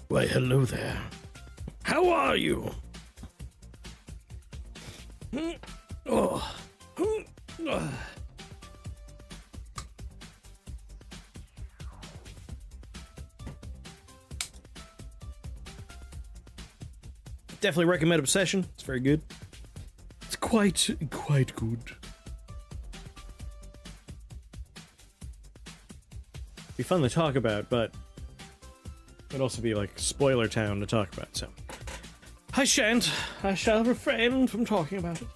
Why, hello there. How are you? Oh. Definitely recommend Obsession. It's very good. It's quite good. Be fun to talk about, but it'd also be like spoiler town to talk about, so I shall refrain from talking about it.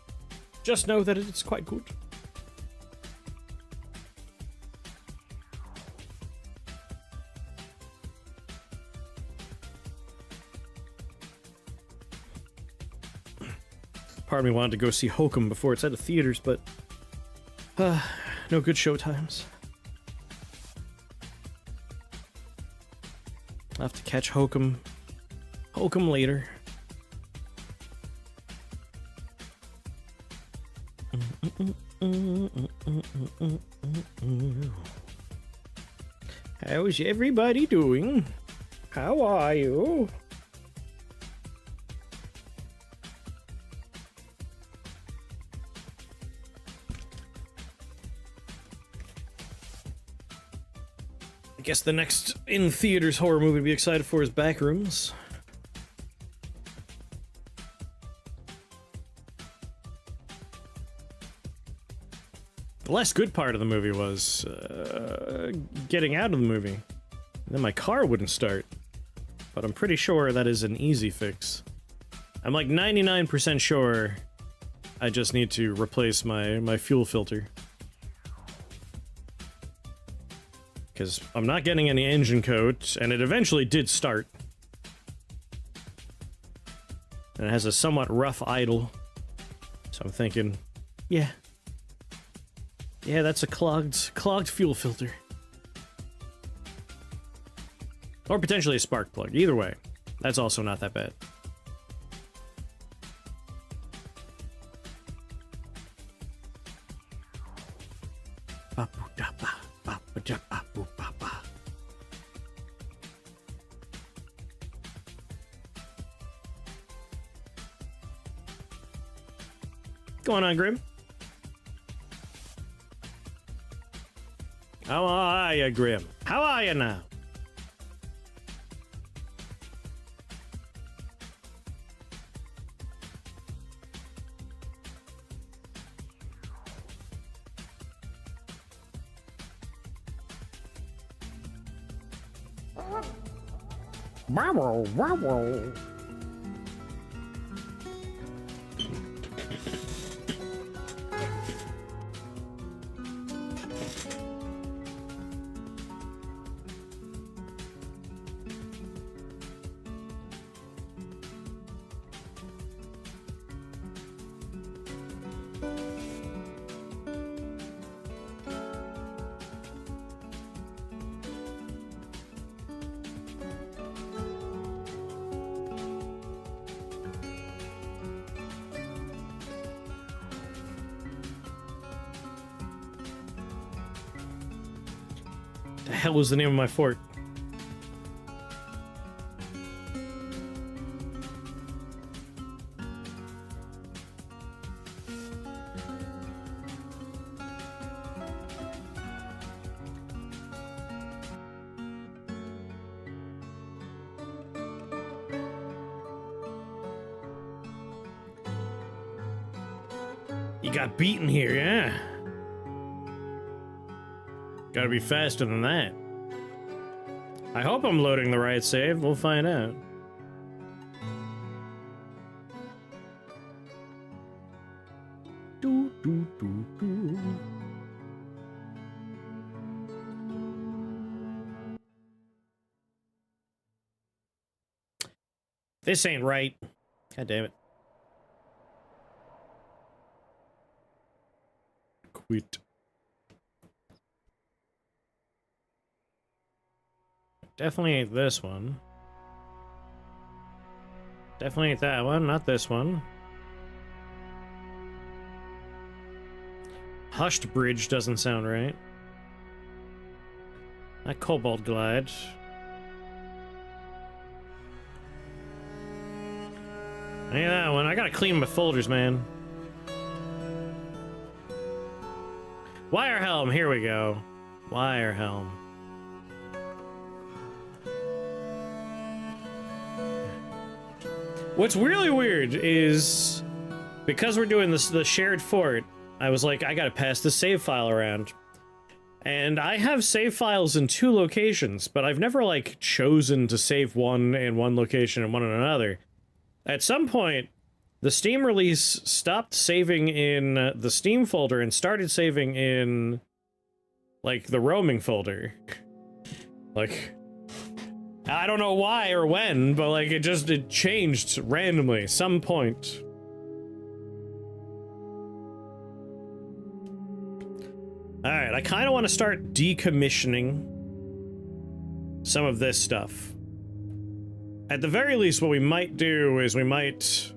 Just know that it's quite good. Part of me wanted to go see Hokum before it's out of theaters, but no good show times. I'll have to catch Hokum later. How's everybody doing? How are you? I guess the next in-theaters horror movie to be excited for is Backrooms. The less good part of the movie was getting out of the movie. And then my car wouldn't start. But I'm pretty sure that is an easy fix. I'm like 99% sure I just need to replace my fuel filter. Because I'm not getting any engine coat, and it eventually did start. And it has a somewhat rough idle. So I'm thinking, yeah, that's a clogged fuel filter. Or potentially a spark plug. Either way, that's also not that bad. Going on, Grim? How are you, Grim? How are you now? Wow, wow. The hell was the name of my fort? You got beaten here, yeah? Gotta be faster than that. I hope I'm loading the right save. We'll find out. Do, do, do, do. This ain't right. God damn it. Quit. Definitely ain't this one. Definitely ain't that one, not this one. Hushed Bridge doesn't sound right. Not Cobalt Glide. Hey, that one. I gotta clean my folders, man. Wire helm, here we go. Wire helm. What's really weird is because we're doing this the shared fort, I was like, I gotta pass the save file around. And I have save files in 2 locations, but I've never like chosen to save one in one location and one in another. At some point, the Steam release stopped saving in the Steam folder and started saving in, like, the roaming folder. Like, I don't know why or when, but, like, it changed randomly, some point. Alright, I kind of want to start decommissioning some of this stuff. At the very least, what we might do is we might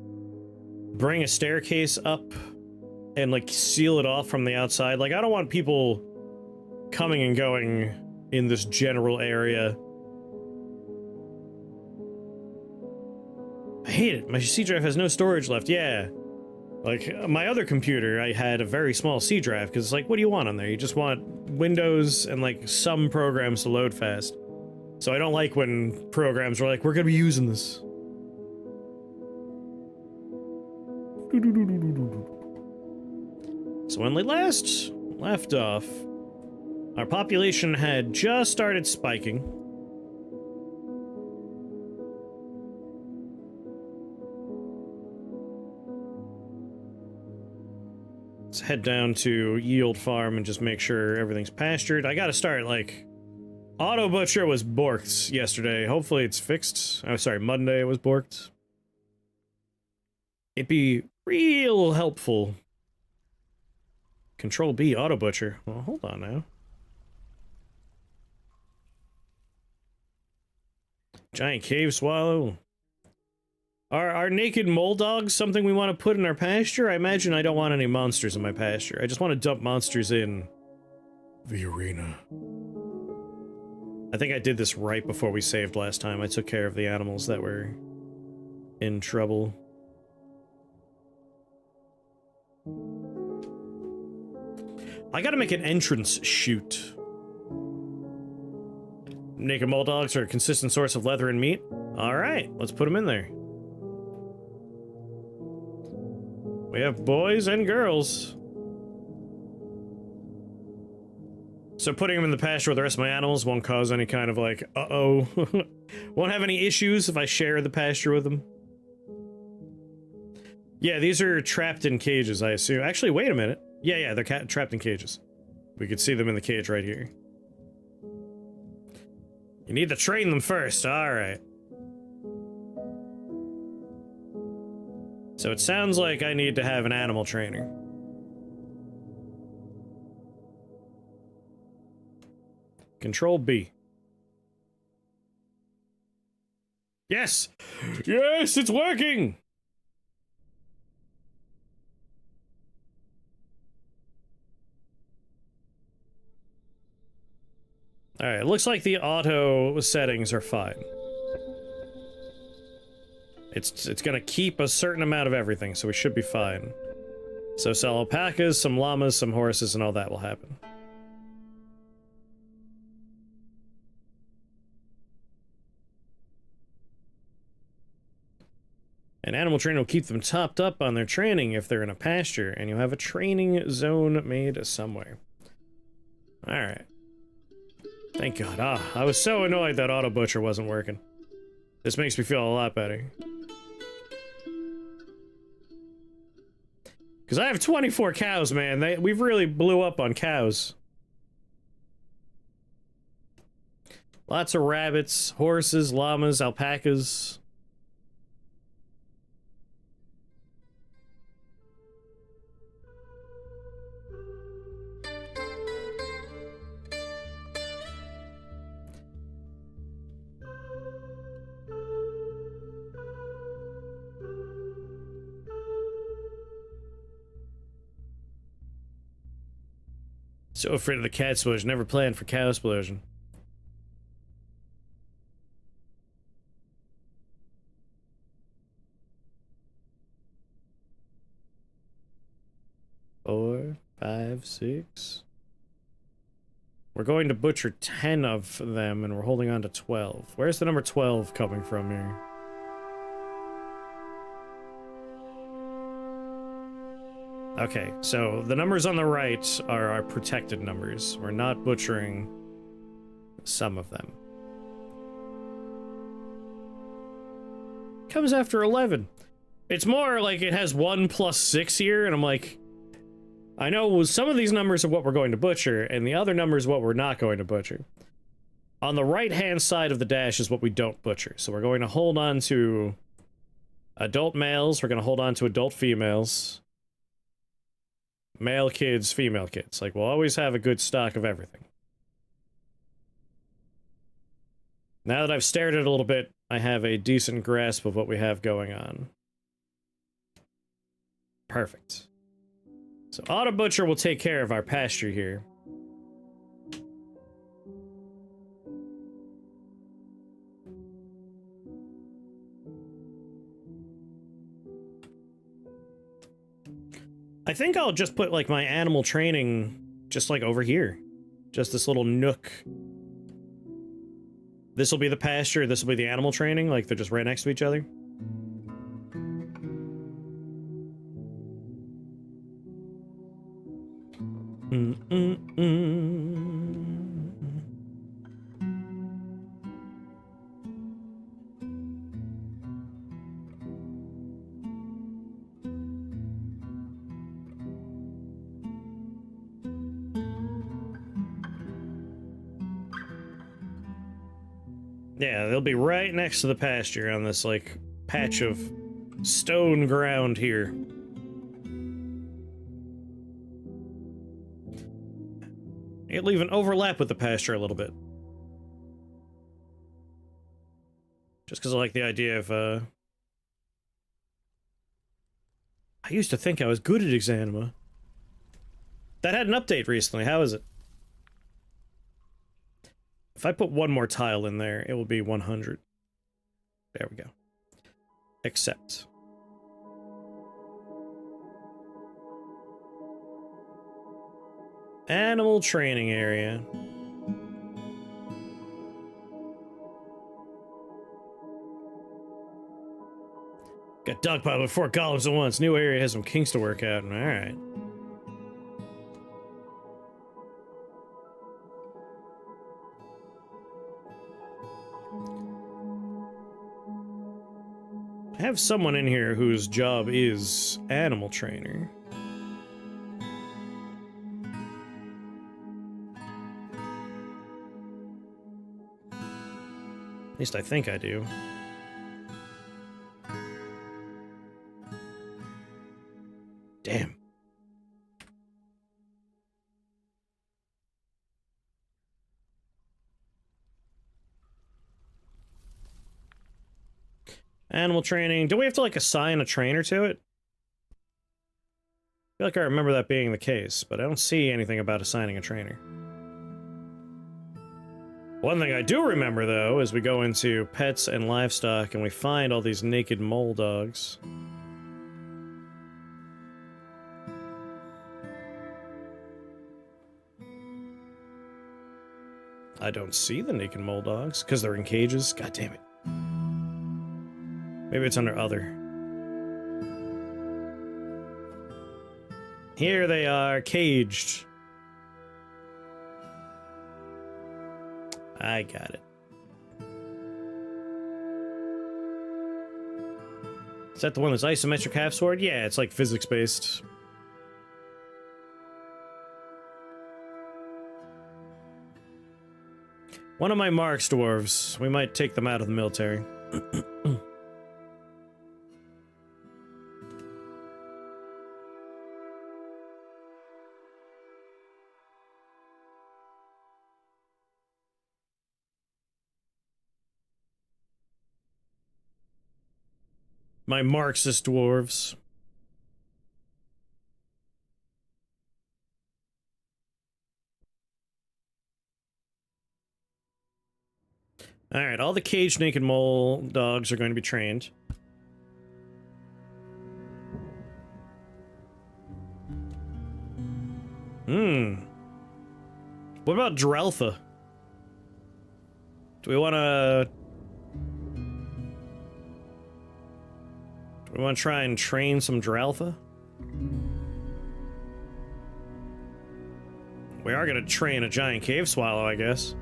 bring a staircase up and, like, seal it off from the outside. Like, I don't want people coming and going in this general area. I hate it. My C drive has no storage left. Yeah. Like, my other computer, I had a very small C drive, because it's like, what do you want on there? You just want Windows and, like, some programs to load fast. So I don't like when programs are like, we're gonna be using this. So when we last left off, our population had just started spiking. Let's head down to Yield Farm and just make sure everything's pastured. I gotta start, like... Auto Butcher was borked yesterday. Hopefully it's fixed. Oh, sorry, Monday it was borked. It'd be real helpful. Control B, Auto Butcher. Well, hold on now. Giant cave swallow. Are naked mole dogs something we want to put in our pasture? I imagine I don't want any monsters in my pasture. I just want to dump monsters in the arena. I think I did this right before we saved last time. I took care of the animals that were in trouble. I gotta make an entrance chute. Naked mole dogs are a consistent source of leather and meat. Alright, let's put them in there. We have boys and girls. So putting them in the pasture with the rest of my animals won't cause any kind of, like, uh-oh. Won't have any issues if I share the pasture with them. Yeah, these are trapped in cages, I assume. Actually, wait a minute. Yeah, they're trapped in cages. We could see them in the cage right here. You need to train them first, alright. So it sounds like I need to have an animal trainer. Control B. Yes! Yes, it's working! Alright, it looks like the auto settings are fine. It's gonna keep a certain amount of everything, so we should be fine. So some alpacas, some llamas, some horses, and all that will happen. An animal trainer will keep them topped up on their training if they're in a pasture, and you'll have a training zone made somewhere. Alright. Thank God. I was so annoyed that Auto Butcher wasn't working. This makes me feel a lot better. Because I have 24 cows, man. We've really blew up on cows. Lots of rabbits, horses, llamas, alpacas. So afraid of the cat explosion. Never planned for cow explosion. 5, 6. We're going to butcher 10 of them, and we're holding on to 12. Where's the number 12 coming from here? Okay, so the numbers on the right are our protected numbers. We're not butchering some of them. Comes after 11. It's more like it has 1 plus 6 here, and I'm like, I know some of these numbers are what we're going to butcher, and the other numbers what we're not going to butcher. On the right-hand side of the dash is what we don't butcher. So we're going to hold on to adult males, we're going to hold on to adult females. Male kids, female kids. Like, we'll always have a good stock of everything. Now that I've stared at it a little bit, I have a decent grasp of what we have going on. Perfect. So Auto Butcher will take care of our pasture here. I think I'll just put, like, my animal training just, like, over here. Just this little nook. This will be the pasture, this will be the animal training, like, they're just right next to each other. Yeah, they'll be right next to the pasture on this, like, patch of stone ground here. It'll even overlap with the pasture a little bit. Just because I like the idea of, I used to think I was good at Exanima. That had an update recently, how is it? If I put one more tile in there, it will be 100. There we go. Accept. Animal training area. Got dogpiled with 4 columns at once. New area has some kinks to work out. Alright. I have someone in here whose job is animal trainer. At least I think I do. Damn. Animal training. Do we have to, like, assign a trainer to it? I feel like I remember that being the case, but I don't see anything about assigning a trainer. One thing I do remember, though, is we go into pets and livestock and we find all these naked mole dogs. I don't see the naked mole dogs, because they're in cages. God damn it. Maybe it's under other. Here they are, caged. I got it. Is that the one that's isometric half sword? Yeah, it's like physics based. One of my marks dwarves. We might take them out of the military. My Marxist dwarves. Alright, all the caged naked mole dogs are going to be trained. Hmm. What about Dreltha? Do we want to... Do we want to try and train some Dreltha? We are going to train a giant cave swallow, I guess.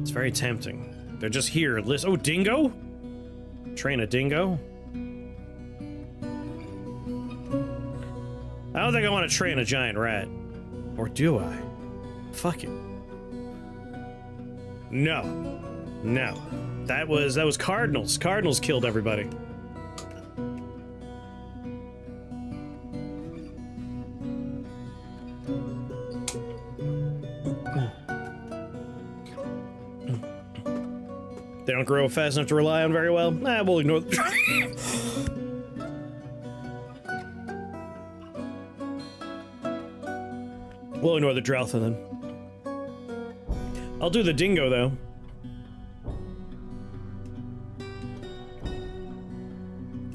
It's very tempting. They're just here. Listen. Oh, dingo? Train a dingo? I don't think I want to train a giant rat. Or do I? Fuck it. No. No. That was Cardinals. Cardinals killed everybody. They don't grow fast enough to rely on very well. Nah, we'll ignore the... We'll ignore the Dreltha then. I'll do the dingo though.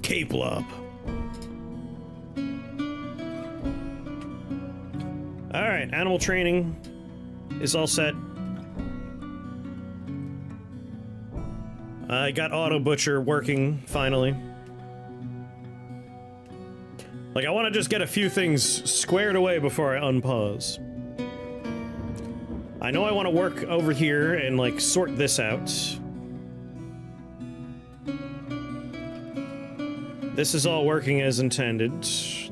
Cape-lop. Alright, animal training is all set. I got Auto Butcher working, finally. Like, I want to just get a few things squared away before I unpause. I know I want to work over here and, like, sort this out. This is all working as intended.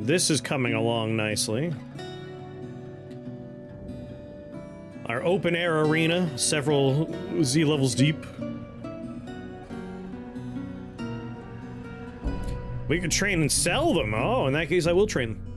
This is coming along nicely. Our open-air arena, several Z levels deep. We could train and sell them. Oh, in that case, I will train them.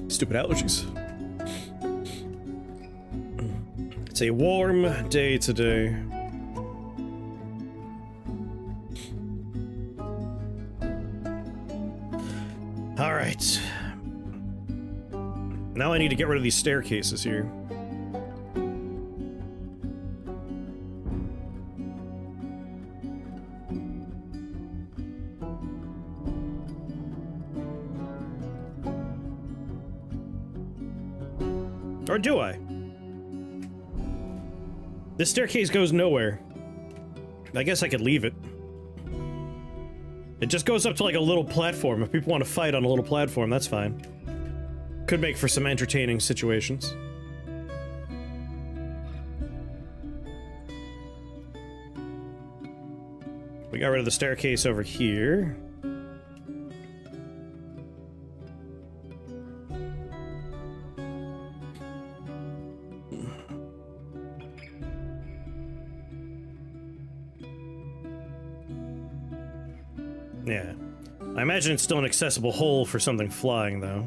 Stupid allergies. It's a warm day today. All right. Now I need to get rid of these staircases here. Or do I? This staircase goes nowhere. I guess I could leave it. It just goes up to like a little platform. If people want to fight on a little platform, that's fine. Could make for some entertaining situations. We got rid of the staircase over here. Yeah. I imagine it's still an accessible hole for something flying, though.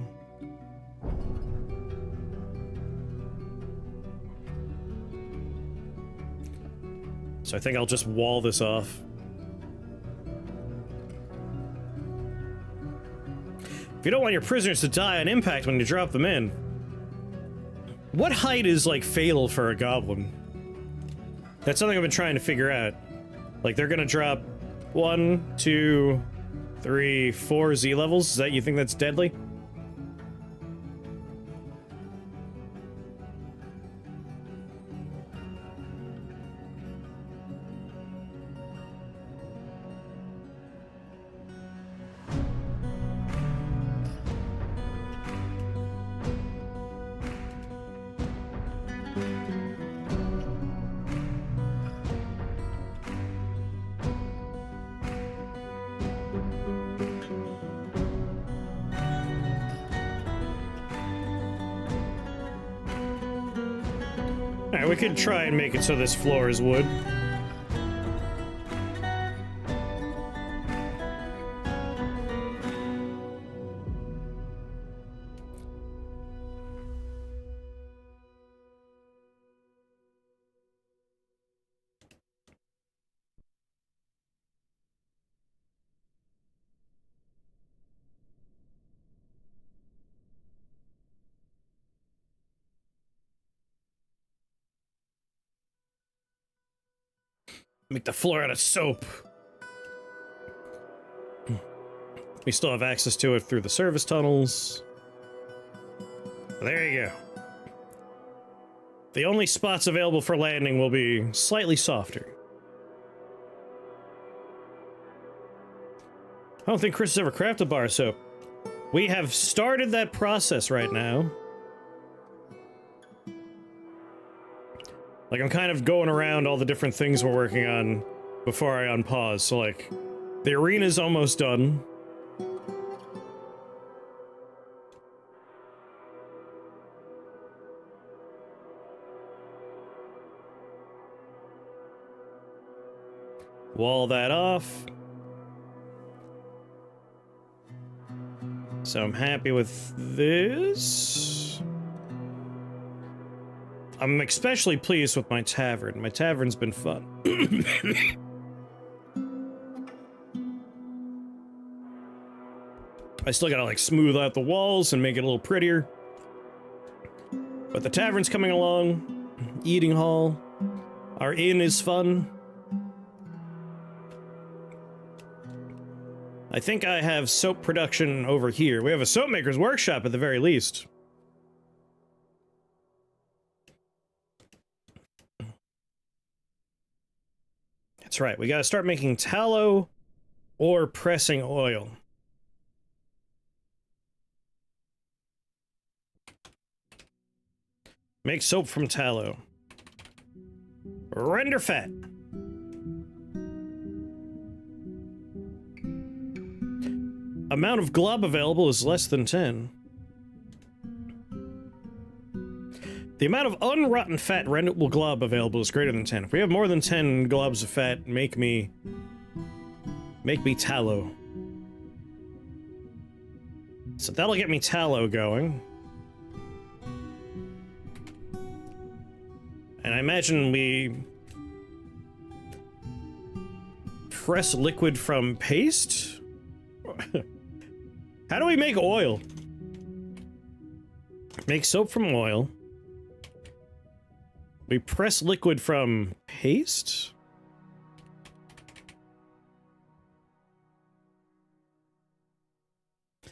So I think I'll just wall this off. If you don't want your prisoners to die on impact when you drop them in. What height is, like, fatal for a goblin? That's something I've been trying to figure out. Like, they're gonna drop 1, 2, 3, 4 Z levels? Is that, you think that's deadly? Alright, we could try and make it so this floor is wood. Make the floor out of soap. We still have access to it through the service tunnels. There you go. The only spots available for landing will be slightly softer. I don't think Chris has ever crafted bar soap. We have started that process right now. Like, I'm kind of going around all the different things we're working on before I unpause. So, like, the arena's almost done. Wall that off. So I'm happy with this. I'm especially pleased with my tavern. My tavern's been fun. I still gotta, like, smooth out the walls and make it a little prettier. But the tavern's coming along. Eating hall. Our inn is fun. I think I have soap production over here. We have a soap maker's workshop at the very least. That's right, we gotta start making tallow or pressing oil. Make soap from tallow. Render fat. Amount of glob available is less than 10. The amount of unrotten fat renderable glob available is greater than 10. If we have more than 10 globs of fat, make me tallow. So that'll get me tallow going. And I imagine we press liquid from paste? How do we make oil? Make soap from oil. We press liquid from paste?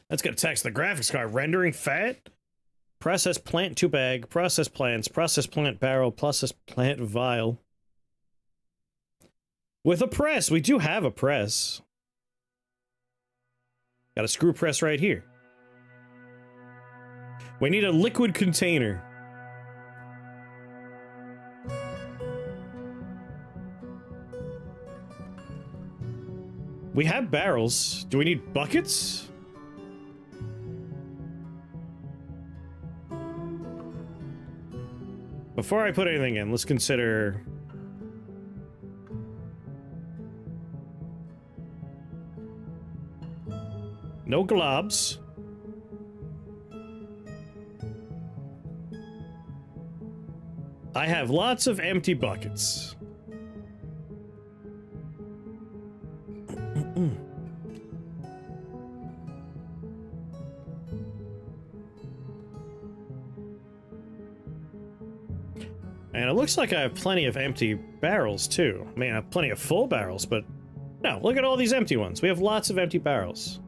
That's gonna tax the graphics card. Rendering fat? Process plant 2 bag, process plants, process plant barrel, process plant vial. With a press, we do have a press. Got a screw press right here. We need a liquid container. We have barrels. Do we need buckets? Before I put anything in, let's consider... No globs. I have lots of empty buckets. And it looks like I have plenty of empty barrels, too. I mean, I have plenty of full barrels, but... No, look at all these empty ones. We have lots of empty barrels.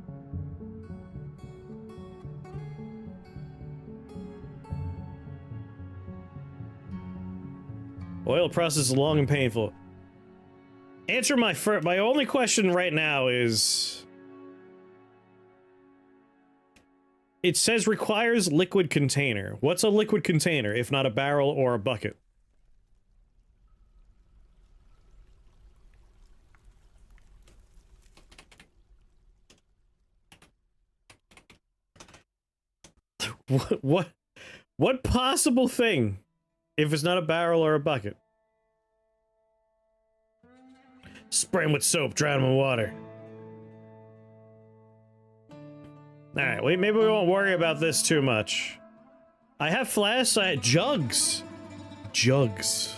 Oil process is long and painful. Answer my only question right now is... It says requires liquid container. What's a liquid container, if not a barrel or a bucket? What possible thing if it's not a barrel or a bucket. Spray him with soap, drown him in water. Alright, maybe we won't worry about this too much. I have flasks, I had jugs. Jugs.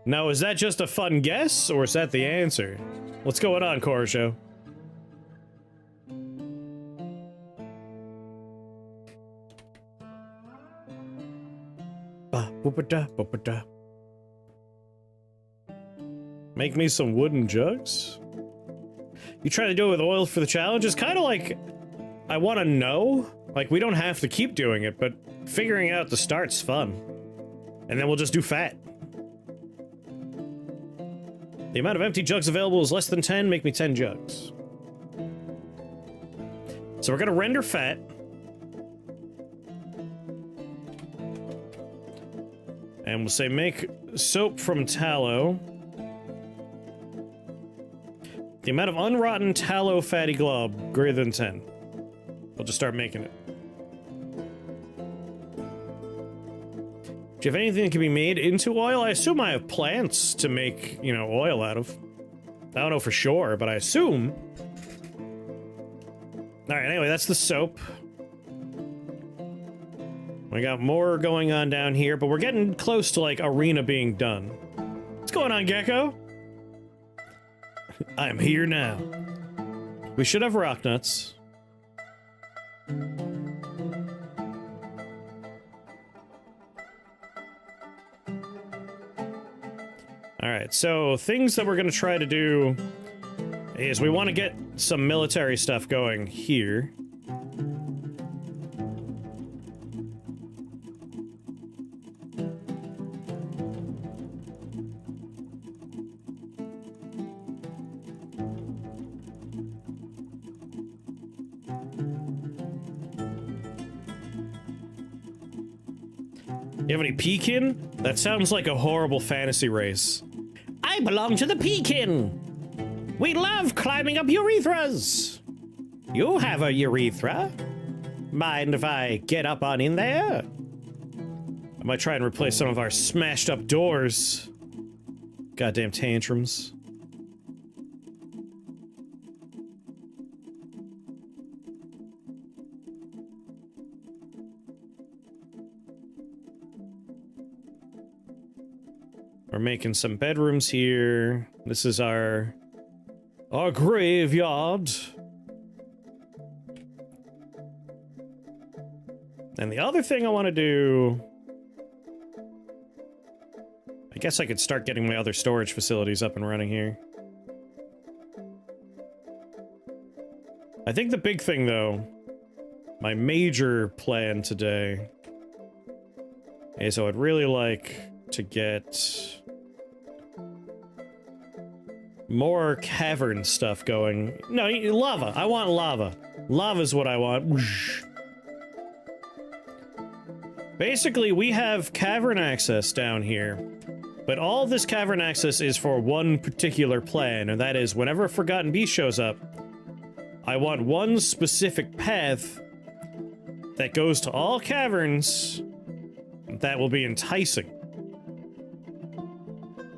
Now, is that just a fun guess, or is that the answer? What's going on, Corusho? Ba-ba-da-ba-ba-da. Make me some wooden jugs? You try to do it with oil for the challenge? It's kind of like, I want to know. Like, we don't have to keep doing it, but figuring out the start's fun. And then we'll just do fat. The amount of empty jugs available is less than 10. Make me 10 jugs. So we're gonna render fat. And we'll say make soap from tallow. The amount of unrotten tallow fatty glob greater than 10. We'll just start making it. Do you have anything that can be made into oil? I assume I have plants to make, you know, oil out of. I don't know for sure, but I assume. Alright, anyway, that's the soap. We got more going on down here, but we're getting close to, like, arena being done. What's going on, Gecko? I'm here now. We should have rock nuts. Alright, so things that we're gonna try to do is we want to get some military stuff going here. You have any Pekin? That sounds like a horrible fantasy race. I belong to the Pekin. We love climbing up urethras. You have a urethra. Mind if I get up on in there? I might try and replace some of our smashed up doors. Goddamn tantrums. We're making some bedrooms here. This is our graveyard. And the other thing I want to do, I guess I could start getting my other storage facilities up and running here. I think the big thing though, my major plan today is I would really like to get more cavern stuff going. No, lava. I want lava. Lava's what I want. Basically, we have cavern access down here, but all this cavern access is for one particular plan, and that is whenever a Forgotten Beast shows up, I want one specific path that goes to all caverns that will be enticing.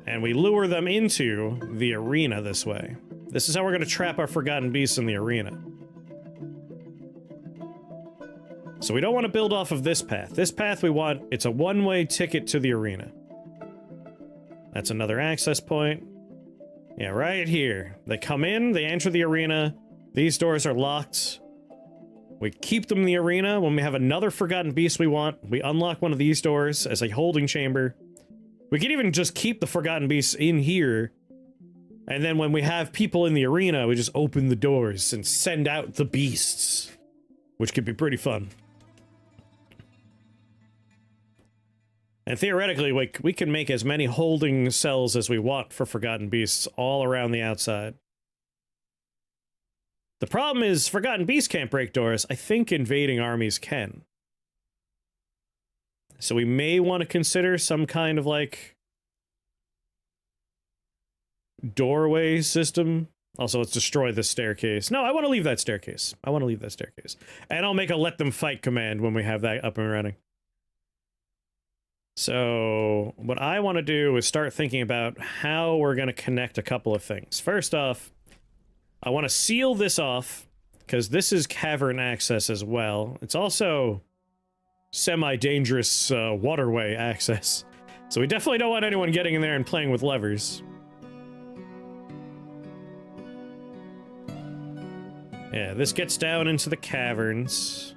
And we lure them into the arena this way. This is how we're going to trap our Forgotten Beasts in the arena. So we don't want to build off of this path. This path we want, it's a one-way ticket to the arena. That's another access point. Yeah, right here. They come in, they enter the arena. These doors are locked. We keep them in the arena. When we have another Forgotten Beast we want, we unlock one of these doors as a holding chamber. We can even just keep the Forgotten Beasts in here, and then when we have people in the arena, we just open the doors and send out the beasts, which could be pretty fun. And theoretically, we can make as many holding cells as we want for Forgotten Beasts all around the outside. The problem is, Forgotten Beasts can't break doors. I think invading armies can. So we may want to consider some kind of, like, doorway system. Also, let's destroy this staircase. No, I want to leave that staircase. I want to leave that staircase. And I'll make a let them fight command when we have that up and running. So what I want to do is start thinking about how we're going to connect a couple of things. First off, I want to seal this off, because this is cavern access as well. It's also semi-dangerous waterway access. So we definitely don't want anyone getting in there and playing with levers. Yeah, this gets down into the caverns.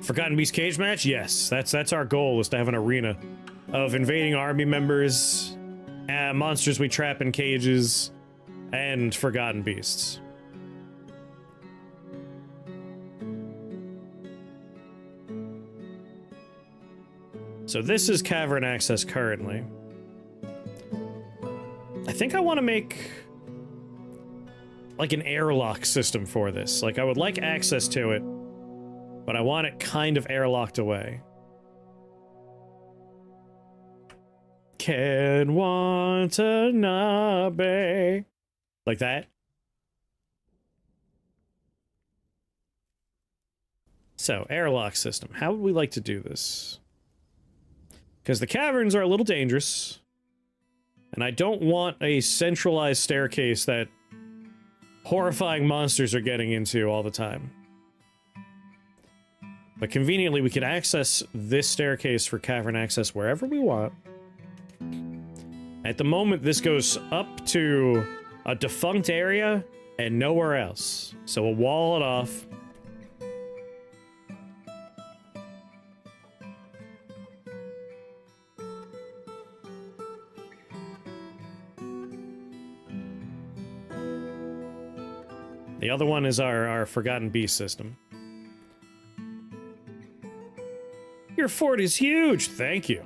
Forgotten Beast cage match? Yes, that's our goal, is to have an arena of invading army members, monsters we trap in cages, and Forgotten Beasts. So this is cavern access currently. I think I want to make like an airlock system for this. Like, I would like access to it, but I want it kind of airlocked away. Ken Watanabe. Like that. So, airlock system. How would we like to do this? Because the caverns are a little dangerous, and I don't want a centralized staircase that horrifying monsters are getting into all the time. But conveniently, we could access this staircase for cavern access wherever we want. At the moment, this goes up to a defunct area and nowhere else. So we'll wall it off. The other one is our Forgotten Beast system. Your fort is huge! Thank you.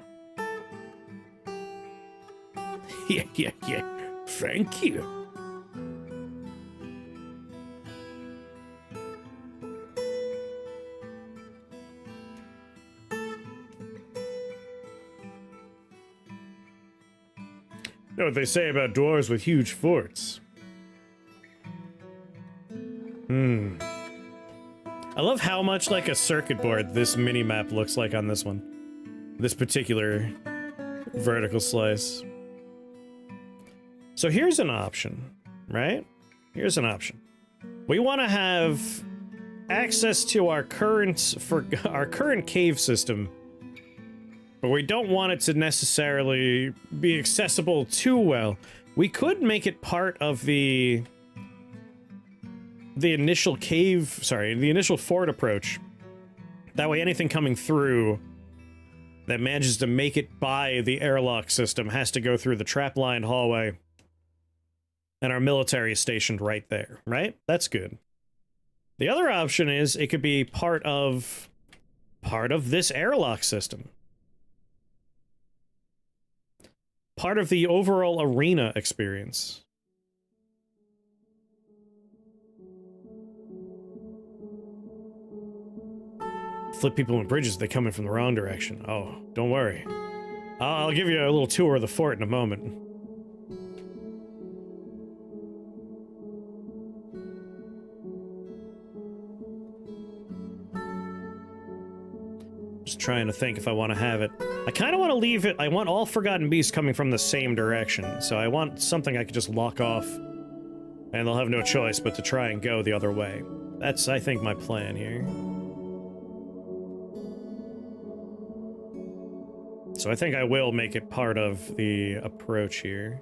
Yeah. Thank you. Know what they say about dwarves with huge forts. I love how much like a circuit board this mini-map looks like on this one. This particular vertical slice. So here's an option, right? Here's an option. We want to have access to our current cave system, but we don't want it to necessarily be accessible too well. We could make it part of the initial the initial fort approach. That way anything coming through that manages to make it by the airlock system has to go through the trap-lined hallway. And our military is stationed right there, right? That's good. The other option is it could be part of this airlock system. Part of the overall arena experience. Flip people in bridges, they come in from the wrong direction. Oh, don't worry. I'll give you a little tour of the fort in a moment. Just trying to think if I want to have it. I kind of want to leave it. I want all Forgotten Beasts coming from the same direction, so I want something I could just lock off, and they'll have no choice but to try and go the other way. That's, I think, my plan here. So I think I will make it part of the approach here.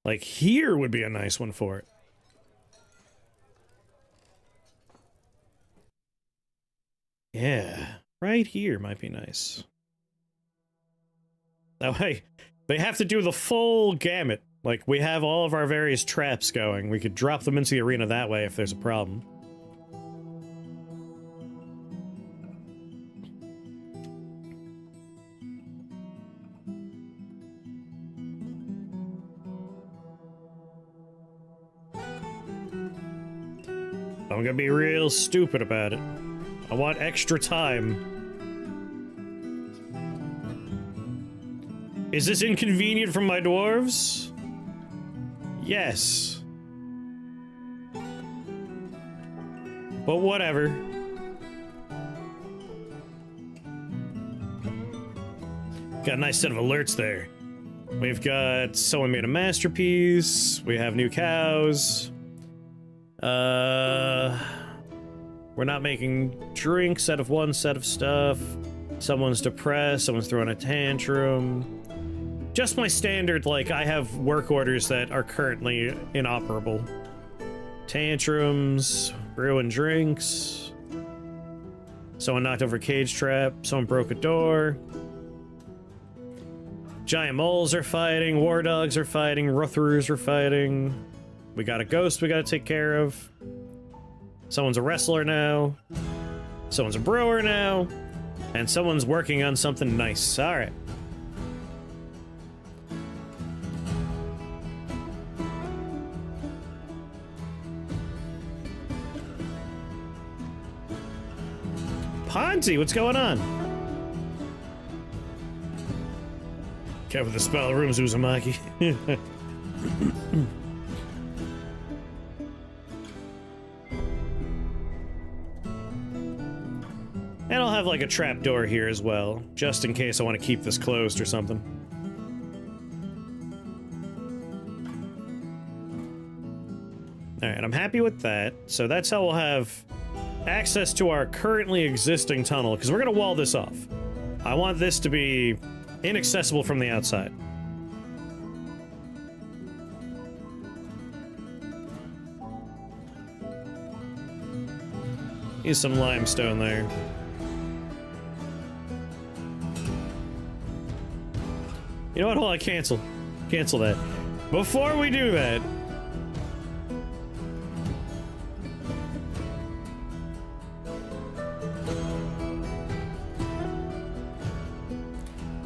Like, here would be a nice one for it. Yeah, right here might be nice. That way, they have to do the full gamut. Like, we have all of our various traps going. We could drop them into the arena that way if there's a problem. I'm gonna be real stupid about it. I want extra time. Is this inconvenient for my dwarves? Yes. But whatever. Got a nice set of alerts there. We've got someone made a masterpiece. We have new cows. We're not making drinks out of one set of stuff. Someone's depressed, someone's throwing a tantrum. Just my standard, like, I have work orders that are currently inoperable. Tantrums, brewing drinks. Someone knocked over a cage trap, someone broke a door. Giant moles are fighting, war dogs are fighting, Ruthrus are fighting. We got a ghost we gotta take care of. Someone's a wrestler now. Someone's a brewer now. And someone's working on something nice. Alright. Ponzi, what's going on? Cover the spell rooms, Uzumaki. And I'll have like a trap door here as well, just in case I want to keep this closed or something. Alright, I'm happy with that. So that's how we'll have access to our currently existing tunnel, because we're gonna wall this off. I want this to be inaccessible from the outside. Use some limestone there. You know what? Hold on, cancel. Cancel that. Before we do that,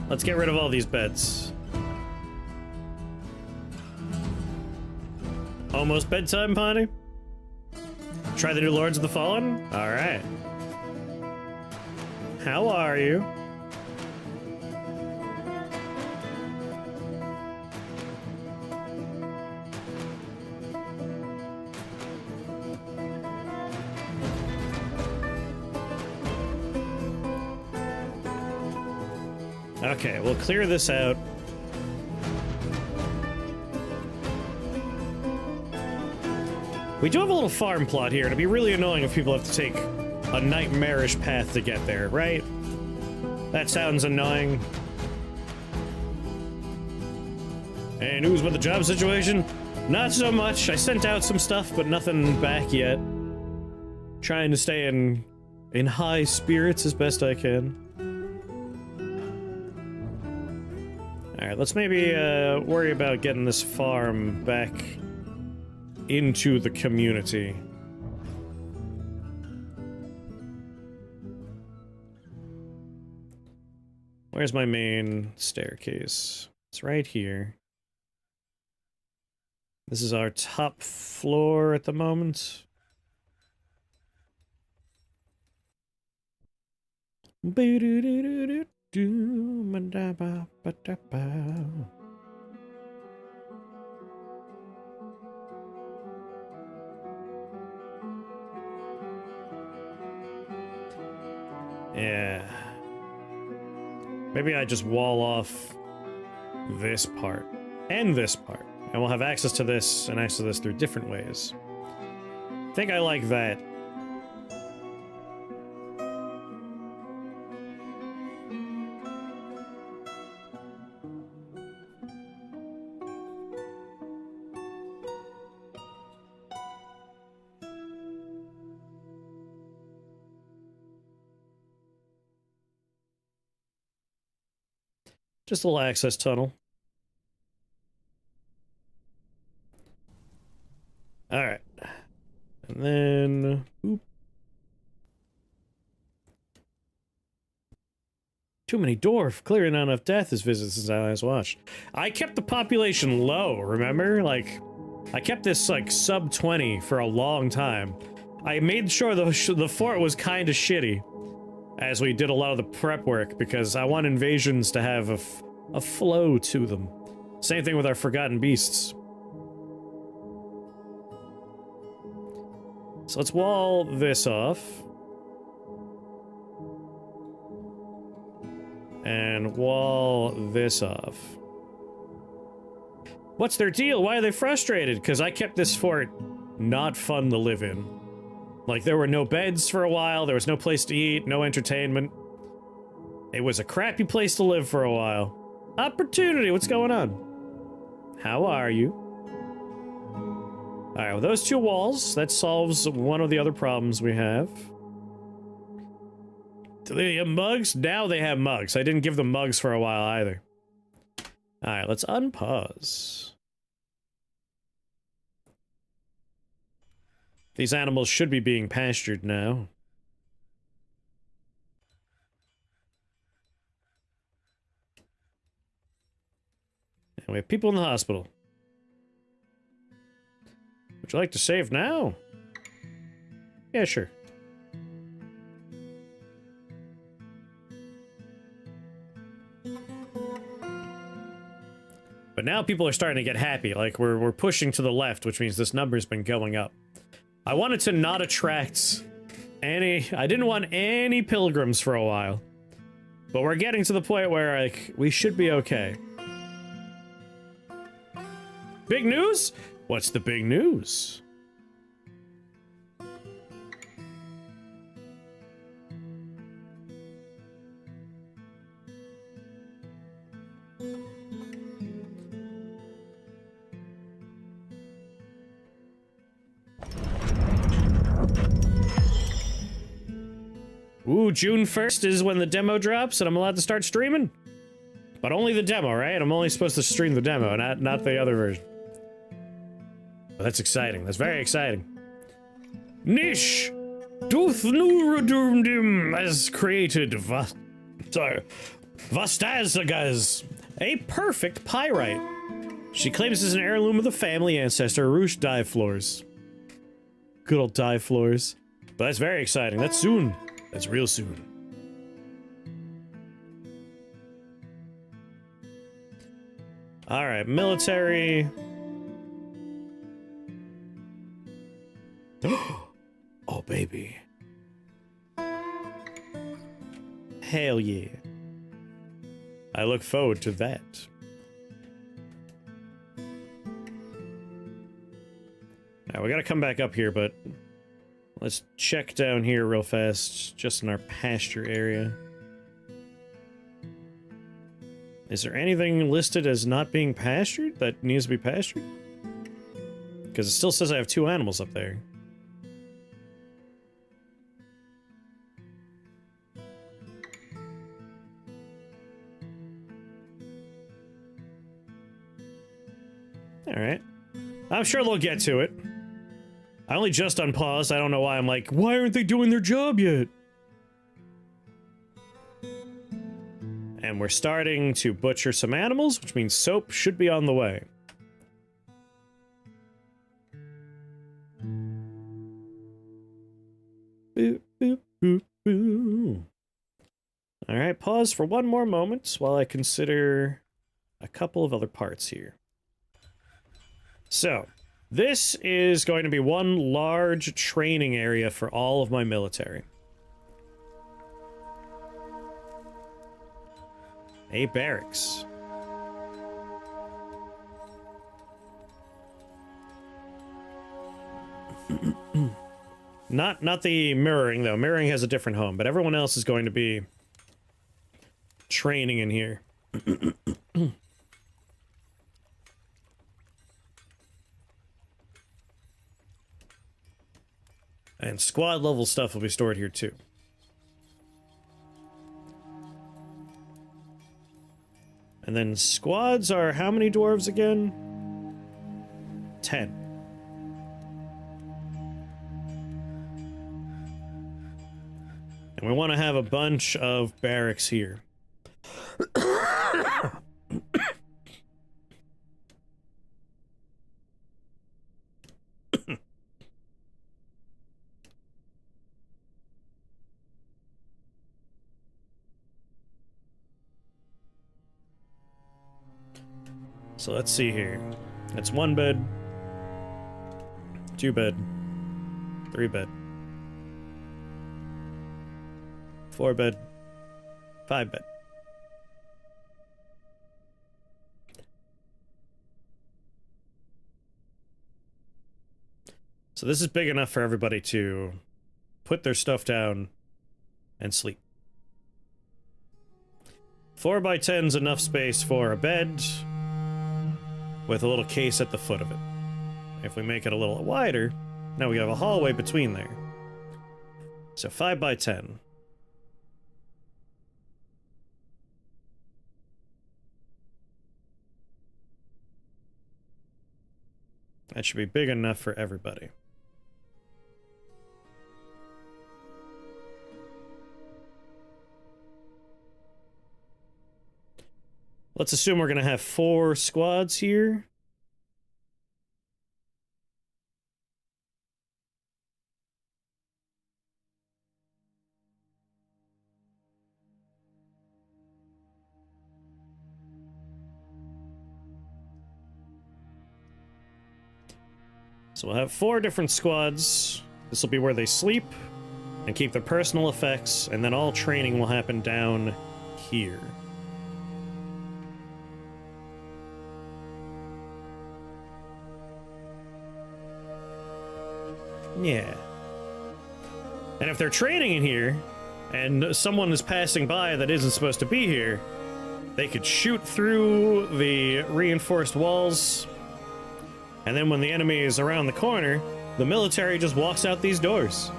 let's get rid of all these beds. Almost bedtime, Ponty? Try the new Lords of the Fallen? Alright. How are you? Okay, we'll clear this out. We do have a little farm plot here. It'd be really annoying if people have to take a nightmarish path to get there, right? That sounds annoying. Any news about the job situation? Not so much. I sent out some stuff, but nothing back yet. Trying to stay in high spirits as best I can. Alright, let's maybe worry about getting this farm back into the community. Where's my main staircase? It's right here. This is our top floor at the moment. Yeah. Maybe I just wall off this part and this part, and we'll have access to this and access to this through different ways. I think I like that. Just a little access tunnel. Alright. And then... Oop. Too many dwarf. Clearly not enough death has visited since I last watched. I kept the population low, remember? Like, I kept this, like, sub 20 for a long time. I made sure the fort was kind of shitty as we did a lot of the prep work, because I want invasions to have a flow to them. Same thing with our forgotten beasts. So let's wall this off. And wall this off. What's their deal? Why are they frustrated? Because I kept this fort not fun to live in. Like, there were no beds for a while, there was no place to eat, no entertainment. It was a crappy place to live for a while. Opportunity, what's going on? How are you? Alright, with those two walls, that solves one of the other problems we have. Do they have mugs? Now they have mugs. I didn't give them mugs for a while either. Alright, let's unpause. These animals should be being pastured now. And we have people in the hospital. Would you like to save now? Yeah, sure. But now people are starting to get happy. Like, we're pushing to the left, which means this number's been going up. I wanted to not attract any... I didn't want any pilgrims for a while. But we're getting to the point where, like, we should be okay. Big news? What's the big news? Ooh, June 1st is when the demo drops and I'm allowed to start streaming? But only the demo, right? I'm only supposed to stream the demo, not the other version. But that's exciting. That's very exciting. Niche! Duthnuradumdim has created Vastazagas, a perfect pyrite. She claims it's an heirloom of the family ancestor, Roosh Dive Floors. Good old dive floors. But that's very exciting. That's soon. That's real soon. Alright, military. Oh, baby. Hell yeah. I look forward to that. Alright, we gotta come back up here, but let's check down here real fast, just in our pasture area. Is there anything listed as not being pastured that needs to be pastured? Because it still says I have 2 animals up there. Alright. I'm sure they'll get to it. I only just unpaused. I don't know why I'm like, why aren't they doing their job yet? And we're starting to butcher some animals, which means soap should be on the way. Boop, boop, boop, boop. All right, pause for one more moment while I consider a couple of other parts here. So, this is going to be one large training area for all of my military. A barracks. Not the mirroring, though. Mirroring has a different home, but everyone else is going to be training in here. And squad level stuff will be stored here too. And then squads are how many dwarves again? 10. And we want to have a bunch of barracks here. So let's see here. That's 1 bed, 2 bed, 3 bed, 4 bed, 5 bed. So this is big enough for everybody to put their stuff down and sleep. 4x10's enough space for a bed with a little case at the foot of it. If we make it a little wider, now we have a hallway between there. So 5x10. That should be big enough for everybody. Let's assume we're going to have 4 squads here. So we'll have 4 different squads. This will be where they sleep and keep their personal effects, and then all training will happen down here. Yeah. And if they're training in here, and someone is passing by that isn't supposed to be here, they could shoot through the reinforced walls, and then when the enemy is around the corner, the military just walks out these doors.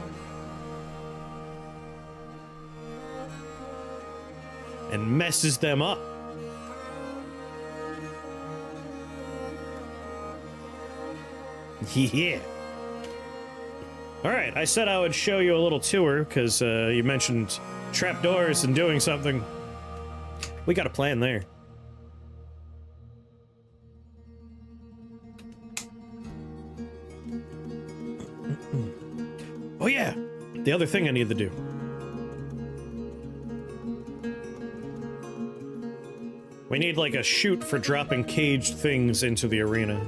And messes them up. Yeah. Alright, I said I would show you a little tour, because you mentioned trapdoors and doing something. We got a plan there. Oh yeah, the other thing I need to do. We need like a chute for dropping caged things into the arena.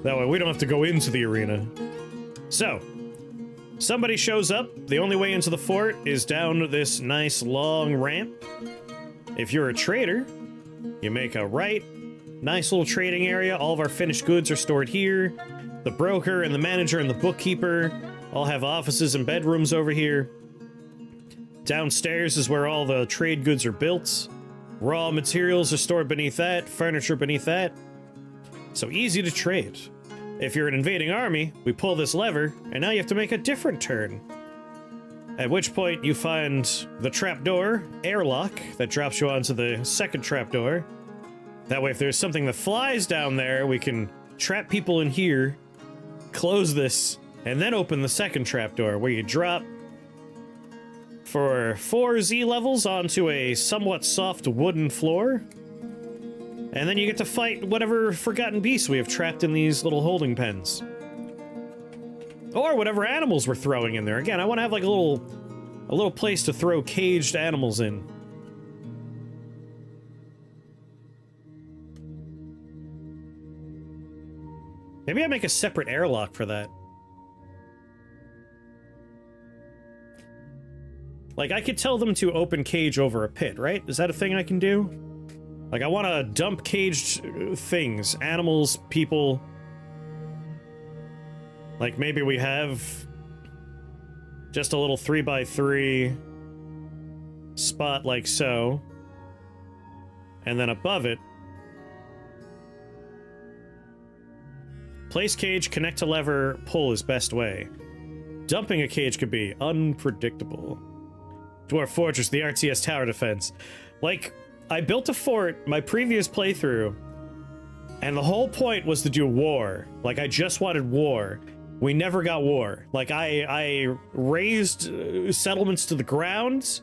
That way we don't have to go into the arena. So, somebody shows up, the only way into the fort is down this nice long ramp. If you're a trader, you make a right, nice little trading area. All of our finished goods are stored here. The broker and the manager and the bookkeeper all have offices and bedrooms over here. Downstairs is where all the trade goods are built. Raw materials are stored beneath that, furniture beneath that. So easy to trade. If you're an invading army, we pull this lever, and now you have to make a different turn. At which point you find the trapdoor airlock that drops you onto the second trapdoor. That way if there's something that flies down there, we can trap people in here, close this, and then open the second trapdoor where you drop for 4 Z levels onto a somewhat soft wooden floor. And then you get to fight whatever forgotten beasts we have trapped in these little holding pens. Or whatever animals we're throwing in there. Again, I want to have like a little place to throw caged animals in. Maybe I make a separate airlock for that. Like, I could tell them to open cage over a pit, right? Is that a thing I can do? Like, I want to dump caged things, animals, people. Like, maybe we have just a little 3x3 spot like so. And then above it, place cage, connect to lever, pull is best way. Dumping a cage could be unpredictable. Dwarf Fortress, the RTS tower defense. Like, I built a fort my previous playthrough, and the whole point was to do war. Like, I just wanted war. We never got war. Like, I raised settlements to the ground.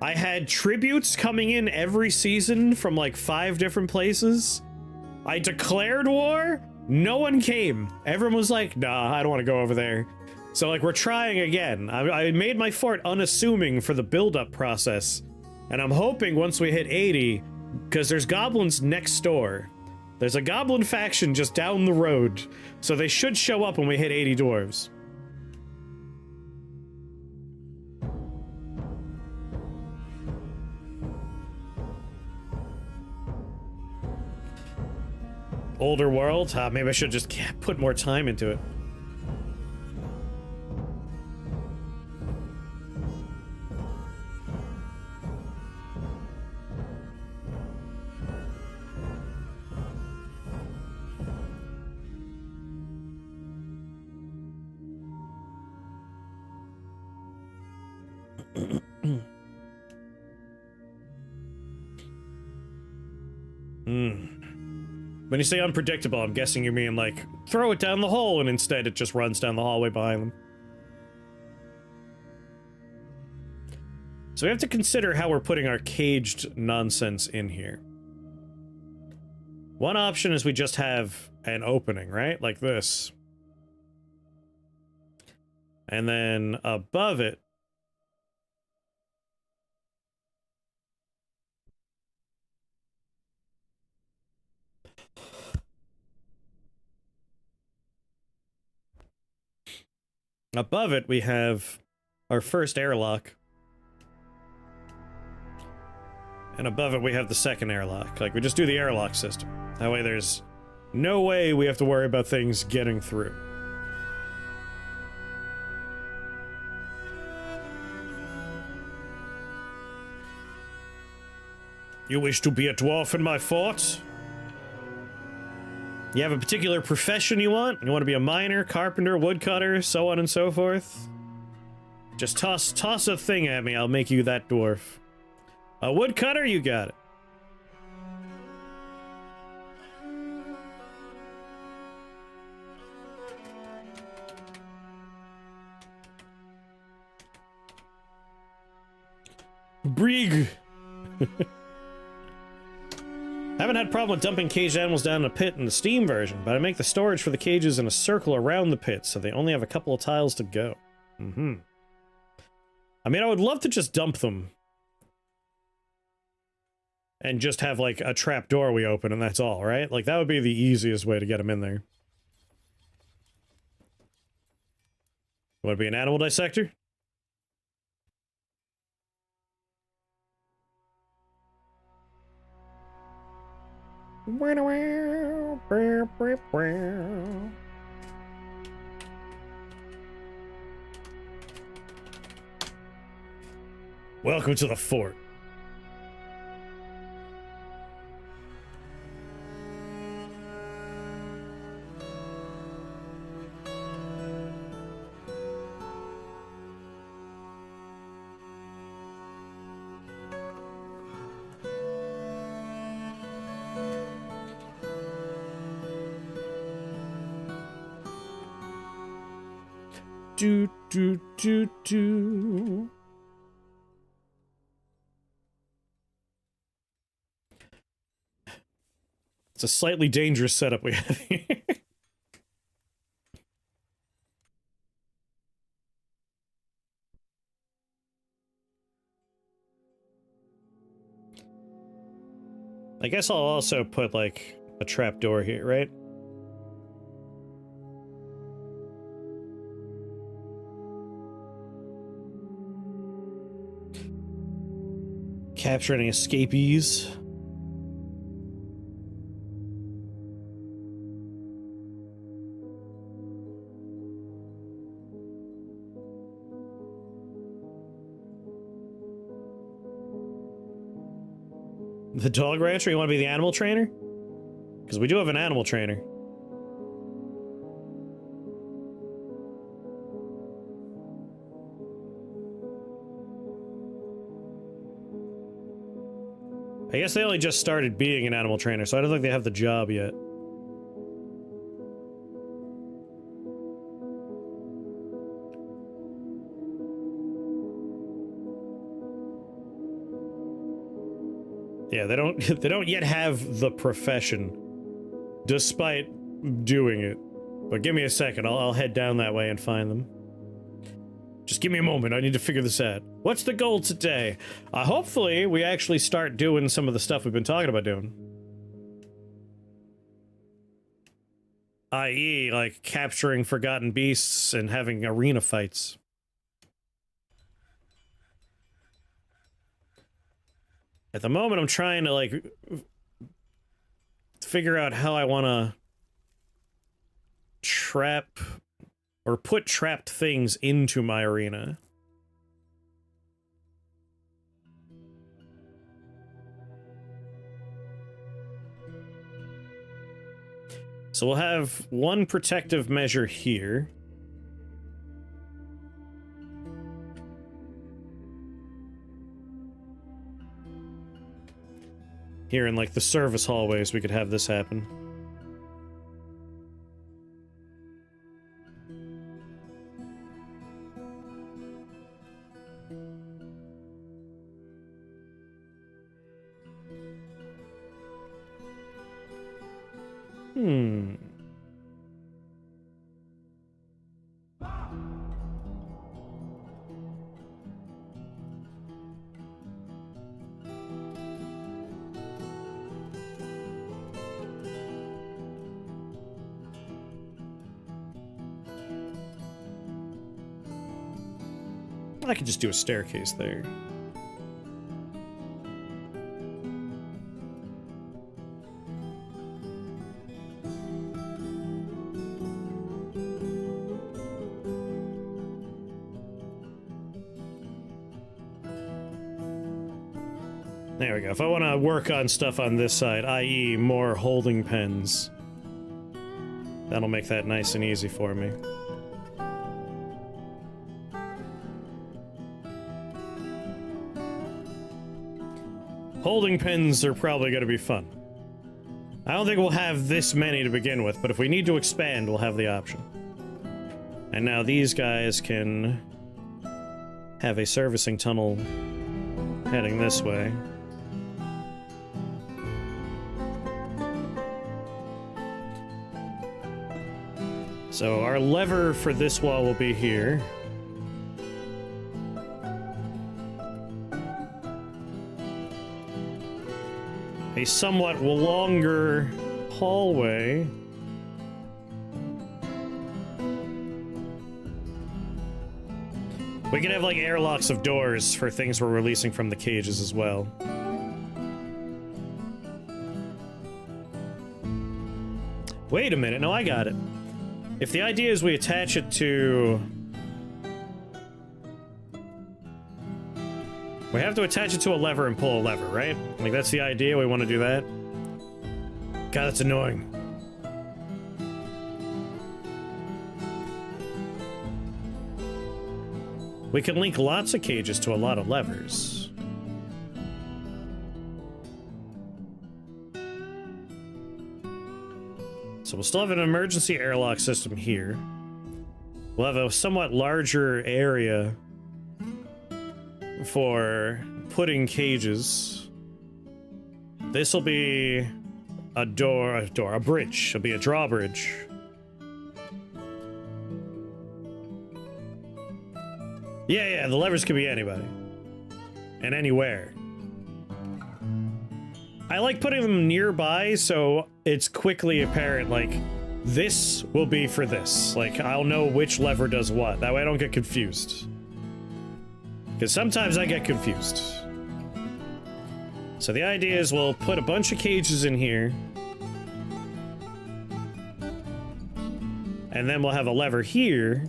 I had tributes coming in every season from like 5 different places. I declared war. No one came. Everyone was like, nah, I don't want to go over there. So, like, we're trying again. I made my fort unassuming for the build-up process. And I'm hoping once we hit 80, because there's goblins next door There's a goblin faction just down the road, so they should show up when we hit 80 dwarves. Older world? Maybe I should just put more time into it. When you say unpredictable, I'm guessing you mean, like, throw it down the hole, and instead it just runs down the hallway behind them. So we have to consider how we're putting our caged nonsense in here. One option is we just have an opening, right? Like this. And then above it, we have our first airlock. And above it, we have the second airlock. Like, we just do the airlock system. That way there's no way we have to worry about things getting through. You wish to be a dwarf in my fort? You have a particular profession you want? You want to be a miner, carpenter, woodcutter, so on and so forth? Just toss a thing at me, I'll make you that dwarf. A woodcutter? You got it. Brig! I haven't had a problem with dumping caged animals down in a pit in the Steam version, but I make the storage for the cages in a circle around the pit, so they only have a couple of tiles to go. I mean, I would love to just dump them. And just have, like, a trap door we open, and that's all, right? Like, that would be the easiest way to get them in there. Want to be an animal dissector? Welcome to the fort. Do. It's a slightly dangerous setup we have here. I guess I'll also put, like, a trap door here, right? Capture any escapees. The dog rancher? You want to be the animal trainer? Because we do have an animal trainer. I guess they only just started being an animal trainer, so I don't think they have the job yet. Yeah, they don't yet have the profession, despite doing it. But give me a second, I'll head down that way and find them. Just give me a moment, I need to figure this out. What's the goal today? Hopefully, we actually start doing some of the stuff we've been talking about doing. i.e., like capturing forgotten beasts and having arena fights. At the moment, I'm trying to like figure out how I want to trap or put trapped things into my arena. So we'll have one protective measure here. Here in like the service hallways, we could have this happen. I could just do a staircase there. There we go. If I want to work on stuff on this side, i.e. more holding pens, that'll make that nice and easy for me. Holding pens are probably going to be fun. I don't think we'll have this many to begin with, but if we need to expand, we'll have the option. And now these guys can have a servicing tunnel heading this way. So our lever for this wall will be here. A somewhat longer hallway. We can have like airlocks of doors for things we're releasing from the cages as well. Wait a minute, no, I got it. If the idea is we attach it to... We have to attach it to a lever and pull a lever, right? Like, that's the idea, we want to do that? God, that's annoying. We can link lots of cages to a lot of levers. So we'll still have an emergency airlock system here. We'll have a somewhat larger area for putting cages. This will be a bridge. It'll be a drawbridge. Yeah, the levers could be anybody. And anywhere. I like putting them nearby so it's quickly apparent, like, this will be for this. Like, I'll know which lever does what. That way I don't get confused. Because sometimes I get confused. So the idea is we'll put a bunch of cages in here. And then we'll have a lever here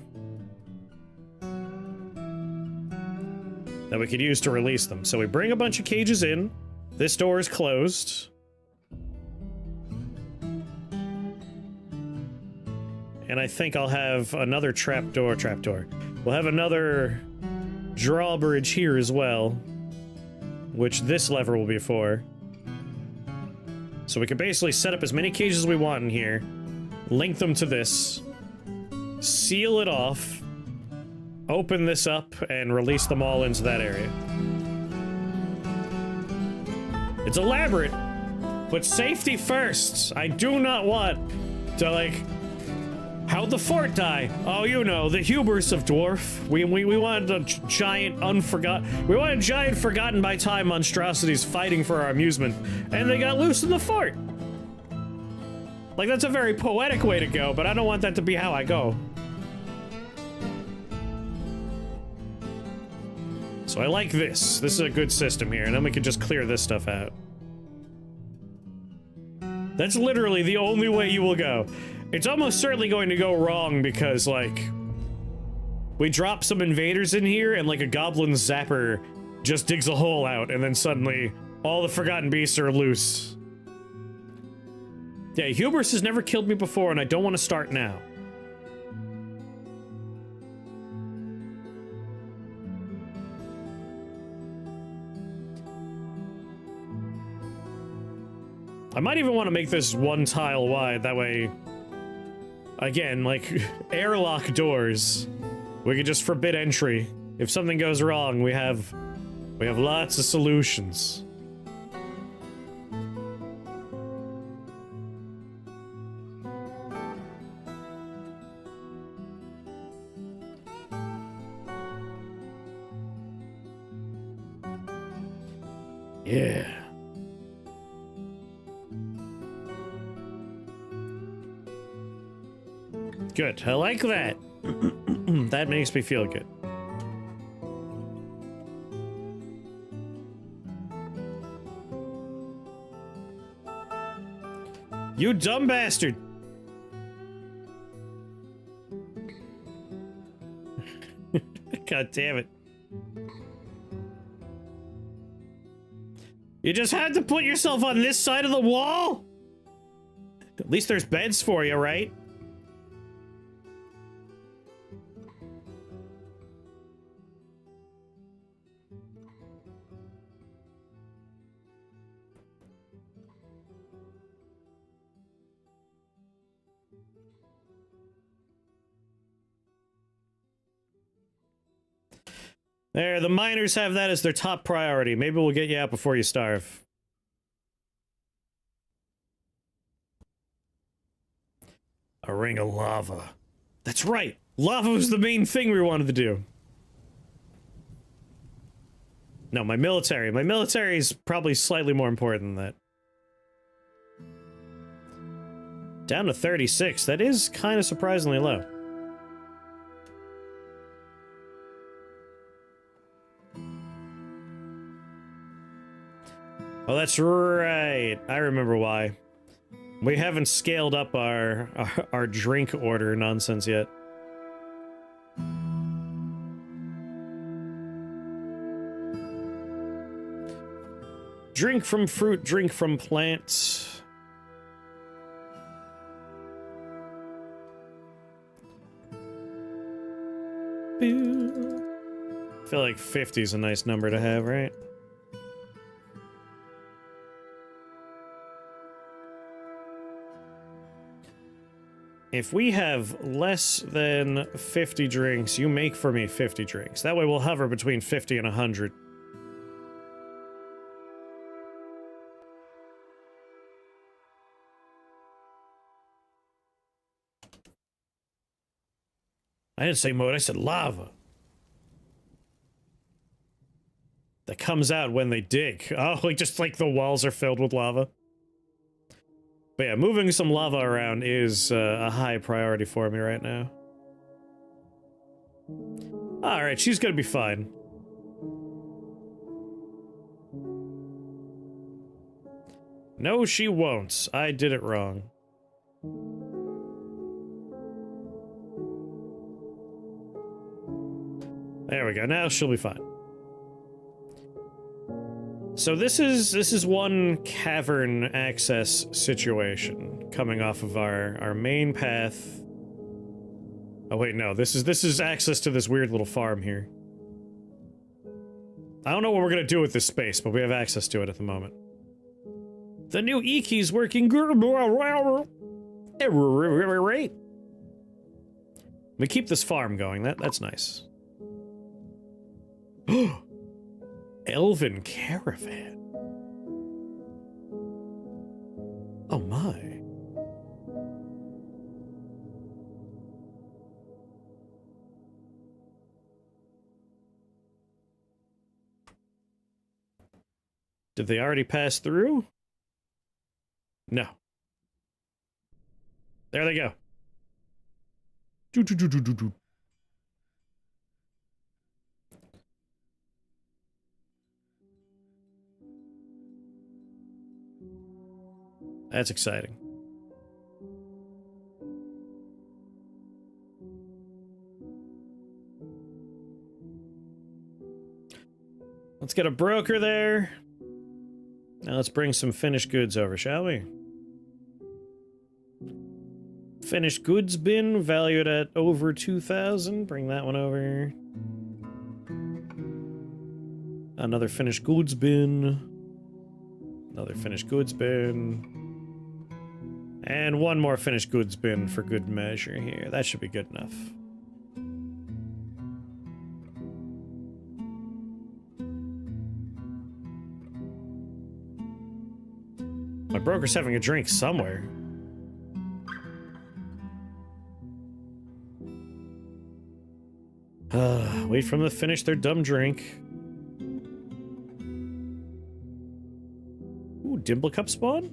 that we could use to release them. So we bring a bunch of cages in. This door is closed. And I think I'll have another trapdoor. We'll have another drawbridge here as well, which this lever will be for. So we can basically set up as many cages as we want in here, link them to this, seal it off, open this up, and release them all into that area. It's elaborate, but safety first. I do not want to, like... How'd the fort die? Oh, you know, the hubris of Dwarf. We wanted a giant forgotten by time monstrosities fighting for our amusement, and they got loose in the fort. Like, that's a very poetic way to go, but I don't want that to be how I go. So I like this. This is a good system here, and then we can just clear this stuff out. That's literally the only way you will go. It's almost certainly going to go wrong because, like, we drop some invaders in here and, like, a goblin zapper just digs a hole out, and then suddenly all the Forgotten Beasts are loose. Yeah, hubris has never killed me before, and I don't want to start now. I might even want to make this one tile wide, that way, again, like, airlock doors. We could just forbid entry. If something goes wrong, we have lots of solutions. Yeah. Good. I like that. That makes me feel good. You dumb bastard. God damn it. You just had to put yourself on this side of the wall? At least there's beds for you, right? There, the miners have that as their top priority. Maybe we'll get you out before you starve. A ring of lava. That's right! Lava was the main thing we wanted to do. No, my military. My military is probably slightly more important than that. Down to 36. That is kind of surprisingly low. Oh, that's right. I remember why. We haven't scaled up our drink order nonsense yet. Drink from fruit, drink from plants. I feel like 50 is a nice number to have, right? If we have less than 50 drinks, you make for me 50 drinks. That way we'll hover between 50 and 100. I didn't say mode, I said lava. That comes out when they dig. Oh, like just like the walls are filled with lava. But yeah, moving some lava around is a high priority for me right now. Alright, she's gonna be fine. No, she won't. I did it wrong. There we go. Now she'll be fine. So this is one cavern access situation coming off of our main path. Oh wait, no. This is access to this weird little farm here. I don't know what we're gonna do with this space, but we have access to it at the moment. The new E-key's working good. We keep this farm going. That's nice. Elven caravan. Oh my. Did they already pass through? No. There they go. Do, do, do, do, do, do. That's exciting. Let's get a broker there. Now let's bring some finished goods over, shall we? Finished goods bin valued at over 2,000. Bring that one over. Another finished goods bin. Another finished goods bin. And one more finished goods bin for good measure here. That should be good enough. My broker's having a drink somewhere. Wait for them to finish their dumb drink. Ooh, Dimple Cup spawn?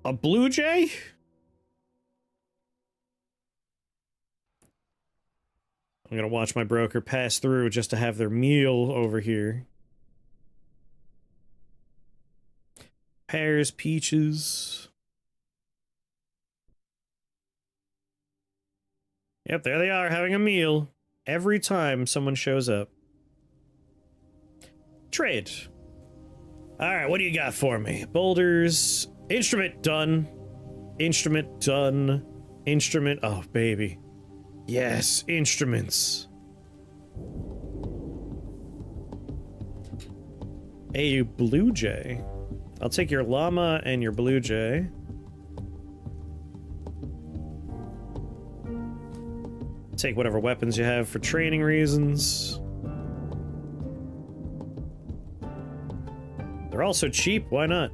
A blue jay? I'm gonna watch my broker pass through just to have their meal over here. Pears, peaches. Yep, there they are, having a meal every time someone shows up. Trade. Alright, what do you got for me? Boulders. Instrument done. Instrument done. Instrument. Oh, baby. Yes, instruments. Hey, you blue jay. I'll take your llama and your blue jay. Take whatever weapons you have for training reasons. They're also cheap, why not?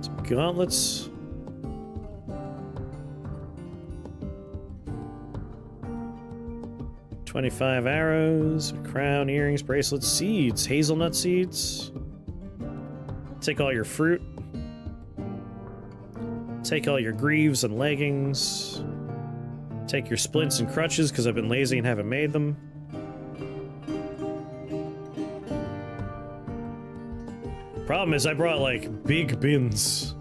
Some gauntlets. $25 arrows, a crown, earrings, bracelets, seeds, hazelnut seeds. Take all your fruit. Take all your greaves and leggings. Take your splints and crutches, because I've been lazy and haven't made them. Problem is, I brought, like, big bins.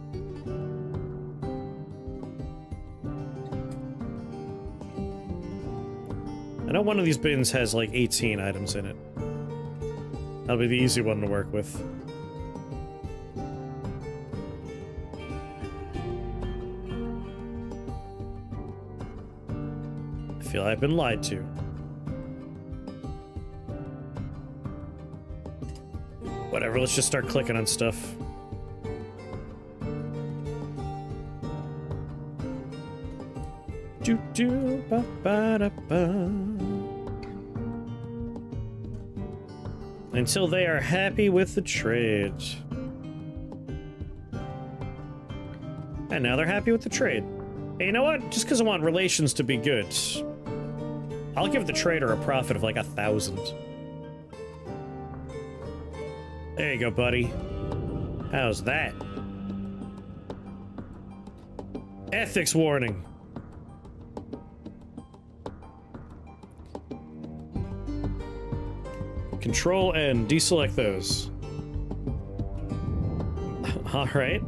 I know one of these bins has like 18 items in it. That'll be the easy one to work with. I feel I've been lied to. Whatever, let's just start clicking on stuff. Do ba ba da ba. Until they are happy with the trade. And now they're happy with the trade. Hey, you know what? Just because I want relations to be good, I'll give the trader a profit of like 1,000. There you go, buddy. How's that? Ethics warning. Control N, deselect those. Alright.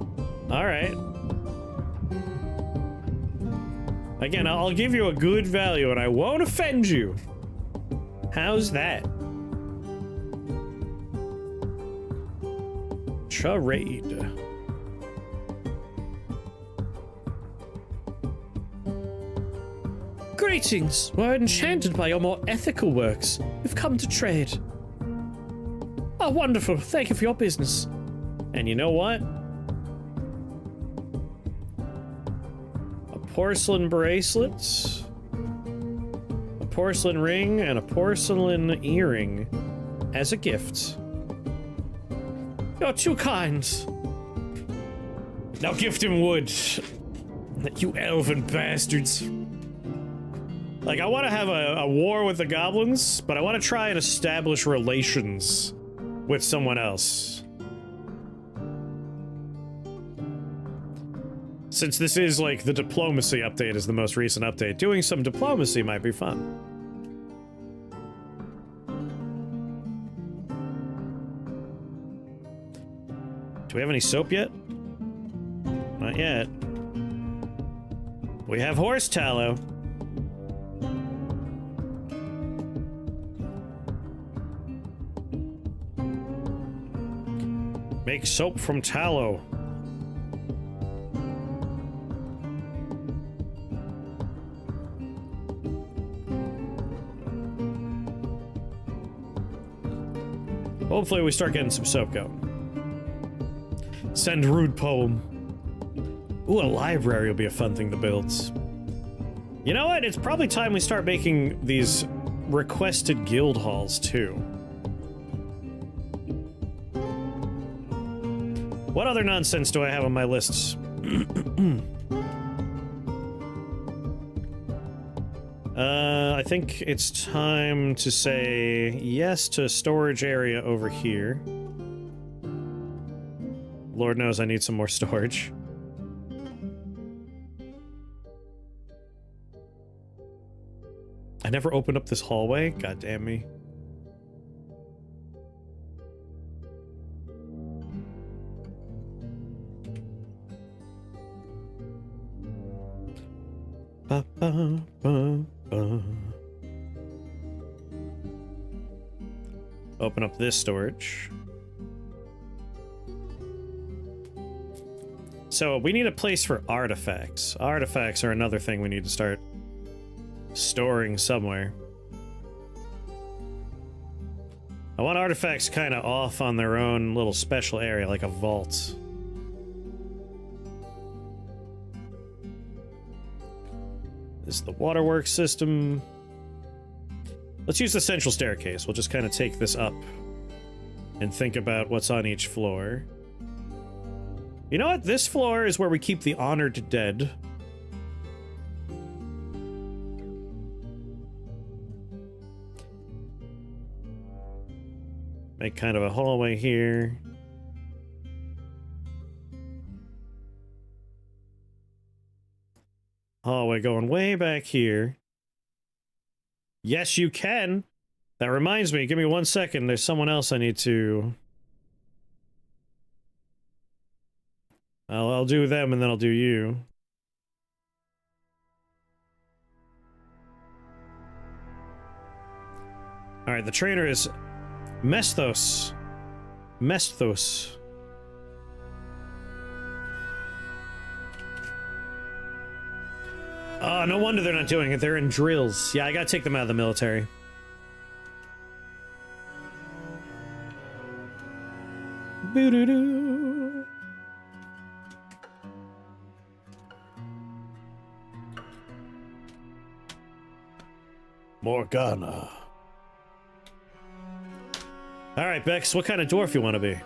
Alright. Again, I'll give you a good value and I won't offend you. How's that? Trade. Greetings! We're enchanted by your more ethical works. We've come to trade. Oh, wonderful. Thank you for your business. And you know what? A porcelain bracelet, a porcelain ring, and a porcelain earring as a gift. You're too kind. Now gift him wood. You elven bastards. Like, I want to have a war with the goblins, but I want to try and establish relations with someone else. Since this is, like, the diplomacy update is the most recent update, doing some diplomacy might be fun. Do we have any soap yet? Not yet. We have horse tallow. Make soap from tallow. Hopefully we start getting some soap going. Send rude poem. Ooh, a library will be a fun thing to build. You know what? It's probably time we start making these requested guild halls, too. What other nonsense do I have on my lists? I think it's time to say yes to storage area over here. Lord knows I need some more storage. I never opened up this hallway. God damn me. Ba, ba, ba, ba. Open up this storage. So we need a place for artifacts. Artifacts are another thing we need to start storing somewhere. I want artifacts kind of off on their own little special area, like a vault. This is the waterworks system. Let's use the central staircase. We'll just kind of take this up and think about what's on each floor. You know what? This floor is where we keep the honored dead. Make kind of a hallway here. Hallway going way back here. Yes, you can. That reminds me, give me 1 second. There's someone else I need to... I'll do them and then I'll do you. Alright, the trainer is Mesthos. Mesthos. Oh, no wonder they're not doing it. They're in drills. Yeah, I gotta take them out of the military. Boo-doo-doo. Morgana. Alright, Bex, what kind of dwarf you want to be?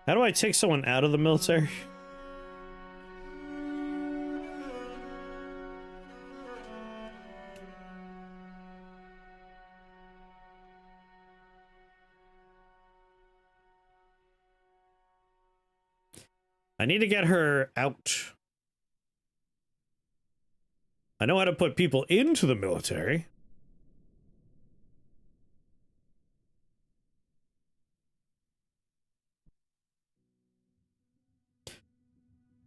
How do I take someone out of the military? I need to get her out. I know how to put people into the military.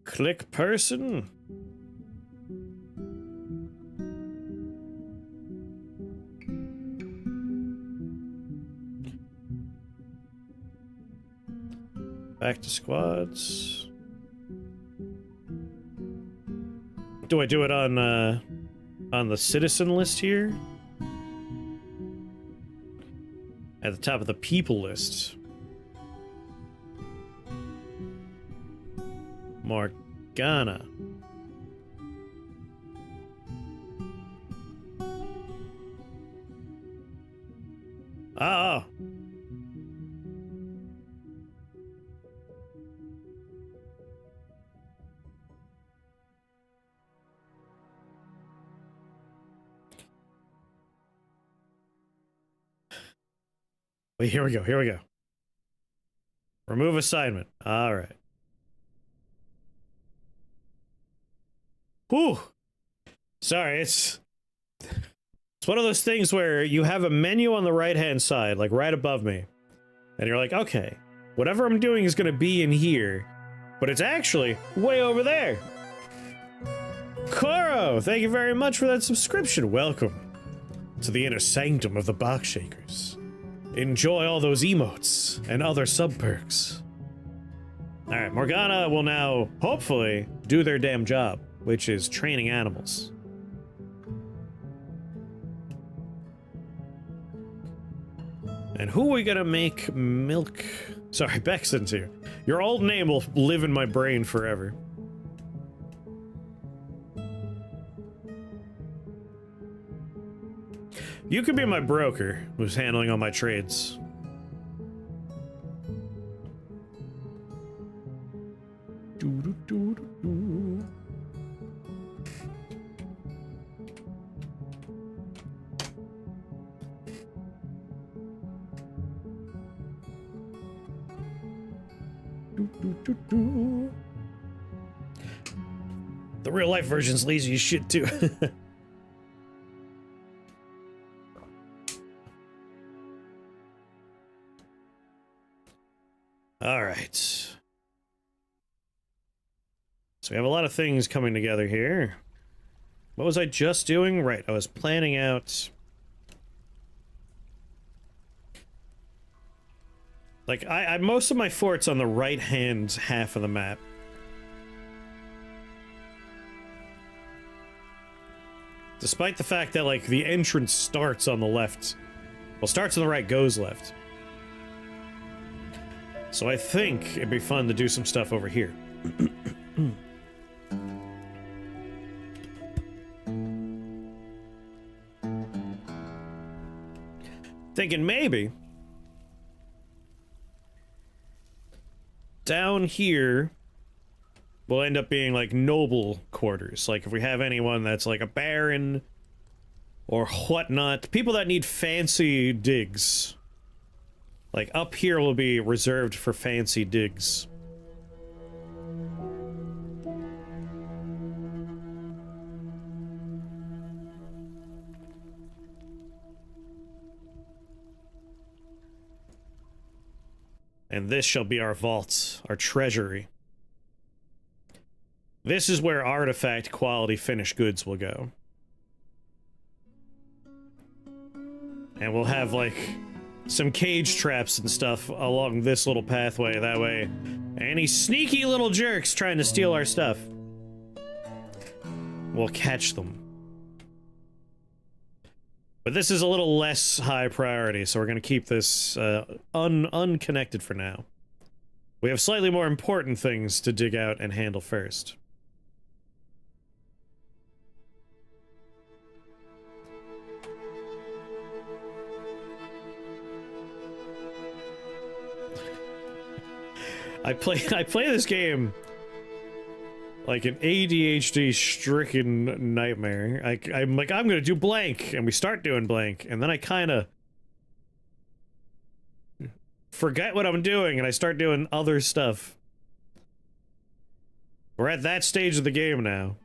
Click person. Back to squads. Do I do it on the citizen list here? At the top of the people list. Morgana. Oh. Wait, here we go. Here we go. Remove assignment. All right. Whew. Sorry, it's one of those things where you have a menu on the right-hand side, like right above me. And you're like, okay, whatever I'm doing is going to be in here. But it's actually way over there. Koro, thank you very much for that subscription. Welcome to the inner sanctum of the Box Shakers. Enjoy all those emotes and other sub-perks. Alright, Morgana will now, hopefully, do their damn job, which is training animals. And who are we gonna make milk? Sorry, Beck's into. Your old name will live in my brain forever. You could be my broker, who's handling all my trades. The real life version's lazy as shit too. All right. So we have a lot of things coming together here. What was I just doing? Right, I was planning out... Like, I most of my fort's on the right-hand half of the map. Despite the fact that, like, the entrance starts on the left. Well, starts on the right, goes left. So I think it'd be fun to do some stuff over here. Thinking maybe down here will end up being like noble quarters. Like if we have anyone that's like a baron or whatnot, people that need fancy digs. Like up here will be reserved for fancy digs. And this shall be our vault, our treasury. This is where artifact quality finished goods will go. And we'll have, like, some cage traps and stuff along this little pathway. That way, any sneaky little jerks trying to steal our stuff, we'll catch them. But this is a little less high priority, so we're going to keep this unconnected for now. We have slightly more important things to dig out and handle first. I play this game like an ADHD-stricken nightmare. I'm like, I'm gonna do blank, and we start doing blank, and then I kind of forget what I'm doing, and I start doing other stuff. We're at that stage of the game now.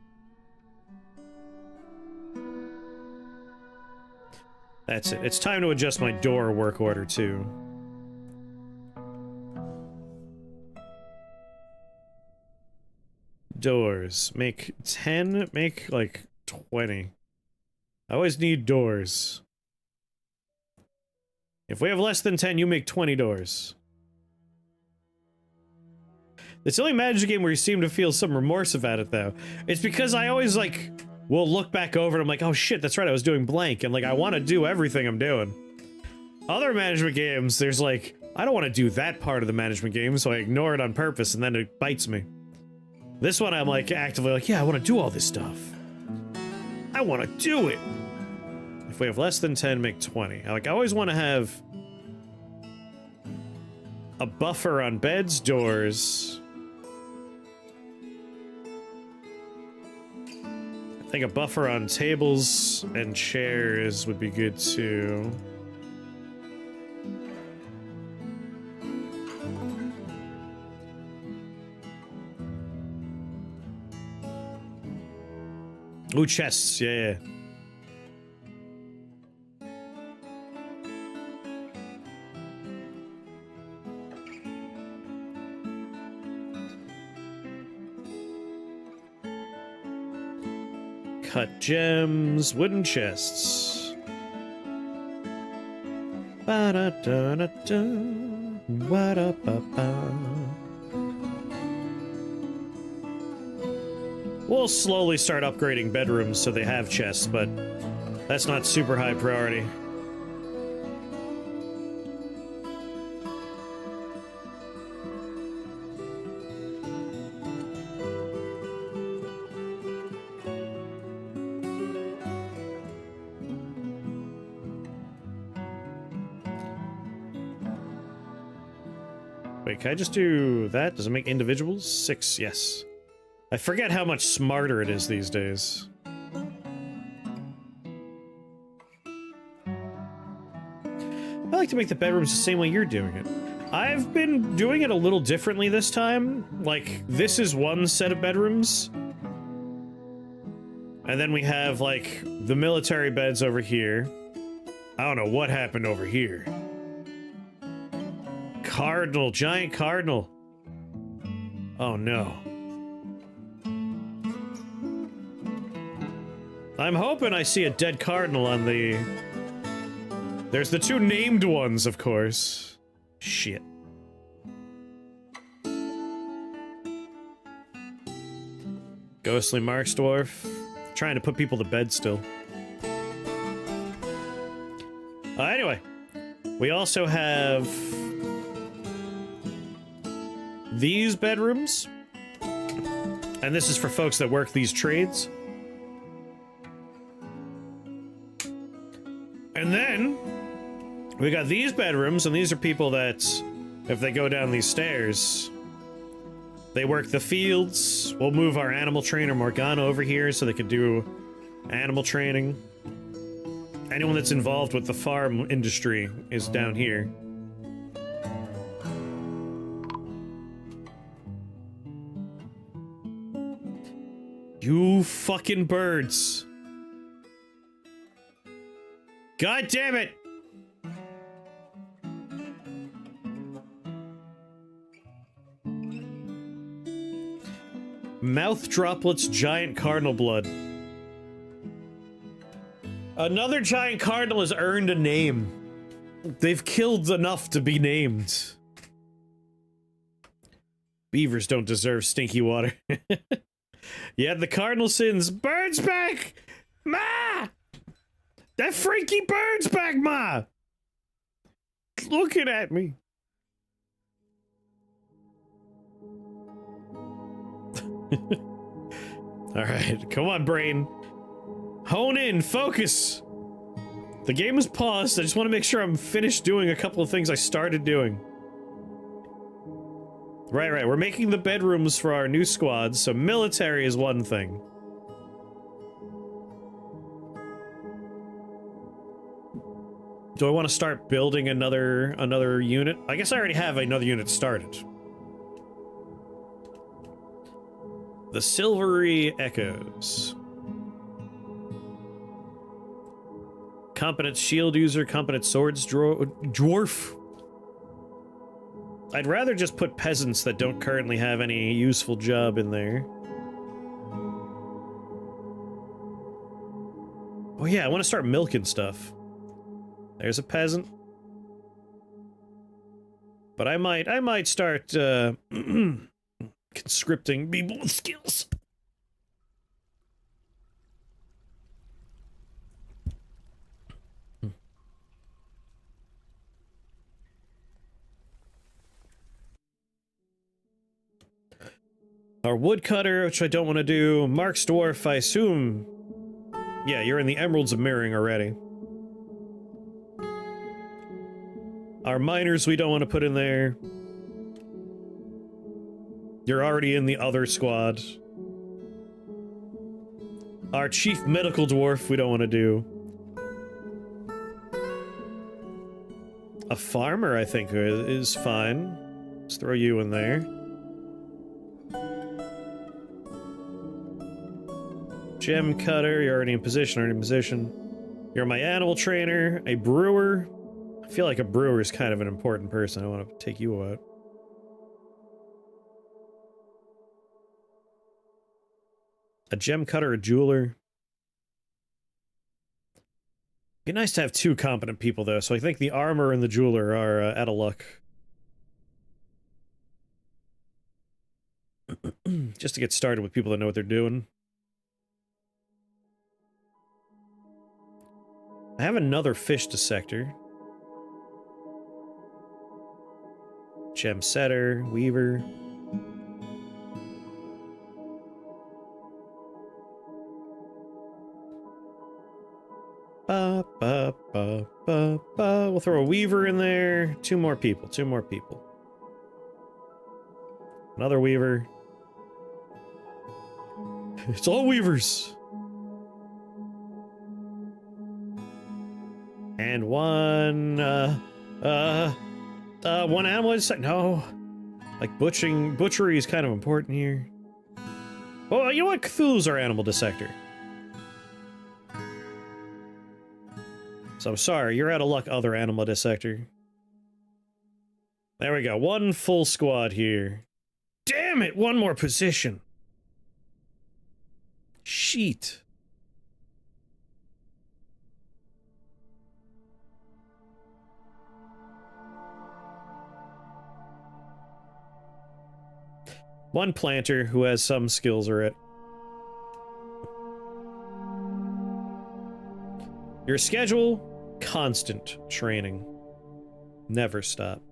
That's it. It's time to adjust my door work order, too. Doors. Make 10, make like 20. I always need doors. If we have less than 10, you make 20 doors. It's the only Magic game where you seem to feel some remorse about it, though. It's because I always, like, will look back over and I'm like, oh shit, that's right, I was doing blank, and like, I want to do everything I'm doing. Other management games, there's like, I don't want to do that part of the management game, so I ignore it on purpose, and then it bites me. This one, I'm like actively like, yeah, I want to do all this stuff. I want to do it. If we have less than 10, make 20. I always want to have A buffer on beds, doors. I think a buffer on tables and chairs would be good too. Ooh, chests, yeah. Cut gems, wooden chests. Ba-da-da-da-da, wa-da-ba-ba. We'll slowly start upgrading bedrooms so they have chests, but that's not super high priority. Wait, can I just do that? Does it make individuals? 6, yes. I forget how much smarter it is these days. I like to make the bedrooms the same way you're doing it. I've been doing it a little differently this time. Like, this is one set of bedrooms. And then we have, like, the military beds over here. I don't know what happened over here. Cardinal, giant cardinal. Oh no. I'm hoping I see a dead cardinal on the... There's the 2 named ones, of course. Shit. Ghostly Marks Dwarf. Trying to put people to bed still. Anyway. We also have... these bedrooms. And this is for folks that work these trades. And then, we got these bedrooms, and these are people that, if they go down these stairs, they work the fields. We'll move our animal trainer Morgana over here so they could do animal training. Anyone that's involved with the farm industry is down here. You fucking birds. God damn it! Mouth droplets, giant cardinal blood. Another giant cardinal has earned a name. They've killed enough to be named. Beavers don't deserve stinky water. Yeah, the cardinal sins. Bird's back! Ma! That freaky bird's back, Ma! Looking at me. Alright, come on, brain. Hone in, focus! The game is paused, I just want to make sure I'm finished doing a couple of things I started doing. Right, we're making the bedrooms for our new squads, so military is one thing. Do I want to start building another unit? I guess I already have another unit started. The Silvery Echoes. Competent shield user, competent swords dwarf. I'd rather just put peasants that don't currently have any useful job in there. Oh yeah, I want to start milking stuff. There's a peasant. But I might start conscripting people with skills. Our woodcutter, which I don't want to do. Mark's dwarf, I assume. Yeah, you're in the Emeralds of Mirroring already. Our miners we don't want to put in there. You're already in the other squad. Our chief medical dwarf we don't want to do. A farmer, I think, is fine. Let's throw you in there. Gem cutter, you're already in position, You're my animal trainer, a brewer. I feel like a brewer is kind of an important person. I want to take you out. A gem cutter, a jeweler. Be nice to have two competent people, though, so I think the armor and the jeweler are out of luck. Just to get started with people that know what they're doing. I have another fish dissector. Gem setter, weaver. Ba, ba, ba, ba, ba. We'll throw a weaver in there. Two more people. Another weaver. It's all weavers. And one animal is no. Like butchery is kind of important here. Well, you know what? Cthulhu's our animal dissector. So I'm sorry, you're out of luck, other animal dissector. There we go, one full squad here. Damn it, one more position. Sheet. One planter who has some skills are it. Your schedule, constant training. Never stop.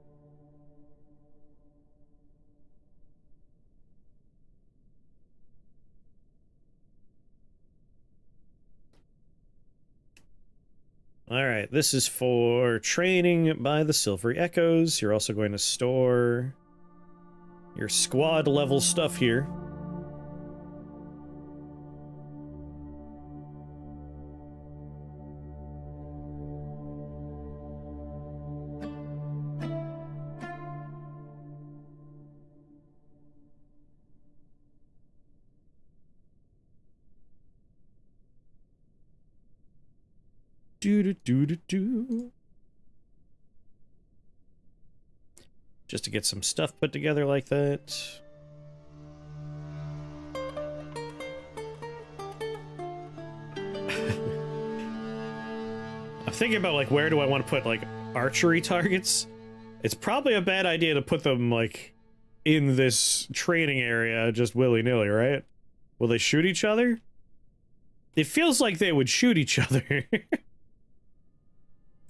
Alright, this is for training by the Silvery Echoes. You're also going to store your squad level stuff here. Do. Just to get some stuff put together like that. I'm thinking about, like, where do I want to put, like, archery targets? It's probably a bad idea to put them, like, in this training area just willy-nilly, right? Will they shoot each other? It feels like they would shoot each other.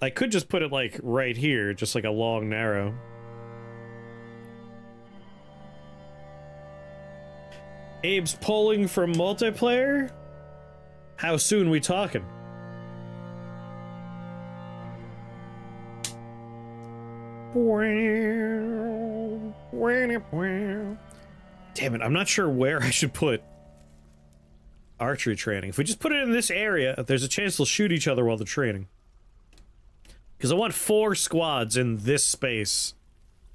I could just put it, like, right here, just like a long narrow. Abe's polling for multiplayer? How soon we talking? Damn it, I'm not sure where I should put archery training. If we just put it in this area, there's a chance they'll shoot each other while they're training. Because I want 4 squads in this space.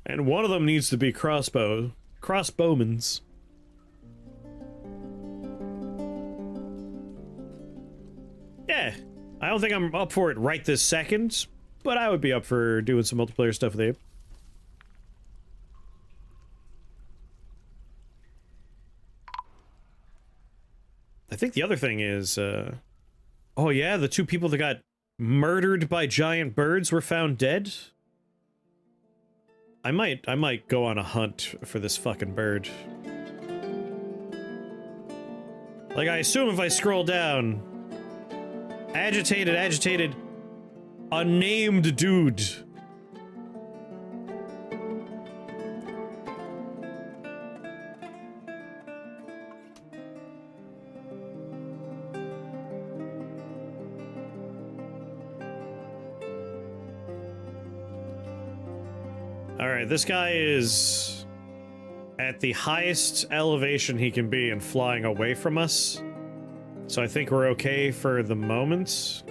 And one of them needs to be crossbowmans. Yeah, I don't think I'm up for it right this second, but I would be up for doing some multiplayer stuff with Abe. I think the other thing is, oh yeah, the 2 people that got murdered by giant birds were found dead? I might go on a hunt for this fucking bird. Like, I assume if I scroll down... Agitated, unnamed dude. Alright, this guy is at the highest elevation he can be and flying away from us. So I think we're okay for the moment.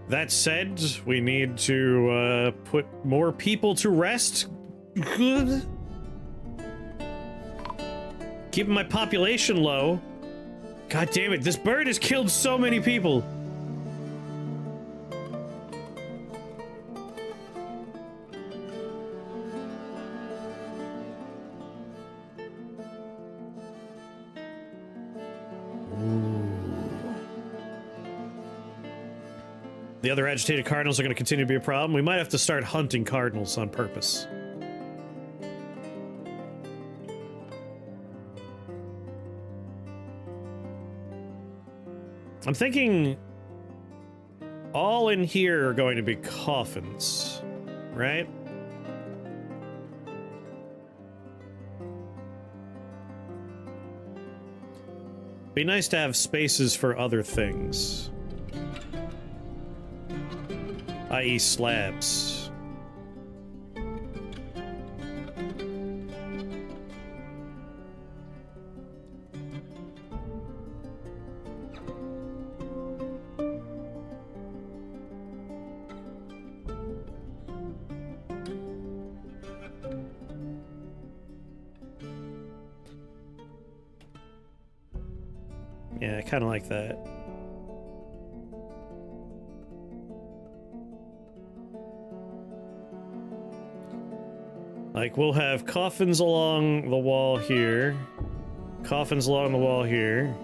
That said, we need to put more people to rest. Good. Keeping my population low. God damn it, this bird has killed so many people. The other agitated cardinals are going to continue to be a problem. We might have to start hunting cardinals on purpose. I'm thinking all in here are going to be coffins, right? Be nice to have spaces for other things. I.e. slabs. Yeah, I kind of like that. Like, we'll have coffins along the wall here, coffins along the wall here,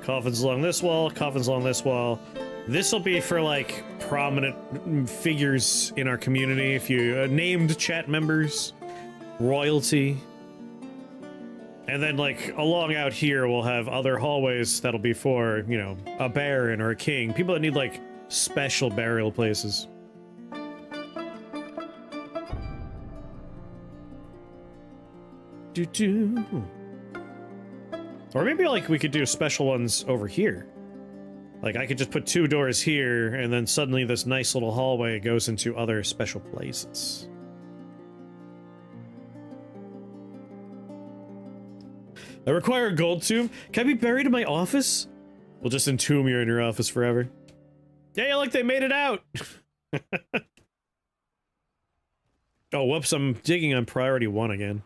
coffins along this wall, coffins along this wall. This will be for, like, prominent figures in our community, if you named chat members, royalty. And then, like, along out here, we'll have other hallways that'll be for, you know, a baron or a king. People that need, like, special burial places. Or maybe, like, we could do special ones over here. Like, I could just put 2 doors here, and then suddenly this nice little hallway goes into other special places. I require a gold tomb. Can I be buried in my office? We'll just entomb you in your office forever. Yeah, look, they made it out! Oh, whoops, I'm digging on priority 1 again.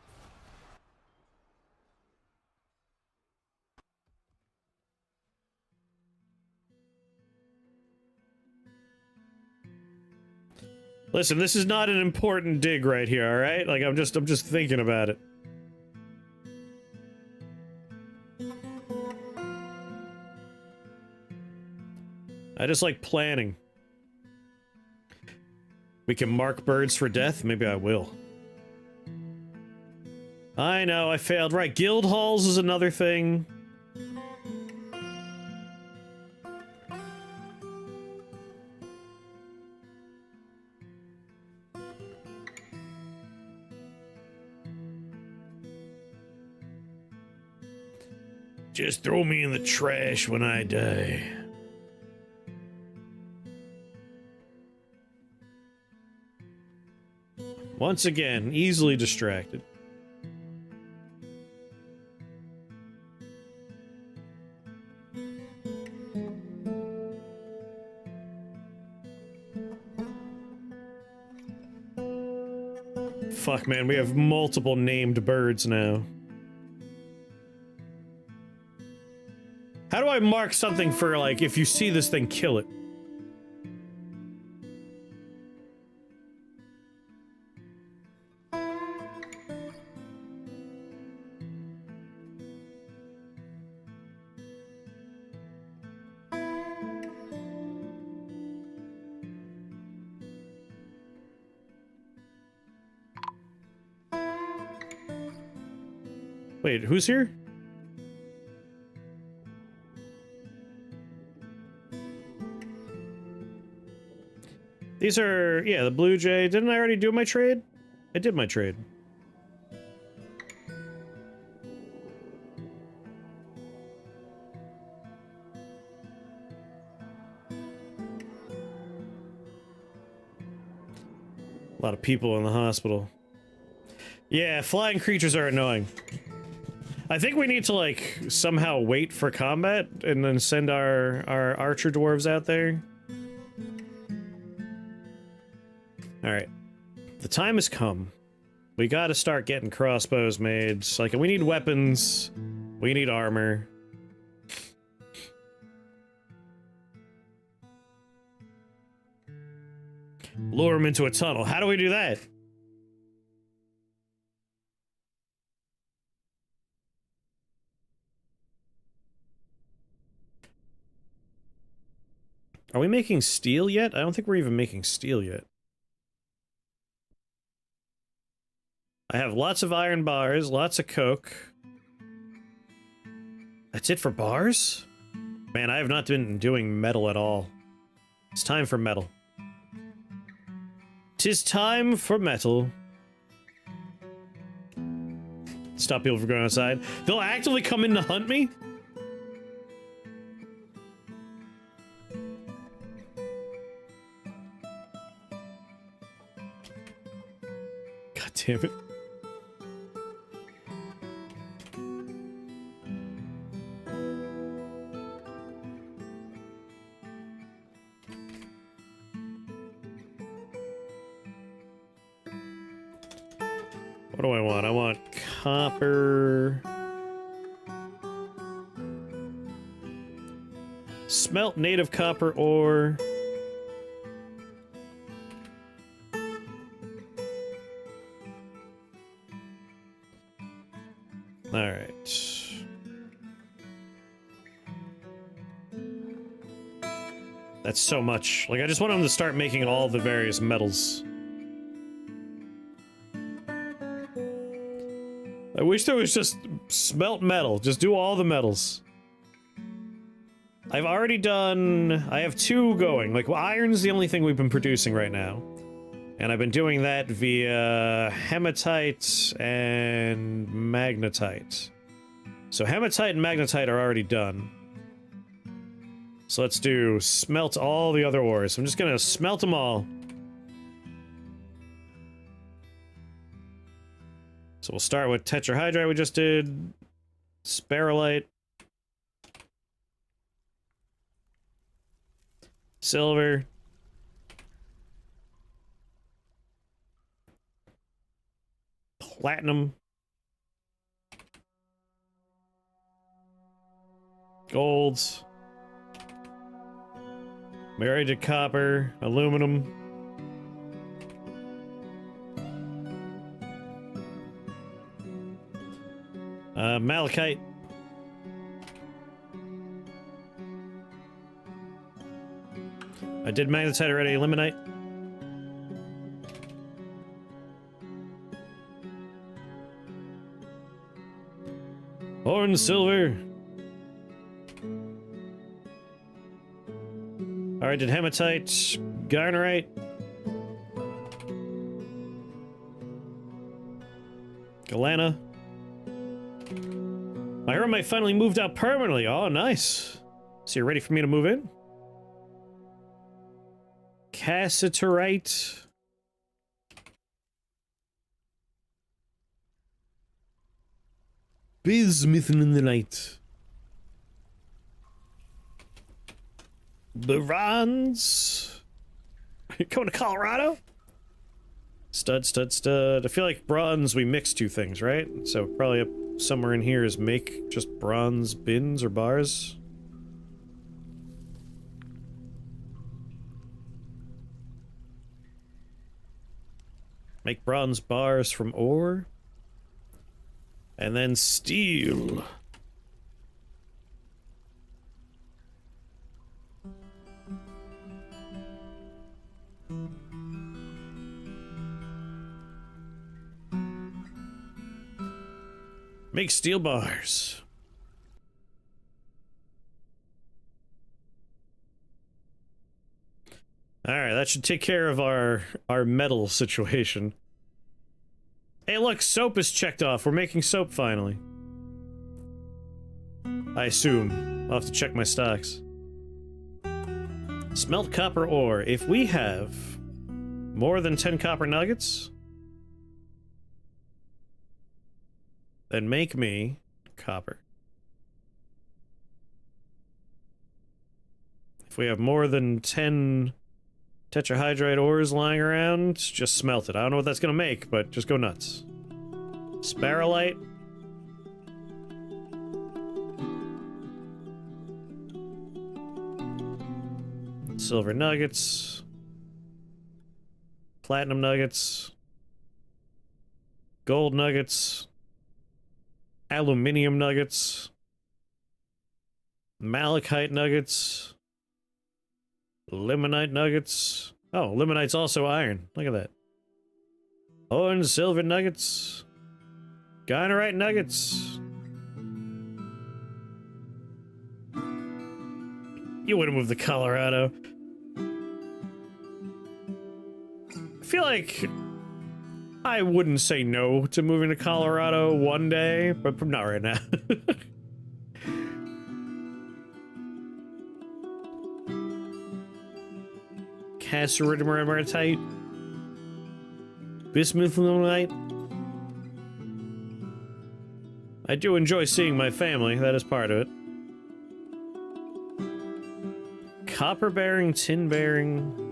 Listen, this is not an important dig right here, all right? Like, I'm just thinking about it. I just like planning. We can mark birds for death? Maybe I will. I know, I failed. Right, guild halls is another thing. Just throw me in the trash when I die. Once again, easily distracted. Fuck, man, we have multiple named birds now. How do I mark something for, like, if you see this thing, kill it? Wait, who's here? These are, yeah, the Blue Jay. Didn't I already do my trade? I did my trade. A lot of people in the hospital. Yeah, flying creatures are annoying. I think we need to, like, somehow wait for combat and then send our archer dwarves out there. Alright. The time has come. We gotta start getting crossbows made. Like, we need weapons. We need armor. Lure him into a tunnel. How do we do that? Are we making steel yet? I don't think we're even making steel yet. I have lots of iron bars, lots of coke. That's it for bars? Man, I have not been doing metal at all. It's time for metal. 'Tis time for metal. Stop people from going outside. They'll actively come in to hunt me? God damn it. What do I want? I want copper. Smelt native copper ore. Alright. That's so much. Like, I just want them to start making all the various metals. I wish there was just smelt metal. Just do all the metals. I've already done... I have 2 going. Like, well, iron's the only thing we've been producing right now. And I've been doing that via hematite and magnetite. So hematite and magnetite are already done. So let's do smelt all the other ores. I'm just gonna smelt them all. So we'll start with tetrahydrite we just did. Sparolite. Silver. Platinum. Golds. Married to copper. Aluminum. Malachite. I did magnetite already. Limonite. Horn silver. Alright, did hematite. Garnerite. Galena. My roommate finally moved out permanently. Oh, nice. So you're ready for me to move in? Cassiterite. Bismuth in the night. Bronze. You going to Colorado? Stud, stud, stud. I feel like bronze, we mix 2 things, right? So probably up somewhere in here is make just bronze bins or bars. Make bronze bars from ore. And then steel. Make steel bars. Alright, that should take care of our metal situation. Hey look, soap is checked off. We're making soap finally. I assume. I'll have to check my stocks. Smelt copper ore. If we have more than 10 copper nuggets... then make me copper. If we have more than 10 tetrahydrite ores lying around, just smelt it. I don't know what that's gonna make, but just go nuts. Sparolite. Silver nuggets. Platinum nuggets. Gold nuggets. Aluminium nuggets. Malachite nuggets. Limonite nuggets. Oh, limonite's also iron. Look at that. Oh, and silver nuggets. Gynerite nuggets. You wouldn't move to Colorado. I feel like I wouldn't say no to moving to Colorado one day, but not right now. Cassiterite, bismuthiumite. I do enjoy seeing my family, that is part of it. Copper bearing, tin bearing.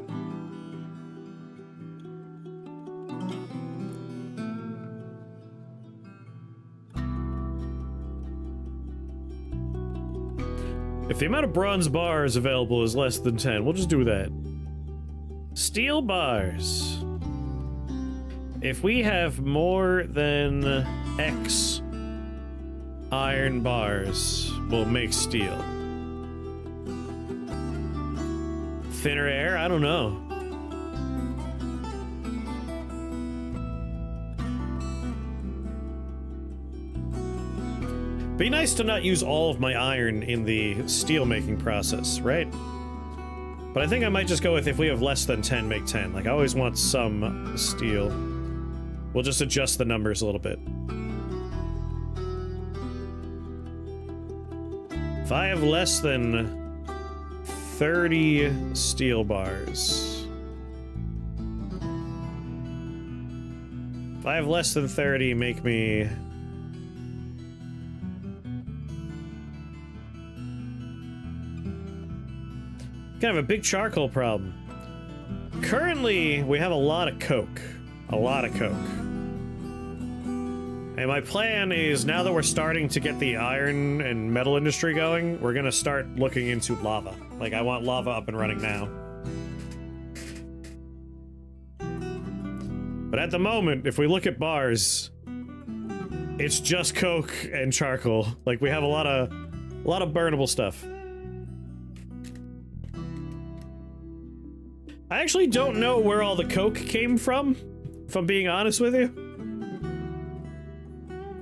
If the amount of bronze bars available is less than 10, we'll just do that. Steel bars. If we have more than X iron bars, we'll make steel. Thinner air? I don't know. Be nice to not use all of my iron in the steel making process, right? But I think I might just go with if we have less than 10, make 10. Like, I always want some steel. We'll just adjust the numbers a little bit. If I have less than 30 steel bars. If I have less than 30, make me... kind of a big charcoal problem. Currently, we have a lot of coke. A lot of coke. And my plan is, now that we're starting to get the iron and metal industry going, we're gonna start looking into lava. Like, I want lava up and running now. But at the moment, if we look at bars, it's just coke and charcoal. Like, we have a lot of burnable stuff. I actually don't know where all the coke came from, if I'm being honest with you.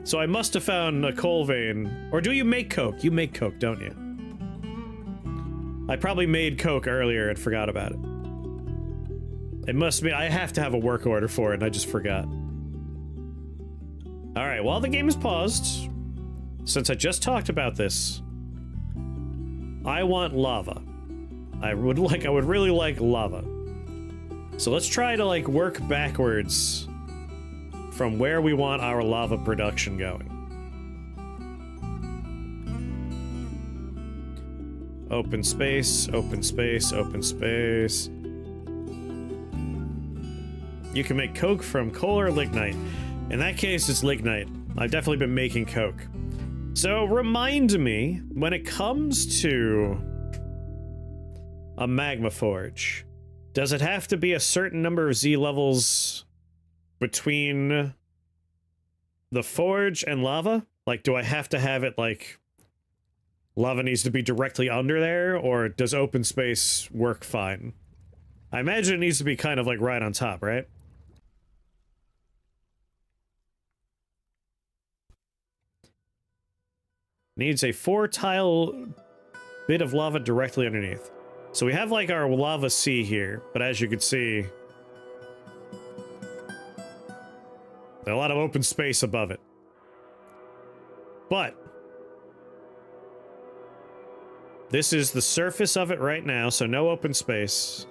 So I must have found a coal vein. Or do you make coke? You make coke, don't you? I probably made coke earlier and forgot about it. It must be, I have to have a work order for it and I just forgot. Alright, while the game is paused, since I just talked about this, I want lava. I would really like lava. So let's try to, like, work backwards from where we want our lava production going. Open space, open space, open space. You can make coke from coal or lignite. In that case, it's lignite. I've definitely been making coke. So remind me, when it comes to a magma forge, does it have to be a certain number of Z levels between the forge and lava? Like, do I have to have it, like, lava needs to be directly under there, or does open space work fine? I imagine it needs to be kind of, like, right on top, right? Needs a 4-tile bit of lava directly underneath. So we have, like, our lava sea here, but as you can see, there's a lot of open space above it. But this is the surface of it right now, so no open space.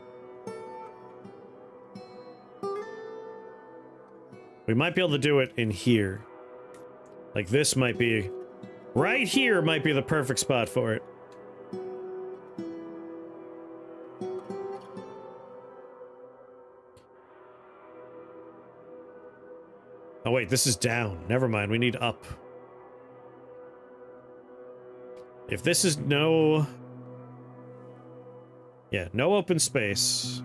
We might be able to do it in here. Like this might be... Right here might be the perfect spot for it. Oh wait, this is down. Never mind, we need up. If this is no... Yeah, no open space.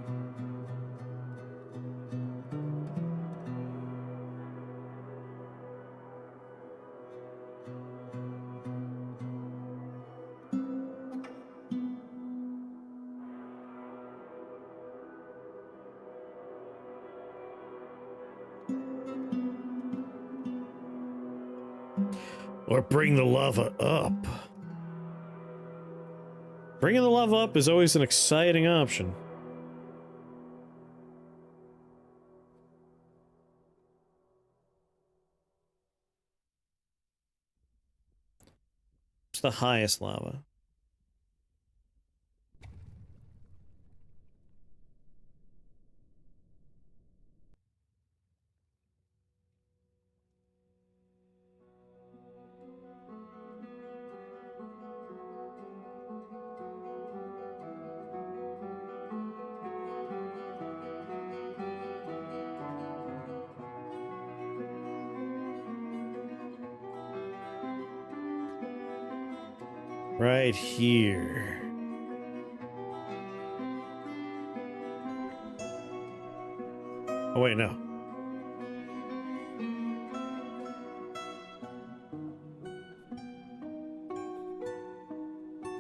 Or bring the lava up. Bringing the lava up is always an exciting option. What's the highest lava? Right here. Oh wait, no.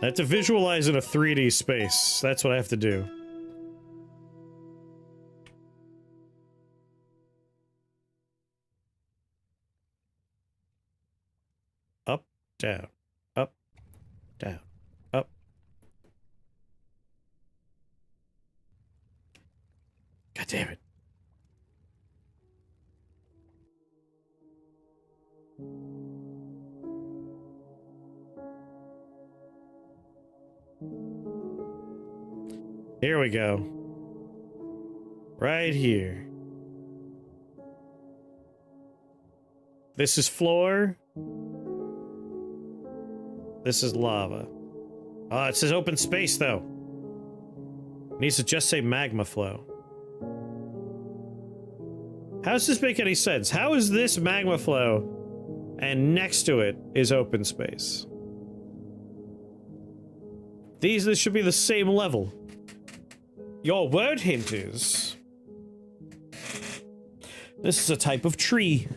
I have to visualize in a 3D space. That's what I have to do. Up, down, up, down, up. God damn it. Here we go. Right here. This is floor. This is lava. Oh, it says open space, though. It needs to just say magma flow. How does this make any sense? How is this magma flow and next to it is open space? This should be the same level. Your word hint is... This is a type of tree.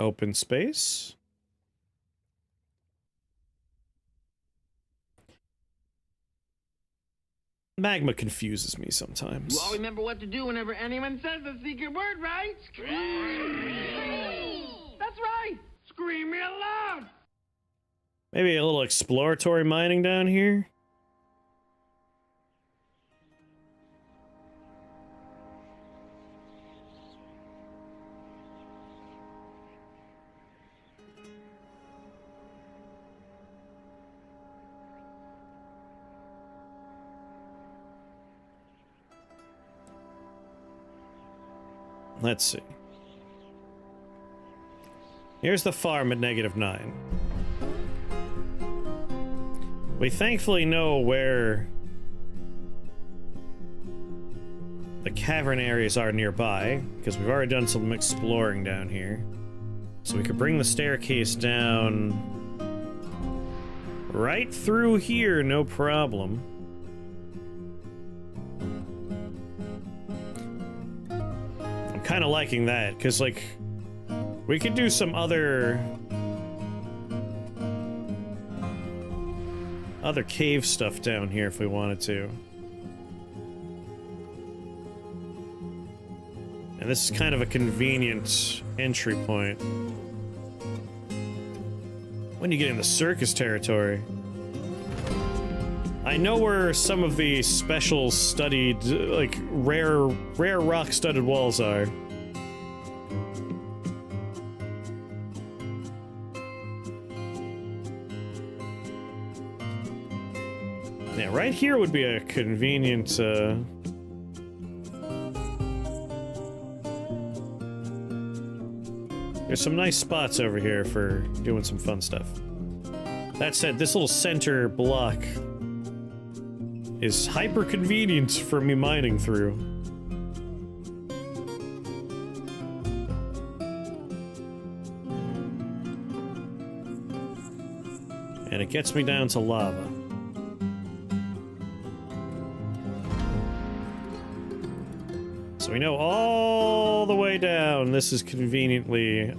Open space. Magma confuses me sometimes. You all remember what to do whenever anyone says the secret word, right? Scream! That's right! Scream real loud! Maybe a little exploratory mining down here? Let's see. Here's the farm at -9. We thankfully know where the cavern areas are nearby, because we've already done some exploring down here. So we could bring the staircase down right through here, no problem. Kind of liking that, because like we could do some other cave stuff down here if we wanted to. And this is kind of a convenient entry point when you get in the circus territory. I I know where some of the special studied, like, rare rock-studded walls are. Yeah, right here would be a convenient, There's some nice spots over here for doing some fun stuff. That said, this little center block is hyper convenient for me mining through. And it gets me down to lava. So we know all the way down this is conveniently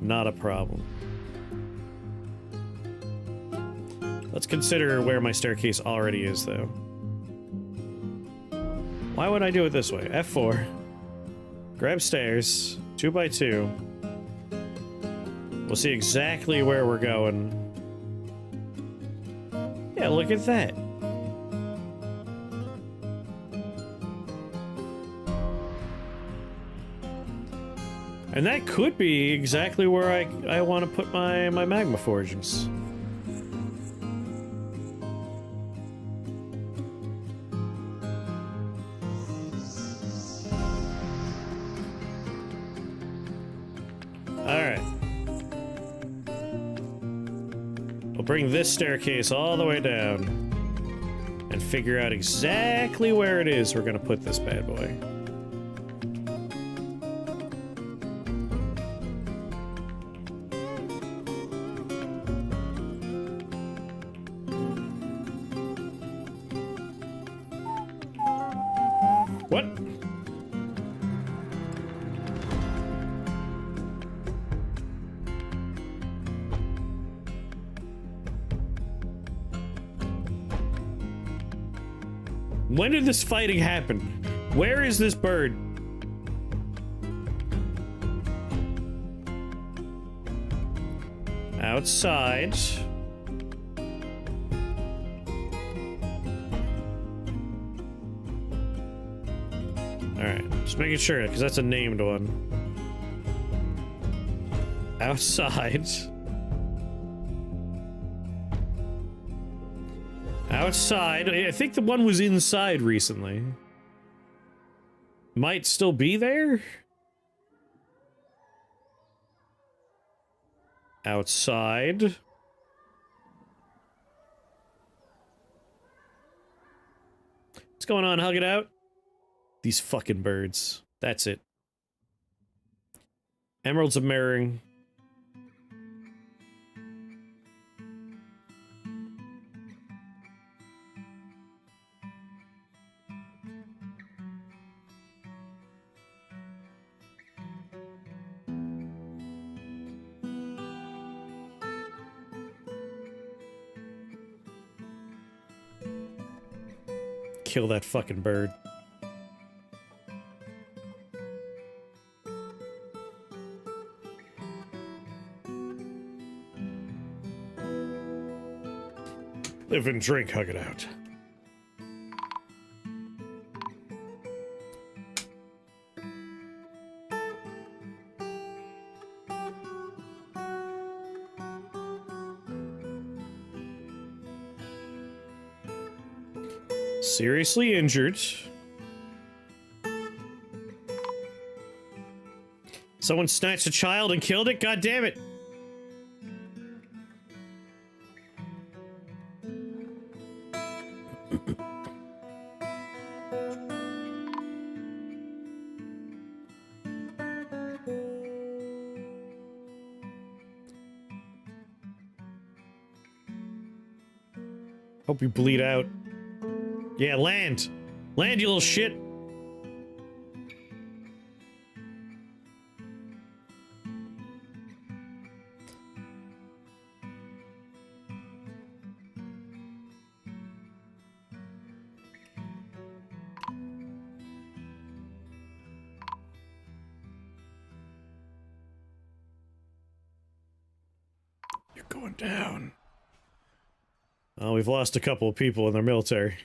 not a problem. Let's consider where my staircase already is, though. Why would I do it this way? F4. Grab stairs. 2x2. We'll see exactly where we're going. Yeah, look at that. And that could be exactly where I want to put my magma forgings. Alright. We'll bring this staircase all the way down and figure out exactly where it is we're gonna put this bad boy. What? When did this fighting happen? Where is this bird? Outside. Alright, just making sure, because that's a named one. Outside. Outside. I think the one was inside recently. Might still be there? Outside. What's going on? Hug it out. These fucking birds. That's it. Emeralds of mirroring. Kill that fucking bird. Live and drink, hug it out. Seriously injured. Someone snatched a child and killed it? God damn it. Hope you bleed out. Yeah, land! Land, you little shit! You're going down. Oh, we've lost a couple of people in their military.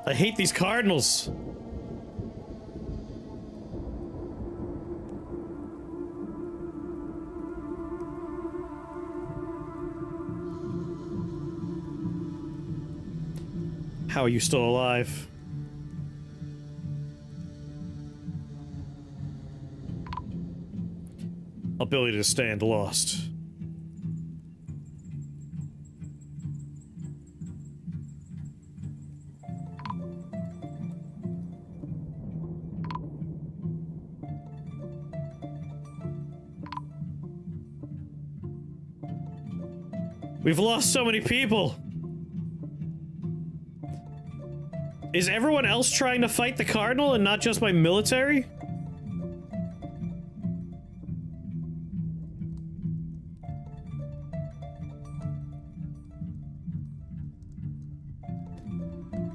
I hate these cardinals. How are you still alive? Ability to stand lost. We've lost so many people. Is everyone else trying to fight the Cardinal and not just my military?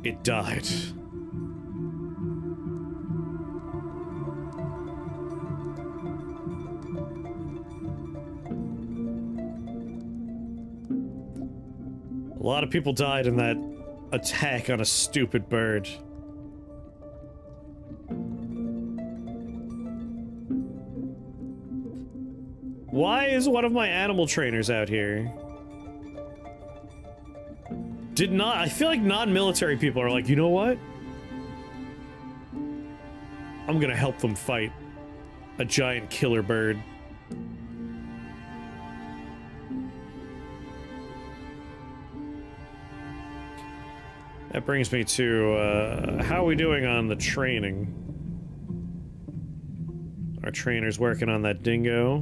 It died. A lot of people died in that attack on a stupid bird. Why is one of my animal trainers out here? I feel like non-military people are like, you know what? I'm gonna help them fight a giant killer bird. That brings me to, how are we doing on the training? Our trainer's working on that dingo.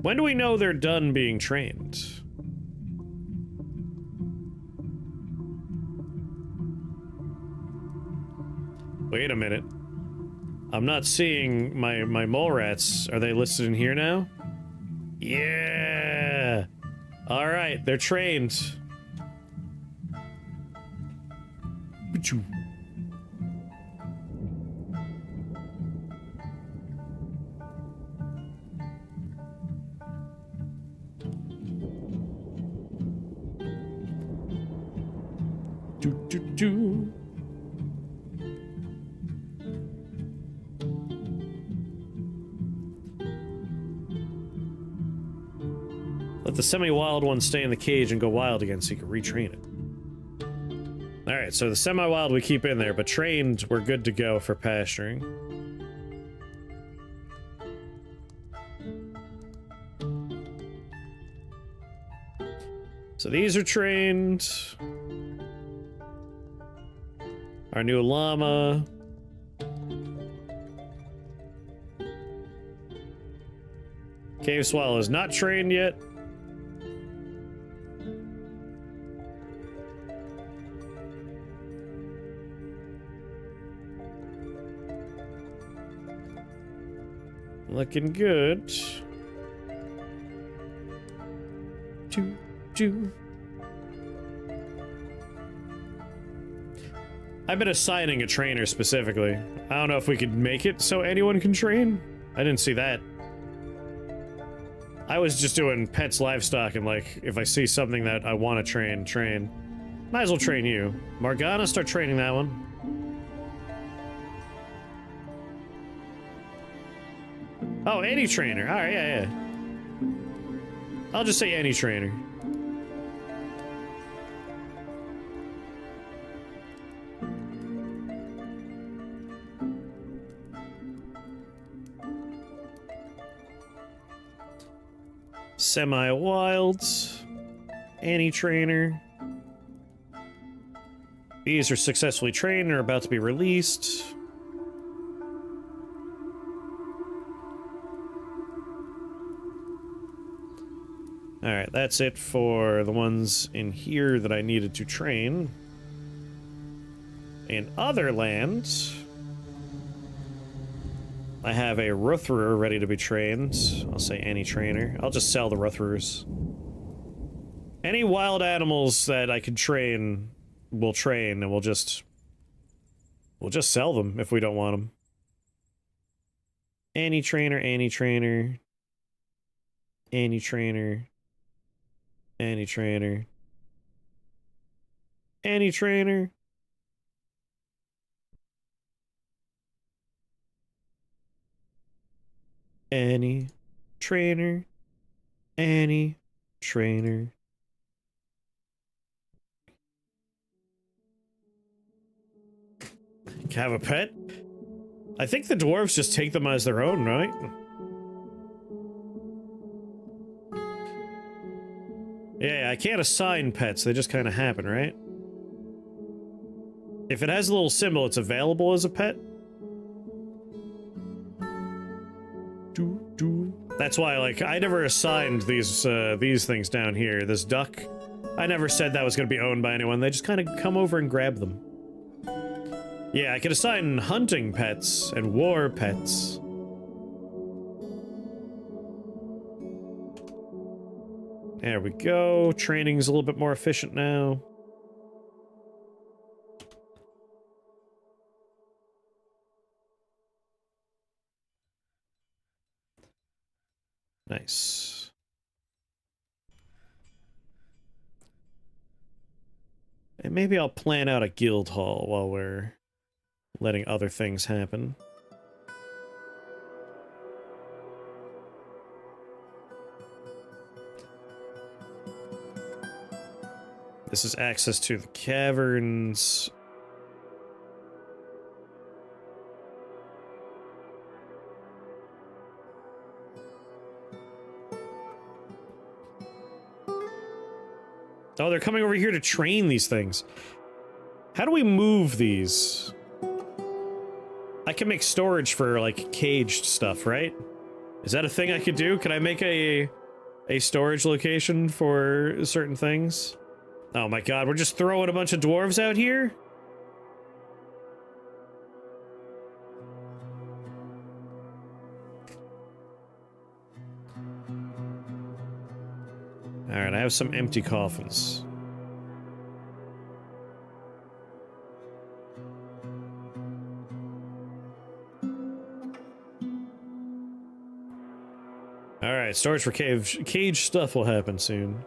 When do we know they're done being trained? Wait a minute. I'm not seeing my mole rats. Are they listed in here now? Yeah! Alright, they're trained. Pachoo. Do. Let the semi-wild one stay in the cage and go wild again so you can retrain it. Alright, so the semi-wild we keep in there, but trained, we're good to go for pasturing. So these are trained. Our new llama. Cave swallow is not trained yet. Looking good. Choo. I've been assigning a trainer specifically. I don't know if we could make it so anyone can train. I didn't see that. I was just doing pets, livestock, and like, if I see something that I want to train. Might as well train you. Morgana, start training that one. Oh, any trainer. Alright, yeah. I'll just say any trainer. Semi-wild. Any trainer. These are successfully trained and are about to be released. Alright, that's it for the ones in here that I needed to train. In other lands... I have a Ruthrer ready to be trained. I'll say any trainer. I'll just sell the Ruthrers. Any wild animals that I can train, we'll train, and we'll just sell them if we don't want them. Any trainer, any trainer. Any trainer. Any trainer. Any trainer. Any trainer. Any trainer. Have a pet? I think the dwarves just take them as their own, right? Yeah, I can't assign pets, they just kind of happen, right? If it has a little symbol, it's available as a pet? That's why, like, I never assigned these things down here. This duck, I never said that was gonna be owned by anyone, they just kind of come over and grab them. Yeah, I could assign hunting pets and war pets. There we go. Training's a little bit more efficient now. Nice. And maybe I'll plan out a guild hall while we're letting other things happen. This is access to the caverns. Oh, they're coming over here to train these things. How do we move these? I can make storage for, like, caged stuff, right? Is that a thing I could do? Can I make a storage location for certain things? Oh my god, we're just throwing a bunch of dwarves out here? Alright, I have some empty coffins. Alright, storage for cage stuff will happen soon.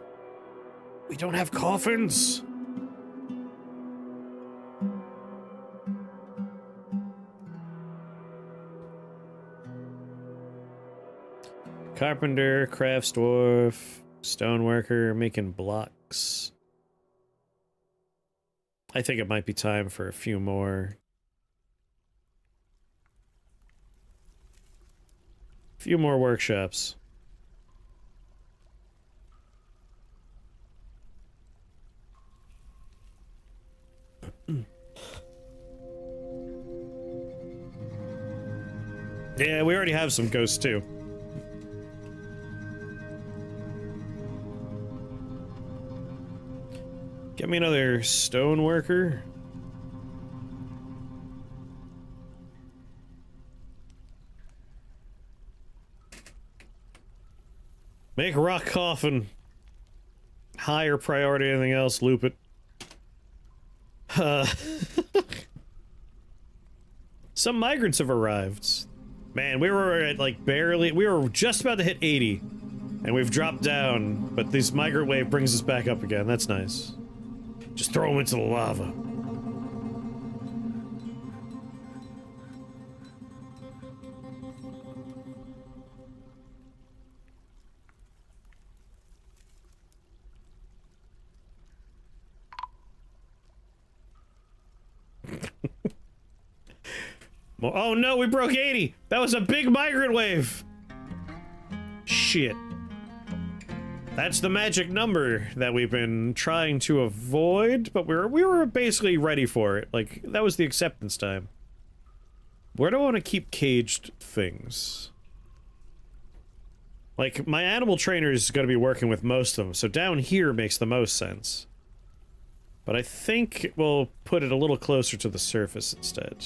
We don't have coffins! Carpenter, crafts dwarf, stoneworker, making blocks. I think it might be time for a few more. Few more workshops. Yeah, we already have some ghosts too. Get me another stone worker. Make rock coffin. Higher priority than anything else, loop it. Some migrants have arrived. Man, we were at like barely, we were just about to hit 80. And we've dropped down, but this migrant wave brings us back up again. That's nice. Just throw them into the lava. Oh no, we broke 80! That was a big migrant wave! Shit. That's the magic number that we've been trying to avoid, but we were basically ready for it. Like, that was the acceptance time. Where do I want to keep caged things? Like, my animal trainer is going to be working with most of them, so down here makes the most sense. But I think we'll put it a little closer to the surface instead.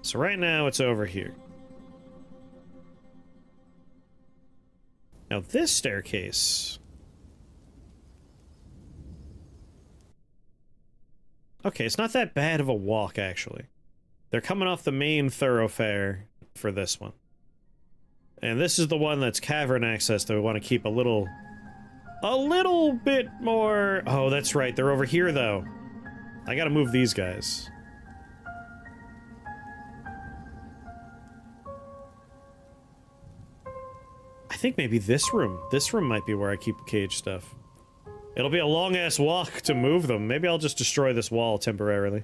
So right now it's over here. Now this staircase... Okay, it's not that bad of a walk, actually. They're coming off the main thoroughfare for this one. And this is the one that's cavern access that we want to keep a little bit more... Oh, that's right, they're over here, though. I gotta move these guys. I think maybe this room might be where I keep the cage stuff. It'll be a long-ass walk to move them. Maybe I'll just destroy this wall temporarily.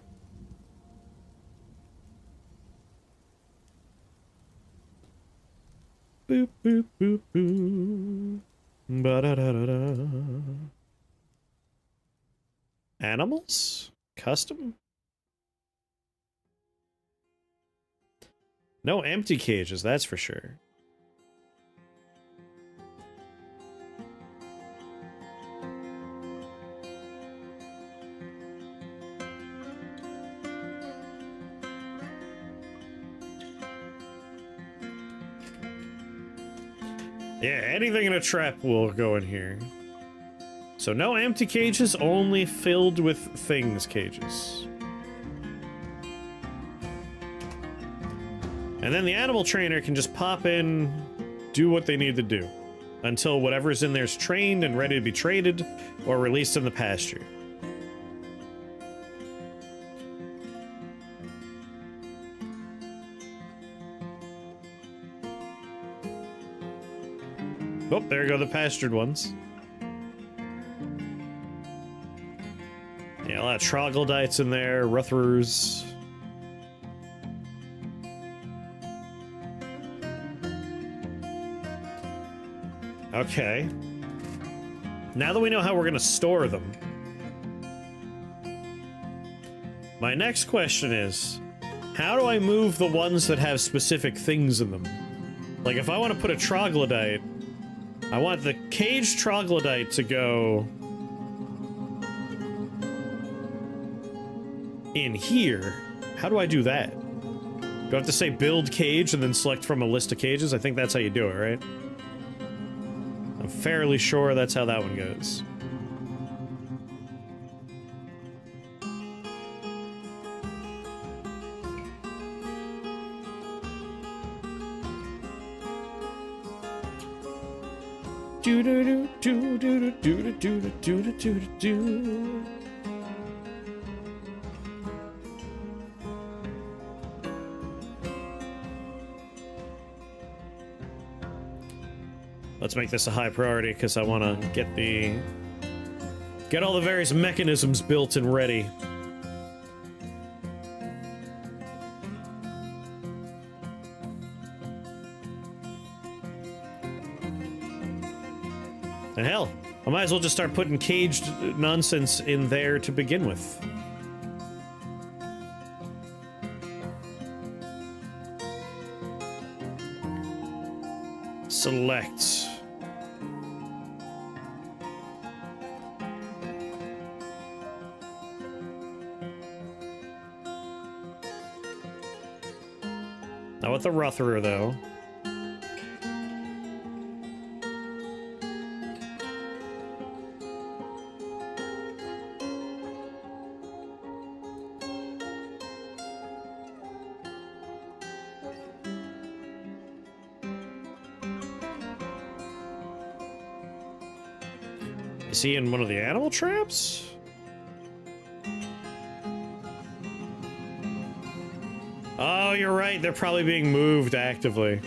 Boop, boop, boop, boop. Ba-da-da-da-da. Animals? Custom? No empty cages, that's for sure. Yeah, anything in a trap will go in here. So no empty cages, only filled with things cages. And then the animal trainer can just pop in, do what they need to do, until whatever's in there is trained and ready to be traded or released in the pasture. Oh, there go the pastured ones. Yeah, a lot of troglodytes in there, ruthrers. Okay. Now that we know how we're gonna store them, my next question is, how do I move the ones that have specific things in them? Like, if I want to put a troglodyte, I want the caged troglodyte to go in here. How do I do that? Do I have to say build cage and then select from a list of cages? I think that's how you do it, right? I'm fairly sure that's how that one goes. Do do do do do do do do do do do. Let's make this a high priority because I want to get all the various mechanisms built and ready. And hell, I might as well just start putting caged nonsense in there to begin with. Select. Not with the Rutherer, though. Is he in one of the animal traps? Oh, you're right. They're probably being moved actively.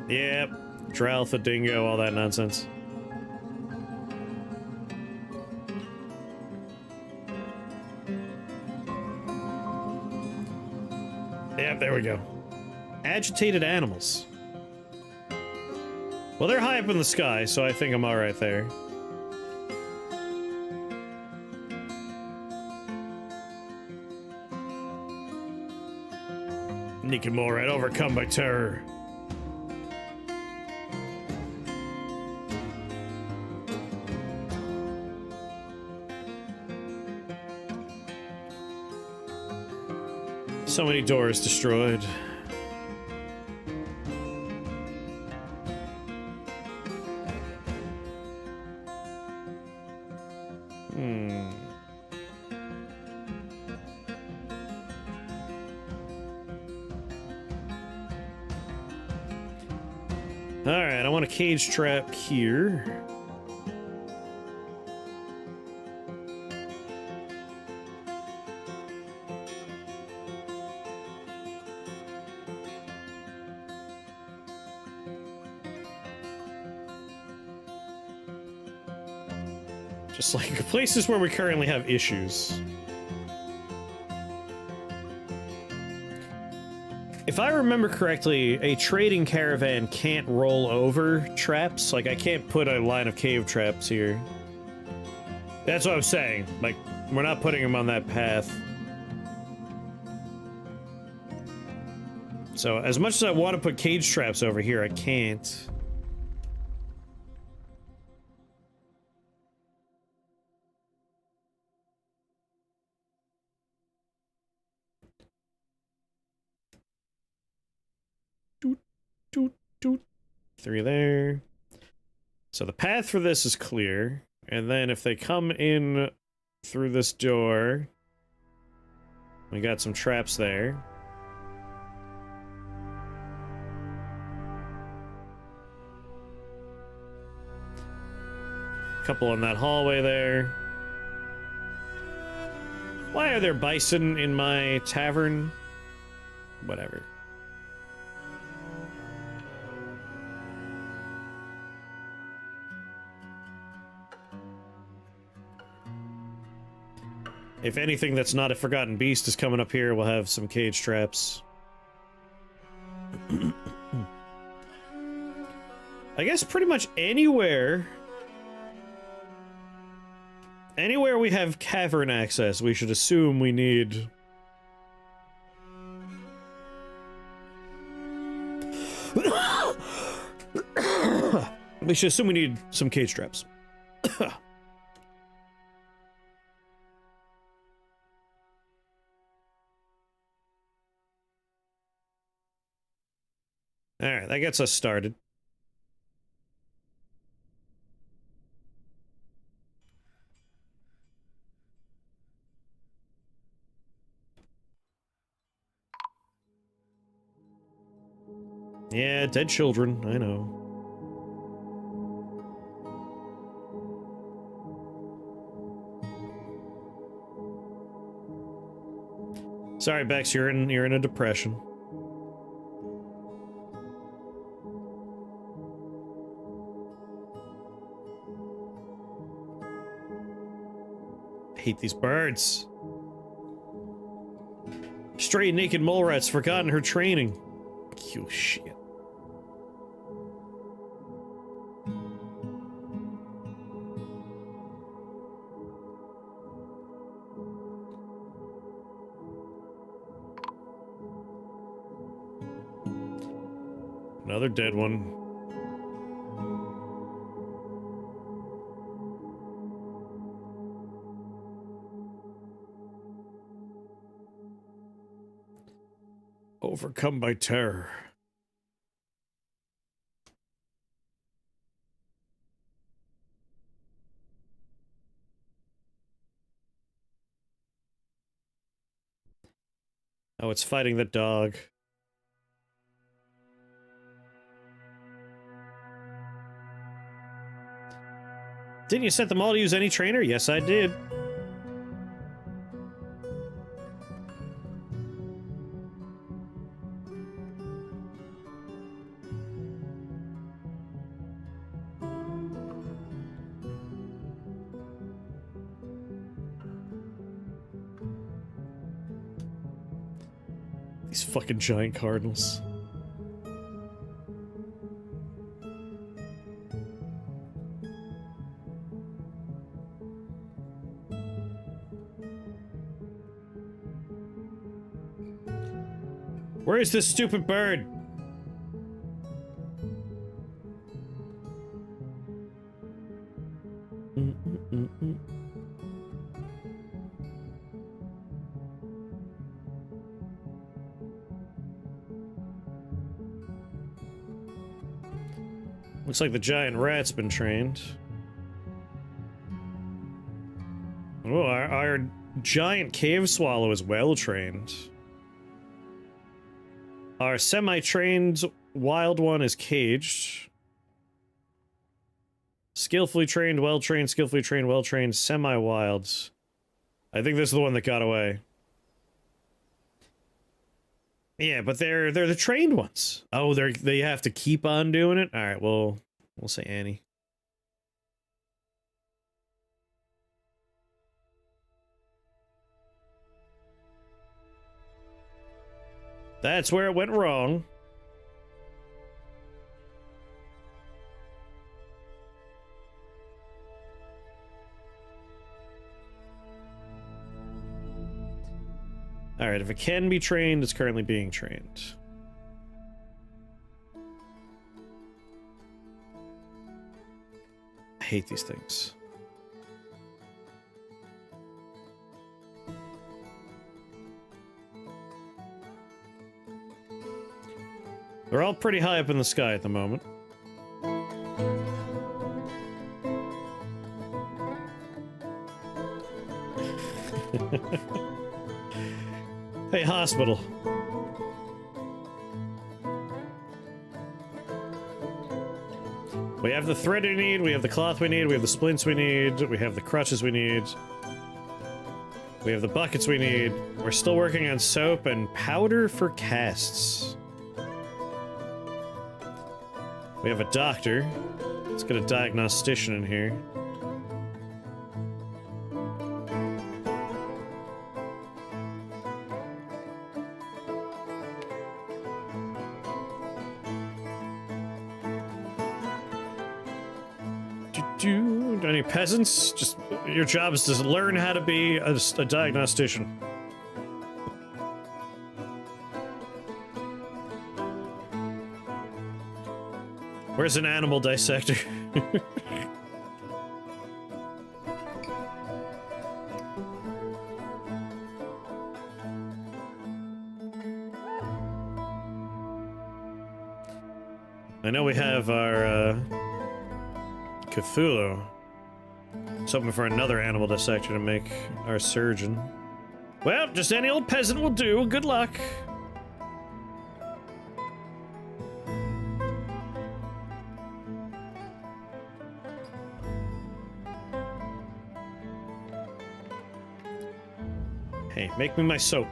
Yep. Draltha, Dingo, all that nonsense. Yep, there we go. Agitated animals. Well, they're high up in the sky, so I think I'm alright there. Nikomorad overcome by terror. So many doors destroyed. Alright, I want a cage trap here. Just like places where we currently have issues. If I remember correctly, a trading caravan can't roll over traps. Like, I can't put a line of cave traps here. That's what I'm saying. Like, we're not putting them on that path. So, as much as I want to put cage traps over here, I can't. Three there. So the path for this is clear, and then if they come in through this door, we got some traps there. Couple in that hallway there. Why are there bison in my tavern? Whatever. If anything that's not a Forgotten Beast is coming up here, we'll have some cage traps. I guess pretty much anywhere... Anywhere we have cavern access, we should assume we need... we should assume we need some cage traps. Alright, that gets us started. Yeah, dead children, I know. Sorry, Bex, you're in a depression. Hate these birds. Stray naked mole rat's forgotten her training. You shit. Another dead one. Overcome by terror. Oh, it's fighting the dog. Didn't you set them all to use any trainer? Yes, I did. These fucking giant cardinals. Where is this stupid bird? Looks like the giant rat's been trained. Oh, our giant cave swallow is well trained. Our semi-trained wild one is caged. Skillfully trained, well-trained, skillfully trained, well-trained, semi-wilds. I think this is the one that got away. Yeah, but they're the trained ones. Oh, they have to keep on doing it? Alright, well, we'll say Annie. That's where it went wrong. Alright, if it can be trained, it's currently being trained. I hate these things. They're all pretty high up in the sky at the moment. Hey, hospital. We have the thread we need, we have the cloth we need, we have the splints we need, we have the crutches we need. We have the buckets we need. We're still working on soap and powder for casts. We have a doctor. Let's get a diagnostician in here. Any peasants? Just your job is to learn how to be a diagnostician. Where's an animal dissector? I know we have our Cthulhu. Just hoping for another animal dissector to make our surgeon. Well, just any old peasant will do. Good luck. Hey, make me my soap.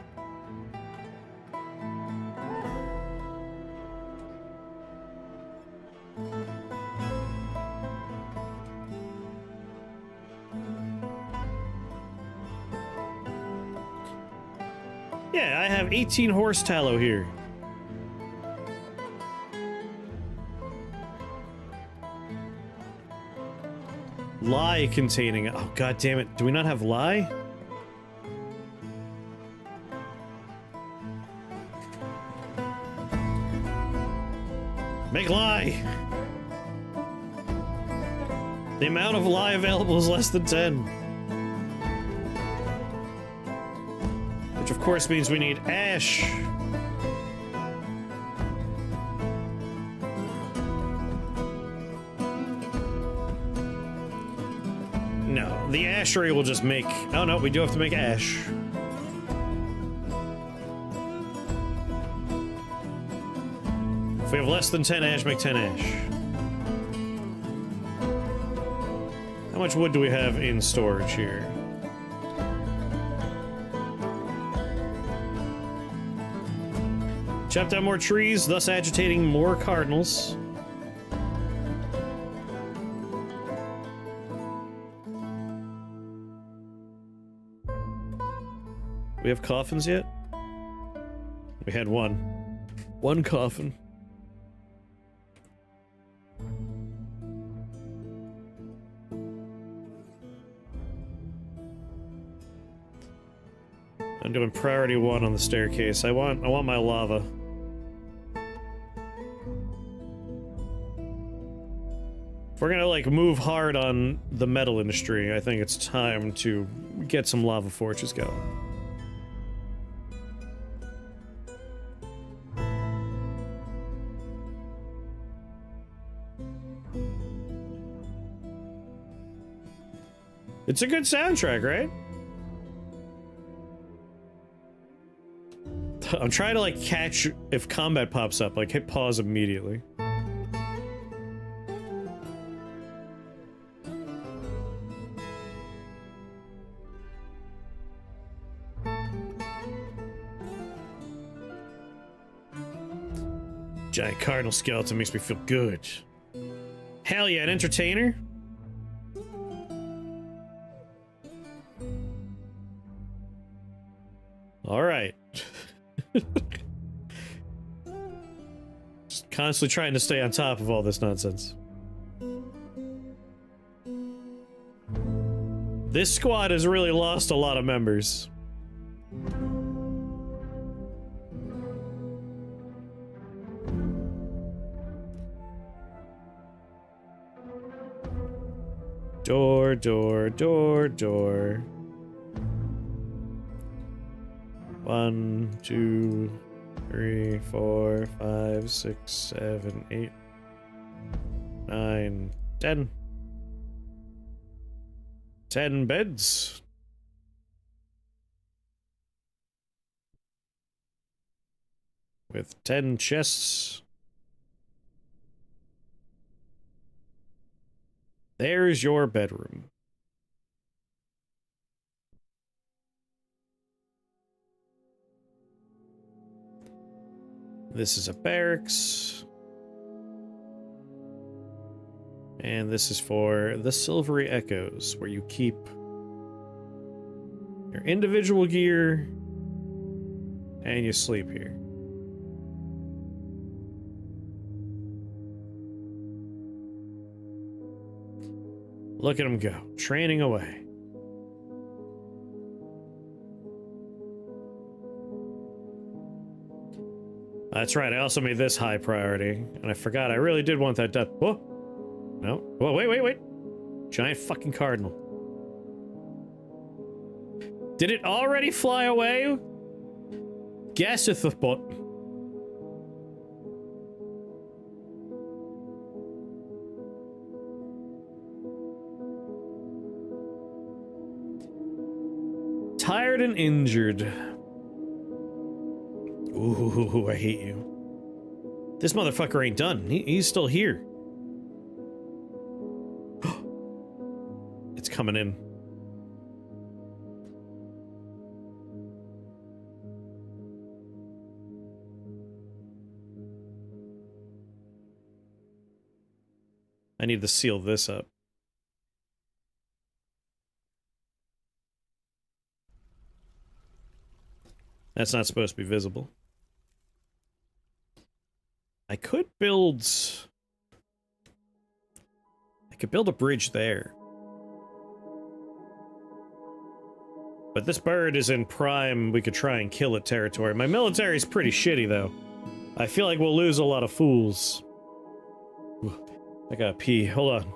Yeah, I have 18 horse tallow here. Lye containing... Oh, god damn it. Do we not have lye? Make lye! The amount of lye available is less than 10. Which of course means we need ash. No, the ashery will just make... Oh no, we do have to make ash. If we have less than 10 ash, make 10 ash. How much wood do we have in storage here? Chop down more trees, thus agitating more cardinals. We have coffins yet? We had one. One coffin. I'm doing priority 1 on the staircase. I want my lava. If we're gonna, like, move hard on the metal industry, I think it's time to get some lava forges going. It's a good soundtrack, right? I'm trying to like catch if combat pops up, like hit pause immediately. Giant cardinal skeleton makes me feel good. Hell yeah, an entertainer? Alright. Just constantly trying to stay on top of all this nonsense. This squad has really lost a lot of members. Door, door, door, door. 1, 2, 3, 4, 5, 6, 7, 8, 9, 10. 10 beds. With 10 chests. There's your bedroom. This is a barracks. And this is for the Silvery Echoes, where you keep your individual gear and you sleep here. Look at him go, training away. That's right, I also made this high priority, and I forgot I really did want that death. Whoa! No. Whoa, wait, wait, wait! Giant fucking cardinal. Did it already fly away? Gasseth the bot. Tired and injured. Ooh, I hate you. This motherfucker ain't done. He's still here. It's coming in. I need to seal this up. That's not supposed to be visible. I could build... I could build a bridge there. But this bird is in prime, we could try and kill it territory. My military's pretty shitty, though. I feel like we'll lose a lot of fools. I gotta pee. Hold on.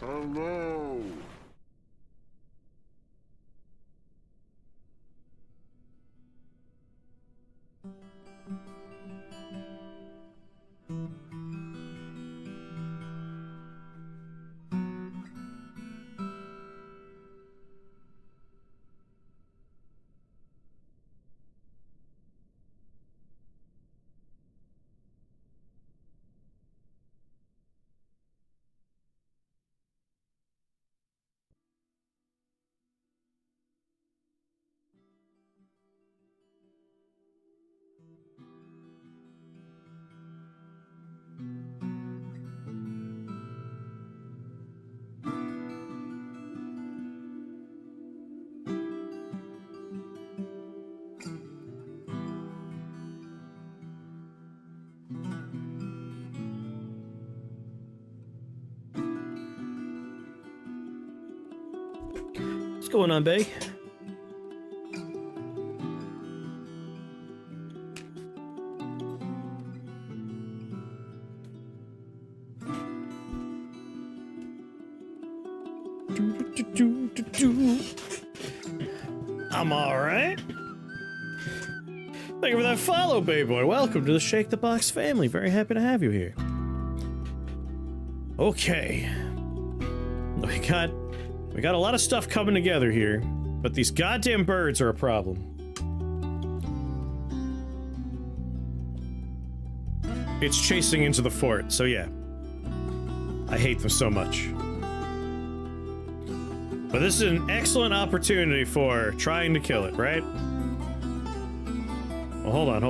Hello. What's going on, Bay? I'm alright. Thank you for that follow, Bay Boy. Welcome to the Shake the Box family. Very happy to have you here. Okay. We got a lot of stuff coming together here, but these goddamn birds are a problem. It's chasing into the fort, so yeah. I hate them so much. But this is an excellent opportunity for trying to kill it, right? Well, hold on.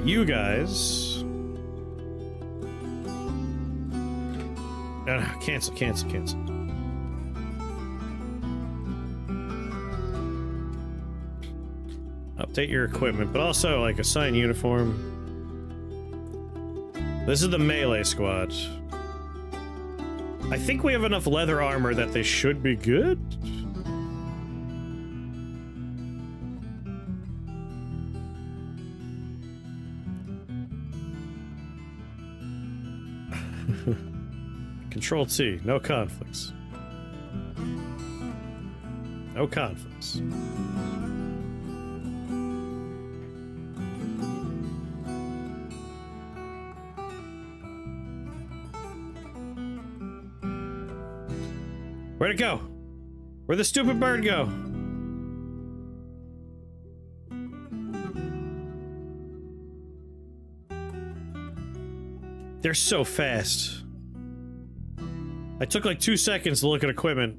You guys... cancel. Update your equipment, but also, like, assign uniform. This is the melee squad. I think we have enough leather armor that they should be good. Control T, no conflicts. No conflicts. Where'd it go? Where'd the stupid bird go? They're so fast. I took like 2 seconds to look at equipment.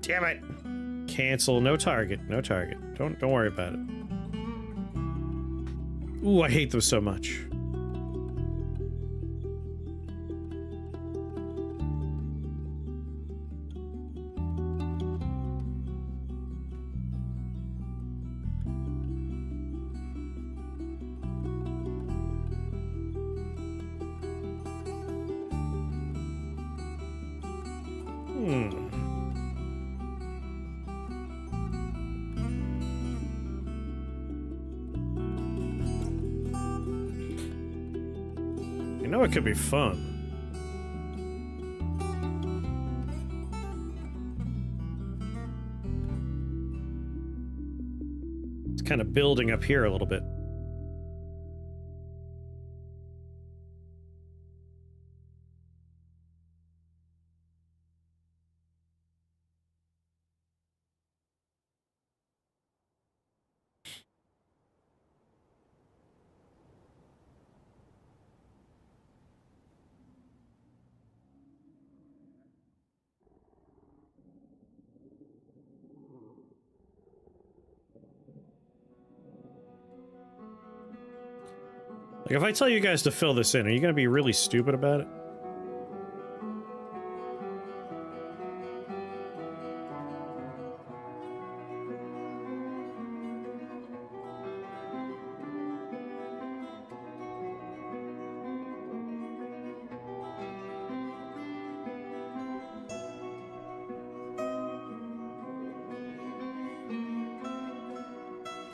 Damn it. Cancel. No target. No target. Don't worry about it. Ooh, I hate them so much. You know it could be fun. It's kind of building up here a little bit. Like, if I tell you guys to fill this in, are you gonna be really stupid about it?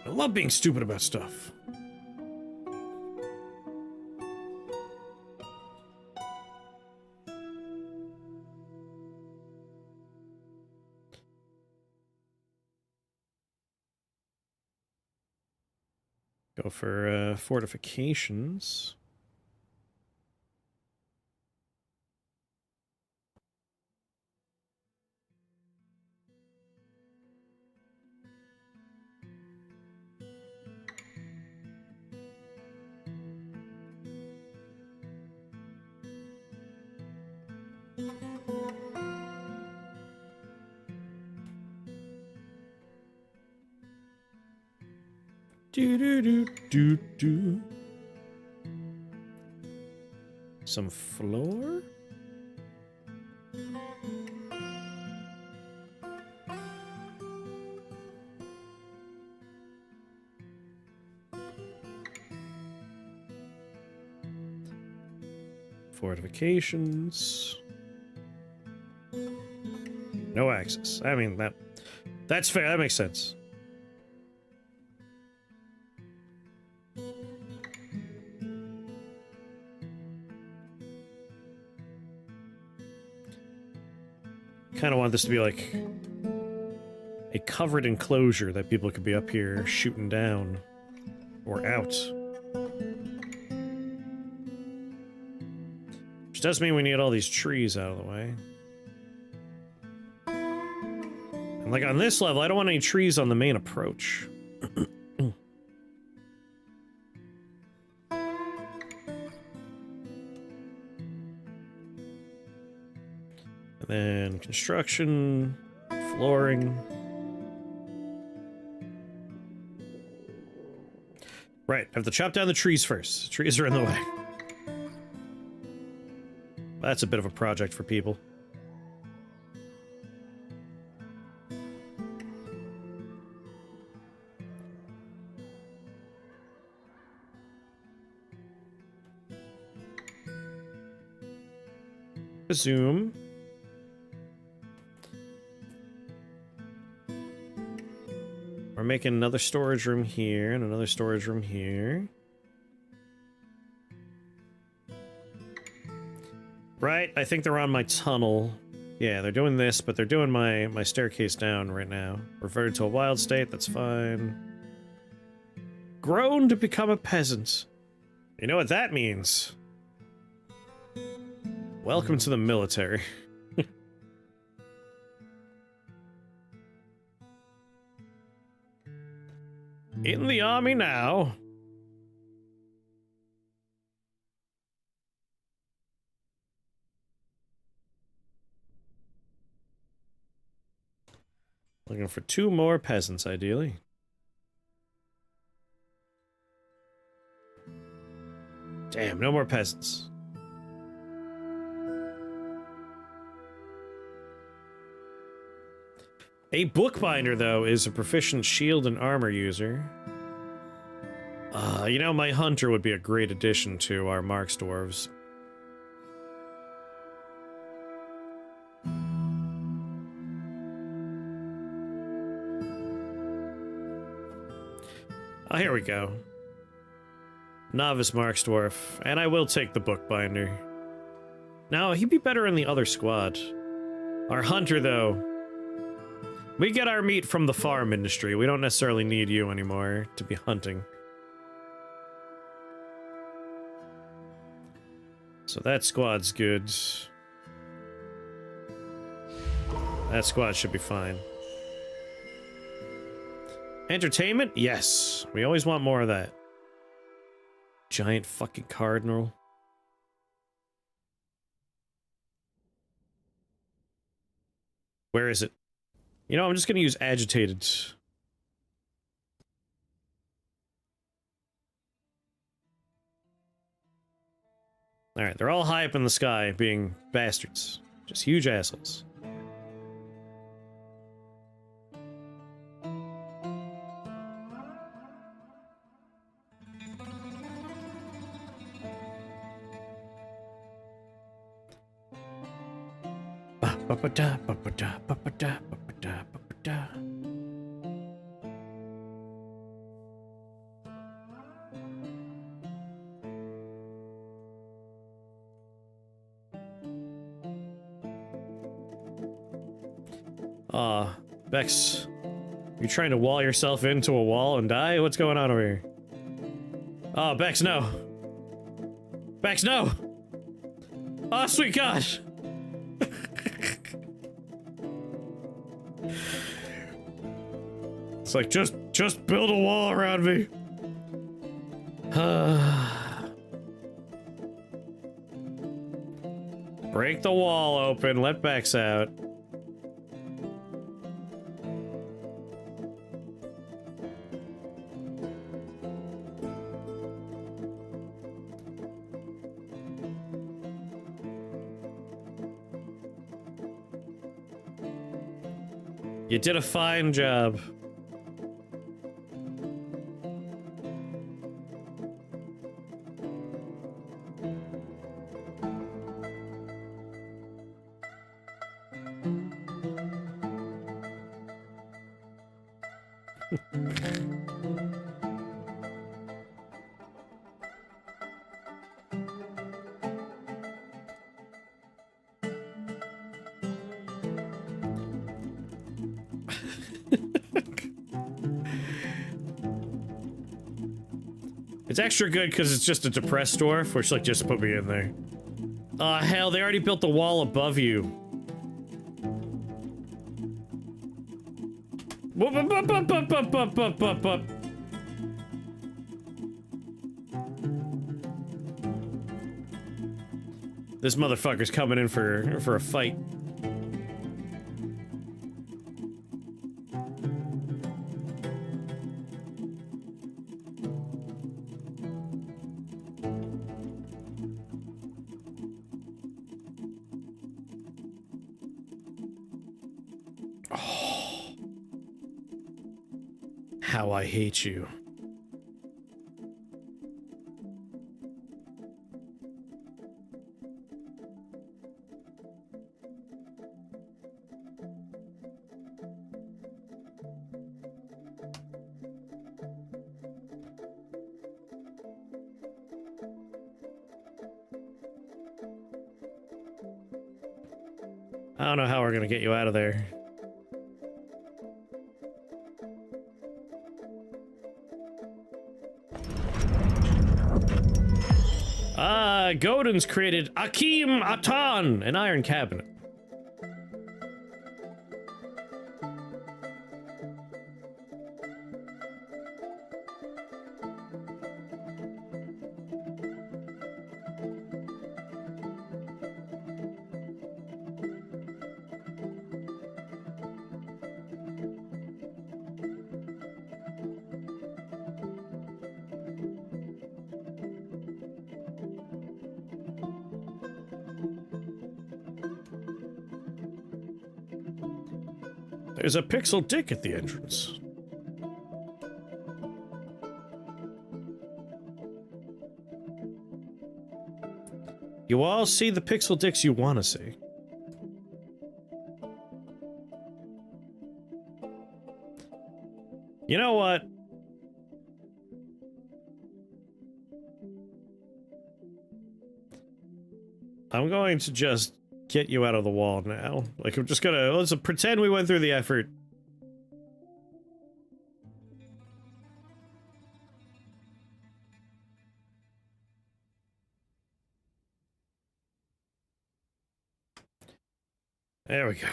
I love being stupid about stuff. Go for fortifications. Do do do do do. Some floor? Fortifications. No access. I mean, that's fair. That makes sense. Kind of want this to be like a covered enclosure that people could be up here shooting down or out. Which does mean we need all these trees out of the way. And like on this level, I don't want any trees on the main approach. And then construction, flooring. Right, I have to chop down the trees first. The trees are in the way. That's a bit of a project for people. Resume. We're making another storage room here and another storage room here. Right, I think they're on my tunnel. Yeah, they're doing this, but they're doing my staircase down right now. Reverted to a wild state, that's fine. Grown to become a peasant. You know what that means? Welcome to the military. In the army now. Looking for 2 more peasants, ideally. Damn, no more peasants. A bookbinder, though, is a proficient shield and armor user. You know, my hunter would be a great addition to our Marks dwarves. Oh, here we go. Novice Marks dwarf, and I will take the bookbinder. Now, he'd be better in the other squad. Our hunter, though, we get our meat from the farm industry. We don't necessarily need you anymore to be hunting. So that squad's good. That squad should be fine. Entertainment? Yes. We always want more of that. Giant fucking cardinal. Where is it? You know, I'm just gonna use agitated. Alright, they're all high up in the sky being bastards. Just huge assholes. Ba-ba-da, ba-ba-da, ba-ba-da, ba-ba-da, ba-ba-da. Bex, you trying to wall yourself into a wall and die? What's going on over here? Oh, Bex, no. Bex, no! Oh, sweet gosh! It's like, just build a wall around me. Break the wall open, let Bex out. You did a fine job. It's extra good because it's just a depressed dwarf, which like just put me in there. Aw, hell, they already built the wall above you. Whoop, whoop, whoop, whoop, whoop, whoop, whoop, whoop, whoop, whoop. This motherfucker's coming in for a fight. How I hate you. I don't know how we're gonna get you out of there. Godin's created Akim Atan, an iron cabinet. There's a pixel dick at the entrance. You all see the pixel dicks you want to see. You know what? I'm going to just get you out of the wall now. Like, I'm just gonna, let's pretend we went through the effort. There we go.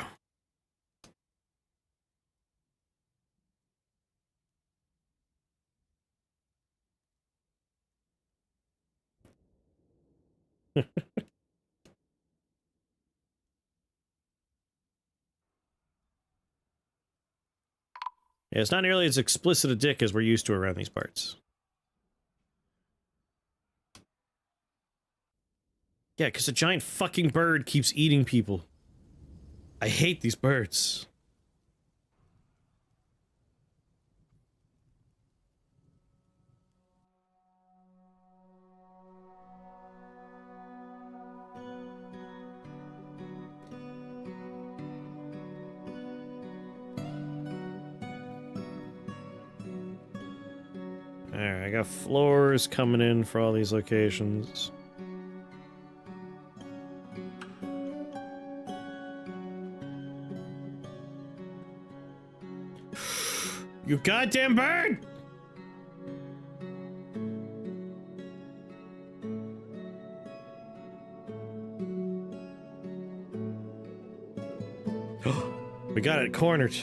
Yeah, it's not nearly as explicit a dick as we're used to around these parts. Yeah, because a giant fucking bird keeps eating people. I hate these birds. Alright, I got floors coming in for all these locations. You goddamn bird! We got it cornered.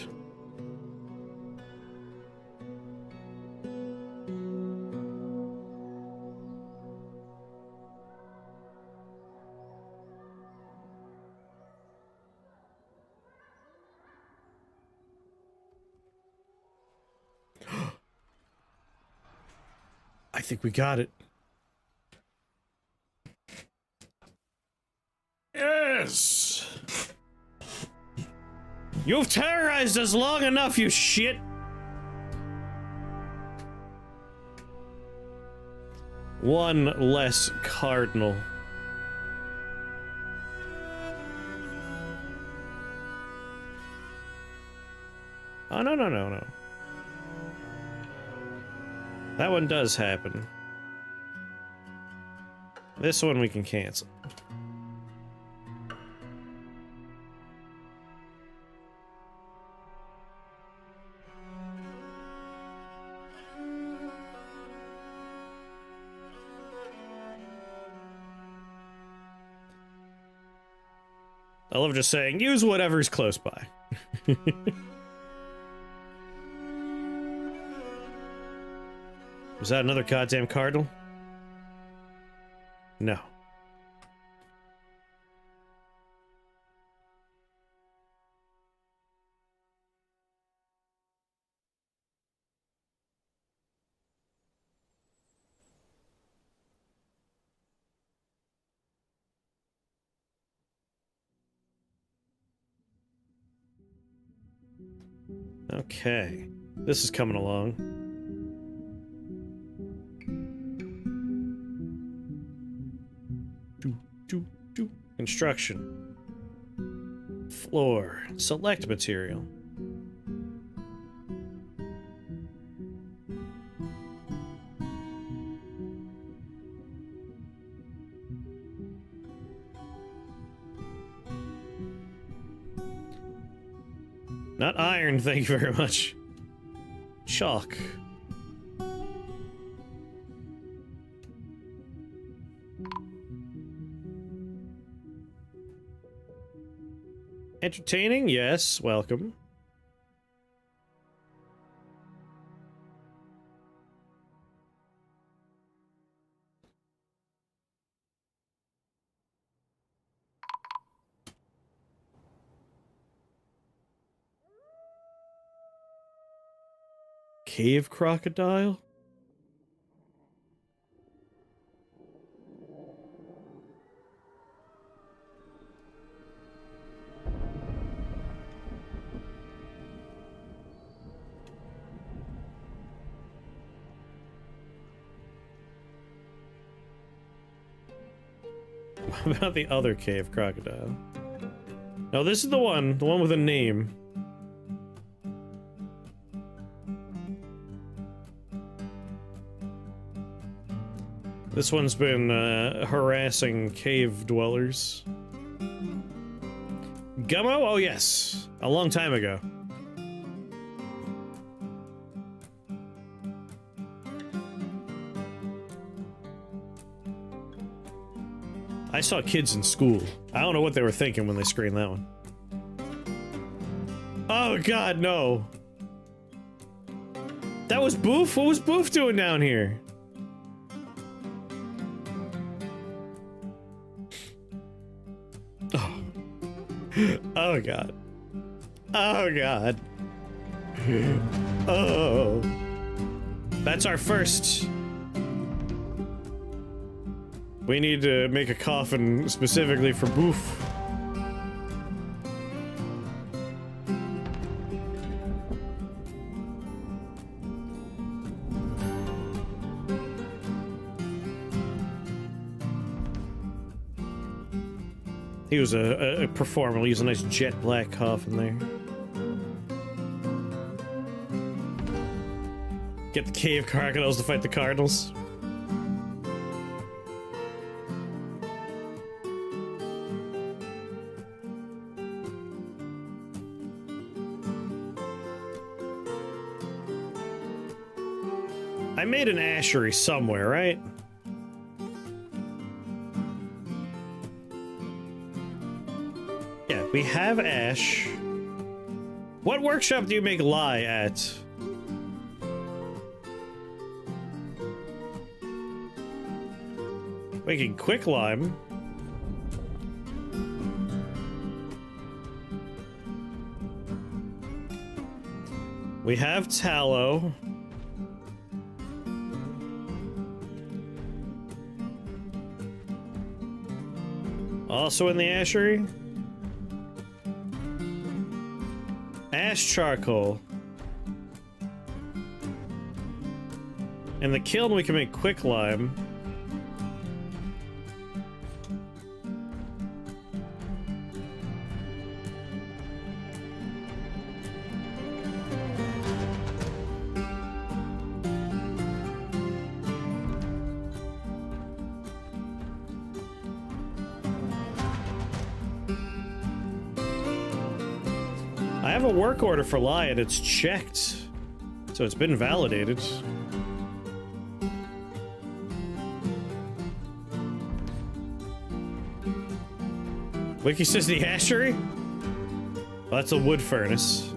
I think we got it. Yes! You've terrorized us long enough, you shit! One less cardinal. Oh, no, no, no, no. That one does happen. This one we can cancel. I love just saying, use whatever's close by. Was that another goddamn cardinal? No. Okay. This is coming along. Construction. Floor. Select material. Not iron, thank you very much. Chalk. Entertaining? Yes, welcome. Cave crocodile? What about the other cave crocodile? No, this is the one with a name. This one's been harassing cave dwellers. Gummo? Oh yes, a long time ago. I saw kids in school. I don't know what they were thinking when they screened that one. Oh god, no. That was Boof? What was Boof doing down here? Oh. Oh god. Oh god. Oh. That's our first. We need to make a coffin specifically for Boof. He was a performer. He was a nice jet black coffin there. Get the cave crocodiles to fight the cardinals. I made an ashery somewhere, right? Yeah, we have ash. What workshop do you make lye at? Making quicklime. We have tallow. Also in the ashery. Ash charcoal. In the kiln we can make quicklime. I have a work order for lye and it's checked, so it's been validated. Wiki says the ashery? Well, that's a wood furnace.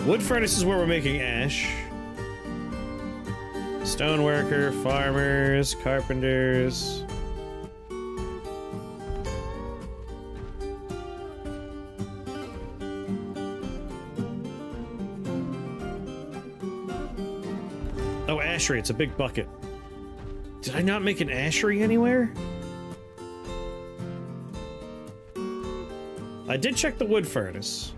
Wood furnace is where we're making ash. Stoneworker, farmers, carpenters. Oh, ashery, it's a big bucket. Did I not make an ashery anywhere? I did check the wood furnace.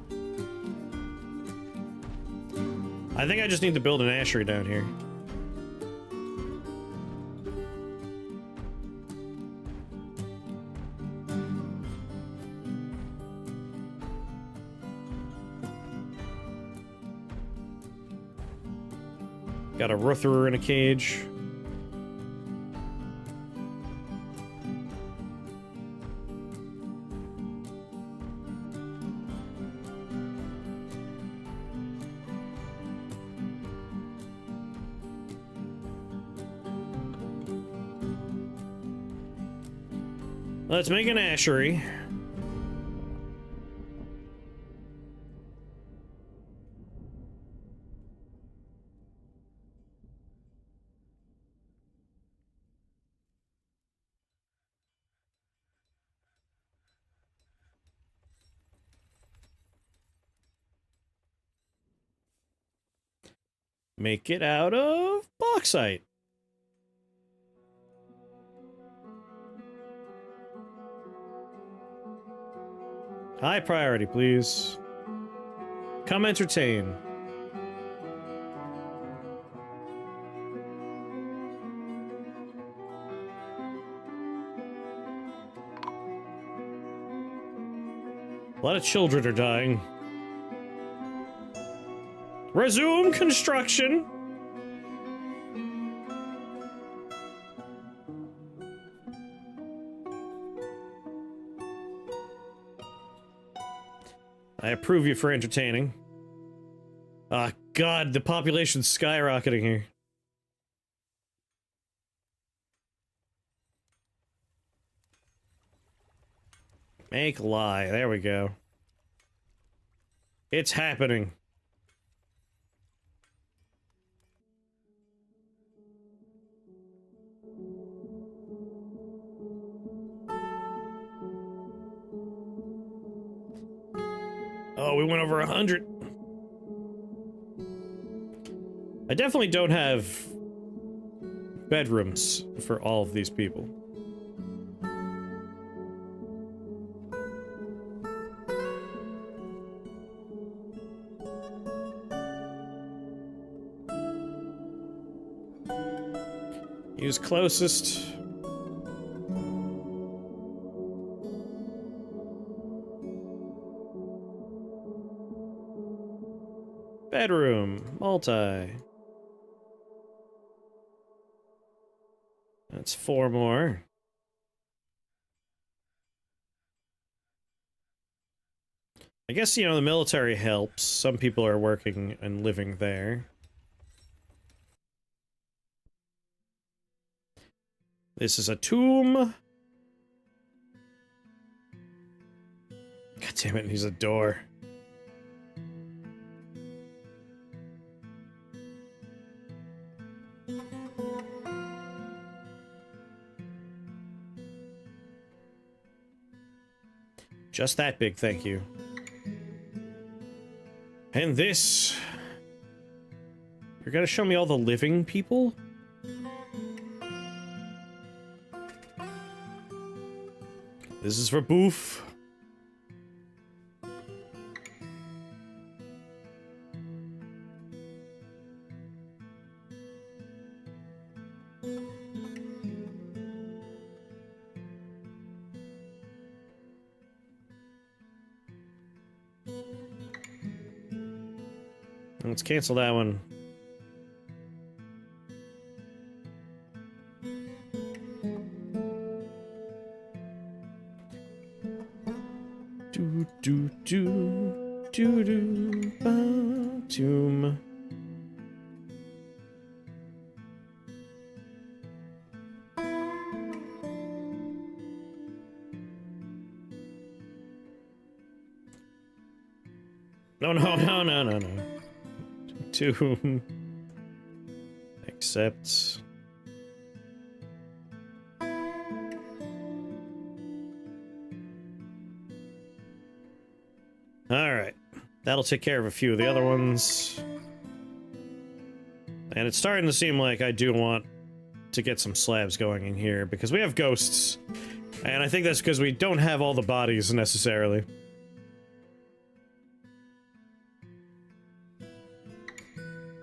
I think I just need to build an ashery down here. Got a Ruther in a cage. Let's make an ashery. Make it out of bauxite. High priority, please. Come entertain. A lot of children are dying. Resume construction. I approve you for entertaining. Ah, God, the population's skyrocketing here. Make lye. There we go. It's happening. Oh, we went over 100. I definitely don't have bedrooms for all of these people. Use closest. Bedroom, multi. That's 4 more. I guess, you know, the military helps. Some people are working and living there. This is a tomb. God damn it, he's a door. Just that big, thank you. And this... You're gonna show me all the living people? This is for Boof. Let's cancel that one. Tomb. No. Tomb. Accept. Alright. That'll take care of a few of the other ones. And it's starting to seem like I do want to get some slabs going in here, because we have ghosts. And I think that's because we don't have all the bodies, necessarily.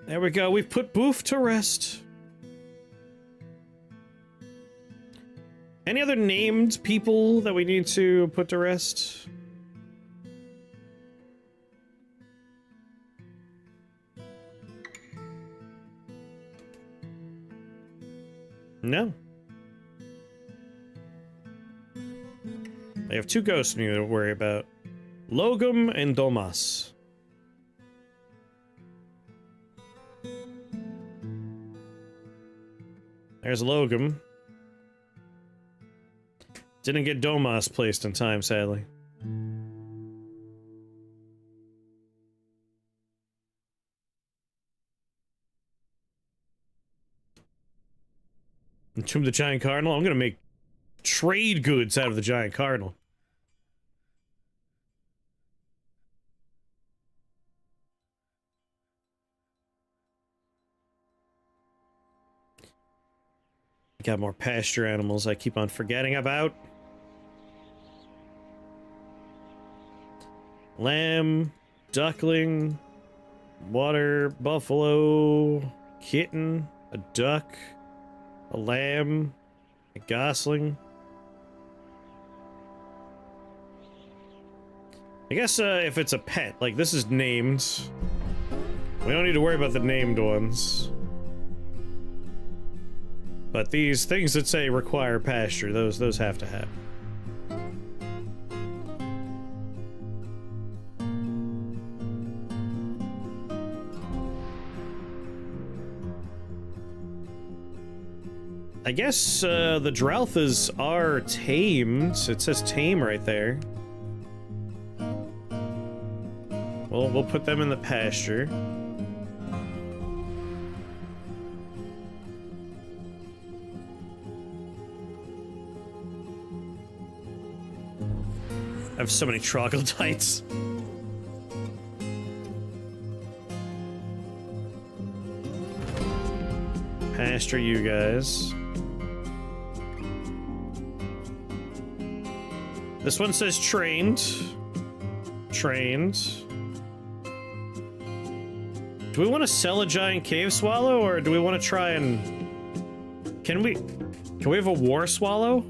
There we go, we've put Boof to rest. Any other named people that we need to put to rest? No. I have 2 ghosts we need to worry about. Logum and Domas. There's Logum. Didn't get Domas placed in time, sadly. Entomb the Giant Cardinal? I'm gonna make trade goods out of the Giant Cardinal. Got more pasture animals I keep on forgetting about. Lamb, duckling, water, buffalo, kitten, a duck, a lamb, a gosling. I guess if it's a pet, like this is named. We don't need to worry about the named ones. But these things that say require pasture, those have to happen. I guess the Dralthas are tamed. It says tame right there. Well, we'll put them in the pasture. I have so many troglodytes. Pasture you guys. This one says trained. Trained. Do we want to sell a giant cave swallow, or do we want to try and... Can we have a war swallow?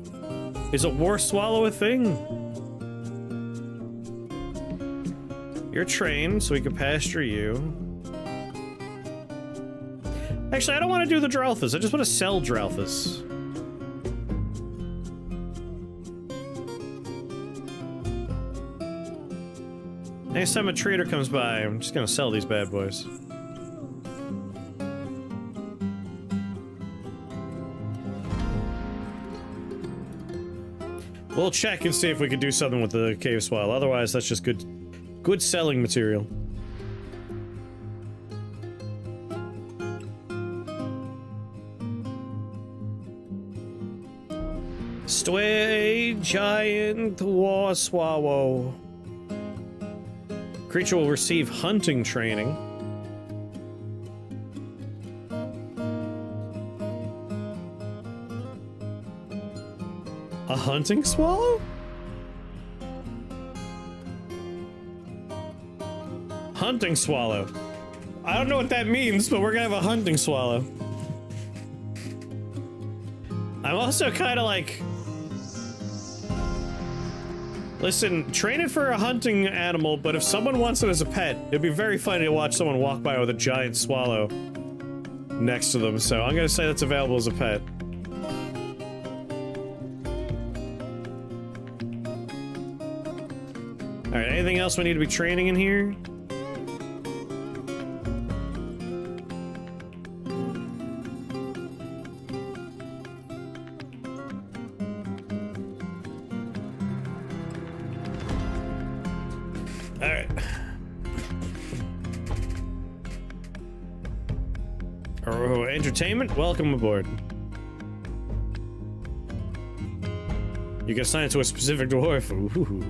Is a war swallow a thing? You're trained, so we can pasture you. Actually, I don't want to do the Dralthus. I just want to sell Dralthus. Next time a trader comes by, I'm just gonna sell these bad boys. We'll check and see if we can do something with the cave swallow. Otherwise, that's just good selling material. Stray giant war swallow. Creature will receive hunting training. A hunting swallow? Hunting swallow. I don't know what that means, but we're gonna have a hunting swallow. I'm also kind of like... Listen, train it for a hunting animal, but if someone wants it as a pet, it'd be very funny to watch someone walk by with a giant swallow next to them, so I'm gonna say that's available as a pet. Alright, anything else we need to be training in here? Alright. Oh, entertainment? Welcome aboard. You can assign it to a specific dwarf. Ooh.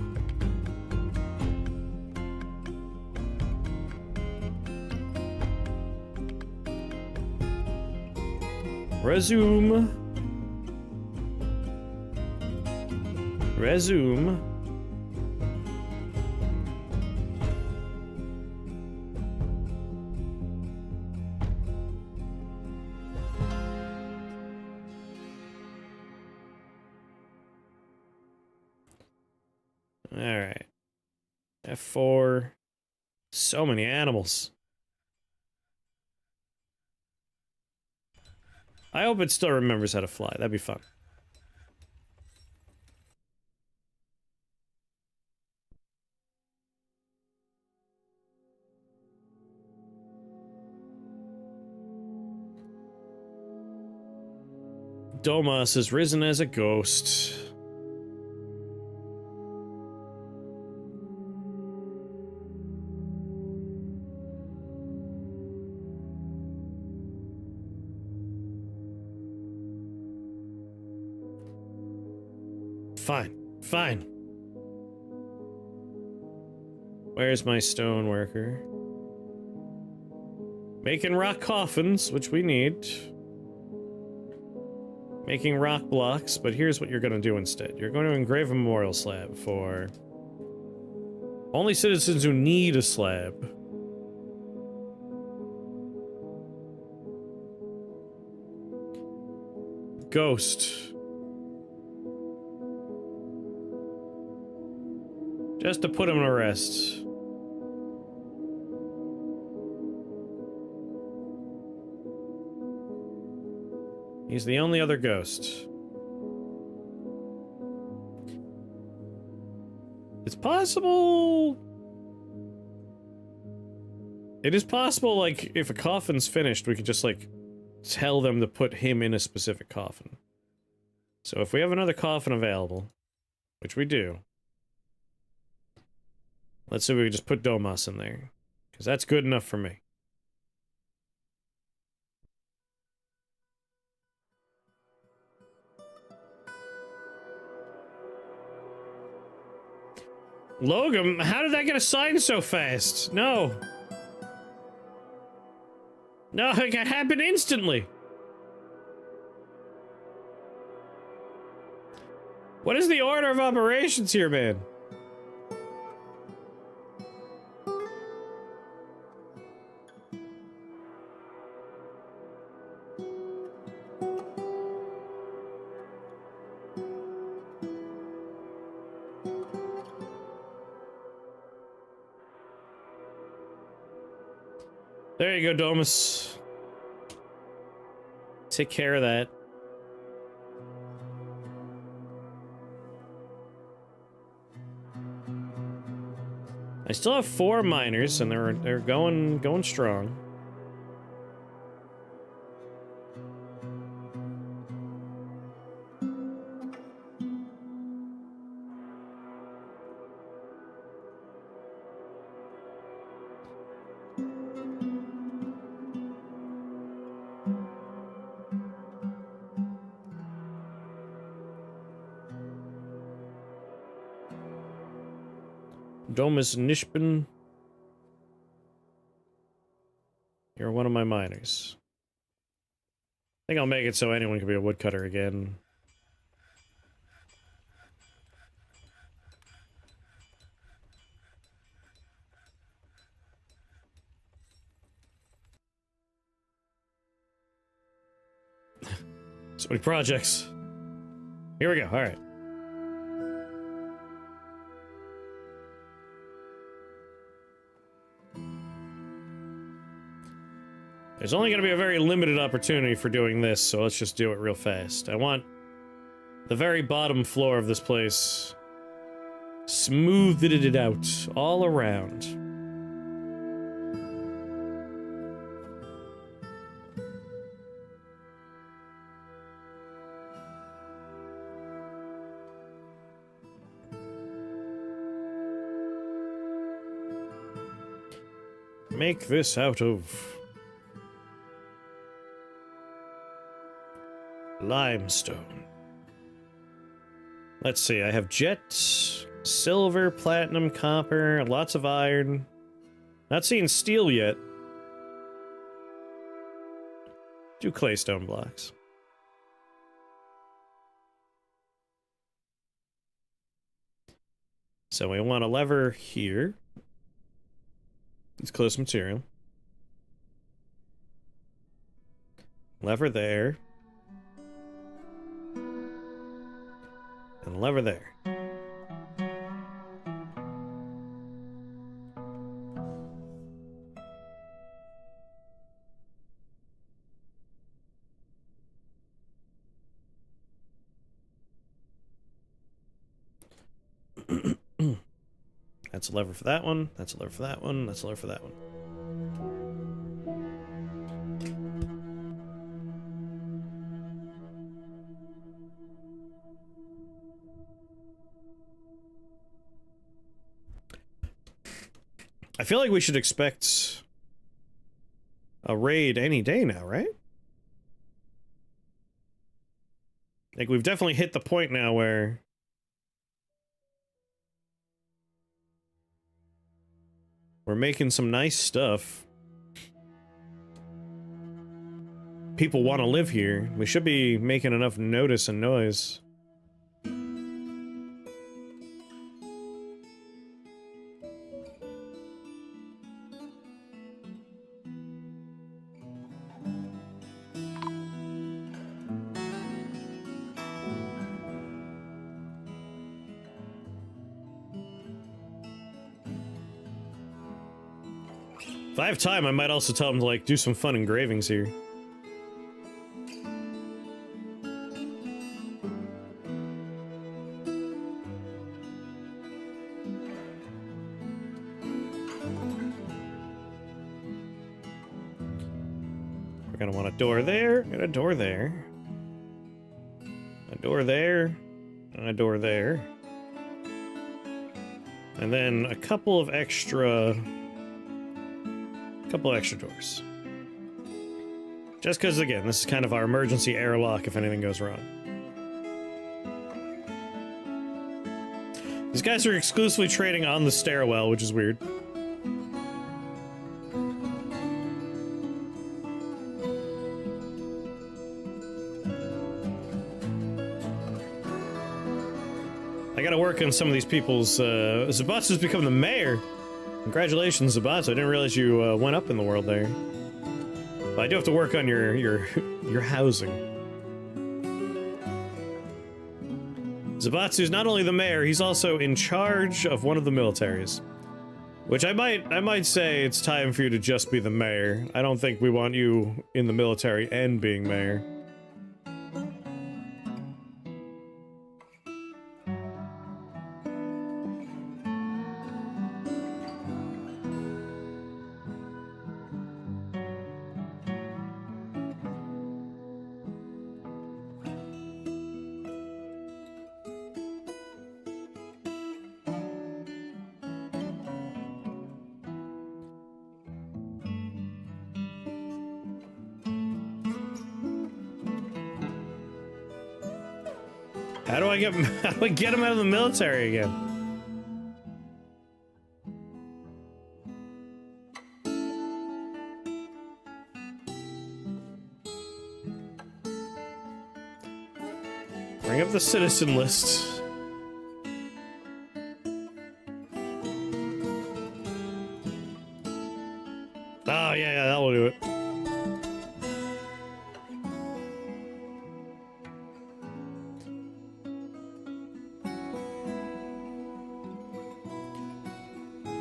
Resume. Resume. Alright. F4. So many animals. I hope it still remembers how to fly. That'd be fun. Domas has risen as a ghost. Fine, fine. Where's my stone worker? Making rock coffins, which we need. Making rock blocks, but here's what you're gonna do instead. You're going to engrave a memorial slab for only citizens who need a slab. Ghost. Just to put him to rest. He's the only other ghost. It's possible... It is possible, like, if a coffin's finished, we could just, like, tell them to put him in a specific coffin. So if we have another coffin available, which we do, let's see if we can just put Domas in there. Because that's good enough for me. Logan, how did that get assigned so fast? No. No, it happened instantly. What is the order of operations here, man? There you go, Domus. Take care of that. I still have 4 miners, and they're going strong. Domus Nishpin. You're one of my miners. I think I'll make it so anyone can be a woodcutter again. So many projects. Here we go. All right. There's only going to be a very limited opportunity for doing this, so let's just do it real fast. I want the very bottom floor of this place smoothed it out all around. Make this out of limestone. Let's see, I have jet, silver, platinum, copper, lots of iron. Not seeing steel yet. Do claystone blocks. So we want a lever here. It's close material. Lever there. And lever there. That's a lever for that one. That's a lever for that one. That's a lever for that one. I feel like we should expect a raid any day now, right? Like, we've definitely hit the point now where we're making some nice stuff. People want to live here. We should be making enough notice and noise. If I have time, I might also tell them to, like, do some fun engravings here. We're gonna want a door there, and a door there. A door there, and a door there. And then a couple of extra doors. Just because, again, this is kind of our emergency airlock if anything goes wrong. These guys are exclusively trading on the stairwell, which is weird. I gotta work on some of these people's, Zabatsu's become the mayor. Congratulations, Zabatsu. I didn't realize you, went up in the world there. But I do have to work on your housing. Zabatsu's not only the mayor, he's also in charge of one of the militaries. Which I might say it's time for you to just be the mayor. I don't think we want you in the military and being mayor. How do I get him out of the military again? Bring up the citizen list. Oh yeah, that will do it.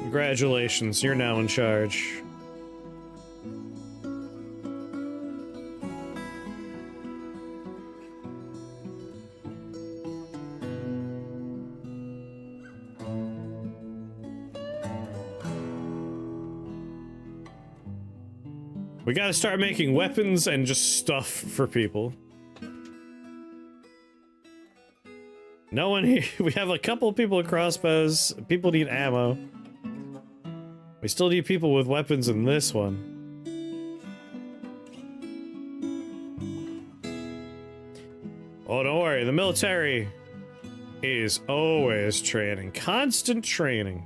Congratulations, you're now in charge. We gotta start making weapons and just stuff for people. No one here. We have a couple of people with crossbows. People need ammo. We still need people with weapons in this one. Oh, don't worry. The military is always training. Constant training.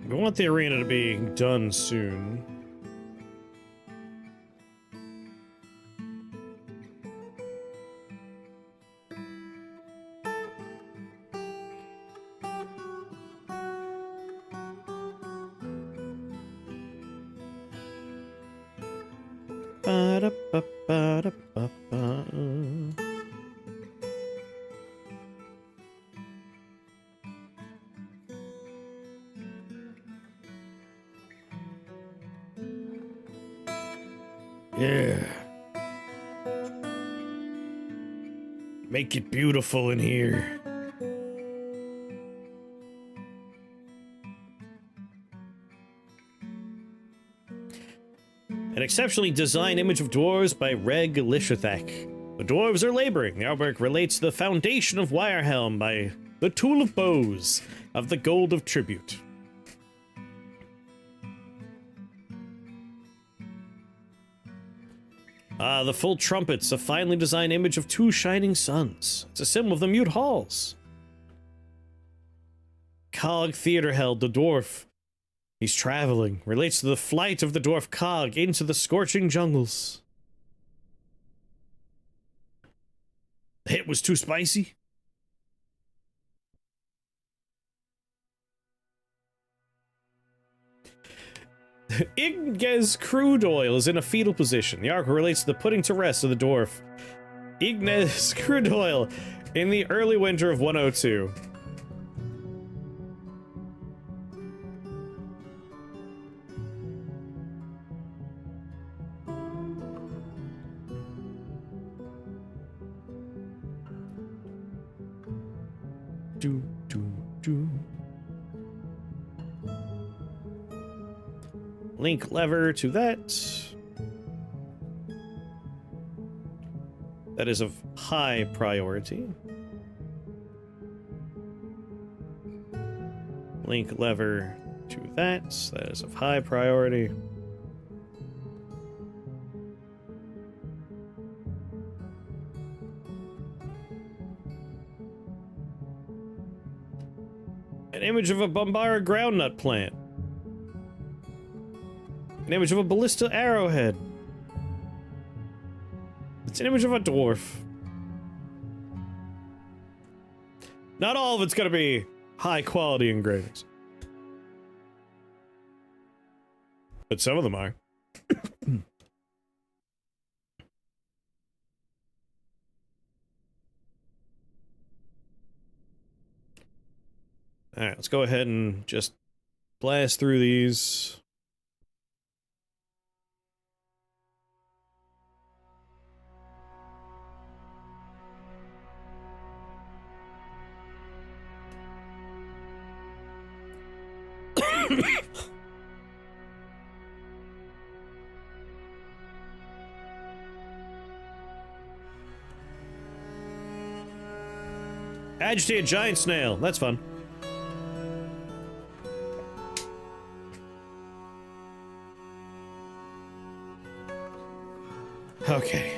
We want the arena to be done soon. Ba-da-ba-ba-da-ba-ba. Yeah. Make it beautiful in here. An exceptionally designed image of dwarves by Reg Lishethek. The dwarves are laboring. The artwork relates to the foundation of Wirehelm by the Tool of Bows of the Gold of Tribute. The full trumpets, a finely designed image of two shining suns. It's a symbol of the Mute Halls. Cog Theaterheld, the dwarf. He's traveling. Relates to the flight of the dwarf Cog into the scorching jungles. The hit was too spicy. Ignes crude oil is in a fetal position. The arc relates to the putting to rest of the dwarf Ignes crude oil in the early winter of 102. do. Link lever to that. That is of high priority. Link lever to that. That is of high priority. An image of a Bombara groundnut plant. An image of a ballista arrowhead. It's an image of a dwarf. Not all of it's gonna be high quality engravings. But some of them are. Alright, let's go ahead and just blast through these. Agitated giant snail. That's fun. Okay.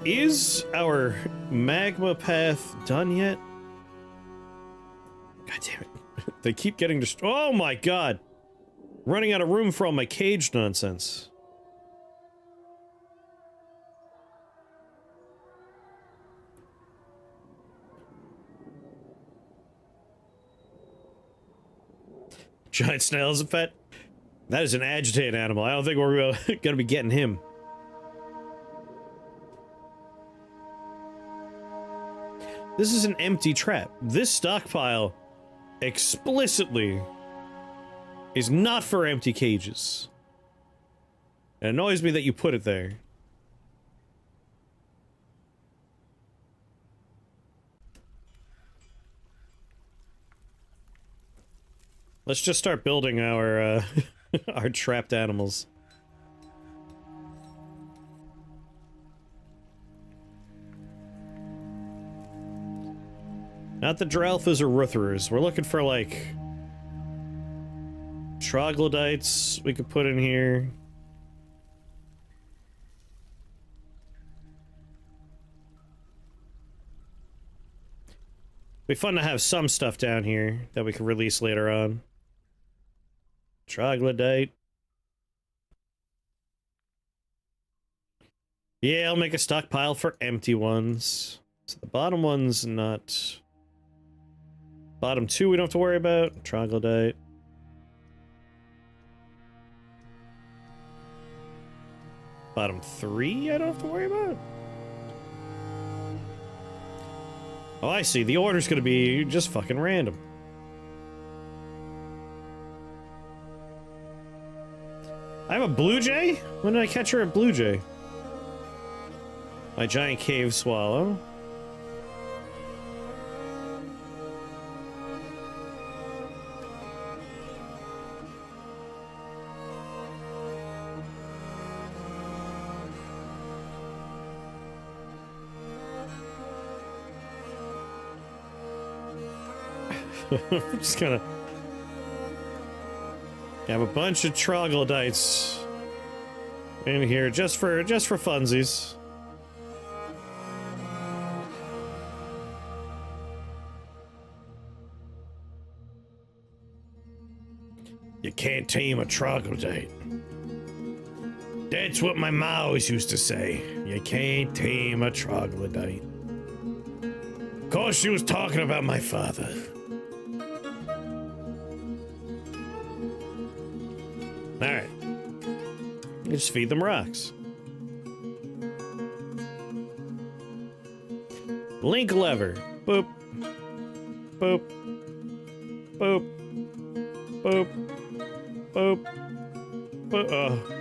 Is our magma path done yet? God damn it. They keep getting destroyed. Oh my god! Running out of room for all my cage nonsense. Giant snail is a pet? That is an agitated animal. I don't think we're gonna be getting him. This is an empty trap. This stockpile explicitly is not for empty cages. It annoys me that you put it there. Let's just start building our our trapped animals. Not the Dralthas or Rutherers. We're looking for, like, troglodytes we could put in here. Be fun to have some stuff down here that we can release later on. Troglodyte. Yeah, I'll make a stockpile for empty ones. So the bottom one's not... Bottom two we don't have to worry about. Troglodyte. Bottom three I don't have to worry about. Oh, I see. The order's gonna be just fucking random. I have a blue jay? When did I catch her a blue jay? My giant cave swallow. I'm just gonna have a bunch of troglodytes in here just for funsies. You can't tame a troglodyte. That's what my ma always used to say. You can't tame a troglodyte. Of course, she was talking about my father. Alright. You just feed them rocks. Link lever. Boop. Boop. Boop. Boop. Boop. Boop. Oh.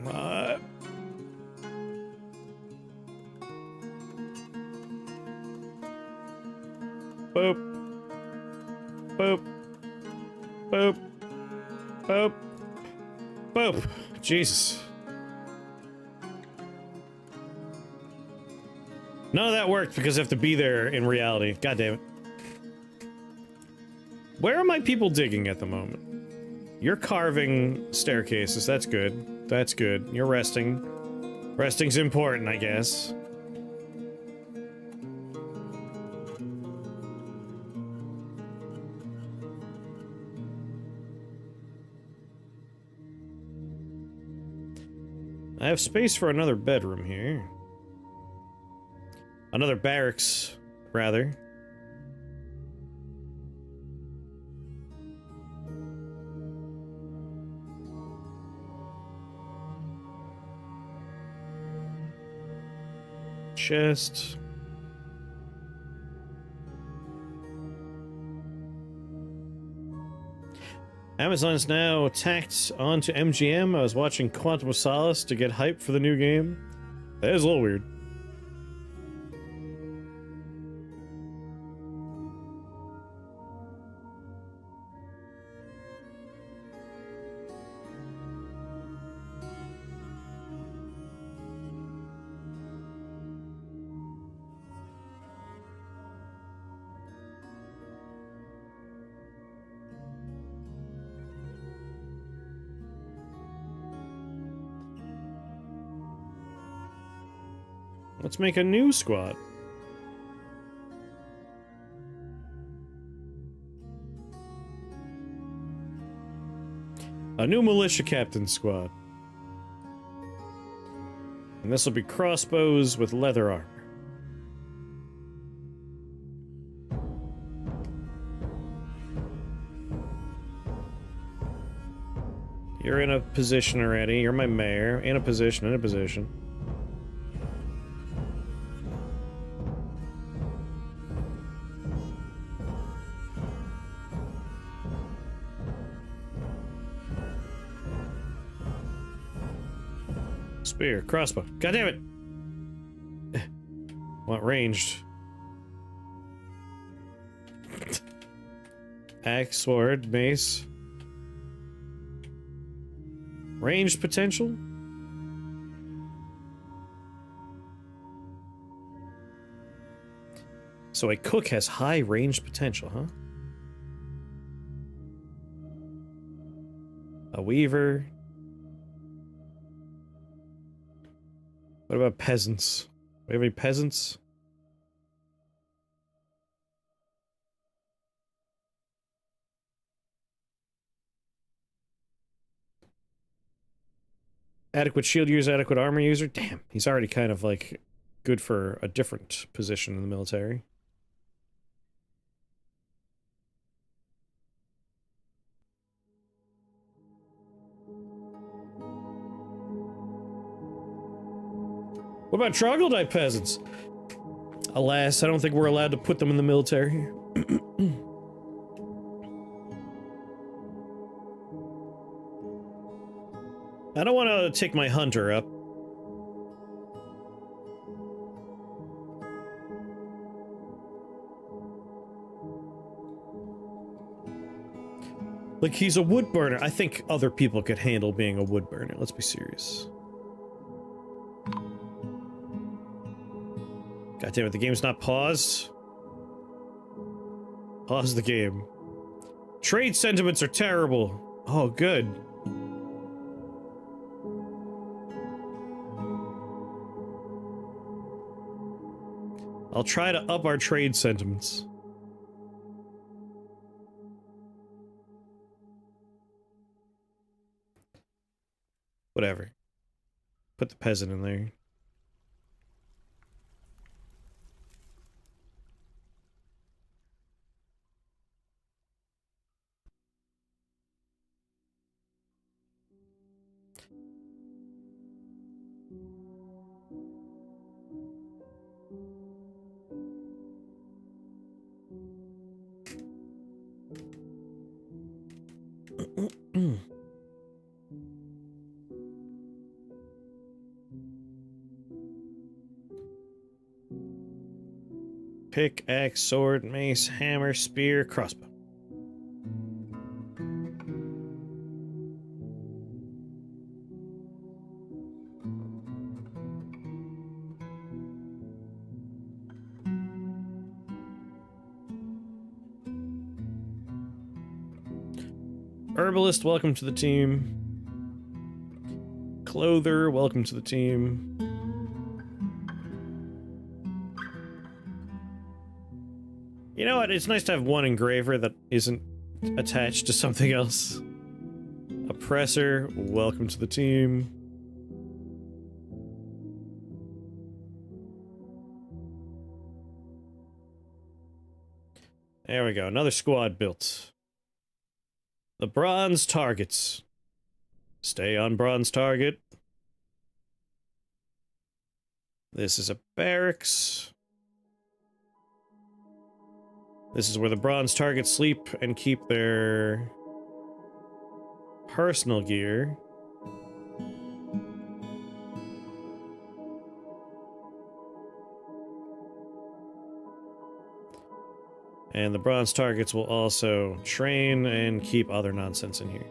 Uh, boop. Boop. Boop. Boop. Boop. Jesus. None of that worked because I have to be there in reality. God damn it. Where are my people digging at the moment? You're carving staircases. That's good. That's good. You're resting. Resting's important, I guess. I have space for another bedroom here. Another barracks, rather. Chest. Amazon's now tacked onto MGM. I was watching Quantum of Solace to get hype for the new game. That is a little weird. Let's make a new squad. A new militia captain squad. And this will be crossbows with leather armor. You're in a position already. You're my mayor. In a position, in a position. Spear, crossbow. God damn it! Want ranged. Axe, sword, mace. Ranged potential? So a cook has high ranged potential, huh? A weaver. What about peasants? We have any peasants? Adequate shield user, adequate armor user? Damn, he's already kind of like good for a different position in the military. What about troglodyte peasants? Alas, I don't think we're allowed to put them in the military. I don't want to take my hunter up. Like, he's a wood burner. I think other people could handle being a wood burner. Let's be serious. God damn it, the game's not paused. Pause the game. Trade sentiments are terrible. Oh, good. I'll try to up our trade sentiments. Whatever. Put the peasant in there. pick, axe, sword, mace, hammer, spear, crossbow. Herbalist, welcome to the team. Clother, welcome to the team. You know what? It's nice to have one engraver that isn't attached to something else. Oppressor, welcome to the team. There we go, another squad built. The bronze targets. Stay on bronze target. This is a barracks. This is where the bronze targets sleep and keep their personal gear. And the bronze targets will also train and keep other nonsense in here.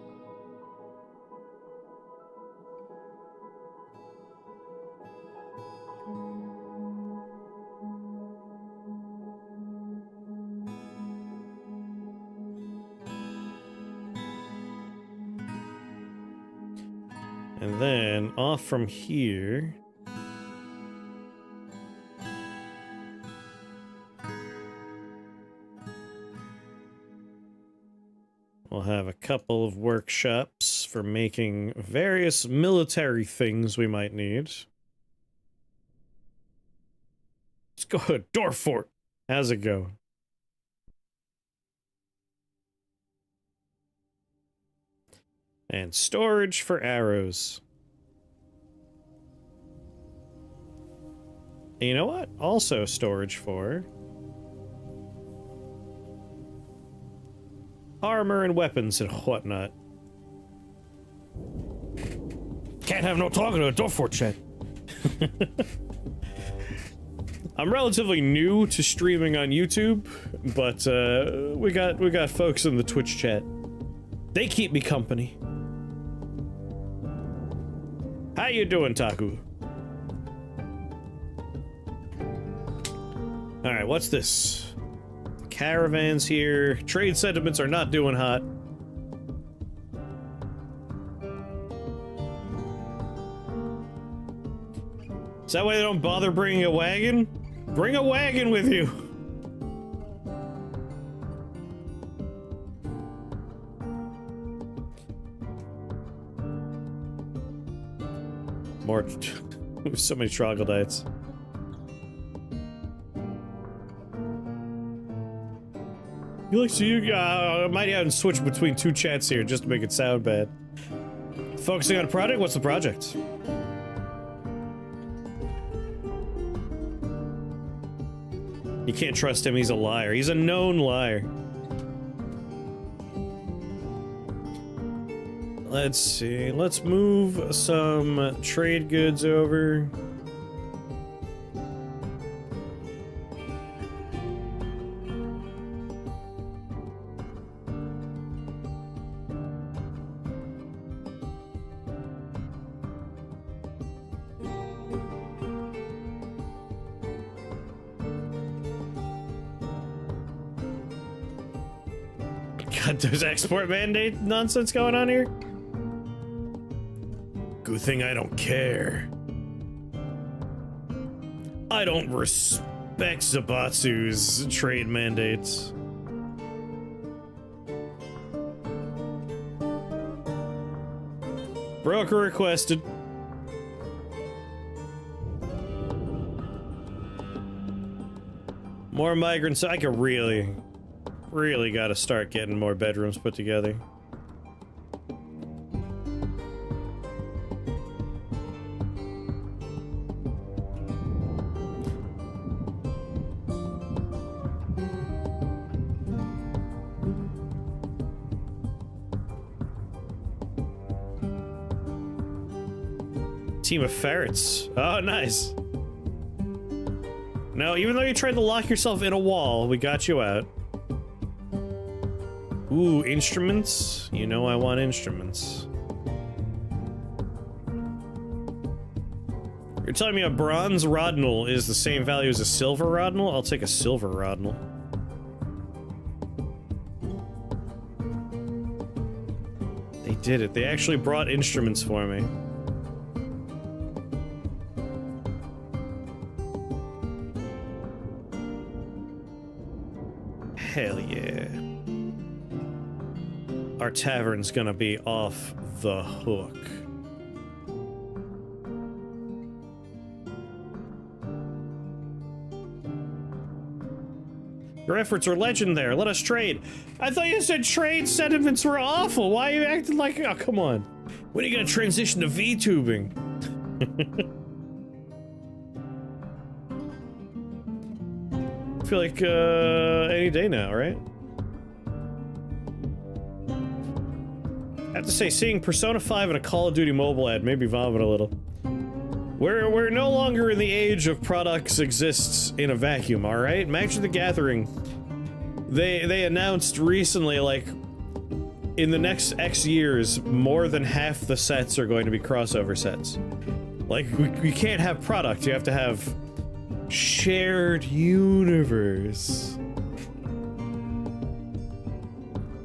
And then off from here, we'll have a couple of workshops for making various military things we might need. Let's go to Dorfort. How's it go? And storage for arrows. And you know what? Also storage for armor and weapons and whatnot. Can't have no talking to a Dorfort chat. I'm relatively new to streaming on YouTube, but we got folks in the Twitch chat. They keep me company. How you doing, Taku? Alright, what's this? Caravans here. Trade sentiments are not doing hot. Is that why they don't bother bringing a wagon? Bring a wagon with you! More... so many troglodytes. You like to you might have to switch between two chats here just to make it sound bad. Focusing on a project? What's the project? You can't trust him, he's a liar. He's a known liar. Let's see, let's move some trade goods over. God, there's export mandate nonsense going on here? Good thing I don't care. I don't respect Zabatsu's trade mandates. Broker requested. More migrants. I could really gotta start getting more bedrooms put together. Team of ferrets. Oh, nice. No, even though you tried to lock yourself in a wall, we got you out. Ooh, instruments? You know I want instruments. You're telling me a bronze rodnel is the same value as a silver rodnel? I'll take a silver rodnel. They did it. They actually brought instruments for me. Hell yeah. Our tavern's gonna be off the hook. Your efforts are legend there. Let us trade. I thought you said trade sentiments were awful. Why are you acting like... Oh, come on. When are you gonna transition to VTubing? I feel like, any day now, right? I have to say, seeing Persona 5 in a Call of Duty mobile ad made me vomit a little. We're no longer in the age of products exists in a vacuum, alright? Magic the Gathering, they announced recently, like, in the next X years, more than half the sets are going to be crossover sets. Like, we can't have product, you have to have shared universe.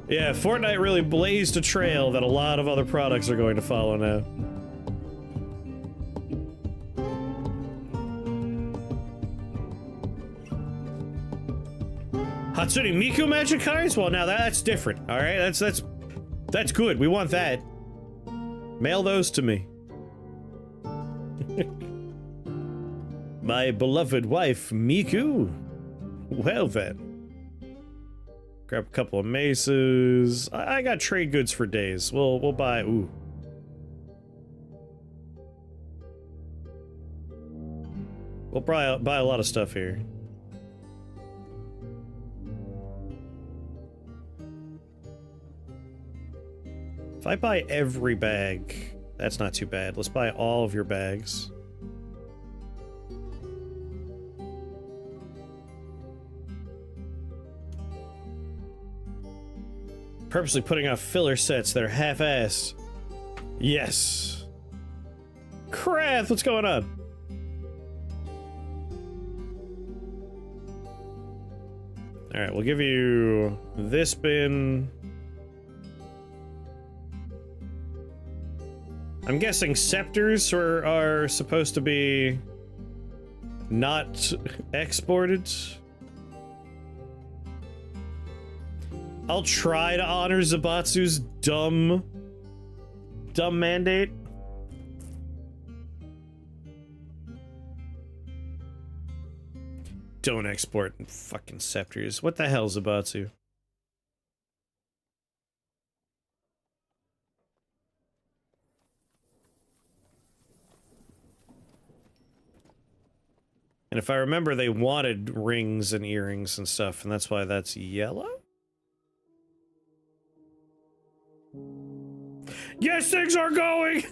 Yeah, Fortnite really blazed a trail that a lot of other products are going to follow now. Hatsune Miku magic cards? Well, now that's different. All right, that's good. We want that. Mail those to me. My beloved wife, Miku. Well then. Grab a couple of maces. I got trade goods for days. We'll buy. Ooh. We'll buy a lot of stuff here. If I buy every bag, that's not too bad. Let's buy all of your bags. Purposely putting out filler sets that are half-assed. Yes. Krath, what's going on? Alright, we'll give you this bin. I'm guessing scepters are supposed to be not exported. I'll try to honor Zabatsu's dumb mandate. Don't export fucking scepters. What the hell, Zabatsu? And if I remember, they wanted rings and earrings and stuff, and that's why that's yellow? Yes, things are going!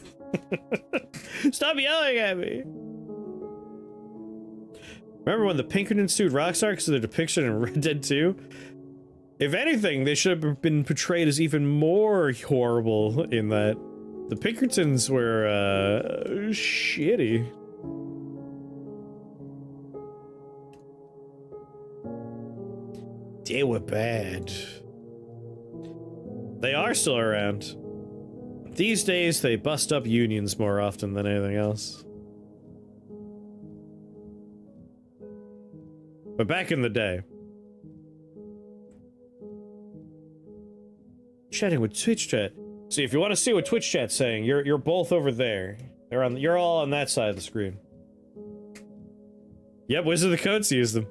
Stop yelling at me! Remember when the Pinkerton sued Rockstar because of their depiction in Red Dead 2? If anything, they should have been portrayed as even more horrible in that. The Pinkertons were, shitty. They were bad. They are still around. These days, they bust up unions more often than anything else. But back in the day. Chatting with Twitch chat. See, if you want to see what Twitch chat's saying, you're both over there. You're all on that side of the screen. Yep, Wizard of the Coast used them.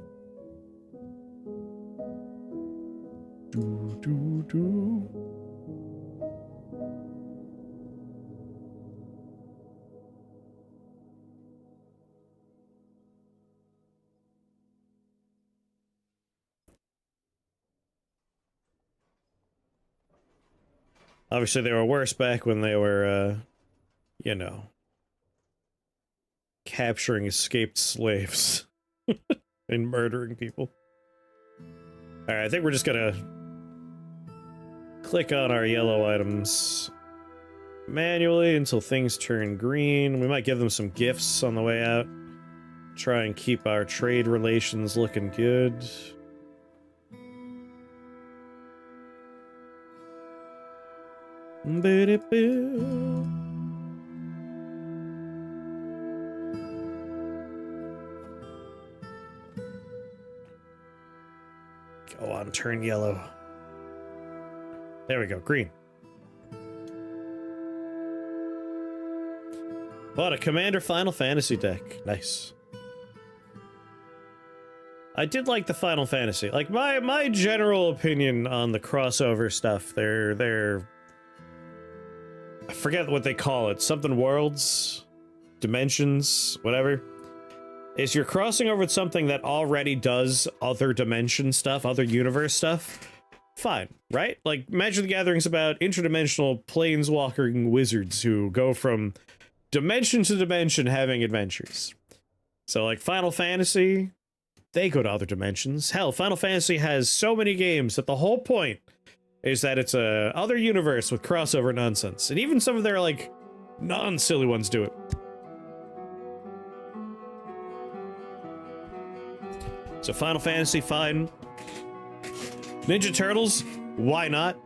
Obviously, they were worse back when they were, you know, capturing escaped slaves. and murdering people. All right, I think we're just gonna click on our yellow items manually until things turn green. We might give them some gifts on the way out. Try and keep our trade relations looking good. Go on, turn yellow. There we go, green. Bought a Commander Final Fantasy deck. Nice. I did like the Final Fantasy. Like, my general opinion on the crossover stuff, they're I forget what they call it. Something worlds, dimensions, whatever. Is you're crossing over with something that already does other dimension stuff, other universe stuff. Fine, right? Like, Magic the Gathering's about interdimensional planeswalking wizards who go from dimension to dimension having adventures. So, like, Final Fantasy, they go to other dimensions. Hell, Final Fantasy has so many games that the whole point is that it's a other universe with crossover nonsense. And even some of their, like, non-silly ones do it. So Final Fantasy, fine. Ninja Turtles, why not?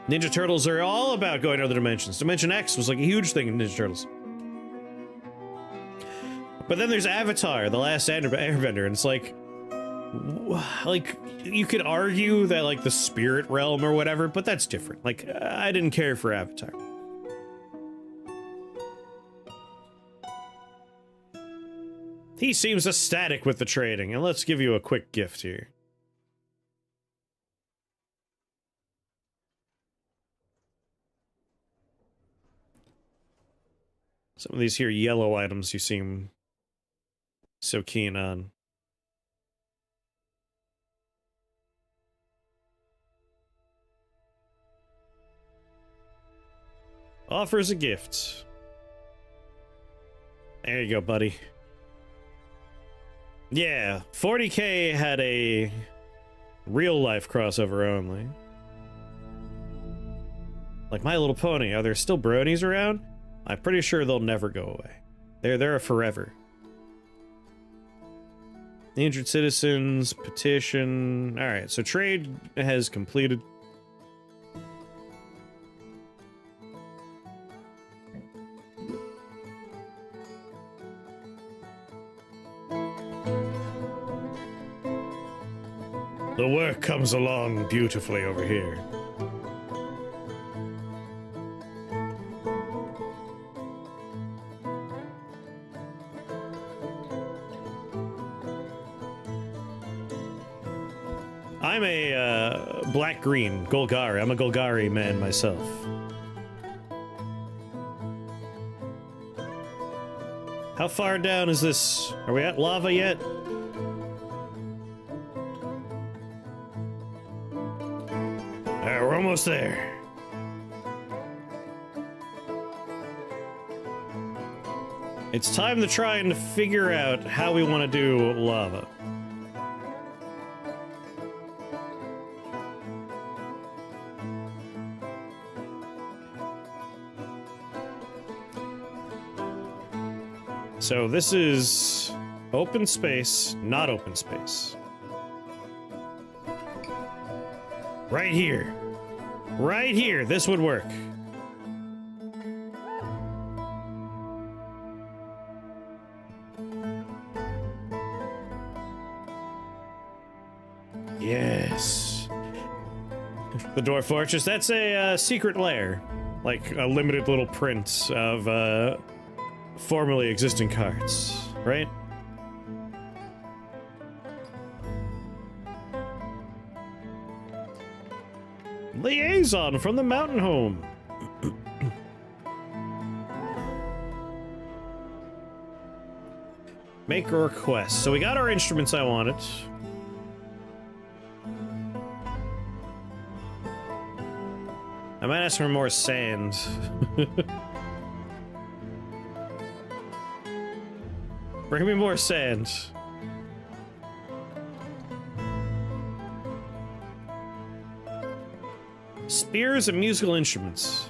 Ninja Turtles are all about going to other dimensions. Dimension X was like a huge thing in Ninja Turtles. But then there's Avatar, The Last Airbender, and it's like, you could argue that, like, the spirit realm or whatever, but that's different. Like, I didn't care for Avatar. He seems ecstatic with the trading, and let's give you a quick gift here. Some of these here yellow items you seem so keen on. Offers a gift. There you go, buddy. Yeah, 40K had a real-life crossover only. Like My Little Pony, are there still bronies around? I'm pretty sure they'll never go away. They're there forever. The Injured Citizens, petition... Alright, so trade has completed. The work comes along beautifully over here. I'm a black-green Golgari. I'm a Golgari man myself. How far down is this? Are we at lava yet? We're almost there. It's time to try and figure out how we want to do lava. So this is open space, not open space. Right here. Right here, this would work. Yes. The Dwarf Fortress, that's a secret lair. Like a limited little print of formerly existing cards, right? Liaison from the mountain home. Make a request. So we got our instruments I wanted. I might ask for more sand. Bring me more sand. Spears and musical instruments.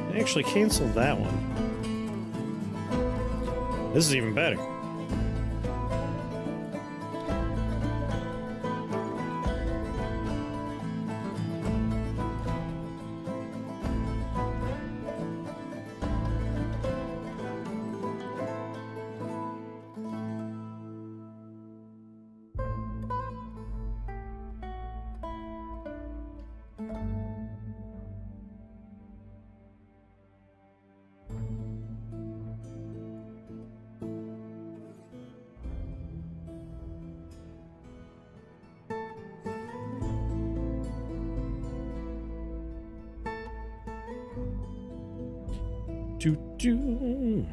I actually canceled that one. This is even better. Do.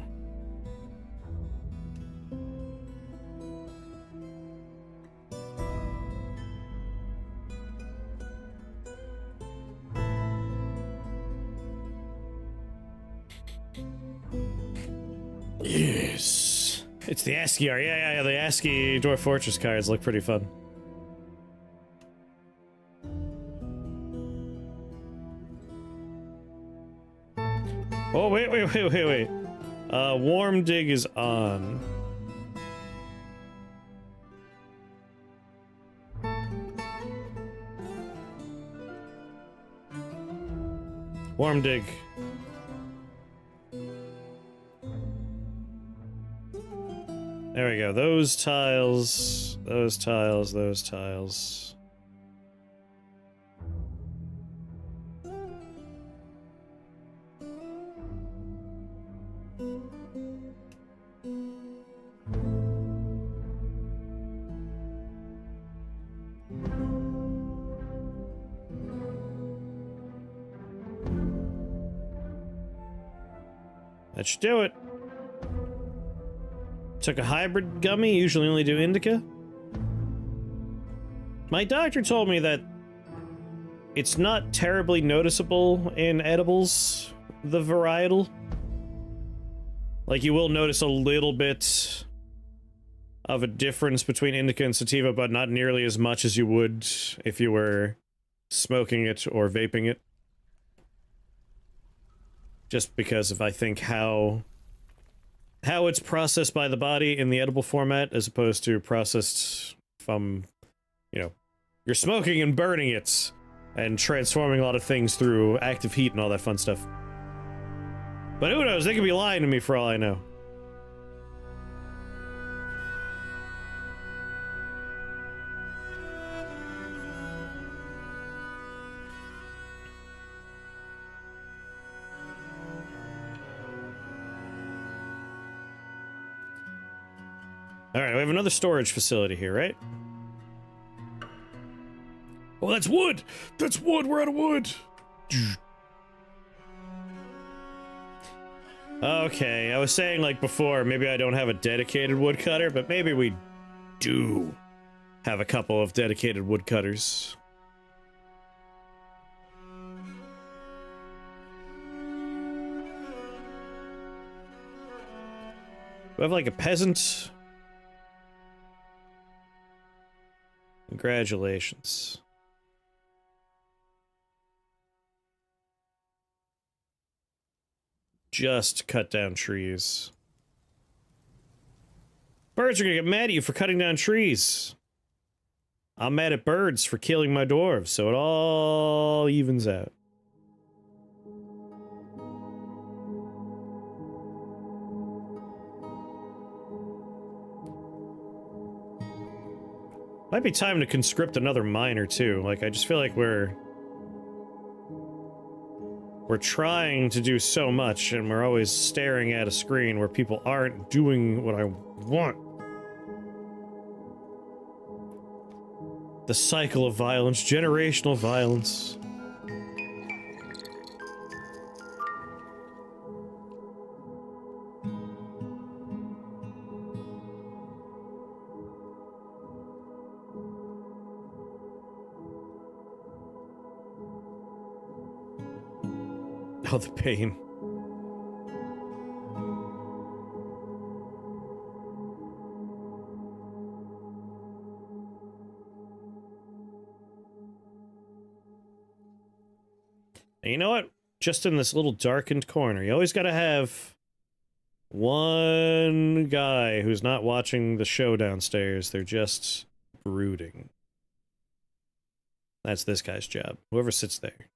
Yes. It's the ASCII art. Yeah. The ASCII Dwarf Fortress cards look pretty fun. Oh, wait. Warm Dig is on. Warm Dig. There we go. Those tiles. That should do it. Took a hybrid gummy, usually only do indica. My doctor told me that it's not terribly noticeable in edibles, the varietal. Like, you will notice a little bit of a difference between indica and sativa, but not nearly as much as you would if you were smoking it or vaping it. Just because of, I think, how it's processed by the body in the edible format as opposed to processed from, you know, you're smoking and burning it and transforming a lot of things through active heat and all that fun stuff. But who knows? They could be lying to me for all I know. Alright, we have another storage facility here, right? Oh, that's wood! That's wood! We're out of wood! Okay, I was saying, like, before, maybe I don't have a dedicated woodcutter, but maybe we do have a couple of dedicated woodcutters. Do I have, like, a peasant? Congratulations. Just cut down trees. Birds are gonna get mad at you for cutting down trees. I'm mad at birds for killing my dwarves, so it all evens out. Might be time to conscript another miner too. Like, I just feel like we're trying to do so much and we're always staring at a screen where people aren't doing what I want. The cycle of violence, generational violence. Oh, the pain. And you know what? Just in this little darkened corner, you always gotta have one guy who's not watching the show downstairs. They're just brooding. That's this guy's job. Whoever sits there.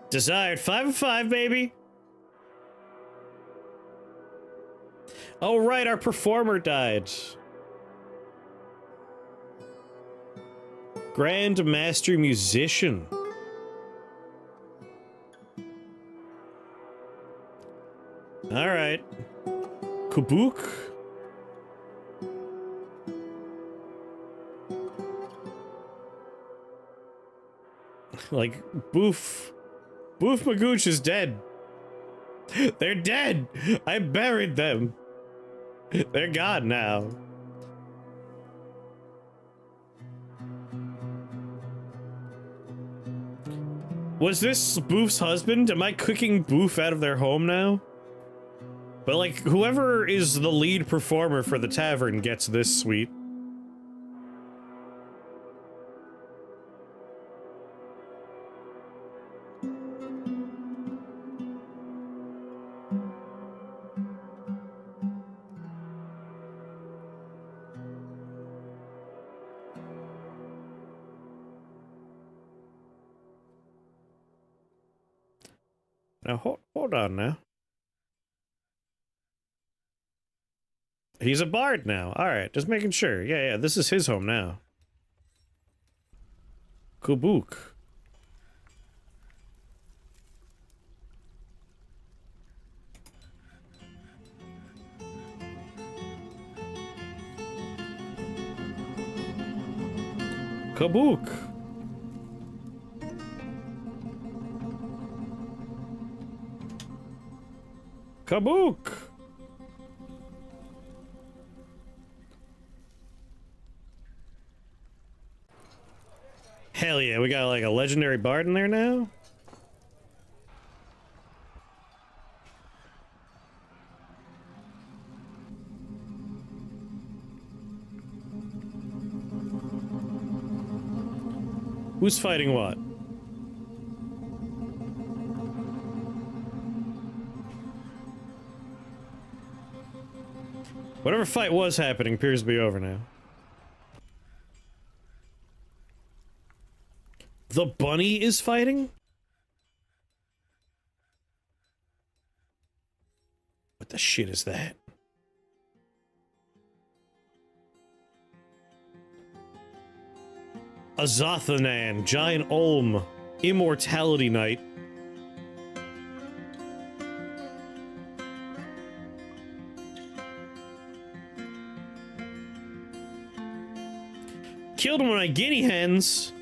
Desired 5 of 5, baby. Oh, right, our performer died. Grand Master Musician. Alright. Kubuk. Like, Boof Magooch is dead. They're dead! I buried them. They're gone now. Was this Boof's husband? Am I kicking Boof out of their home now? But like, whoever is the lead performer for the tavern gets this suite. Now, hold on now. He's a bard now. Alright, just making sure. Yeah, this is his home now. Kubuk. Kabuk. Kabuk. Hell yeah, we got like a legendary bard in there now? Who's fighting what? Whatever fight was happening appears to be over now. The bunny is fighting? What the shit is that? Azathanan, Giant Olm, Immortality Knight. Killed one of my guinea hens.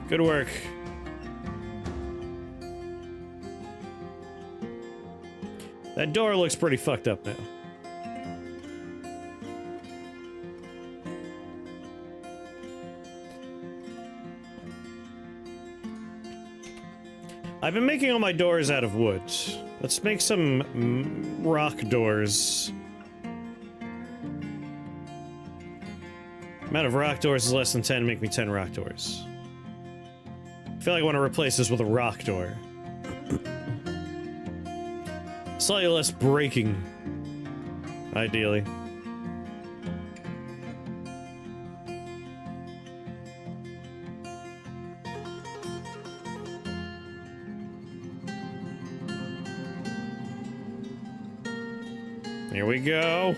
Good work. That door looks pretty fucked up now. I've been making all my doors out of wood. Let's make some rock doors. Amount of rock doors is less than 10, make me 10 rock doors. I feel like I want to replace this with a rock door. Slightly less breaking, ideally. Here we go.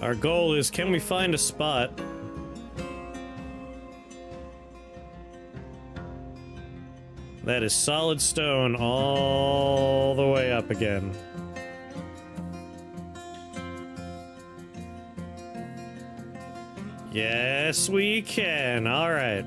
Our goal is, can we find a spot that is solid stone all the way up again? Yes, we can. All right.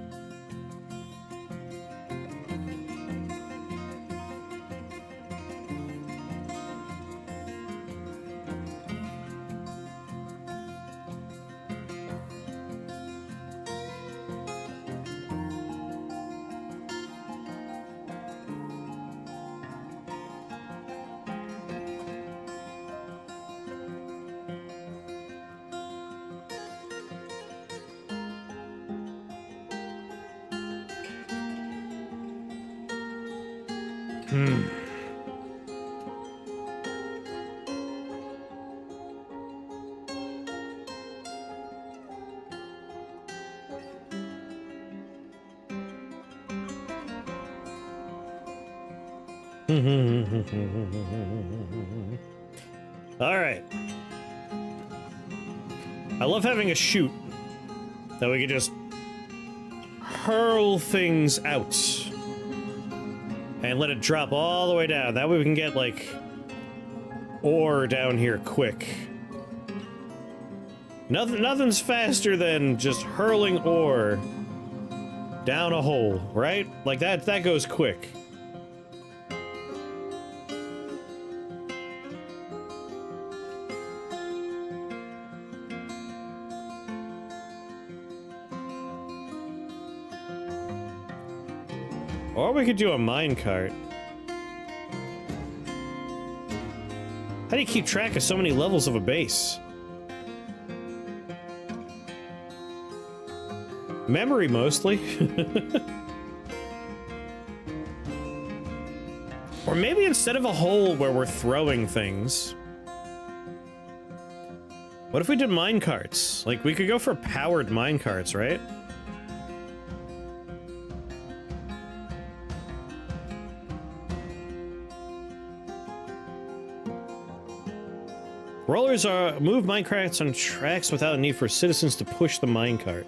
All right. I love having a chute that we can just hurl things out and let it drop all the way down. That way we can get, like, ore down here quick. Nothing's faster than just hurling ore down a hole, right? Like, that goes quick. Or we could do a minecart. How do you keep track of so many levels of a base? Memory, mostly. Or maybe instead of a hole where we're throwing things, what if we did minecarts? Like, we could go for powered minecarts, right? Rollers move minecarts on tracks without a need for citizens to push the minecart.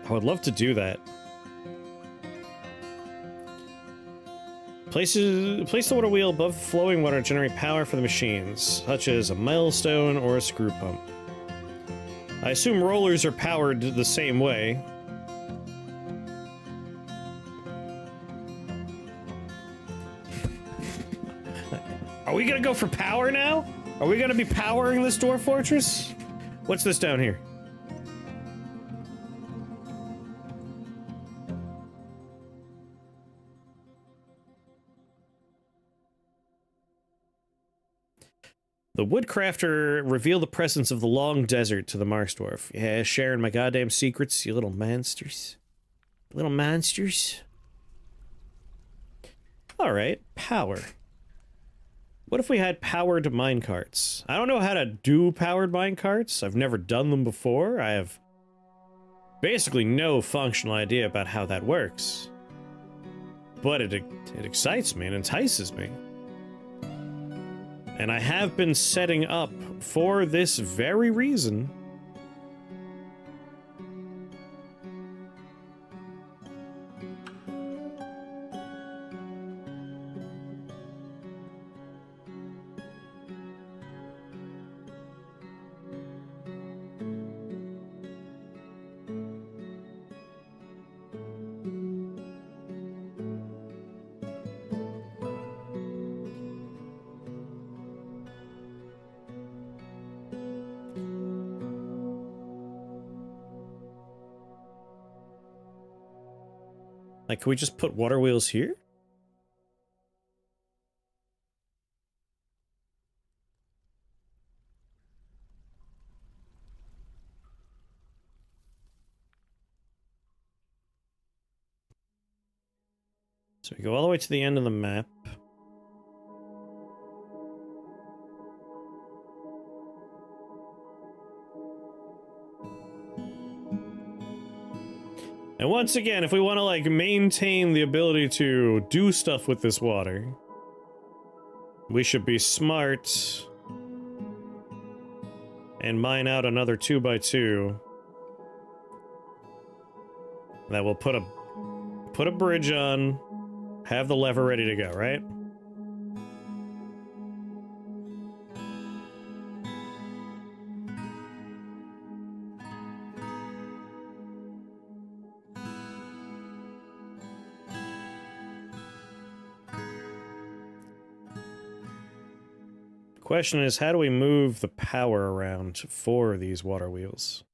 I would love to do that. Place the water wheel above flowing water to generate power for the machines, such as a millstone or a screw pump. I assume rollers are powered the same way. Are we gonna go for power now? Are we gonna be powering this dwarf fortress? What's this down here? The Woodcrafter revealed the presence of the Long Desert to the Marksdwarf. Yeah, sharing my goddamn secrets, you little monsters. Little monsters. Alright, power. What if we had powered minecarts? I don't know how to do powered minecarts. I've never done them before. I have basically no functional idea about how that works. But it excites me and entices me. And I have been setting up for this very reason. Like, can we just put water wheels here? So we go all the way to the end of the map. And once again, if we want to, like, maintain the ability to do stuff with this water, we should be smart and mine out another 2x2 that will put a bridge on, have the lever ready to go, right? Question is, how do we move the power around for these water wheels?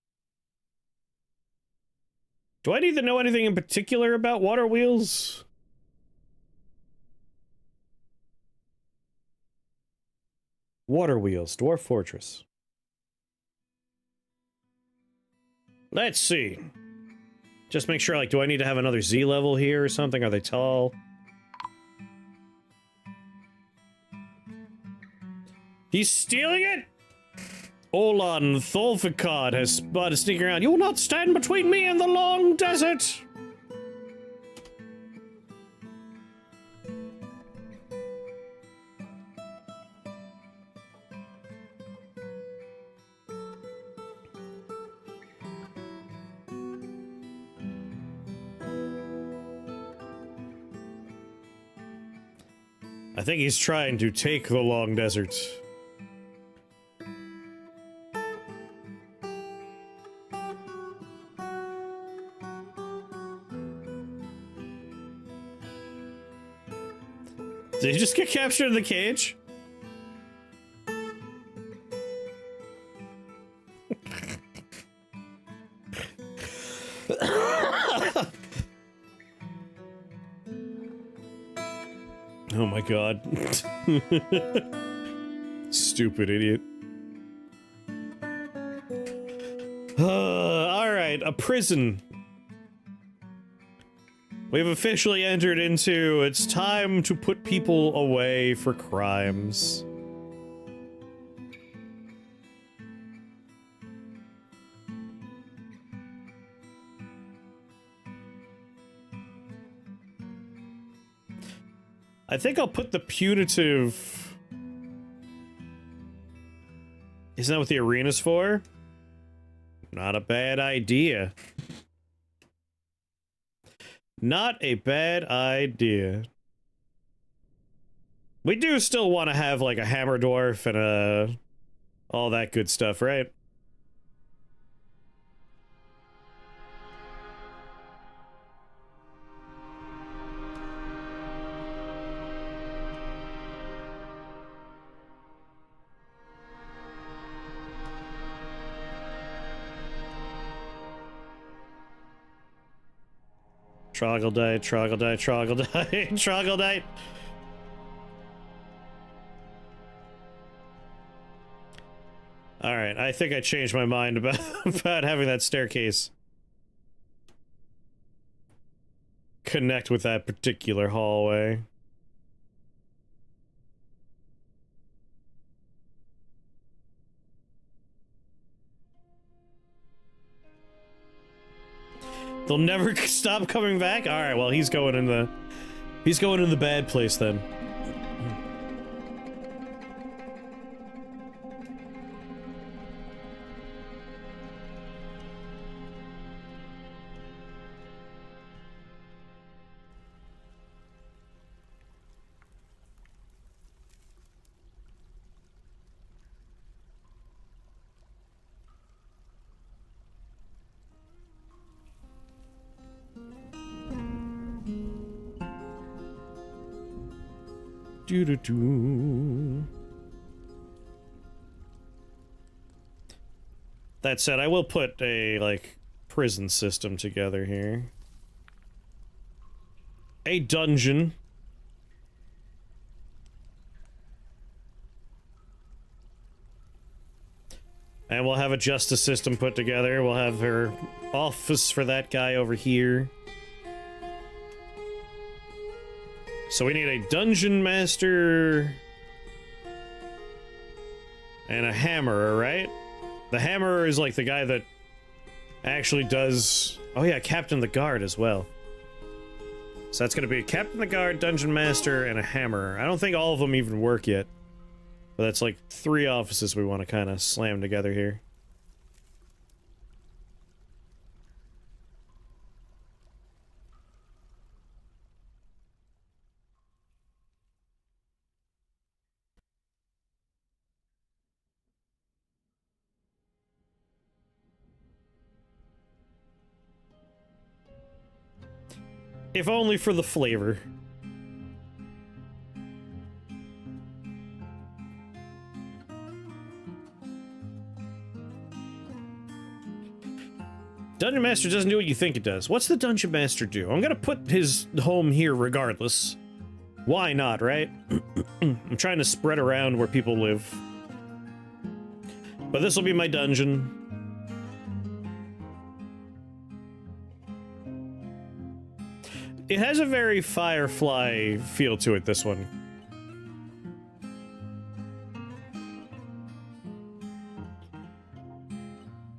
Do I need to know anything in particular about water wheels? Water wheels, Dwarf Fortress. Let's see. Just make sure, like, do I need to have another Z level here or something? Are they tall? He's stealing it? Olan Tholfikad has spotted sneaking around. You will not stand between me and the long desert! I think he's trying to take the long desert. Did he just get captured in the cage? Oh my god. Stupid idiot. Alright, a prison. We've officially entered into it's time to put people away for crimes. I think I'll put the punitive... Isn't that what the arena's for? Not a bad idea. Not a bad idea. We do still want to have, like, a hammer dwarf and all that good stuff, right? Troglodyte, troglodyte, troglodyte, troglodyte. Alright, I think I changed my mind about, about having that staircase connect with that particular hallway. They'll never stop coming back? Alright, well, he's going in the bad place then. Doo-doo-doo. That said, I will put a, like, prison system together here. A dungeon. And we'll have a justice system put together. We'll have her office for that guy over here. So we need a dungeon master and a hammerer, right? The hammerer is like the guy that actually does... Oh yeah, captain of the guard as well. So that's gonna be a Captain the Guard, Dungeon Master, and a Hammer. I don't think all of them even work yet. But that's like 3 offices we want to kind of slam together here. If only for the flavor. Dungeon Master doesn't do what you think it does. What's the Dungeon Master do? I'm gonna put his home here regardless. Why not, right? I'm trying to spread around where people live. But this will be my dungeon. It has a very Firefly feel to it, this one.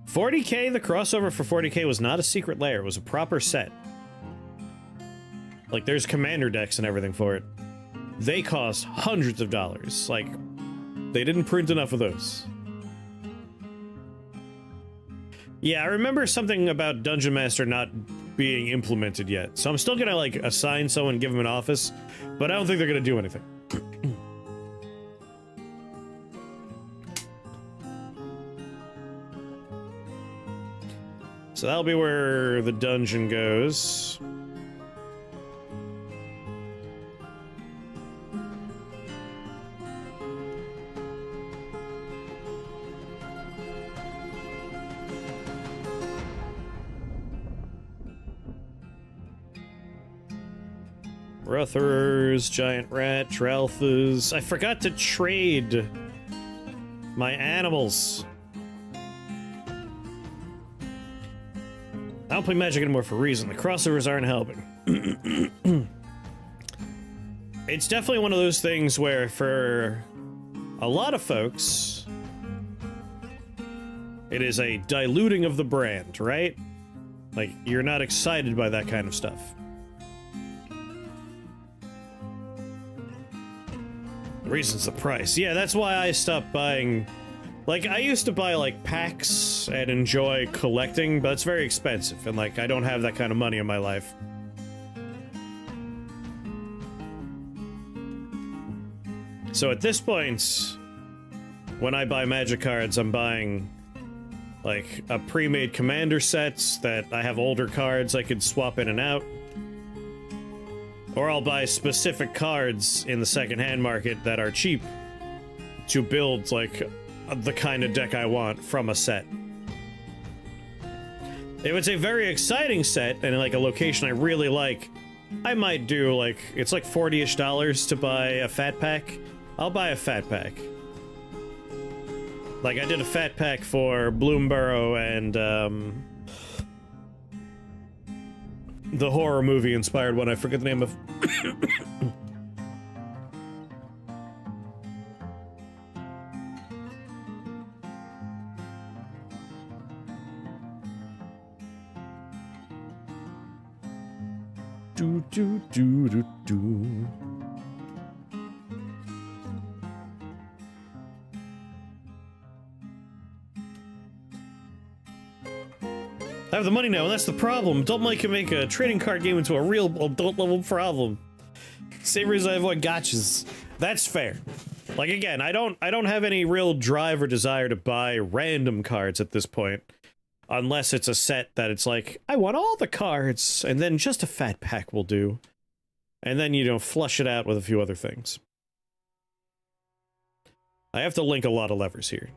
$40K, the crossover for $40K was not a secret lair, it was a proper set. Like, there's commander decks and everything for it. They cost hundreds of dollars. Like, they didn't print enough of those. Yeah, I remember something about Dungeon Master not being implemented yet. So I'm still gonna, like, assign someone, give them an office, but I don't think they're gonna do anything. So that'll be where the dungeon goes. Ruthers, Giant Rat, Tralthas. I forgot to trade my animals. I don't play Magic anymore for a reason. The crossovers aren't helping. It's definitely one of those things where, for a lot of folks, it is a diluting of the brand, right? Like, you're not excited by that kind of stuff. The reason's the price. Yeah, that's why I stopped buying... Like, I used to buy, like, packs and enjoy collecting, but it's very expensive, and, like, I don't have that kind of money in my life. So at this point, when I buy Magic cards, I'm buying, like, a pre-made commander sets that I have older cards I could swap in and out. Or I'll buy specific cards in the second-hand market that are cheap to build, like, the kind of deck I want from a set. If it's a very exciting set and, like, a location I really like, I might do, like, it's like $40-ish to buy a fat pack. I'll buy a fat pack. Like, I did a fat pack for Bloomburrow and, the horror movie inspired one, I forget the name of. Do do do do do. I have the money now, and that's the problem. Adult Mike can make a trading card game into a real adult-level problem. Same reason I avoid gotchas. That's fair. Like, again, I don't have any real drive or desire to buy random cards at this point. Unless it's a set that it's like, I want all the cards, and then just a fat pack will do. And then, you know, flush it out with a few other things. I have to link a lot of levers here.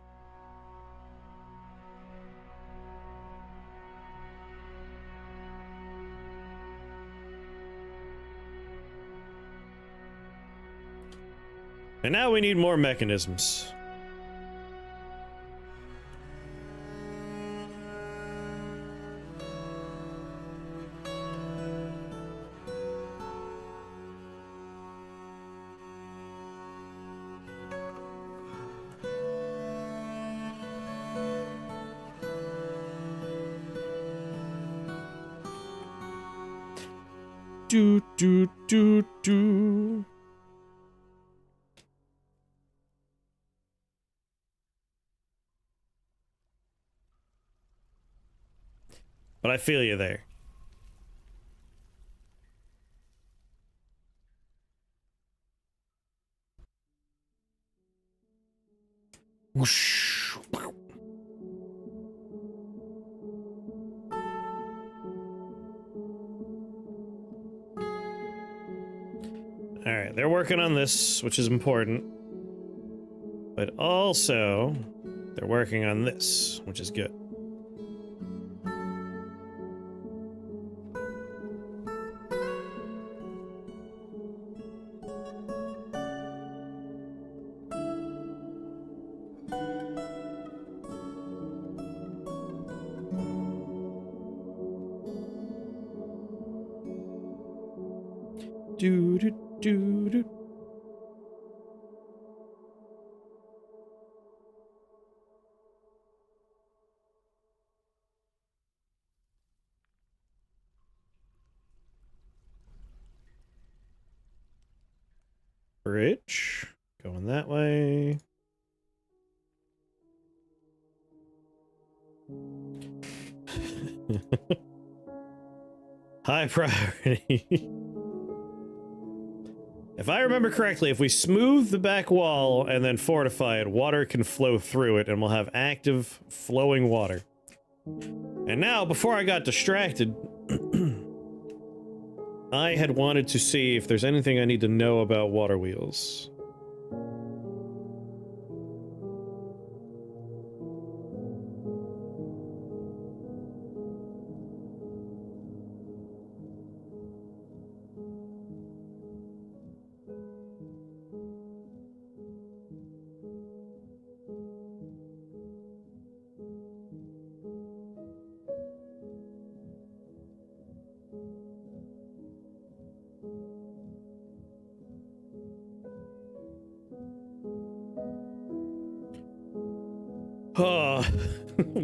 And now we need more mechanisms. do do do do. But I feel you there. Whoosh. Alright, they're working on this, which is important. But also, they're working on this, which is good. Do do do do. Bridge going that way. High priority. If I remember correctly, if we smooth the back wall and then fortify it, water can flow through it and we'll have active flowing water. And now, before I got distracted, I had wanted to see if there's anything I need to know about water wheels.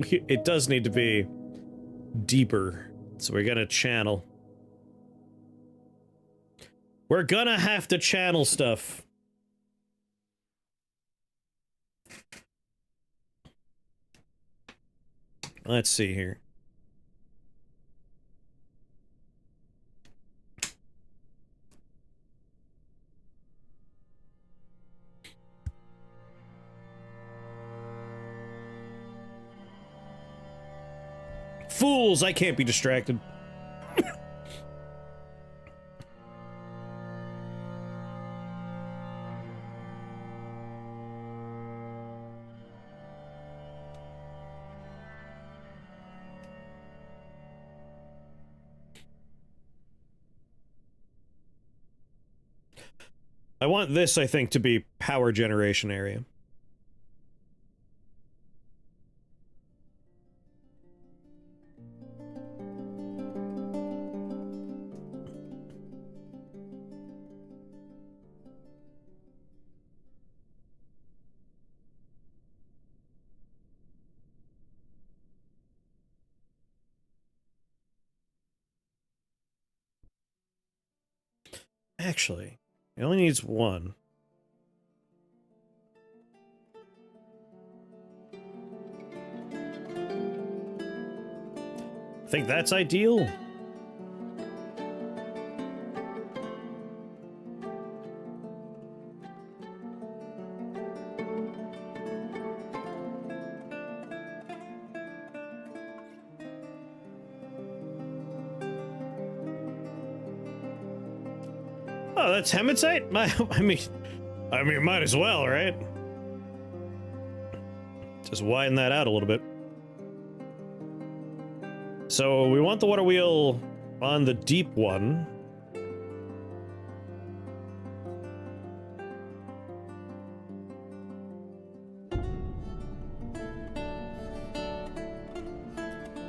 It does need to be deeper, so we're gonna channel. We're gonna have to channel stuff. Let's see here. Fools, I can't be distracted. I want this, I think, to be power generation area. Actually, it only needs one. I think that's ideal. Oh, that's hematite? I mean, might as well, right? Just widen that out a little bit. So we want the water wheel on the deep one.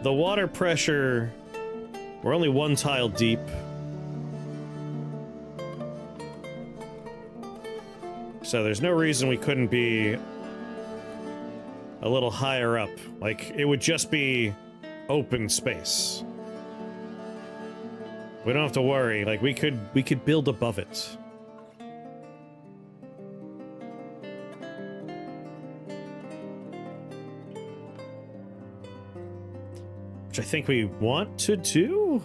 The water pressure, we're only one tile deep. So there's no reason we couldn't be a little higher up. Like, it would just be open space. We don't have to worry. Like, we could build above it. Which I think we want to do.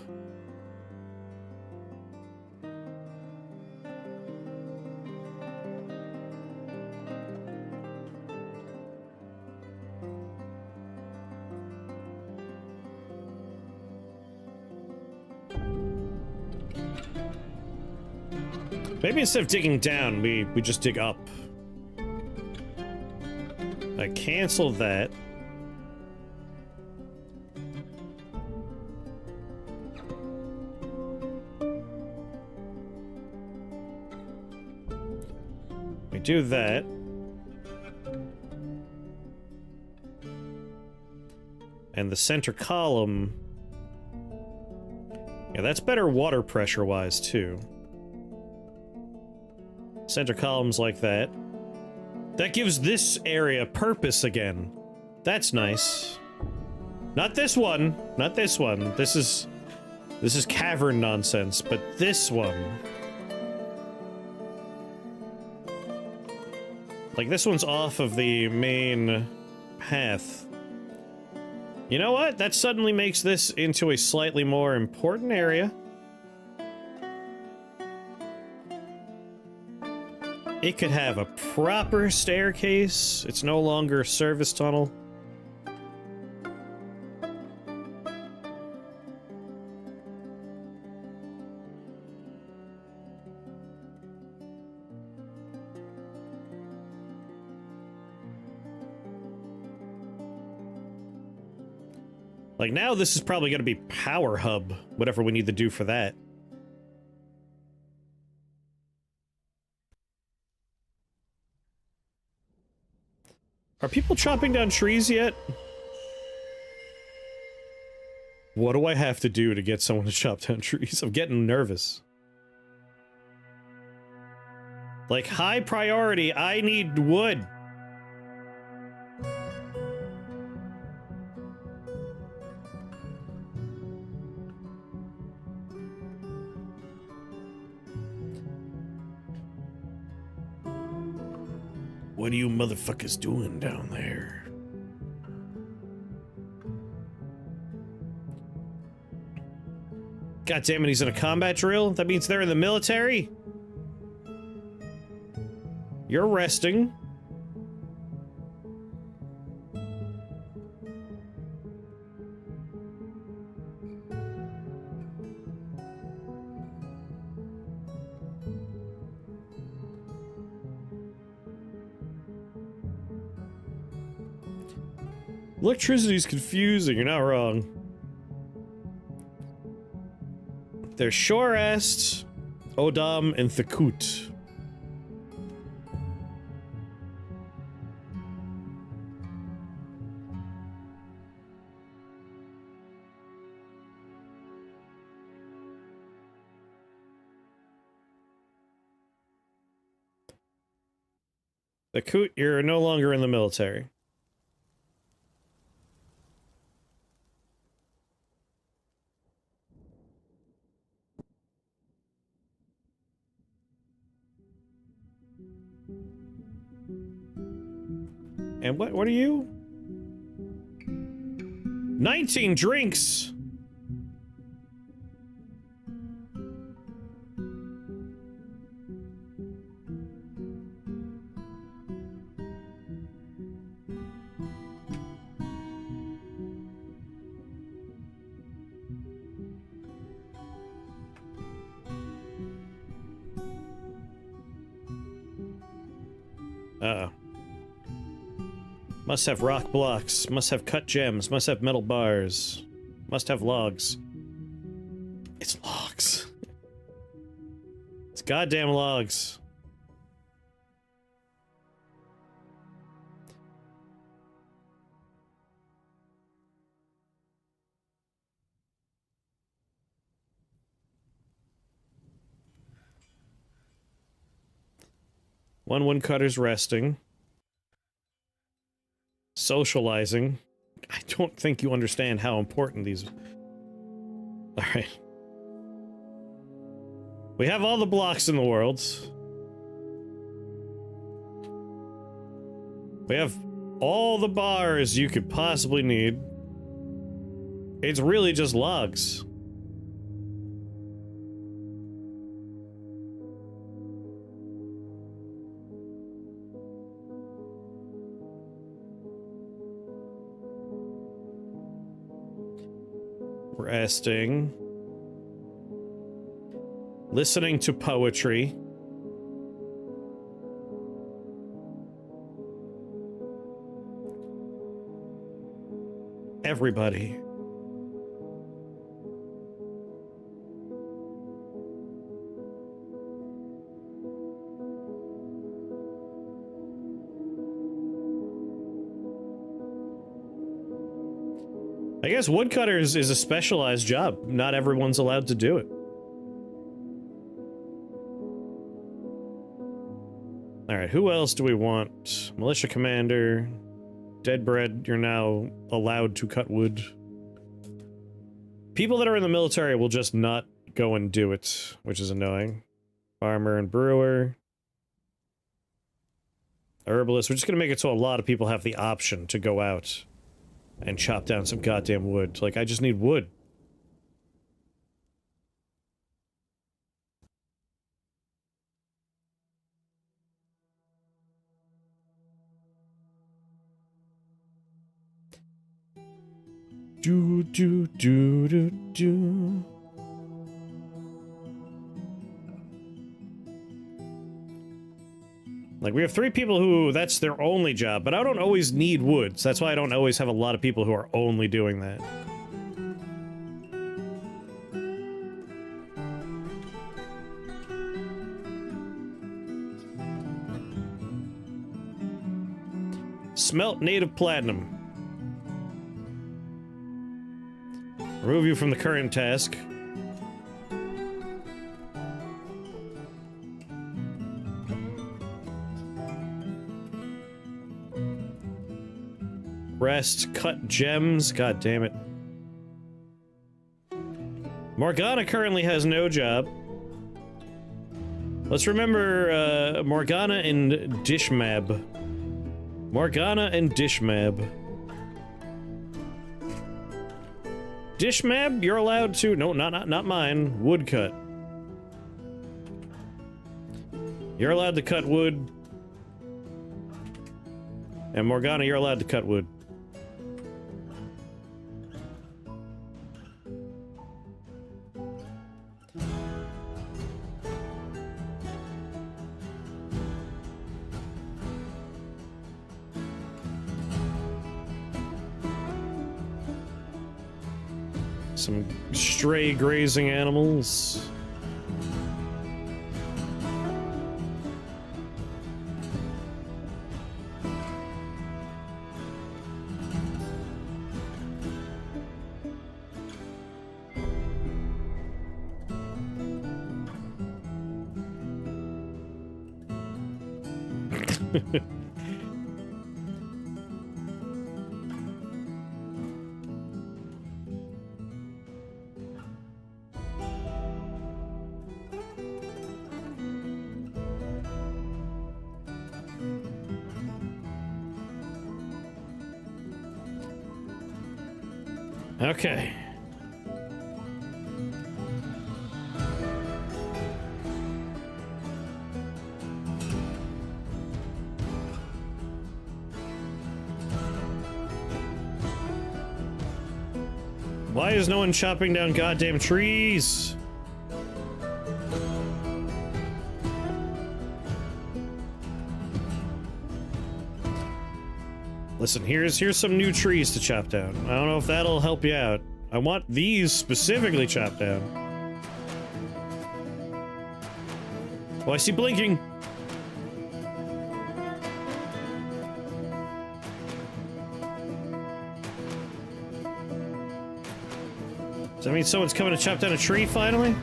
Maybe instead of digging down, we just dig up. I cancel that. We do that. And the center column... Yeah, that's better water pressure-wise, too. Center columns like that. That gives this area purpose again. That's nice. Not this one. Not this one. This is cavern nonsense, but this one. Like, this one's off of the main path. You know what? That suddenly makes this into a slightly more important area. It could have a proper staircase. It's no longer a service tunnel. Like, now this is probably going to be power hub, whatever we need to do for that. Are people chopping down trees yet? What do I have to do to get someone to chop down trees? I'm getting nervous. Like, high priority, I need wood. What are you motherfuckers doing down there? God damn it, he's in a combat drill? That means they're in the military? You're resting. Electricity's confusing, you're not wrong. There's Shorest, Odam, and Thakut. Thakut, you're no longer in the military. And what are you? 19 drinks! Uh-oh. Must have rock blocks, must have cut gems, must have metal bars, must have logs. It's logs. It's goddamn logs. One woodcutter's resting. Socializing. I don't think you understand how important these... Alright. We have all the blocks in the world. We have all the bars you could possibly need. It's really just logs. Resting. Listening to poetry. Everybody. I guess woodcutters is a specialized job. Not everyone's allowed to do it. Alright, who else do we want? Militia commander. Deadbread, you're now allowed to cut wood. People that are in the military will just not go and do it, which is annoying. Farmer and brewer. Herbalist. We're just gonna make it so a lot of people have the option to go out and chop down some goddamn wood. Like, I just need wood. Do do do do do. Like, we have 3 people who that's their only job, but I don't always need wood, so that's why I don't always have a lot of people who are only doing that. Smelt native platinum. Remove you from the current task. Rest, cut gems, god damn it. Morgana currently has no job. Let's remember, Morgana and Dishmab. Morgana and Dishmab. Dishmab, you're allowed to... No, not mine. Woodcut. You're allowed to cut wood. And Morgana, you're allowed to cut wood. Some stray grazing animals. Okay. Why is no one chopping down goddamn trees? Listen, here's some new trees to chop down. I don't know if that'll help you out. I want these specifically chopped down. Oh, I see blinking. Does that mean someone's coming to chop down a tree finally?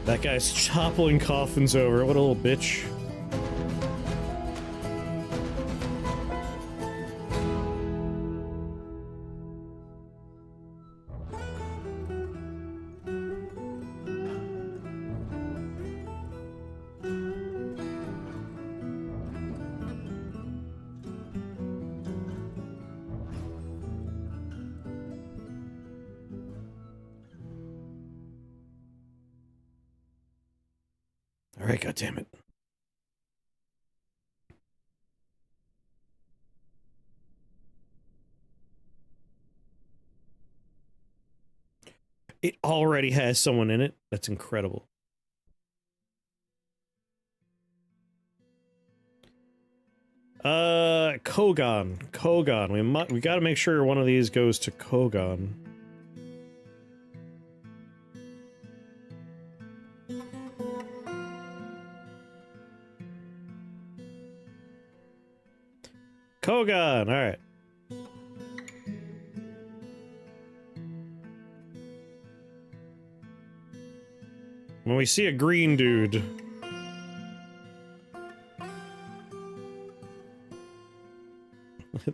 That guy's toppling coffins over. What a little bitch. All right, goddammit. It already has someone in it. That's incredible. Kogan. Kogan. We gotta make sure one of these goes to Kogan. Kogan, alright. When we see a green dude...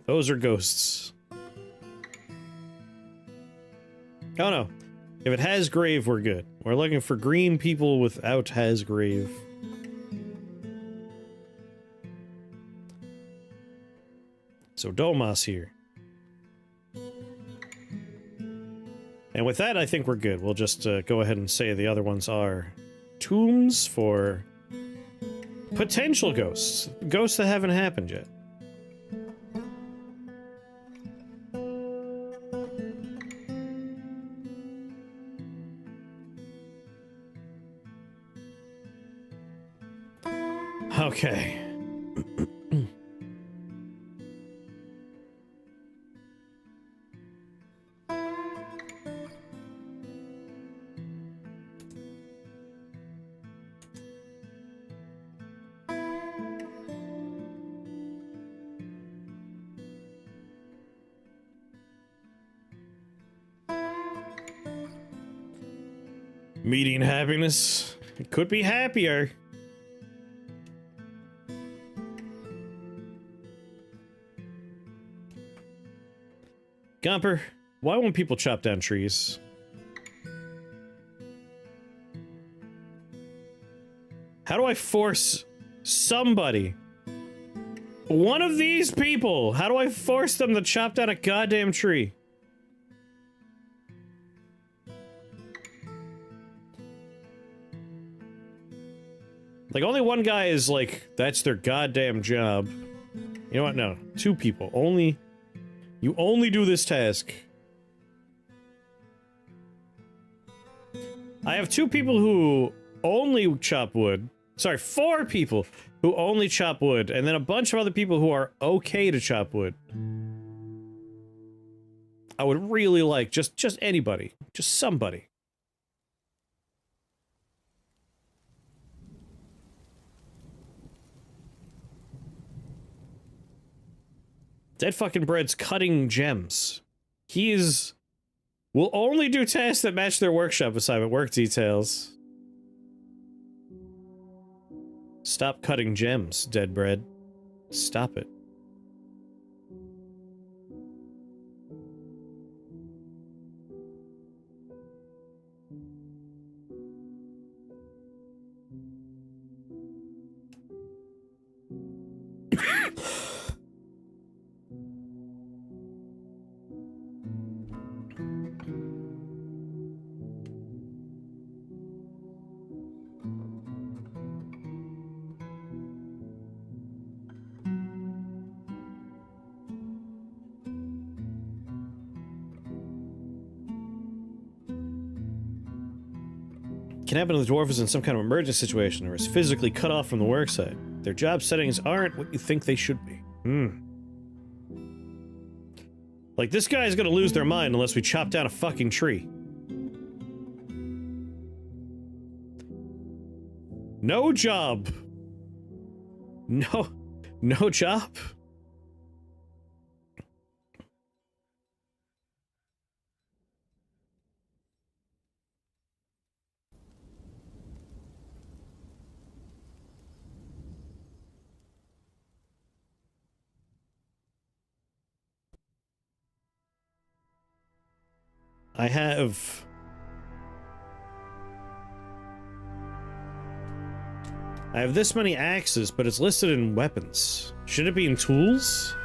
Those are ghosts. Oh no. If it has grave, we're good. We're looking for green people without has grave. So Domas here. And with that, I think we're good. We'll just go ahead and say the other ones are tombs for potential ghosts. Ghosts that haven't happened yet. Okay. Meeting happiness. It could be happier. Gumper, why won't people chop down trees? How do I force somebody? One of these people! How do I force them to chop down a goddamn tree? Like, only one guy is like, that's their goddamn job. You know what? No. Two people. Only... You only do this task. I have two people who only chop wood. Sorry, 4 people who only chop wood, and then a bunch of other people who are okay to chop wood. I would really like just anybody. Just somebody. Dead fucking Bread's cutting gems. Will only do tasks that match their workshop assignment work details. Stop cutting gems, Dead Bread. Stop it. Can happen to the dwarf is in some kind of emergency situation or is physically cut off from the worksite. Their job settings aren't what you think they should be. Like, this guy is gonna lose their mind unless we chop down a fucking tree. No job. No job. I have... I have this many axes, but it's listed in weapons. Should it be in tools?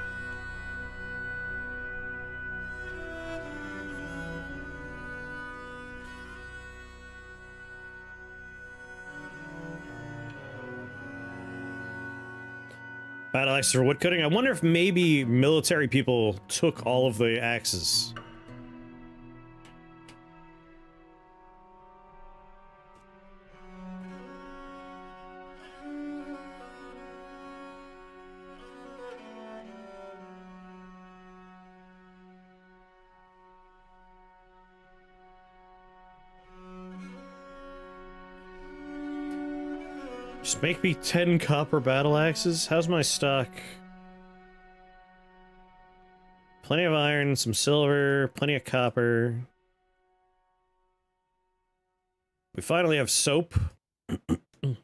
Battle axe for wood cutting? I wonder if maybe military people took all of the axes. Just make me 10 copper battle axes? How's my stock? Plenty of iron, some silver, plenty of copper. We finally have soap. I'm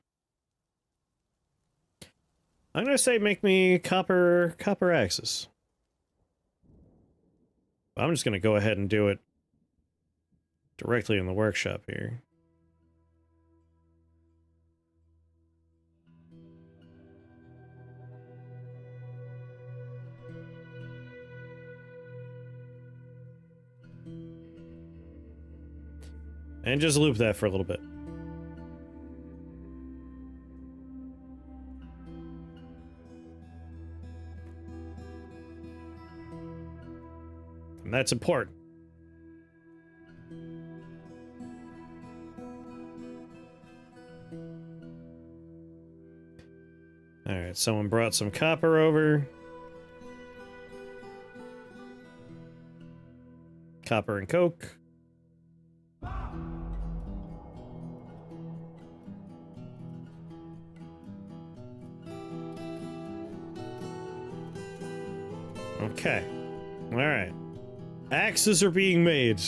gonna say make me copper axes. I'm just gonna go ahead and do it directly in the workshop here. And just loop that for a little bit. And that's important. Alright, someone brought some copper over. Copper and coke. Okay. Alright. Axes are being made.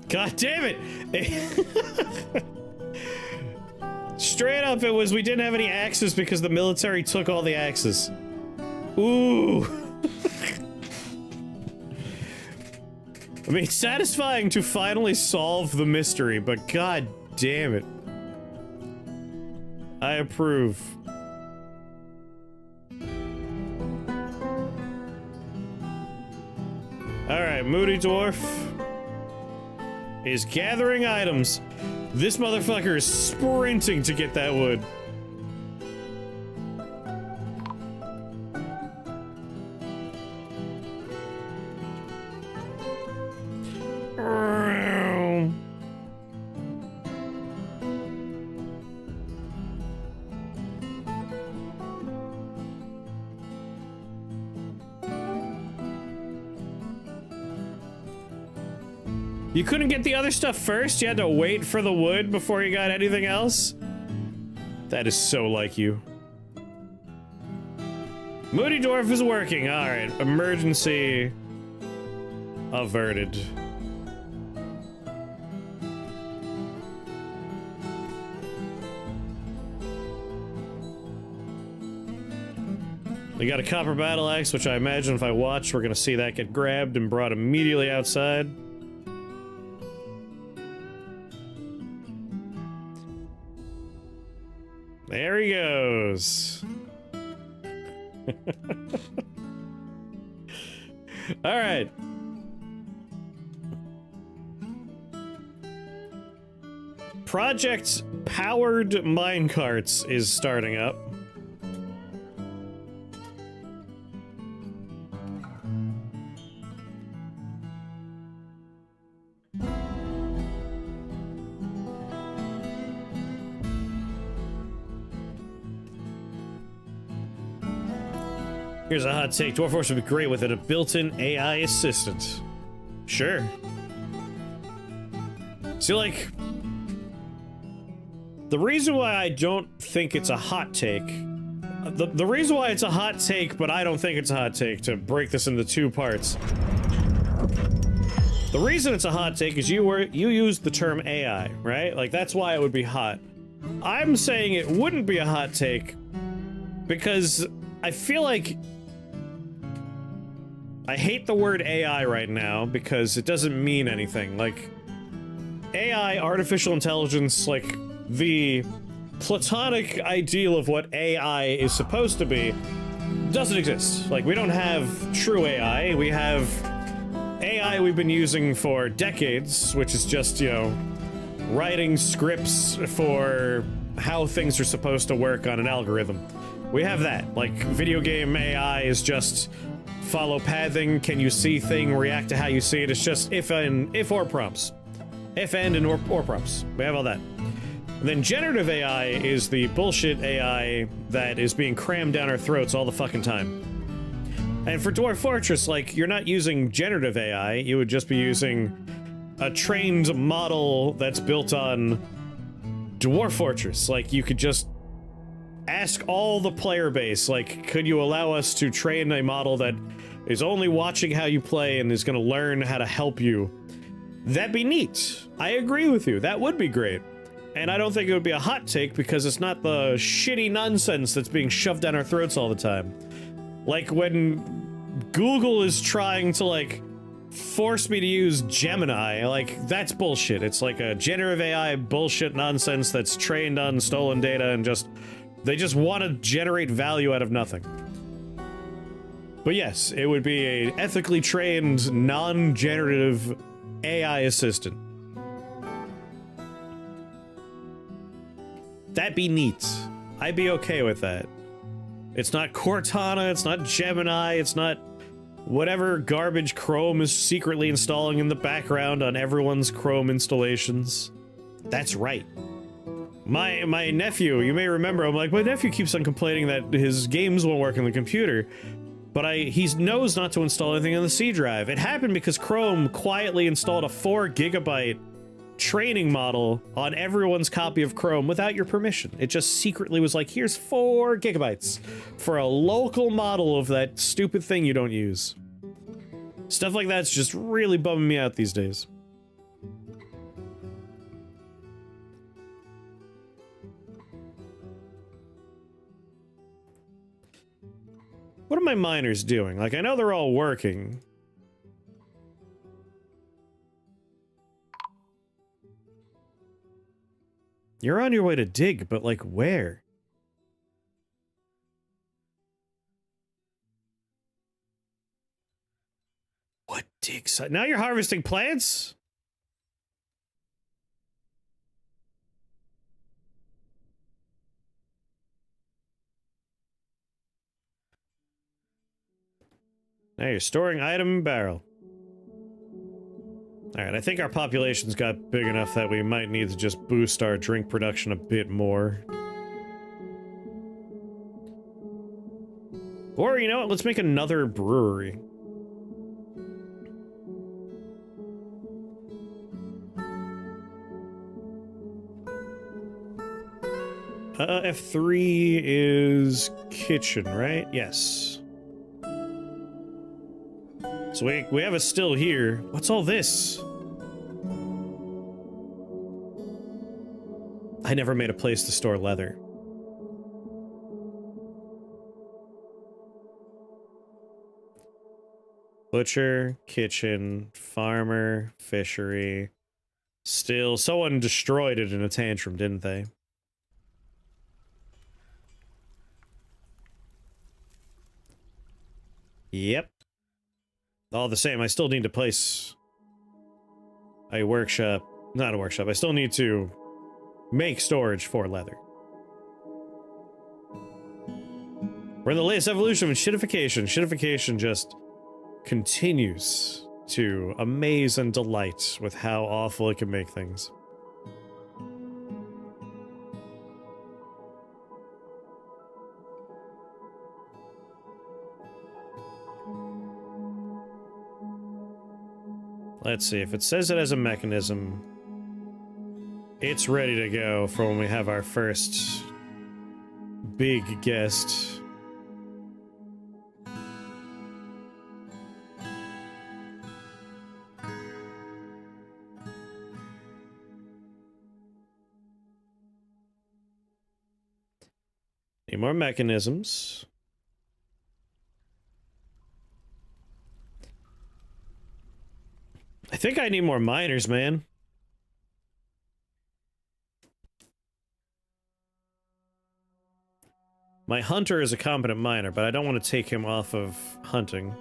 God damn it! Straight up, it was we didn't have any axes because the military took all the axes. Ooh. I mean, it's satisfying to finally solve the mystery, but god damn it. I approve. Alright, Moody Dwarf is gathering items. This motherfucker is sprinting to get that wood. You couldn't get the other stuff first? You had to wait for the wood before you got anything else? That is so like you. Moody Dwarf is working. Alright, emergency averted. We got a copper battle axe, which I imagine if I watch, we're gonna see that get grabbed and brought immediately outside. There he goes. All right. Project Powered Minecarts is starting up. Here's a hot take. Dwarf Force would be great with a built-in AI assistant. Sure. See, like, The reason why I don't think it's a hot take, the reason why it's a hot take, but I don't think it's a hot take, to break this into two parts. The reason it's a hot take is you used the term AI, right? Like, that's why it would be hot. I'm saying it wouldn't be a hot take because I feel like I hate the word AI right now because it doesn't mean anything. Like, AI, artificial intelligence, like, the platonic ideal of what AI is supposed to be doesn't exist. Like, we don't have true AI. We have AI we've been using for decades, which is just, you know, writing scripts for how things are supposed to work on an algorithm. We have that. Like, video game AI is just follow pathing, can you see thing, react to how you see it. It's just if or prompts. If and or prompts. We have all that. And then generative AI is the bullshit AI that is being crammed down our throats all the fucking time. And for Dwarf Fortress, like, you're not using generative AI, you would just be using a trained model that's built on Dwarf Fortress. Like, you could just ask all the player base, like, could you allow us to train a model that is only watching how you play and is gonna learn how to help you? That'd be neat. I agree with you, that would be great. And I don't think it would be a hot take because it's not the shitty nonsense that's being shoved down our throats all the time. Like when Google is trying to, like, force me to use Gemini, like, that's bullshit. It's like a generative AI bullshit nonsense that's trained on stolen data and they just want to generate value out of nothing. But yes, it would be a ethically trained, non-generative AI assistant. That'd be neat. I'd be okay with that. It's not Cortana, it's not Gemini, it's not whatever garbage Chrome is secretly installing in the background on everyone's Chrome installations. That's right. My nephew, you may remember, my nephew keeps on complaining that his games won't work on the computer, but he knows not to install anything on the C drive. It happened because Chrome quietly installed a 4 GB training model on everyone's copy of Chrome without your permission. It just secretly was like, here's 4 GB for a local model of that stupid thing you don't use. Stuff like that's just really bumming me out these days. What are my miners doing? Like, I know they're all working. You're on your way to dig, but, like, where? What dig site? Now you're harvesting plants? Now you're storing item barrel. Alright, I think our population's got big enough that we might need to just boost our drink production a bit more. Or, you know what, let's make another brewery. F3 is kitchen, right? Yes. So we have a still here. What's all this? I never made a place to store leather. Butcher, kitchen, farmer, fishery. Still, someone destroyed it in a tantrum, didn't they? Yep. All the same, I still need to place a workshop. Not a workshop. I still need to make storage for leather. We're in the latest evolution of shitification. Shitification just continues to amaze and delight with how awful it can make things. Let's see, if it says it has a mechanism... It's ready to go for when we have our first big guest. Need more mechanisms. I think I need more miners, man. My hunter is a competent miner, but I don't want to take him off of hunting.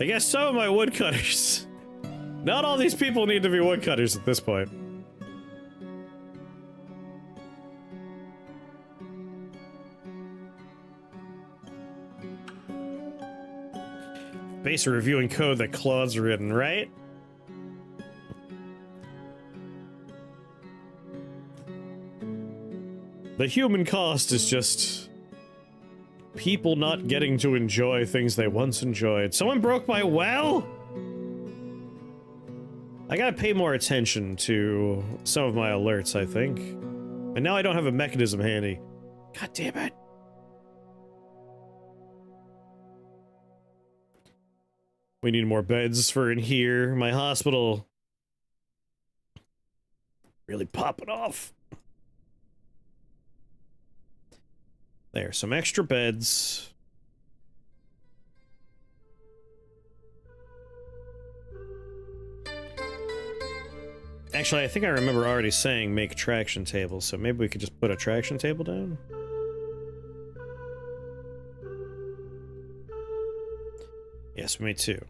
I guess some of my woodcutters. Not all these people need to be woodcutters at this point. Base reviewing code that Claude's written, right? The human cost is just people not getting to enjoy things they once enjoyed. Someone broke my well? I gotta pay more attention to some of my alerts, I think. And now I don't have a mechanism handy. God damn it. We need more beds for in here. My hospital really popping off. There, some extra beds. Actually, I think I remember already saying make traction tables, so maybe we could just put a traction table down. Yes, me too.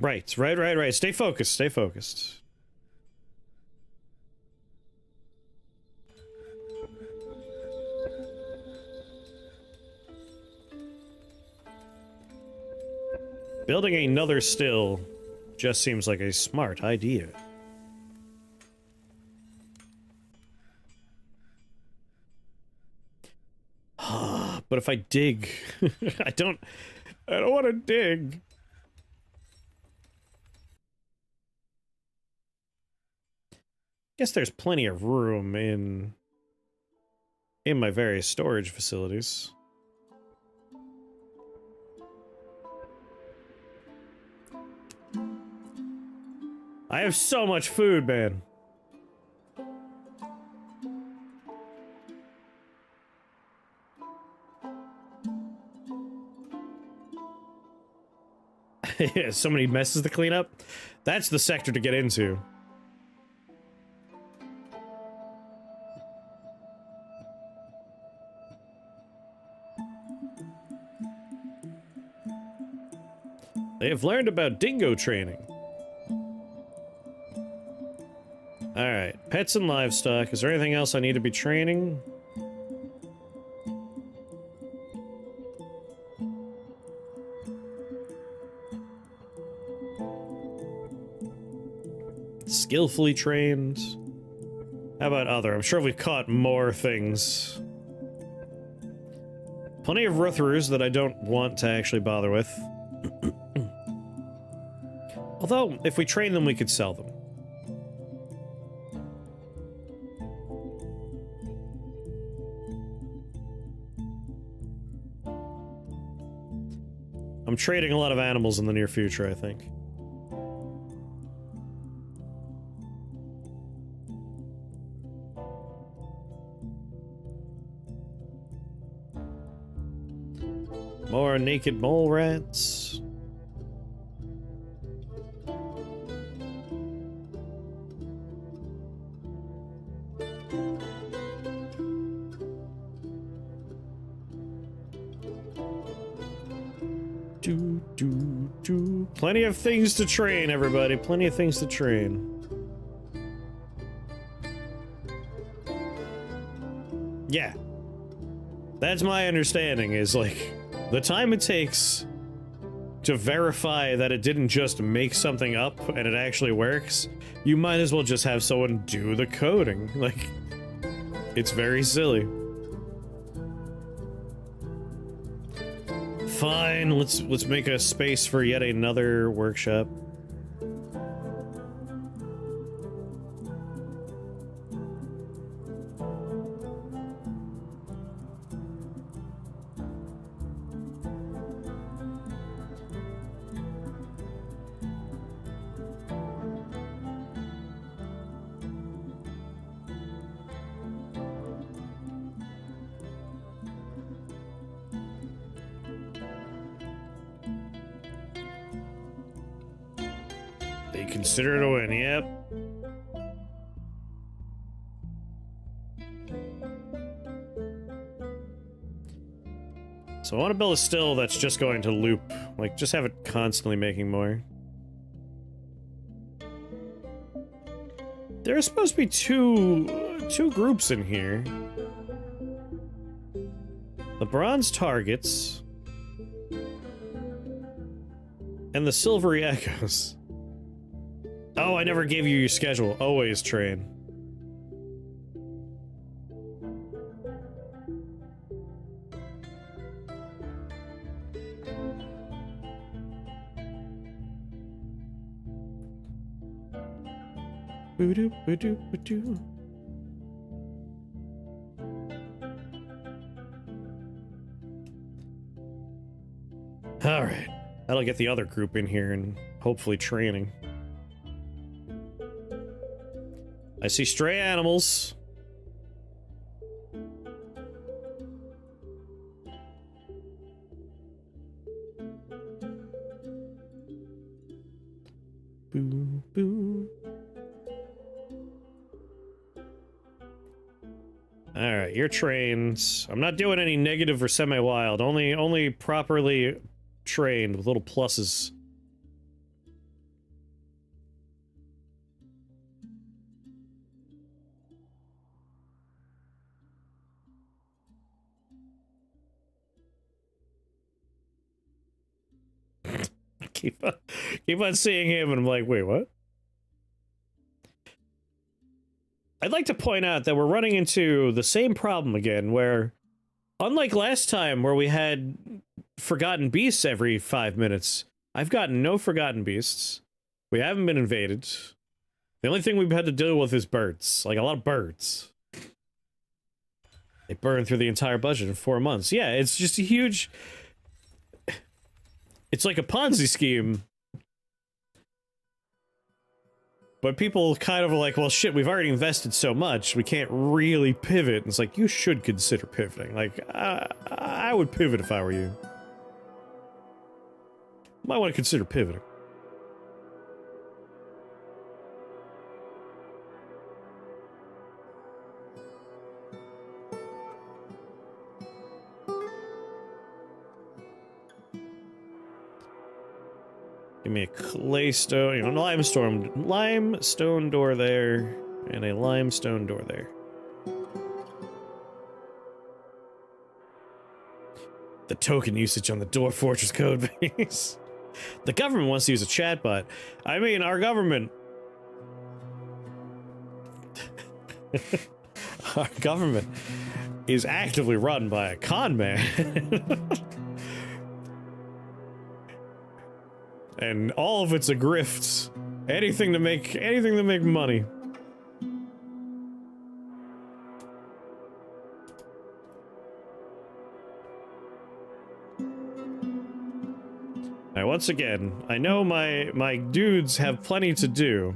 Right. Stay focused, stay focused. Building another still just seems like a smart idea. But if I dig, I don't want to dig. Guess there's plenty of room in my various storage facilities. I have so much food, man. Yeah, so many messes to clean up. That's the sector to get into. They have learned about dingo training. Alright, pets and livestock. Is there anything else I need to be training? Skillfully trained. How about other? I'm sure we've caught more things. Plenty of Rutherus that I don't want to actually bother with. Although, if we train them, we could sell them. I'm trading a lot of animals in the near future, I think. More naked mole rats. Plenty of things to train, everybody. Plenty of things to train. Yeah. That's my understanding, is like, the time it takes to verify that it didn't just make something up and it actually works, you might as well just have someone do the coding. Like, it's very silly. Fine, let's make a space for yet another workshop. They consider it a win, yep. So I want to build a still that's just going to loop. Like, just have it constantly making more. There are supposed to be two groups in here. The bronze targets and the silvery echoes. Oh, I never gave you your schedule. Always train. Boo-doo, boo-doo, boo-doo. All right. That'll get the other group in here and hopefully training. I see stray animals. Boo, boo. Alright, you're trained. I'm not doing any negative or semi-wild. Only properly trained with little pluses. keep on seeing him and I'm like, wait, what? I'd like to point out that we're running into the same problem again, where, unlike last time where we had Forgotten Beasts every 5 minutes, I've gotten no Forgotten Beasts. We haven't been invaded. The only thing we've had to deal with is birds. Like, a lot of birds. They burned through the entire budget in 4 months. Yeah, it's just a huge... It's like a Ponzi scheme. But people kind of are like, well, shit, we've already invested so much, we can't really pivot. And it's like, you should consider pivoting. Like, I would pivot if I were you. Might want to consider pivoting. Give me a claystone, you know, limestone door there, and a limestone door there. The token usage on the Dwarf Fortress code base. The government wants to use a chatbot. I mean, our government... Our government is actively run by a con man. And all of it's a grift. Anything to make money. Alright, once again, I know my dudes have plenty to do.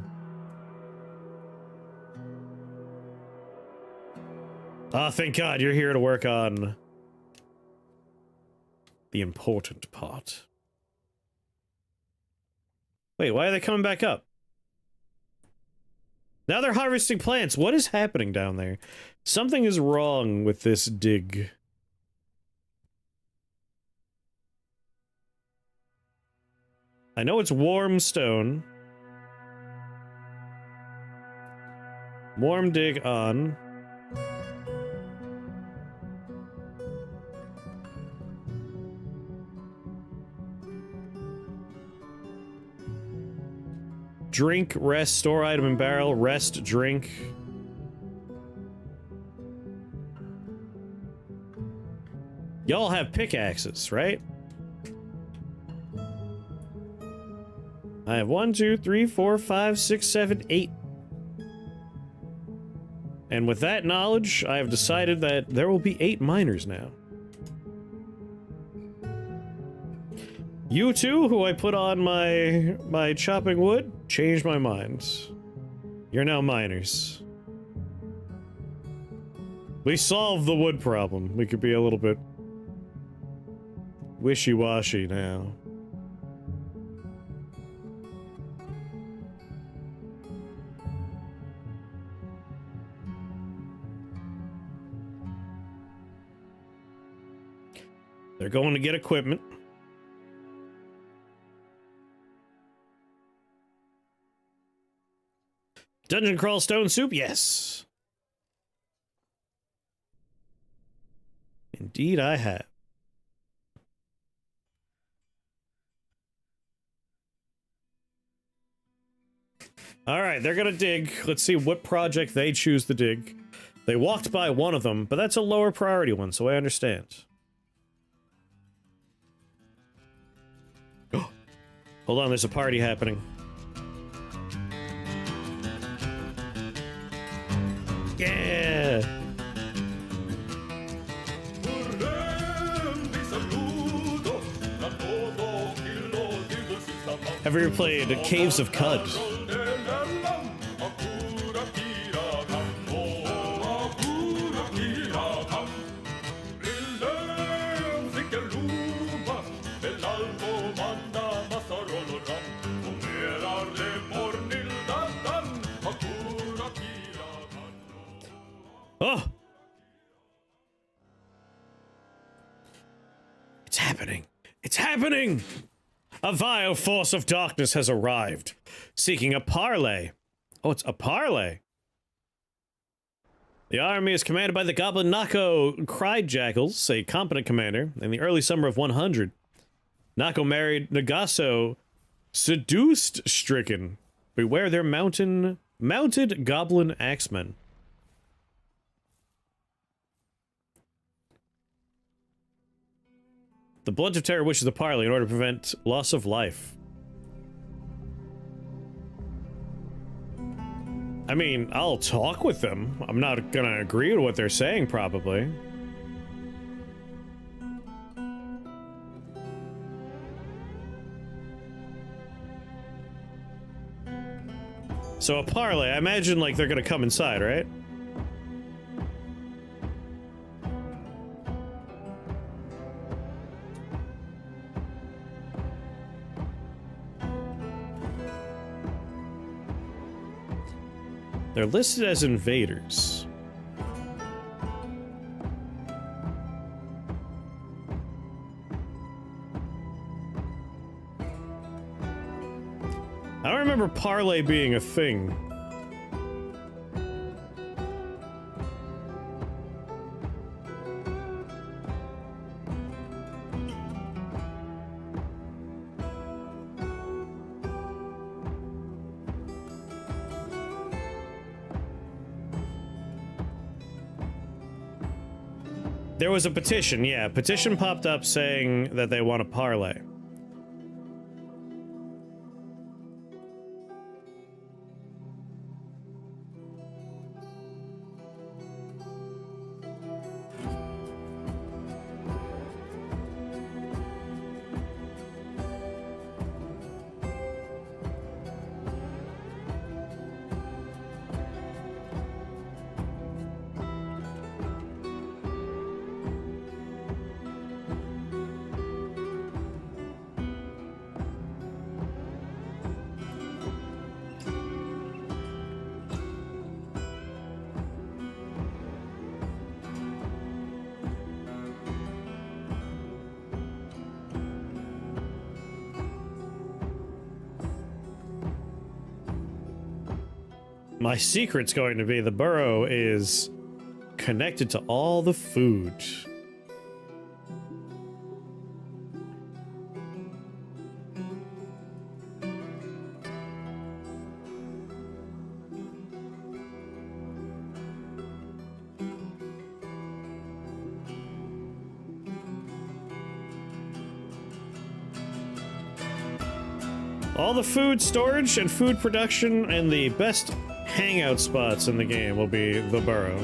Ah, thank God you're here to work on the important part. Wait, why are they coming back up? Now they're harvesting plants. What is happening down there? Something is wrong with this dig. I know it's warm stone. Warm dig on. Drink, rest, store item in barrel, rest, drink. Y'all have pickaxes, right? I have 1, 2, 3, 4, 5, 6, 7, 8. And with that knowledge, I have decided that there will be 8 miners now. You two, who I put on my chopping wood, changed my mind. You're now miners. We solved the wood problem. We could be a little bit wishy-washy now. They're going to get equipment. Dungeon crawl stone soup, yes. Indeed I have. Alright, they're gonna dig. Let's see what project they choose to dig. They walked by one of them, but that's a lower priority one, so I understand. Hold on, there's a party happening. Yeah! Have you ever played Caves of Cud? Oh! It's happening! It's happening! A vile force of darkness has arrived, seeking a parley. Oh, it's a parley. The army is commanded by the Goblin Nako Cryjackals, a competent commander, in the early summer of 100. Nako married Nagaso, seduced stricken. Beware their mounted goblin axemen. The Blunt of Terror wishes a parley in order to prevent loss of life. I mean, I'll talk with them. I'm not gonna agree with what they're saying, probably. So a parley, I imagine, like, they're gonna come inside, right? They're listed as invaders. I don't remember parley being a thing. There was a petition, yeah. Petition popped up saying that they want a parley. My secret's going to be the burrow is connected to all the food. All the food storage and food production and the best hangout spots in the game will be the burrow.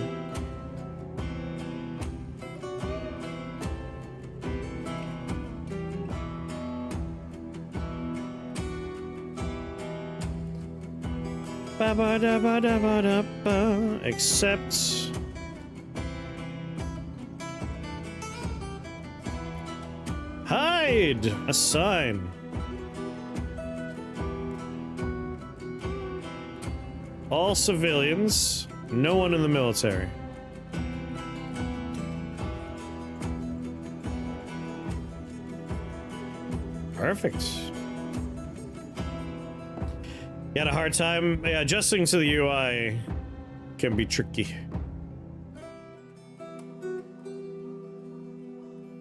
Ba-ba-da-ba-da-ba-da-ba. Except... hide! A sign. All civilians, no one in the military. Perfect. You had a hard time? Yeah, adjusting to the UI can be tricky.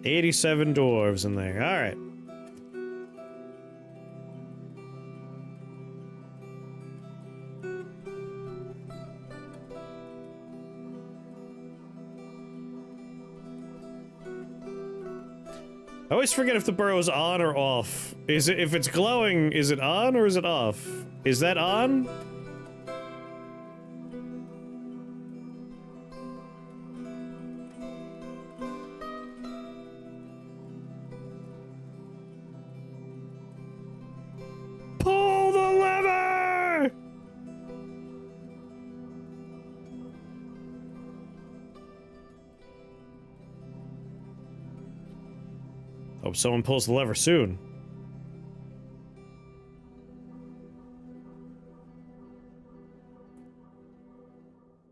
87 dwarves in there. All right. I always forget if the burrow is on or off. Is it, if it's glowing, is it on or is it off? Is that on? Pull the lever! Hope someone pulls the lever soon.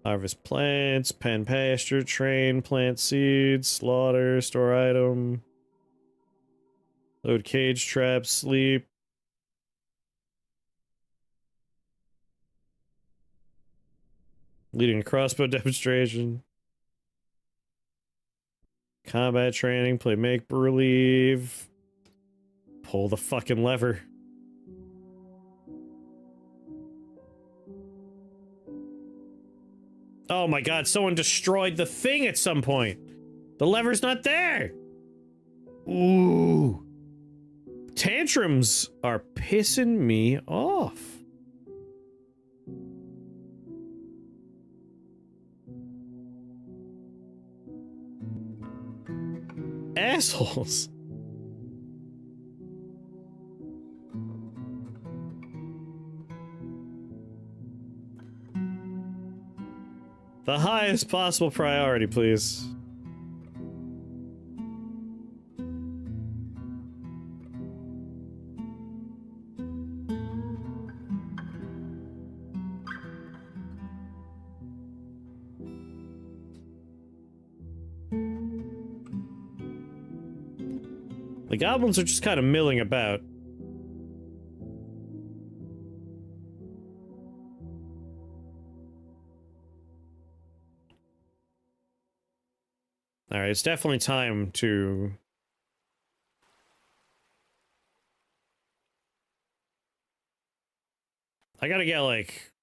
Harvest plants, pen pasture, train, plant seeds, slaughter, store item, load cage trap, sleep. Leading a crossbow demonstration. Combat training, play make-believe. Pull the fucking lever. Oh my god, someone destroyed the thing at some point. The lever's not there. Ooh. Tantrums are pissing me off. Assholes. The highest possible priority, please. The goblins are just kind of milling about. Alright, it's definitely time to... I gotta get, like...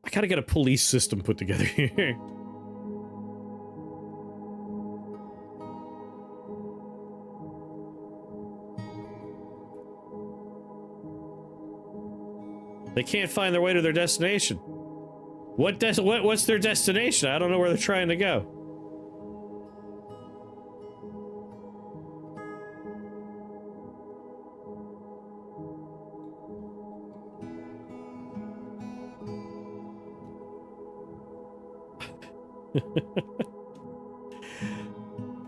I gotta get a police system put together here. They can't find their way to their destination. What's their destination? I don't know where they're trying to go.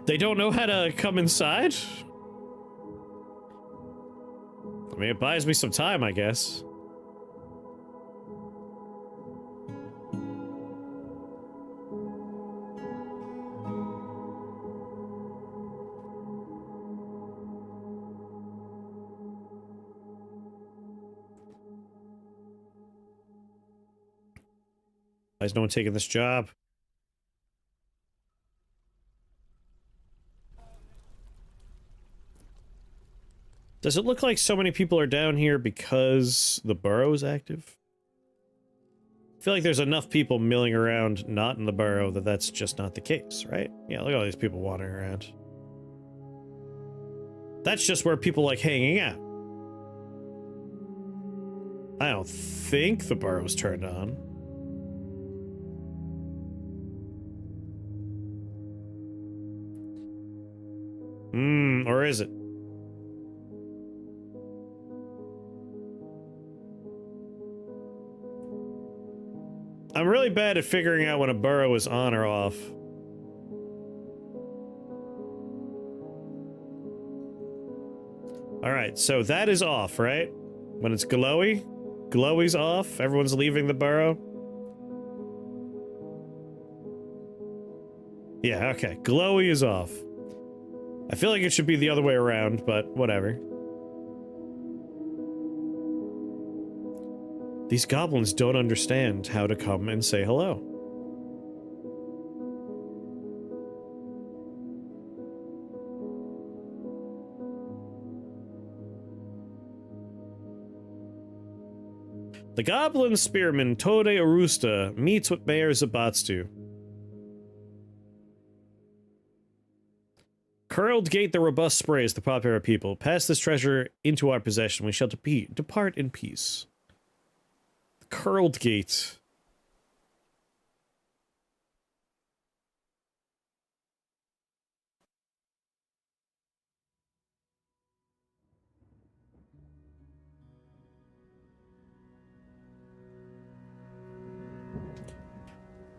They don't know how to come inside? I mean, it buys me some time, I guess. Why is no one taking this job? Does it look like so many people are down here because the burrow is active? I feel like there's enough people milling around not in the burrow that that's just not the case, right? Yeah, look at all these people wandering around. That's just where people like hanging out. I don't think the burrow's turned on. Or is it? I'm really bad at figuring out when a burrow is on or off. Alright, so that is off, right? When it's glowy? Glowy's off, everyone's leaving the burrow. Yeah, okay. Glowy is off. I feel like it should be the other way around, but whatever. These goblins don't understand how to come and say hello. The goblin spearman Tode Arusta meets with Mayor Zabatstu. Curled Gate the robust sprays the popular people. Pass this treasure into our possession. We shall depart in peace. The Curled Gate.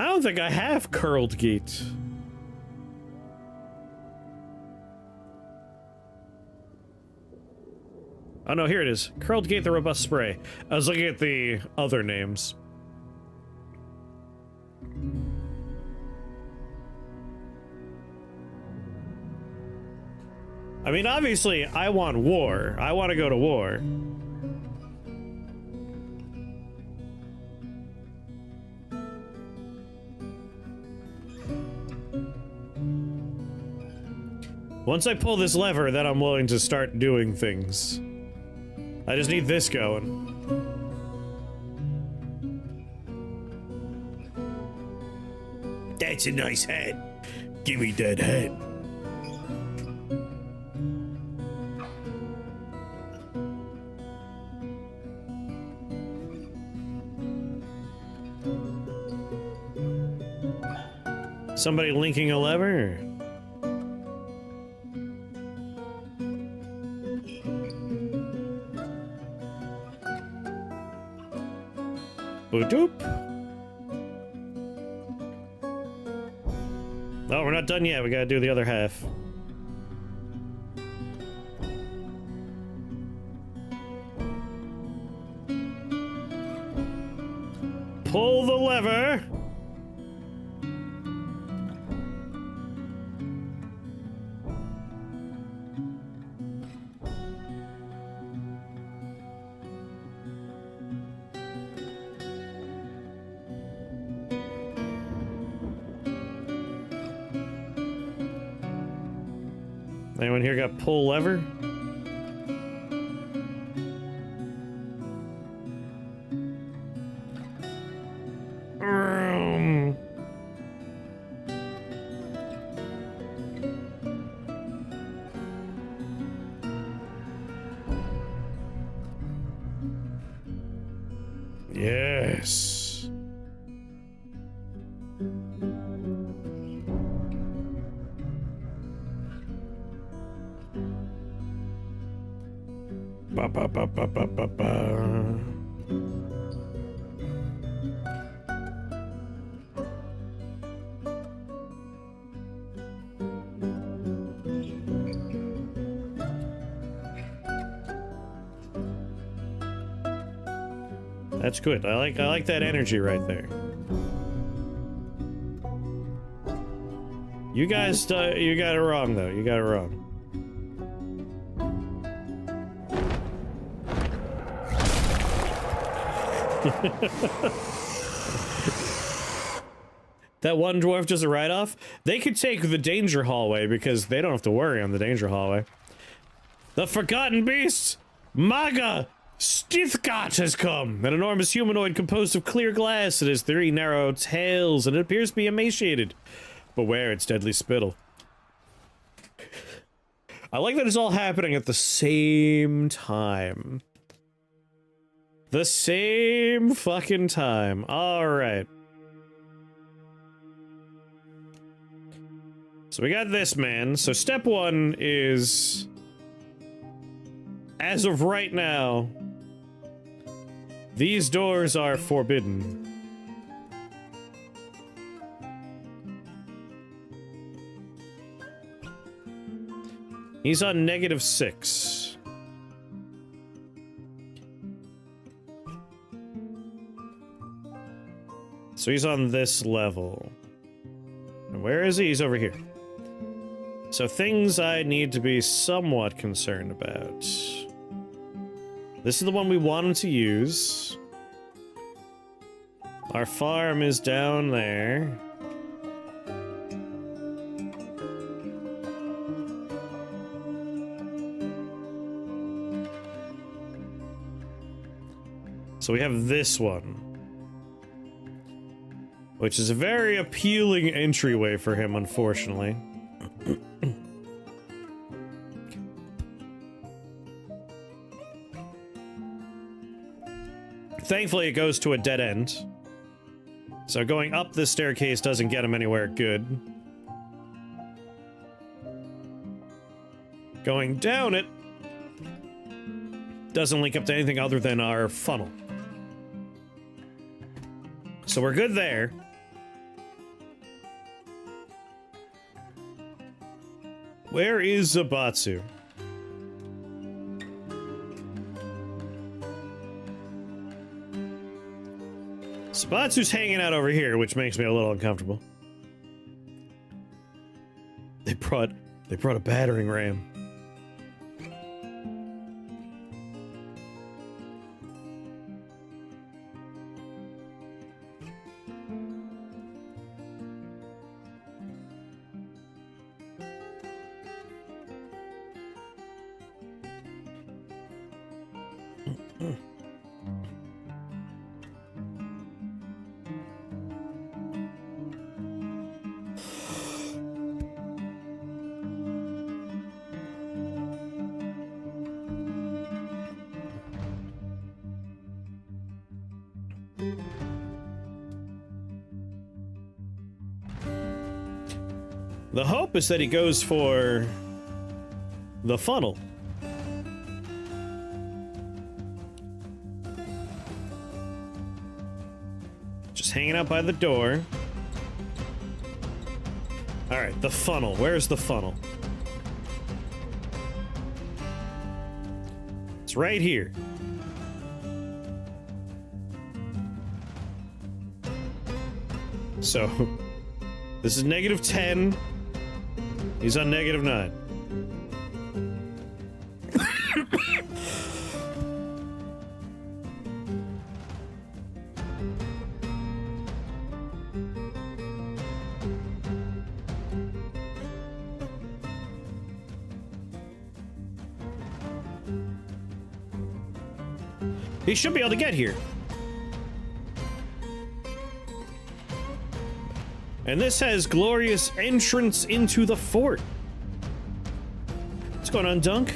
I don't think I have Curled Gate. Oh no, here it is. Curled Gate the robust spray. I was looking at the other names. I mean, obviously, I want war. I want to go to war. Once I pull this lever, then I'm willing to start doing things. I just need this going. That's a nice hat. Give me that hat. Somebody linking a lever? Boop. Oh, we're not done yet. We gotta do the other half. Pull the lever. Anyone here got pull lever? Yes. Ba ba ba ba ba ba ba. That's good. I like that energy right there. You guys, you got it wrong though. You got it wrong. That one dwarf just a write-off? They could take the danger hallway because they don't have to worry on the danger hallway. The Forgotten Beast! Maga! Stithgat has come! An enormous humanoid composed of clear glass. It has 3 narrow tails and it appears to be emaciated. Beware its deadly spittle. I like that it's all happening at the same time. The same fucking time. Alright. So we got this man. So step one is... as of right now, these doors are forbidden. He's on -6. So he's on this level. And where is he? He's over here. So things I need to be somewhat concerned about. This is the one we wanted to use. Our farm is down there. So we have this one, which is a very appealing entryway for him, unfortunately. Thankfully, it goes to a dead end. So going up this staircase doesn't get him anywhere good. Going down it doesn't link up to anything other than our funnel. So we're good there. Where is Zabatsu? Zabatsu's hanging out over here, which makes me a little uncomfortable. They brought a battering ram. The hope is that he goes for the funnel. Just hanging out by the door. Alright, the funnel. Where's the funnel? It's right here. So, this is -10. He's on -9. He should be able to get here. And this has glorious entrance into the fort. What's going on, Dunk?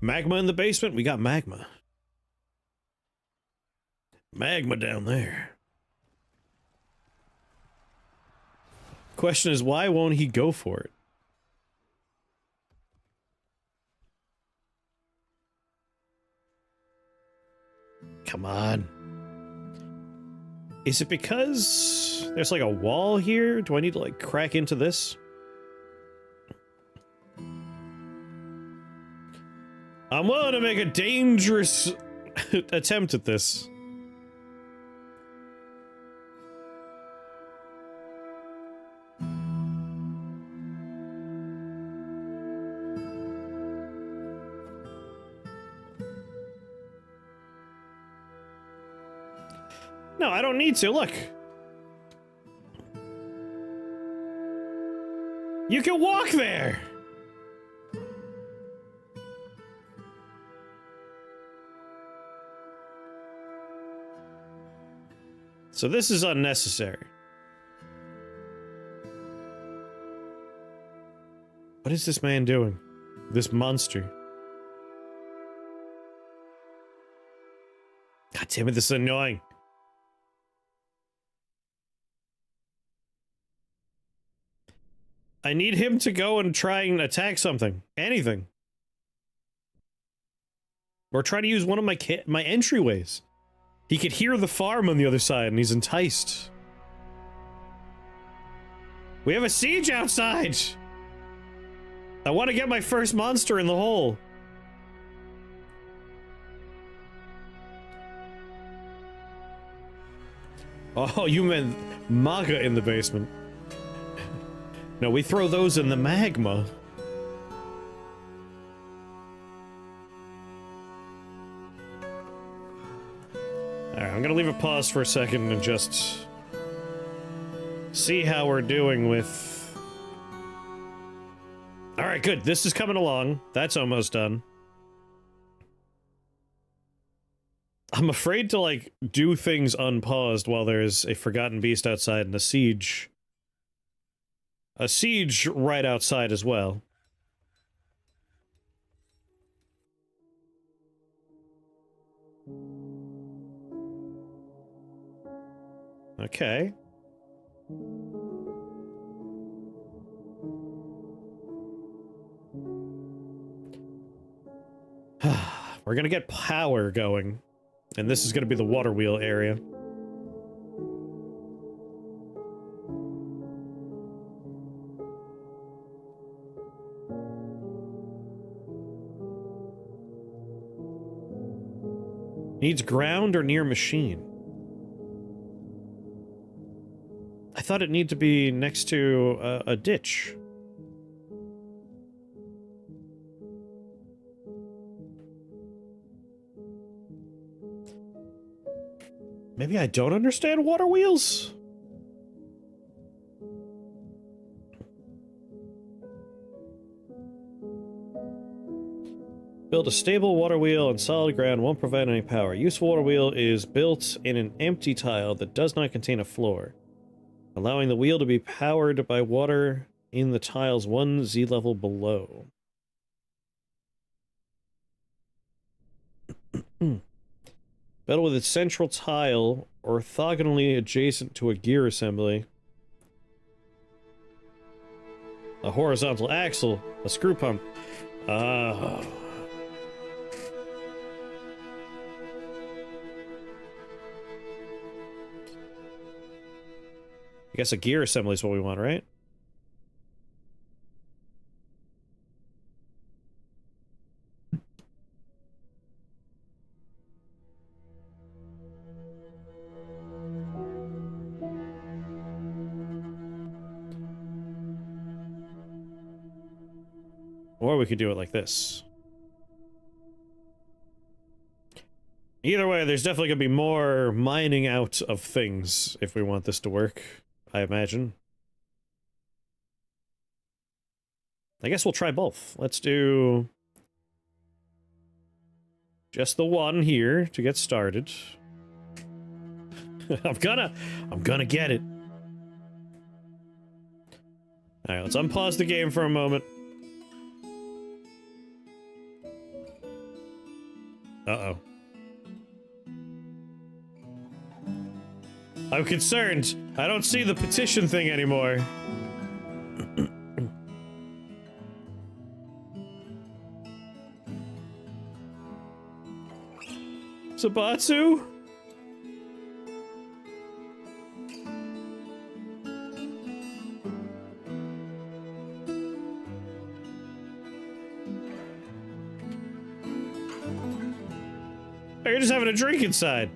Magma in the basement? We got magma. Magma down there. Question is, why won't he go for it? Come on. Is it because there's like a wall here? Do I need to like crack into this? I'm willing to make a dangerous attempt at this. No, I don't need to. Look. You can walk there. So this is unnecessary. What is this man doing? This monster. God damn it, this is annoying. I need him to go and try and attack something. Anything. Or try to use one of my entryways. He could hear the farm on the other side and he's enticed. We have a siege outside! I want to get my first monster in the hole. Oh, you meant MAGA in the basement. No, we throw those in the magma. Alright, I'm gonna leave it paused for a second and just see how we're doing with... Alright, good. This is coming along. That's almost done. I'm afraid to, like, do things unpaused while there's a Forgotten Beast outside and a siege. A siege right outside as well. Okay. We're gonna get power going. And this is gonna be the water wheel area. Needs ground or near machine. I thought it needed to be next to a ditch. Maybe I don't understand water wheels? Build a stable water wheel on solid ground, won't provide any power. Useful water wheel is built in an empty tile that does not contain a floor, allowing the wheel to be powered by water in the tiles 1 Z level below. Built with its central tile orthogonally adjacent to a gear assembly. A horizontal axle, a screw pump. I guess a gear assembly is what we want, right? Or we could do it like this. Either way, there's definitely going to be more mining out of things if we want this to work, I imagine. I guess we'll try both. Let's do just the one here to get started. I'm gonna get it. Alright, let's unpause the game for a moment. Uh-oh. I'm concerned. I don't see the petition thing anymore. Sabatsu? Oh, you're just having a drink inside.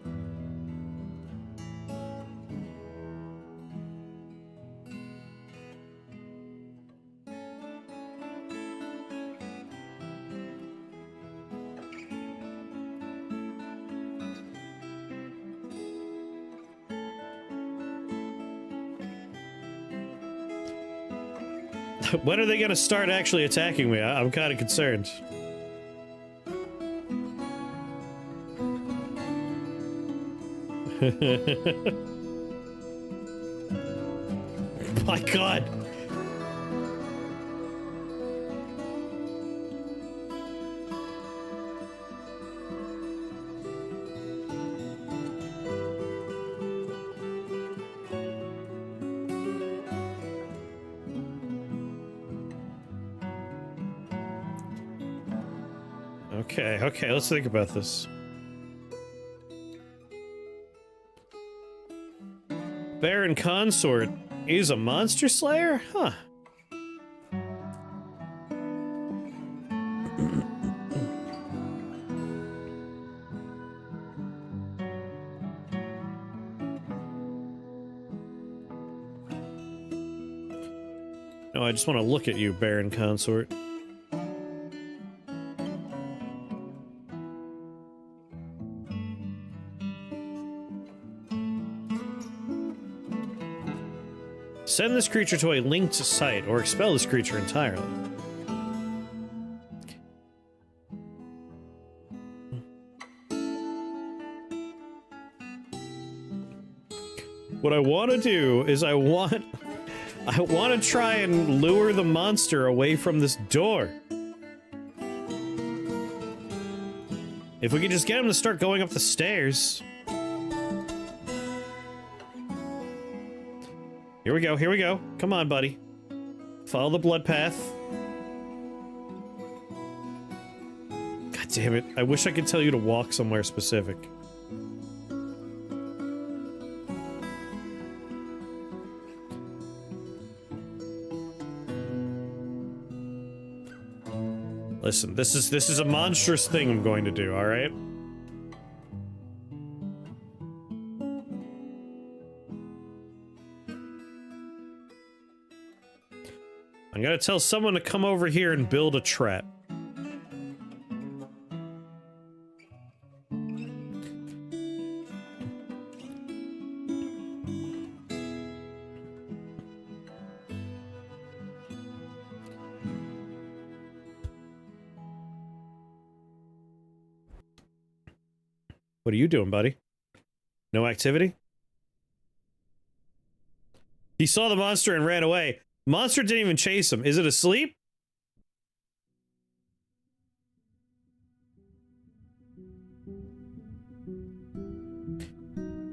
When are they gonna start actually attacking me? I'm kind of concerned. My God. Okay, okay, let's think about this. Baron Consort is a monster slayer? Huh. No, I just want to look at you, Baron Consort. Send this creature to a linked site, or expel this creature entirely. What I want to do is I want to try and lure the monster away from this door. If we could just get him to start going up the stairs. Here we go, here we go. Come on, buddy. Follow the blood path. God damn it. I wish I could tell you to walk somewhere specific. Listen, this is a monstrous thing I'm going to do, alright? I'm gonna tell someone to come over here and build a trap. What are you doing, buddy? No activity? He saw the monster and ran away. Monster didn't even chase him. Is it asleep?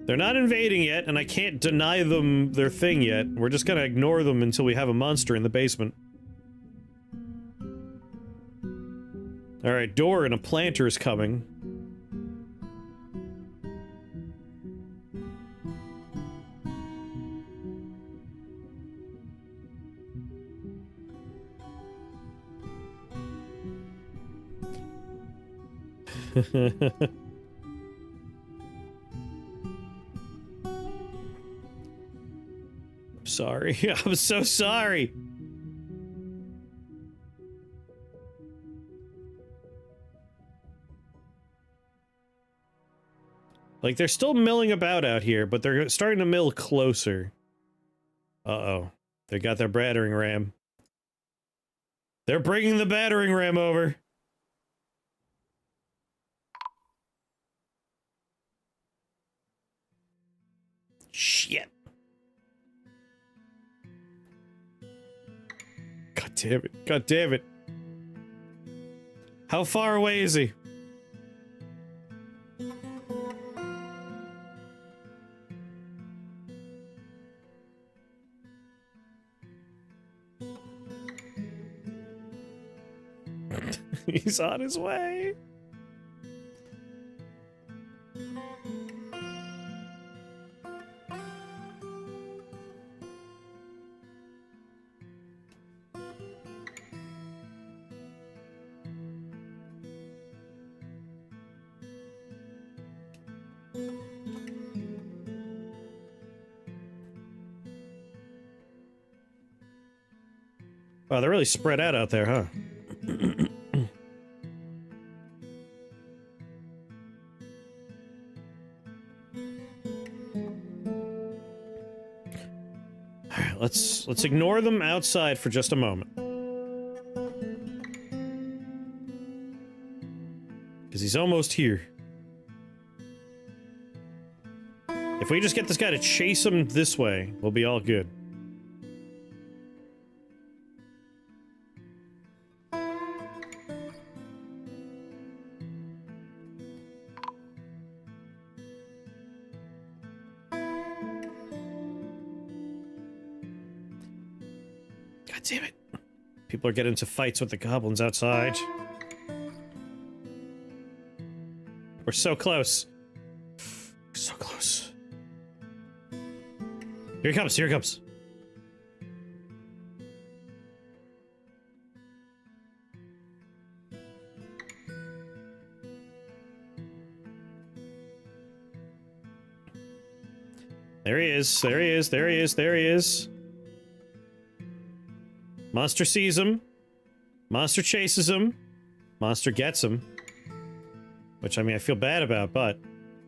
They're not invading yet, and I can't deny them their thing yet. We're just gonna ignore them until we have a monster in the basement. Alright, door and a planter is coming. I'm sorry. I'm so sorry. Like, they're still milling about out here, but they're starting to mill closer. Uh-oh. They got their battering ram. They're bringing the battering ram over. Shit. God damn it. God damn it. How far away is he? He's on his way. Wow, they're really spread out there, huh? Alright, let's ignore them outside for just a moment. Because he's almost here. If we just get this guy to chase him this way, we'll be all good. God damn it. People are getting into fights with the goblins outside. We're so close. So close. Here he comes, here he comes. There he is, there he is, there he is, there he is. Monster sees him. Monster chases him. Monster gets him. Which, I mean, I feel bad about, but...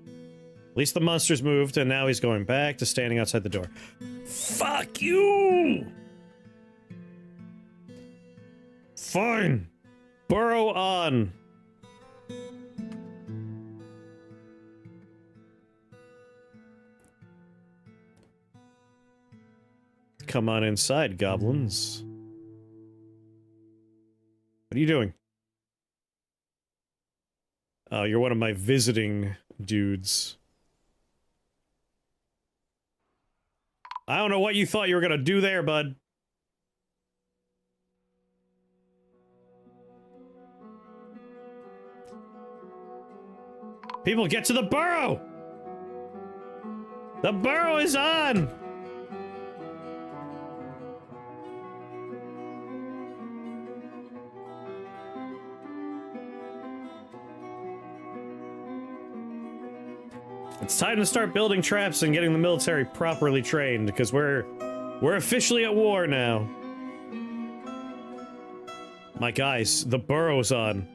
at least the monster's moved, and now he's going back to standing outside the door. Fuck you! Fine. Burrow on. Come on inside, goblins. What are you doing? Oh, you're one of my visiting dudes. I don't know what you thought you were gonna do there, bud. People, get to the burrow! The burrow is on! It's time to start building traps and getting the military properly trained, because we're officially at war now. My guys, the burrow's on.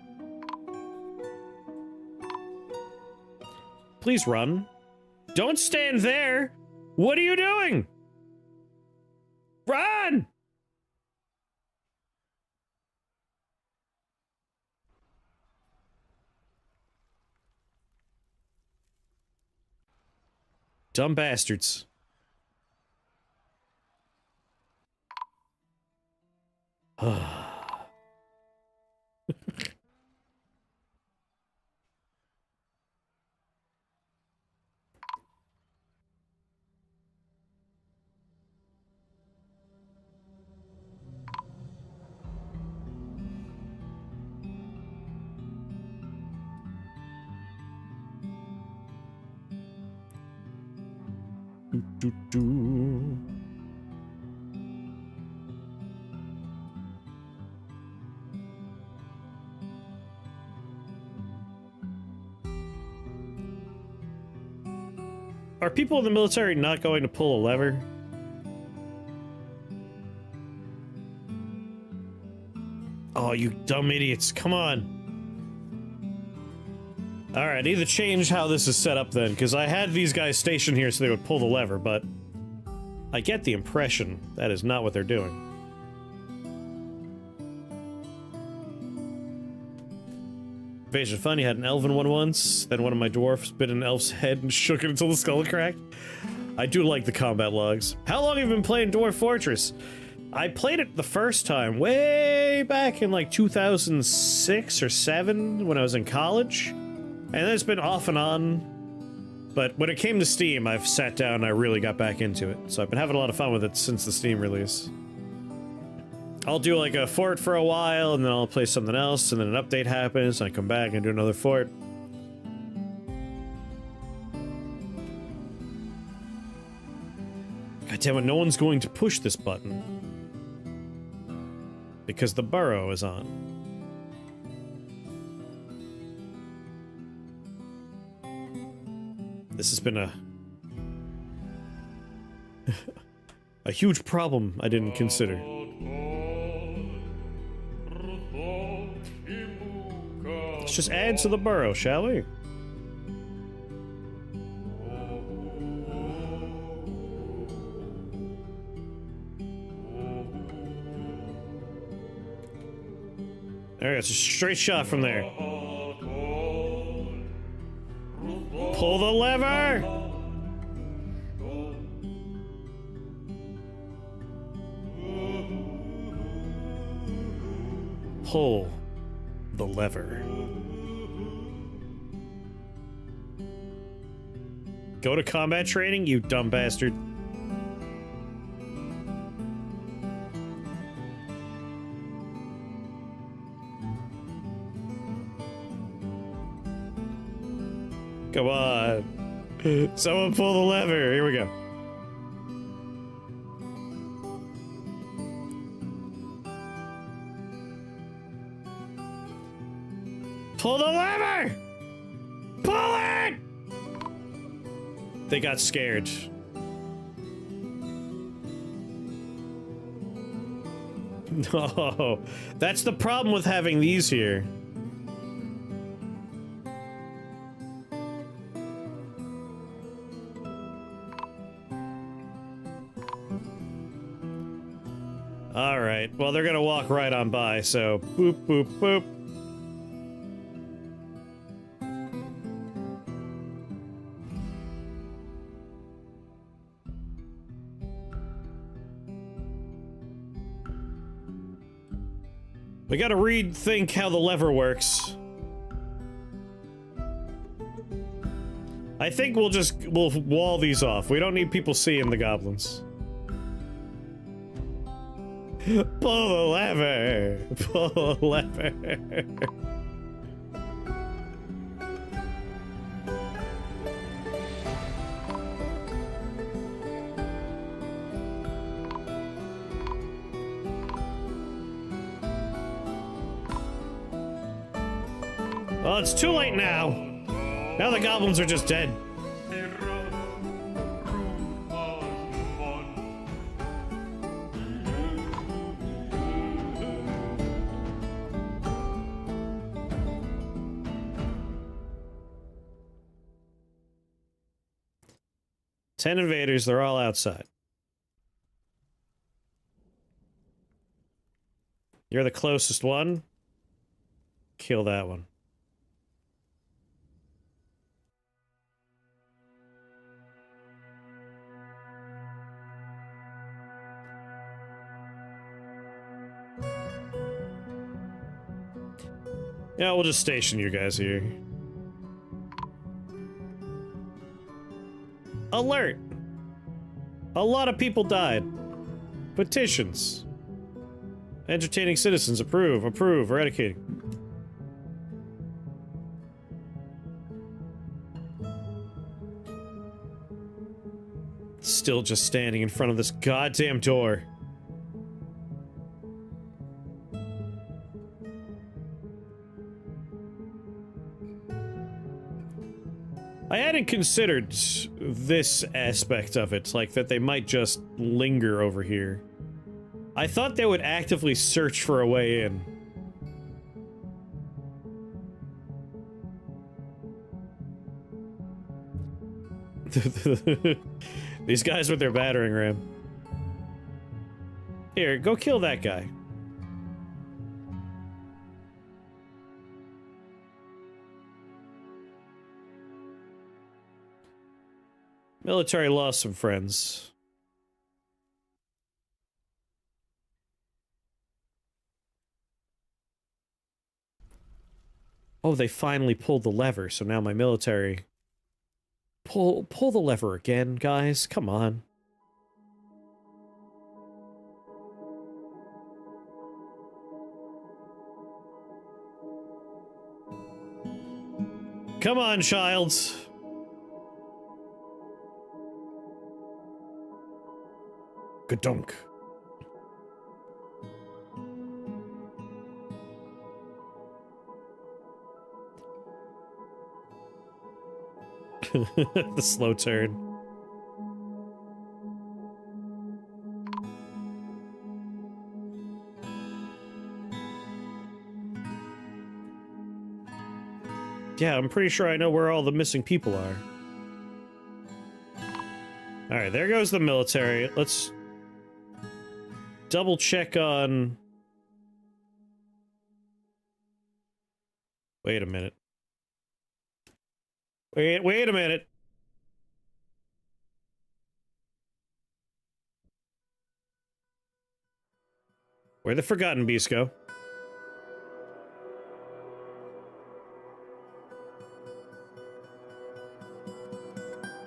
Please run. Don't stand there! What are you doing? Run! Dumb bastards. Do, do. Are people in the military not going to pull a lever? Oh, you dumb idiots. Come on. Alright, I need to change how this is set up then, because I had these guys stationed here so they would pull the lever, but I get the impression that is not what they're doing. Invasion fun, you had an elven one once, then one of my dwarfs bit an elf's head and shook it until the skull cracked. I do like the combat logs. How long have you been playing Dwarf Fortress? I played it the first time way back in like 2006 or 7 when I was in college. And then it's been off and on, but when it came to Steam, I've sat down and I really got back into it. So I've been having a lot of fun with it since the Steam release. I'll do like a fort for a while, and then I'll play something else, and then an update happens, and I come back and do another fort. God damn it, no one's going to push this button. Because the burrow is on. This has been a huge problem I didn't consider. Let's just add to the burrow, shall we? Alright, it's a straight shot from there. Pull the lever! Pull the lever. Go to combat training, you dumb bastard. Come on. Someone pull the lever. Here we go. Pull the lever! Pull it! They got scared. No, that's the problem with having these here. Alright, well, they're gonna walk right on by, so boop, boop, boop. We gotta rethink how the lever works. I think we'll wall these off. We don't need people seeing the goblins. Pull the lever! Pull the lever! Well, it's too late now. Now the goblins are just dead. Ten invaders, they're all outside. You're the closest one. Kill that one. Yeah, we'll just station you guys here. Alert! A lot of people died. Petitions. Entertaining citizens. Approve. Approve. Eradicating. Still just standing in front of this goddamn door. I hadn't considered this aspect of it, like that they might just linger over here. I thought they would actively search for a way in. These guys with their battering ram. Here, go kill that guy. Military lost some friends. Oh, they finally pulled the lever, so now my military... Pull the lever again, guys. Come on. Come on, childs. Gadunk. The slow turn. Yeah, I'm pretty sure I know where all the missing people are. Alright, there goes the military. Let's double check on... Wait a minute. Wait a minute. Where'd the Forgotten Beasts go?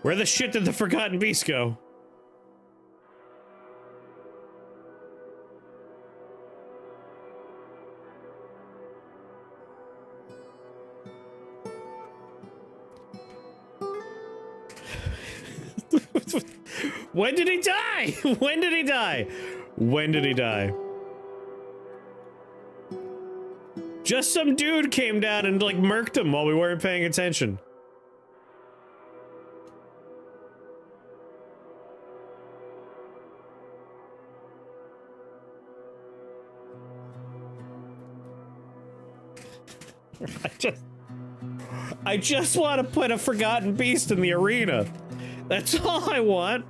Where the shit did the Forgotten Beasts go? When did he die? When did he die? When did he die? Just some dude came down and like murked him while we weren't paying attention. I just want to put a forgotten beast in the arena. That's all I want.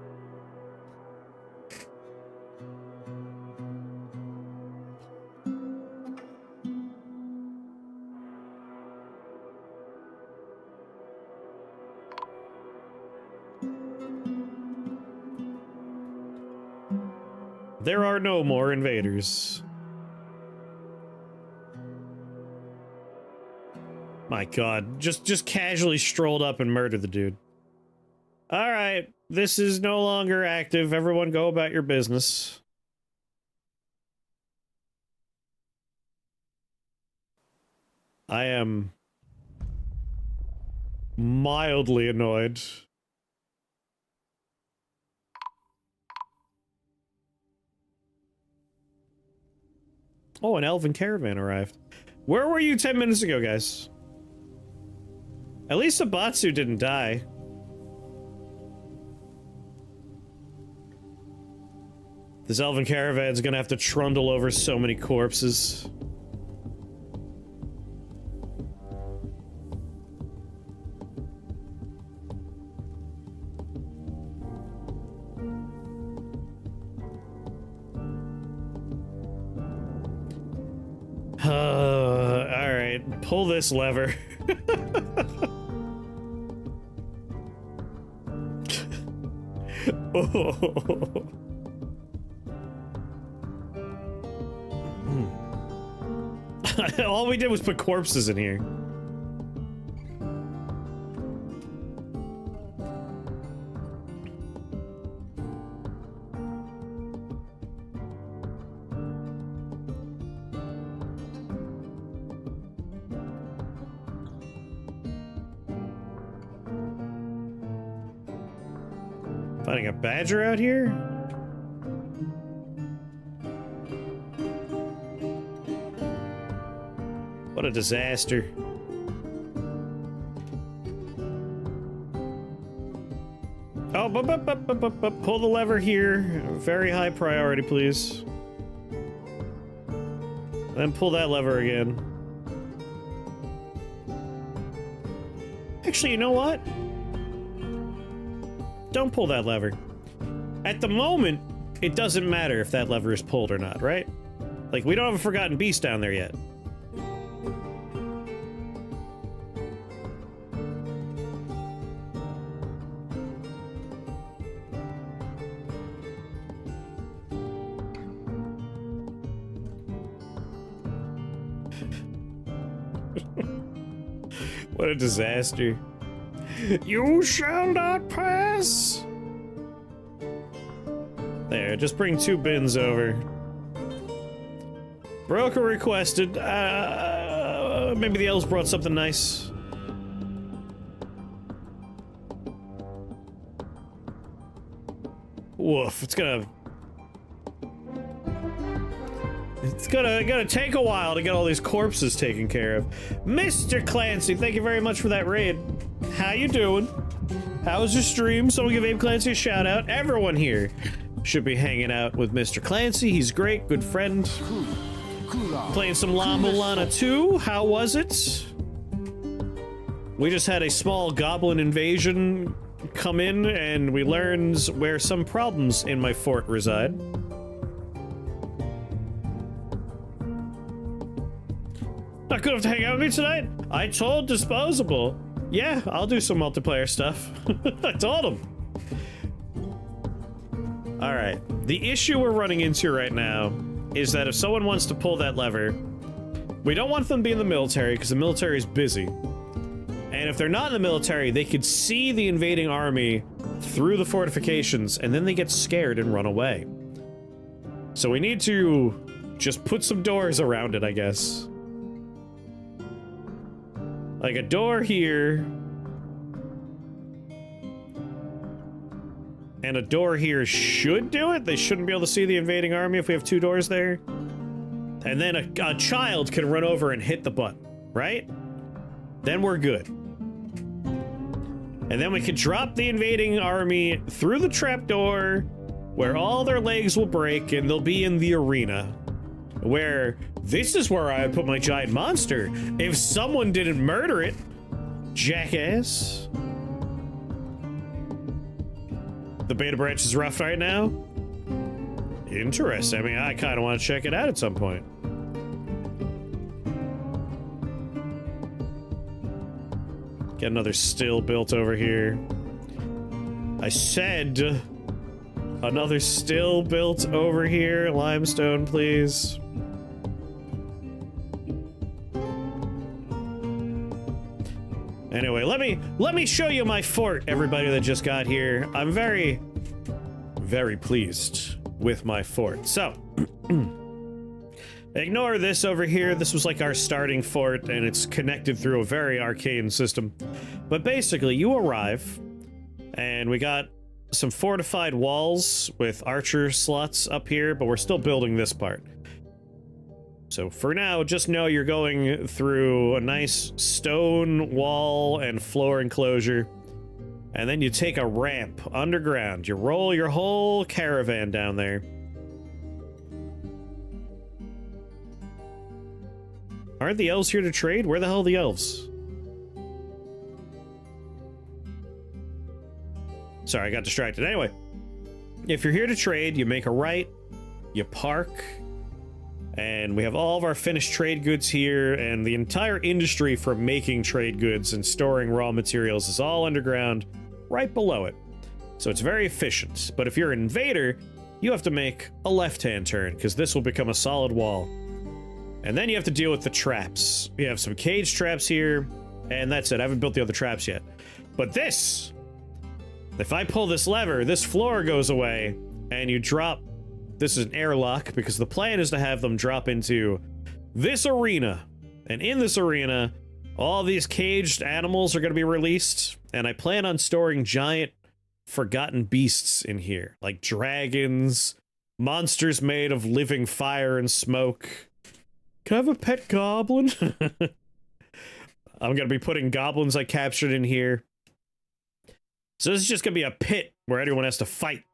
There are no more invaders. My god, just casually strolled up and murdered the dude. Alright, this is no longer active. Everyone go about your business. I am mildly annoyed. Oh, an elven caravan arrived. Where were you 10 minutes ago, guys? At least Abatsu didn't die. This elven caravan's gonna have to trundle over so many corpses. Alright, pull this lever. Oh. All we did was put corpses in here. Finding a badger out here? What a disaster. Oh, pull the lever here. Very high priority, please. Then pull that lever again. Actually, you know what? Don't pull that lever. At the moment, it doesn't matter if that lever is pulled or not, right? Like, we don't have a forgotten beast down there yet. What a disaster. You shall not pass! There, just bring 2 bins over. Broker requested. Maybe the elves brought something nice. Woof, it's gonna take a while to get all these corpses taken care of. Mr. Clancy, thank you very much for that raid. How you doing? How was your stream? Someone give Abe Clancy a shout out. Everyone here should be hanging out with Mr. Clancy. He's great, good friend. Playing some La Mulana 2. How was it? We just had a small goblin invasion come in, and we learned where some problems in my fort reside. Not good enough to hang out with me tonight? I told Disposable. Yeah, I'll do some multiplayer stuff. I told him. Alright, the issue we're running into right now is that if someone wants to pull that lever, we don't want them to be in the military because the military is busy. And if they're not in the military, they could see the invading army through the fortifications and then they get scared and run away. So we need to just put some doors around it, I guess. Like a door here. And a door here should do it. They shouldn't be able to see the invading army if we have 2 doors there. And then a child can run over and hit the button, right? Then we're good. And then we can drop the invading army through the trapdoor, where all their legs will break and they'll be in the arena. Where this is where I would put my giant monster if someone didn't murder it. Jackass. The beta branch is rough right now. Interesting. I mean, I kind of want to check it out at some point. Get another still built over here. I said another still built over here. Limestone, please. Anyway, let me show you my fort, everybody that just got here. I'm very, very pleased with my fort. So, ignore this over here. This was like our starting fort, and it's connected through a very arcane system. But basically, you arrive, and we got some fortified walls with archer slots up here, but we're still building this part. So for now, just know you're going through a nice stone wall and floor enclosure, and then you take a ramp underground. You roll your whole caravan down there. Aren't the elves here to trade? Where the hell are the elves? Sorry, I got distracted. Anyway, if you're here to trade, you make a right, you park, and we have all of our finished trade goods here, and the entire industry for making trade goods and storing raw materials is all underground right below it. So it's very efficient. But if you're an invader, you have to make a left-hand turn, because this will become a solid wall. And then you have to deal with the traps. We have some cage traps here, and that's it. I haven't built the other traps yet. But this, if I pull this lever, this floor goes away, and you drop. This is an airlock, because the plan is to have them drop into this arena. And in this arena, all these caged animals are going to be released, and I plan on storing giant forgotten beasts in here, like dragons, monsters made of living fire and smoke. Can I have a pet goblin? I'm going to be putting goblins I captured in here. So this is just going to be a pit where everyone has to fight.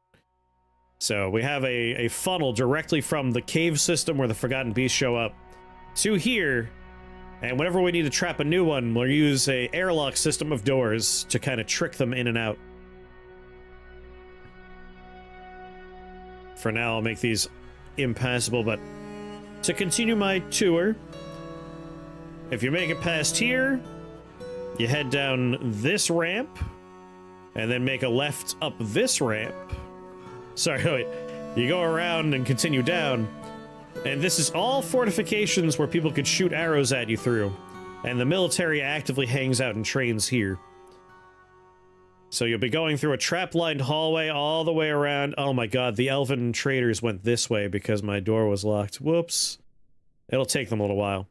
So we have a funnel directly from the cave system where the forgotten beasts show up to here, and whenever we need to trap a new one, we'll use a airlock system of doors to kind of trick them in and out. For now, I'll make these impassable, but to continue my tour, if you make it past here, you head down this ramp, and then make a left up this ramp. Sorry, wait. You go around and continue down, and this is all fortifications where people could shoot arrows at you through, and the military actively hangs out and trains here. So you'll be going through a trap-lined hallway all the way around. Oh my god, the elven traders went this way because my door was locked. Whoops. It'll take them a little while.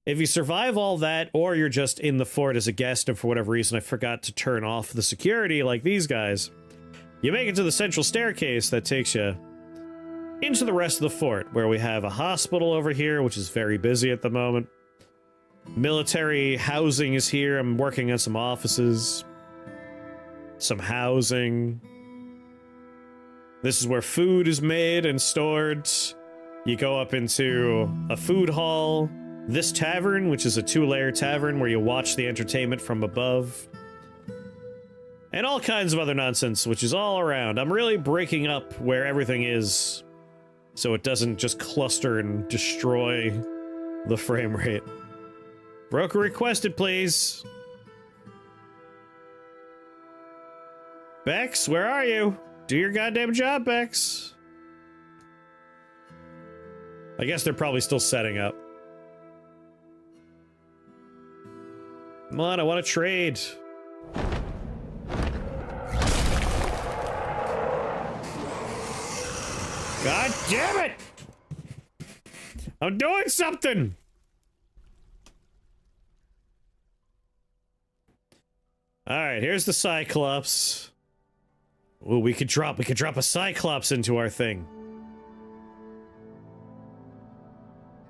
If you survive all that, or you're just in the fort as a guest, and for whatever reason I forgot to turn off the security like these guys, you make it to the central staircase that takes you into the rest of the fort, where we have a hospital over here, which is very busy at the moment. Military housing is here. I'm working on some offices. Some housing. This is where food is made and stored. You go up into a food hall. This tavern, which is a 2-layer tavern where you watch the entertainment from above. And all kinds of other nonsense, which is all around. I'm really breaking up where everything is, so it doesn't just cluster and destroy the frame rate. Broker requested, please. Bex, where are you? Do your goddamn job, Bex. I guess they're probably still setting up. Come on, I want to trade. God damn it! I'm doing something! Alright, here's the Cyclops. Ooh, we could drop a Cyclops into our thing.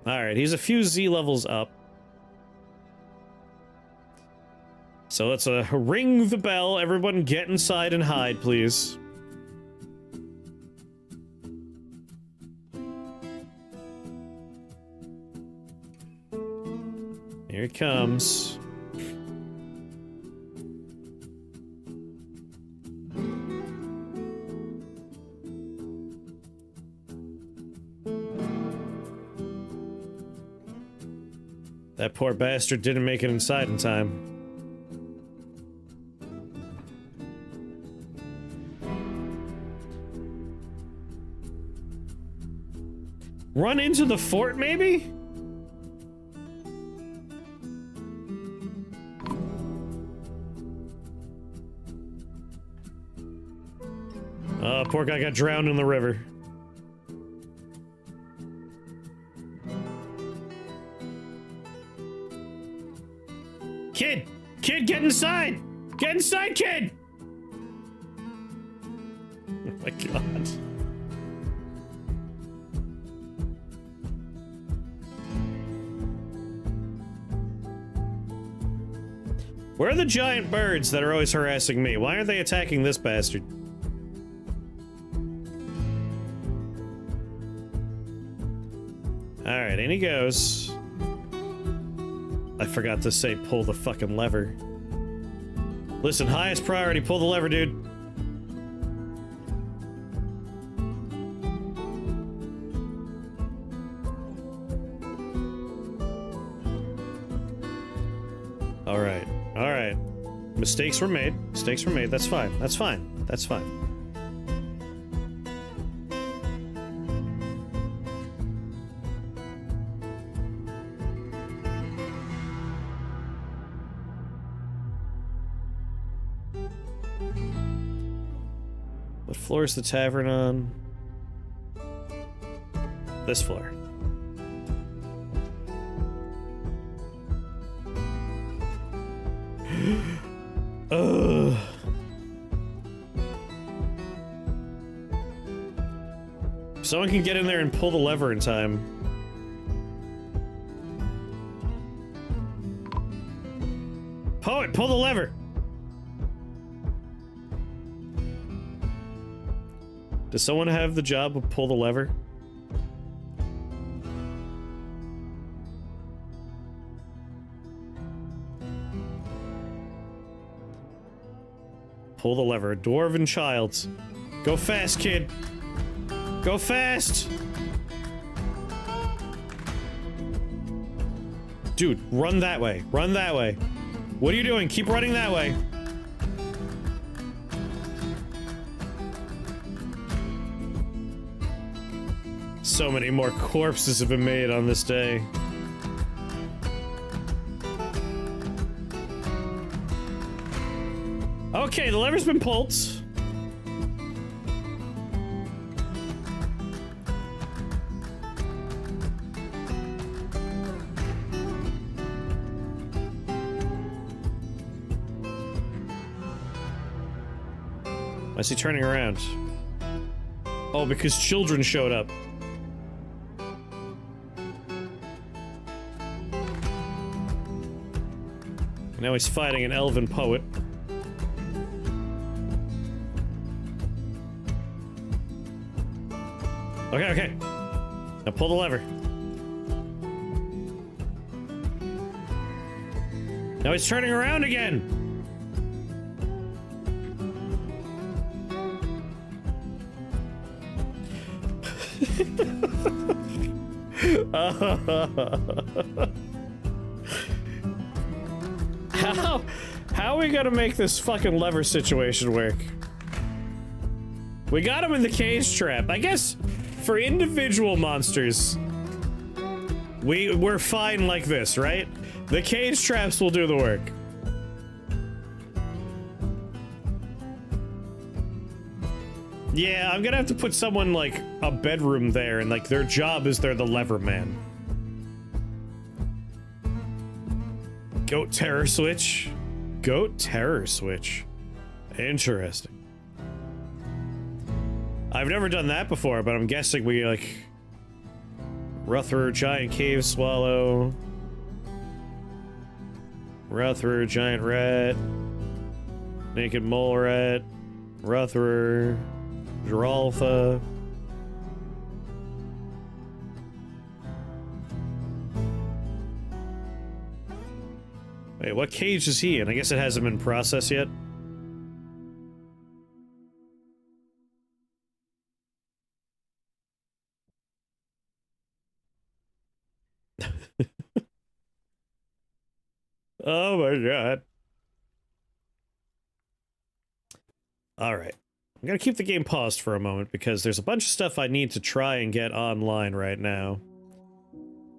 Alright, he's a few Z levels up. So let's ring the bell. Everyone get inside and hide, please. Here it comes. That poor bastard didn't make it inside in time. Run into the fort, maybe? Poor guy got drowned in the river. Kid! Kid, get inside! Get inside, kid! Oh my god. Where are the giant birds that are always harassing me? Why aren't they attacking this bastard? Alright, in he goes. I forgot to say pull the fucking lever. Listen, highest priority, pull the lever, dude. Alright, alright. Mistakes were made. Mistakes were made. That's fine. That's fine. That's fine. What floor is the tavern on? This floor. Ugh. If someone can get in there and pull the lever in time. Poet, pull the lever! Does someone have the job of pull the lever? Pull the lever. Dwarven child. Go fast, kid. Go fast! Dude, run that way. Run that way. What are you doing? Keep running that way. So many more corpses have been made on this day. Okay, the lever's been pulled. Why is he turning around? Oh, because children showed up. Now he's fighting an elven poet. Okay, okay. Now pull the lever. Now he's turning around again! How are we gonna make this fucking lever situation work? We got him in the cage trap. I guess for individual monsters, we're fine like this, right? The cage traps will do the work. Yeah, I'm gonna have to put someone like a bedroom there, and like their job is they're the lever man. Goat terror switch. Goat terror switch. Interesting. I've never done that before, but I'm guessing we, like... Ruther, giant cave swallow. Ruther, giant rat. Naked mole rat. Ruther. Giralfa. Wait, what cage is he in? I guess it hasn't been processed yet. Oh my god. Alright. I'm gonna keep the game paused for a moment because there's a bunch of stuff I need to try and get online right now.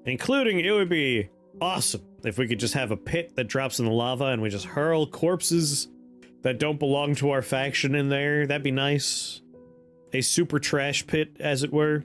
Including, it would be awesome if we could just have a pit that drops in the lava and we just hurl corpses that don't belong to our faction in there. That'd be nice. A super trash pit, as it were.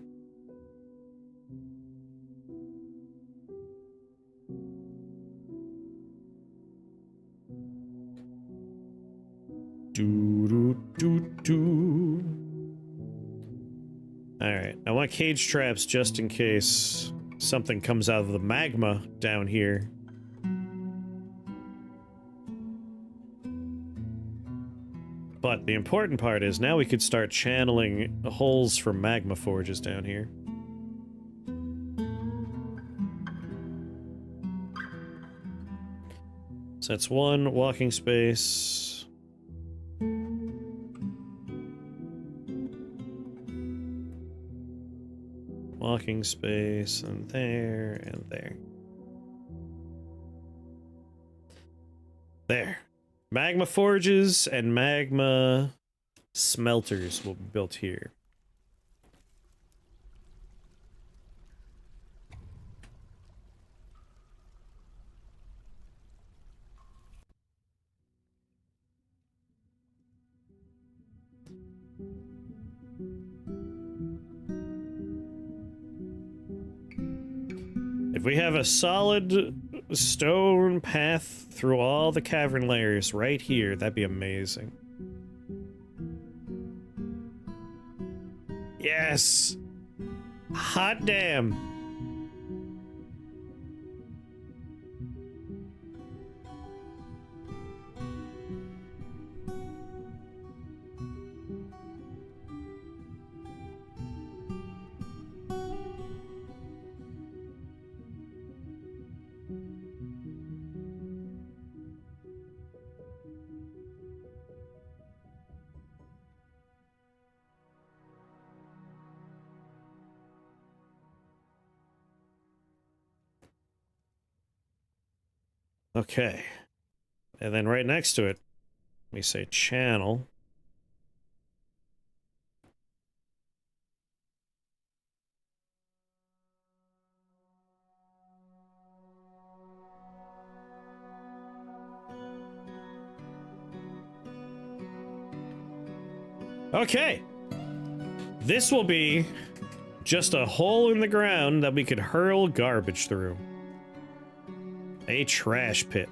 Alright, I want cage traps just in case something comes out of the magma down here. But the important part is now we could start channeling holes from magma forges down here. So that's one walking space. Walking space, and there, and there. There. Magma forges and magma smelters will be built here. If we have a solid stone path through all the cavern layers right here, that'd be amazing. Yes! Hot damn! Okay. And then right next to it, we say channel. Okay. This will be just a hole in the ground that we could hurl garbage through. A trash pit.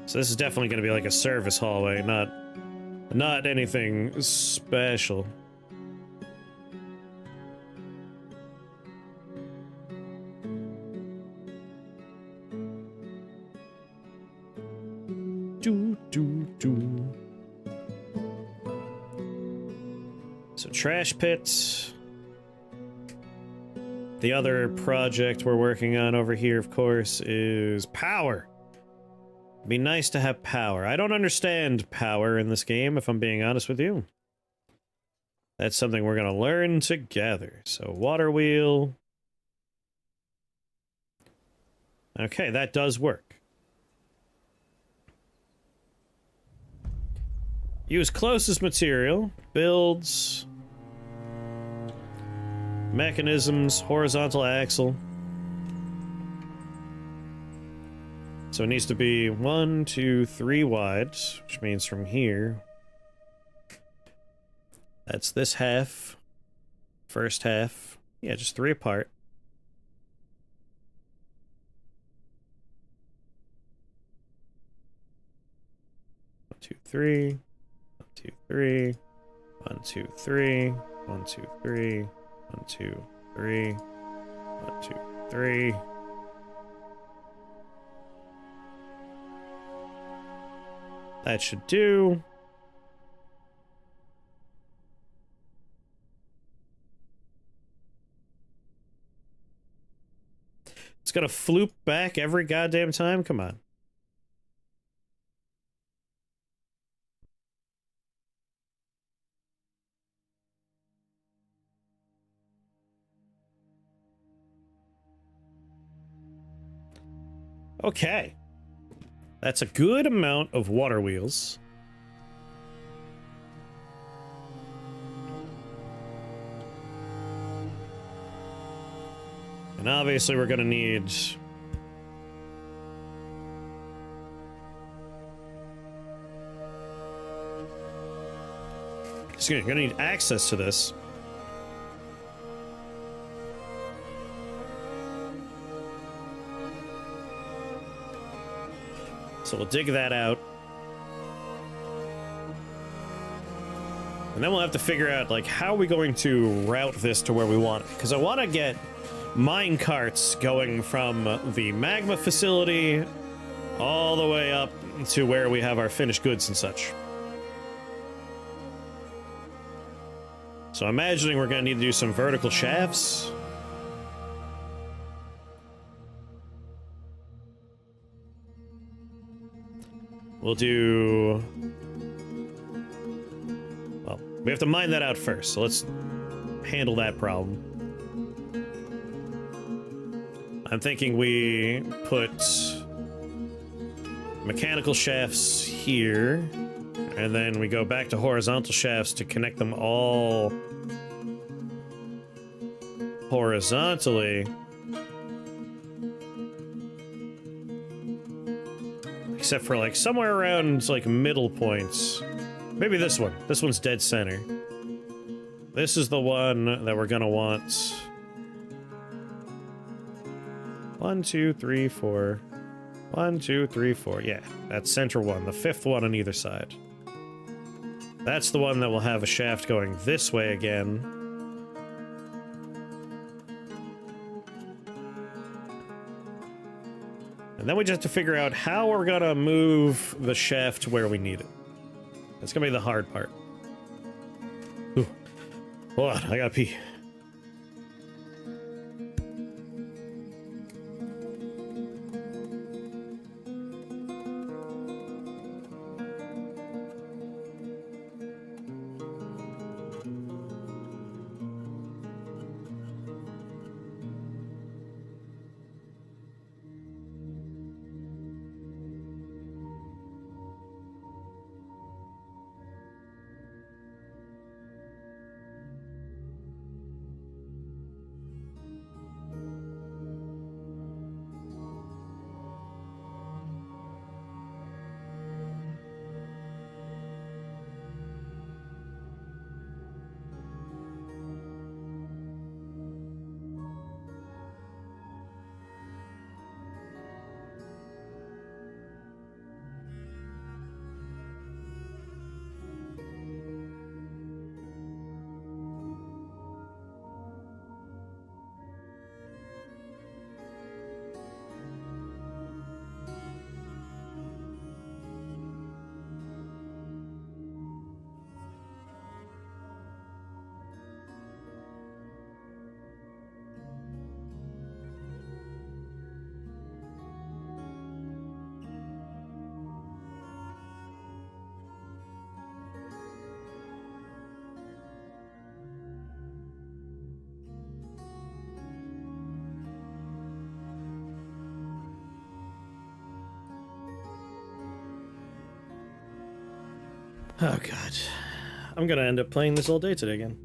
So this is definitely going to be like a service hallway, not anything special. So trash pits. The other project we're working on over here, of course, is power. It'd be nice to have power. I don't understand power in this game, if I'm being honest with you. That's something we're gonna learn together. So, water wheel. Okay, that does work. Use closest material. Builds. Mechanisms, horizontal axle. So it needs to be 1, 2, 3 wide, which means from here. That's this half. First half. Yeah, just 3 apart. One, two, three. 1, 2, 3. 1, 2, 3. 1, 2, 3. 1, 2, 3. 1, 2, 3. That should do. It's gonna floop back every goddamn time? Come on. Okay. That's a good amount of water wheels. And obviously we're gonna need... gonna need access to this. So we'll dig that out. And then we'll have to figure out, like, how are we going to route this to where we want it? Because I want to get mine carts going from the magma facility all the way up to where we have our finished goods and such. So I'm imagining we're going to need to do some vertical shafts. We'll do... Well, we have to mine that out first, so let's handle that problem. I'm thinking we put mechanical shafts here, and then we go back to horizontal shafts to connect them all horizontally. Except for, like, somewhere around, like, middle points. Maybe this one. This one's dead center. This is the one that we're gonna want. 1, 2, 3, 4. 1, 2, 3, 4. Yeah, that's center one. The fifth one on either side. That's the one that will have a shaft going this way again. And then we just have to figure out how we're gonna move the shaft to where we need it. That's gonna be the hard part. Ooh. Hold on, I gotta pee. Oh god. I'm gonna end up playing this all day today again.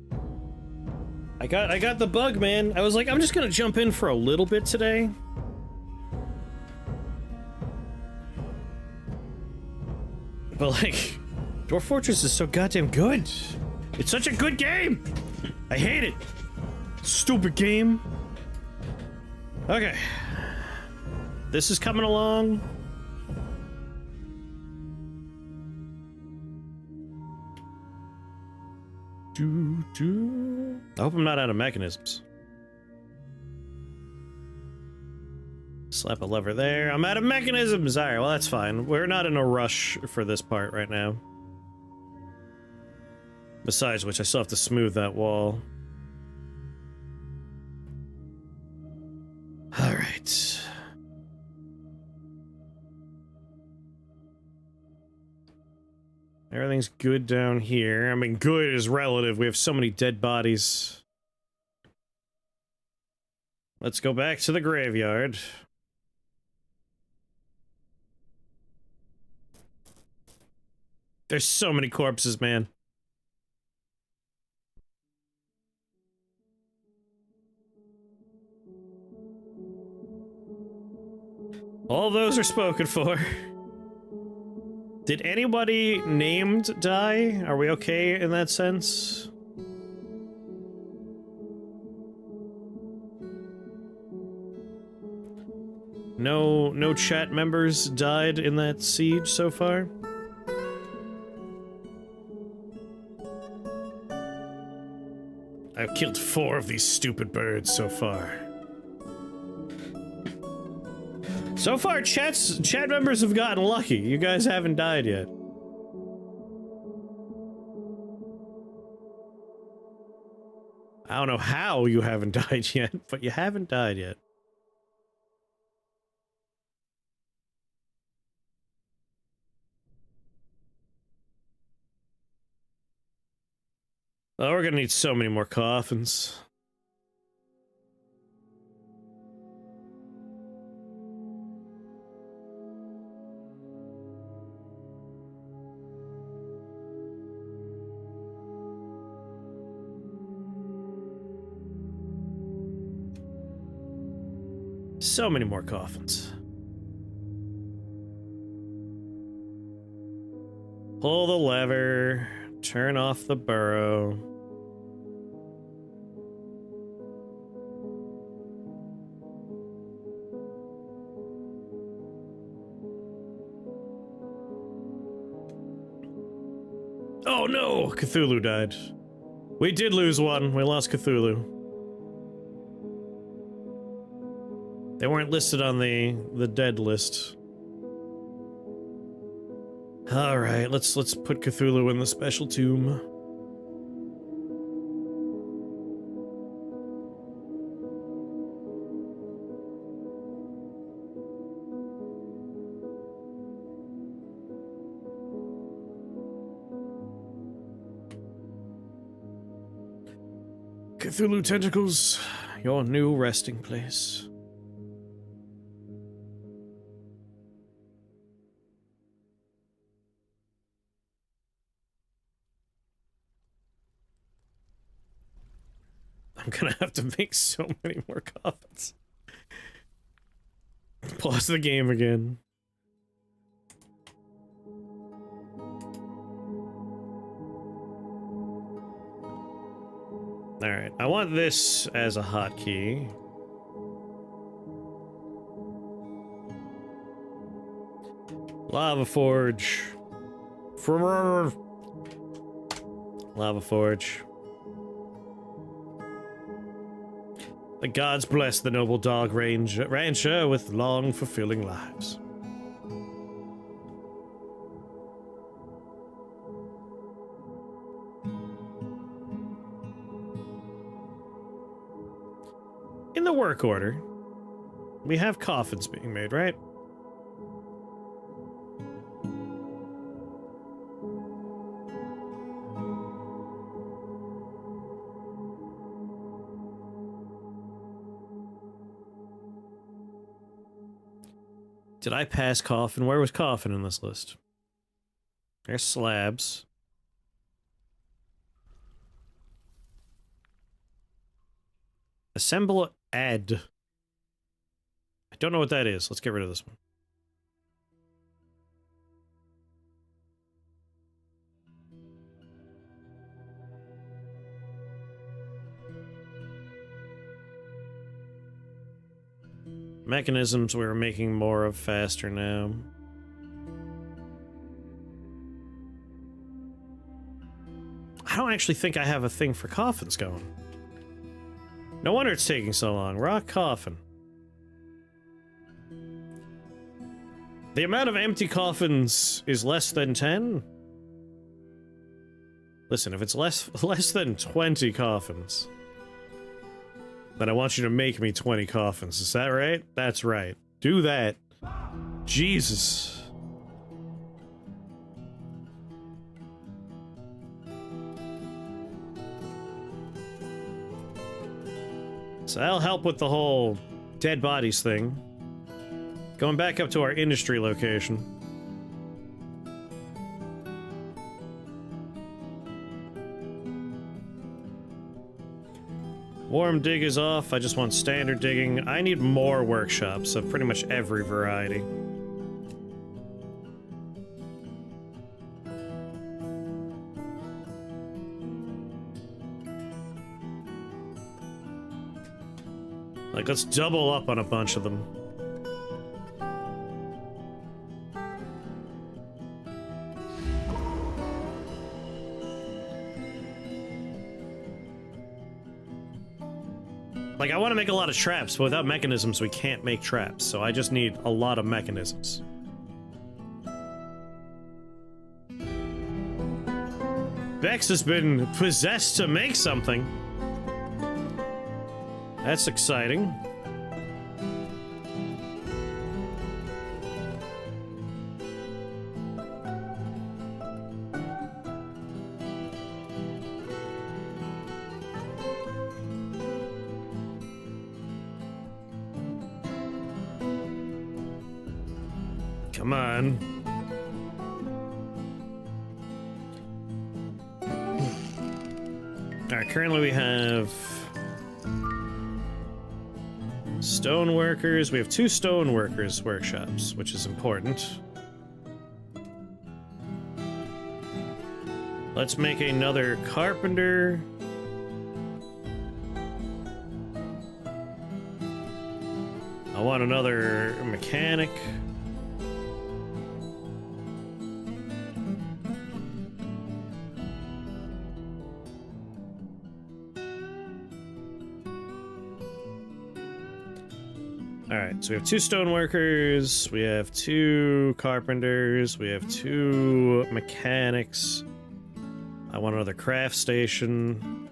I got the bug, man. I was like, I'm just gonna jump in for a little bit today. But like, Dwarf Fortress is so goddamn good. It's such a good game! I hate it! Stupid game. Okay. This is coming along. I hope I'm not out of mechanisms. Slap a lever there. I'm out of mechanisms! Alright, well that's fine. We're not in a rush for this part right now. Besides which, I still have to smooth that wall. Alright. Everything's good down here. I mean, good is relative. We have so many dead bodies. Let's go back to the graveyard. There's so many corpses, man. All those are spoken for. Did anybody named die? Are we okay in that sense? No chat members died in that siege so far? I've killed 4 of these stupid birds so far. So far, chat members have gotten lucky. You guys haven't died yet. I don't know how you haven't died yet, but you haven't died yet. Oh, we're gonna need so many more coffins. So many more coffins. Pull the lever. Turn off the burrow. Oh no! Cthulhu died. We did lose one. We lost Cthulhu. They weren't listed on the dead list. All right, let's put Cthulhu in the special tomb. Cthulhu tentacles, your new resting place. I'm gonna have to make so many more coffins. Pause the game again. Alright, I want this as a hotkey. Lava Forge. Lava Forge. The gods bless the noble dog rancher with long, fulfilling lives. In the work order, we have coffins being made, right? Did I pass coffin? Where was coffin in this list? There's slabs. Assemble add. I don't know what that is. Let's get rid of this one. Mechanisms we're making more of faster now. I don't actually think I have a thing for coffins going. No wonder it's taking so long. Rock coffin. The amount of empty coffins is less than 10? Listen, if it's less than 20 coffins, then I want you to make me 20 coffins. Is that right? That's right. Do that. Jesus. So that'll help with the whole dead bodies thing. Going back up to our industry location. Warm dig is off. I just want standard digging. I need more workshops of pretty much every variety. Like, let's double up on a bunch of them. Like, I want to make a lot of traps, but without mechanisms, we can't make traps. So I just need a lot of mechanisms. Bex has been possessed to make something. That's exciting. Come on. Alright, currently we have stone workers. We have 2 stone workers workshops, which is important. Let's make another carpenter. I want another mechanic. Alright, so we have 2 stoneworkers, we have 2 carpenters, we have 2 mechanics. I want another craft station.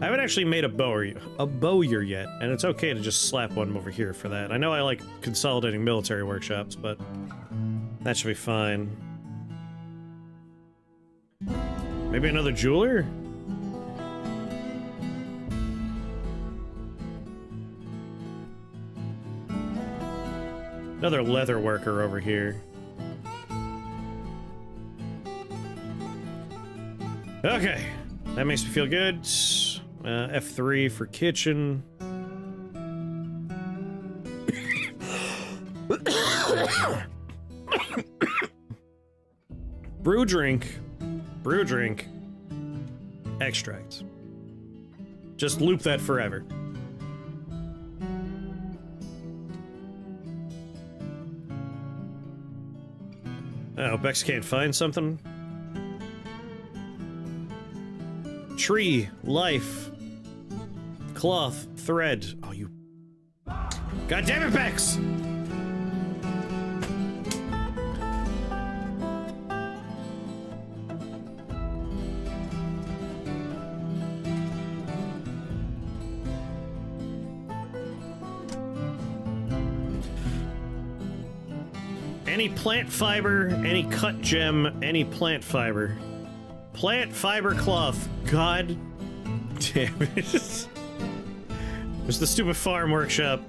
I haven't actually made a bowyer yet, and it's okay to just slap one over here for that. I know I like consolidating military workshops, but that should be fine. Maybe another jeweler? Another leather worker over here. Okay, that makes me feel good. F3 for kitchen. Brew drink. Brew drink. Extract. Just loop that forever. Oh, Bex can't find something? Tree, life, cloth, thread. Oh, you... God damn it, Bex! Any plant fiber, any cut gem, any plant fiber. Plant fiber cloth. God damn it. It's the stupid farm workshop.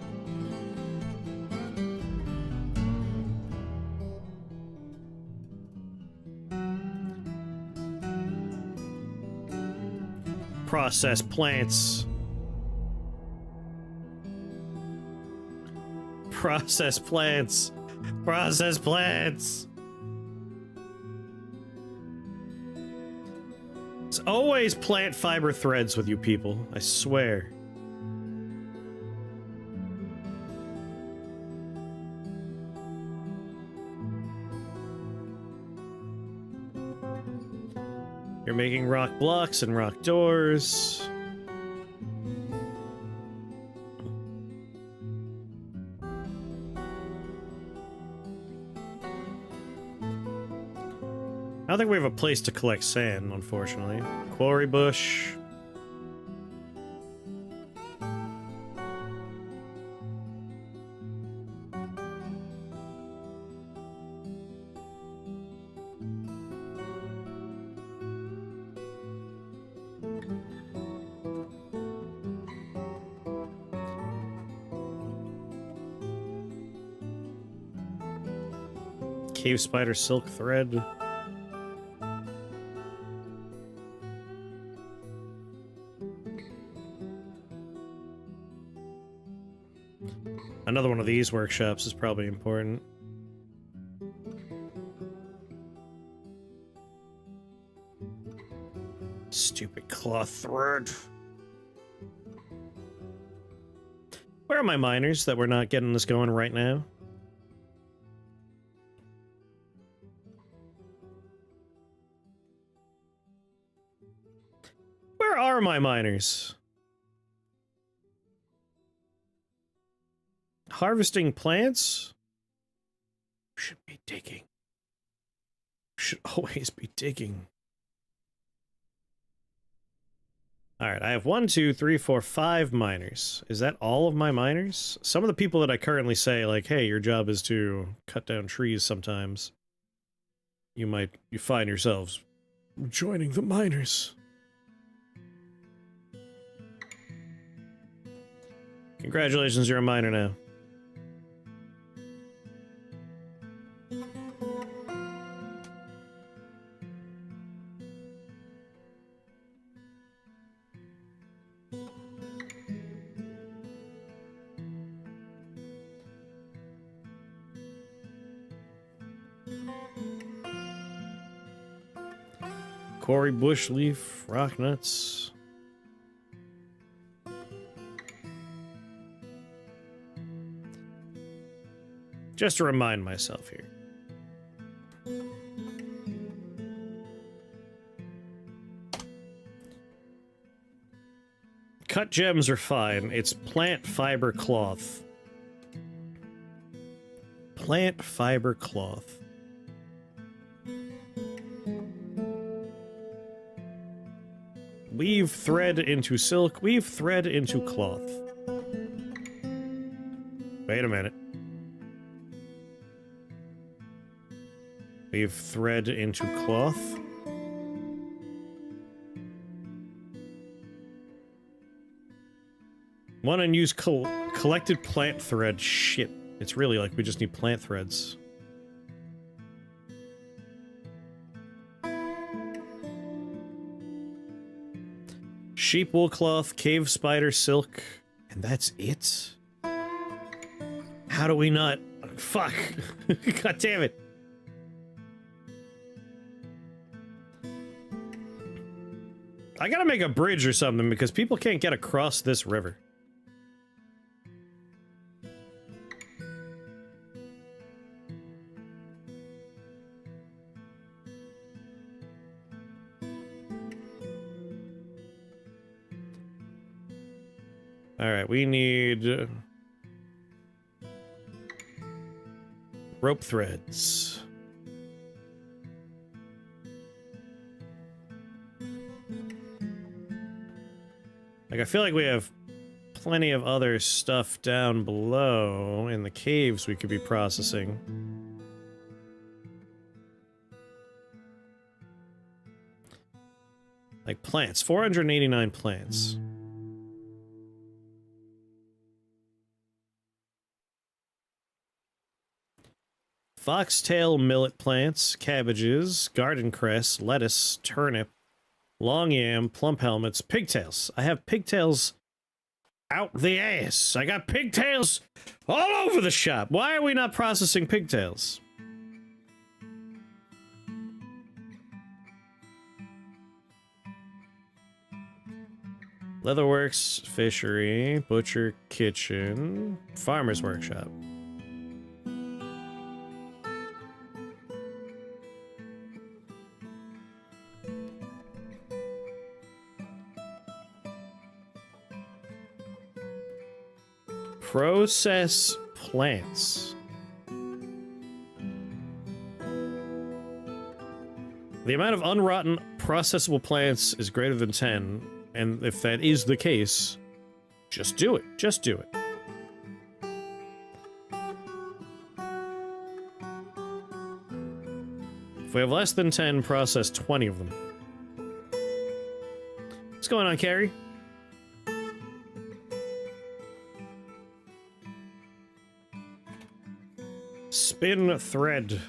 Process plants. Process plants. Process plants. It's always plant fiber threads with you people, I swear. You're making rock blocks and rock doors. I don't think we have a place to collect sand, unfortunately. Quarry bush. Cave spider silk thread. Another one of these workshops is probably important. Stupid cloth thread. Where are my miners that we're not getting this going right now? Where are my miners? Harvesting plants? Should be digging. Should always be digging. Alright, I have 1, 2, 3, 4, 5 miners. Is that all of my miners? Some of the people that I currently say, like, hey, your job is to cut down trees sometimes. You find yourselves joining the miners. Congratulations, you're a miner now. Quarry bush leaf, rock nuts. Just to remind myself here. Cut gems are fine. It's plant fiber cloth. Plant fiber cloth. Weave thread into silk, weave thread into cloth. Wait a minute. Weave thread into cloth. One unused collected plant thread. Shit. It's really like we just need plant threads. Sheep wool cloth, cave spider silk, and that's it? How do we not... Fuck! God damn it! I gotta make a bridge or something because people can't get across this river. Alright, we need... rope threads. Like, I feel like we have plenty of other stuff down below in the caves we could be processing. Like plants, 489 plants. Foxtail millet plants, cabbages, garden cress, lettuce, turnip, long yam, plump helmets, pigtails. I have pigtails out the ass. I got pigtails all over the shop. Why are we not processing pigtails? Leatherworks, fishery, butcher, kitchen, farmer's workshop. Process plants. The amount of unrotten processable plants is greater than 10, and if that is the case, just do it. Just do it. If we have less than 10, process 20 of them. What's going on, Carrie? Spin thread.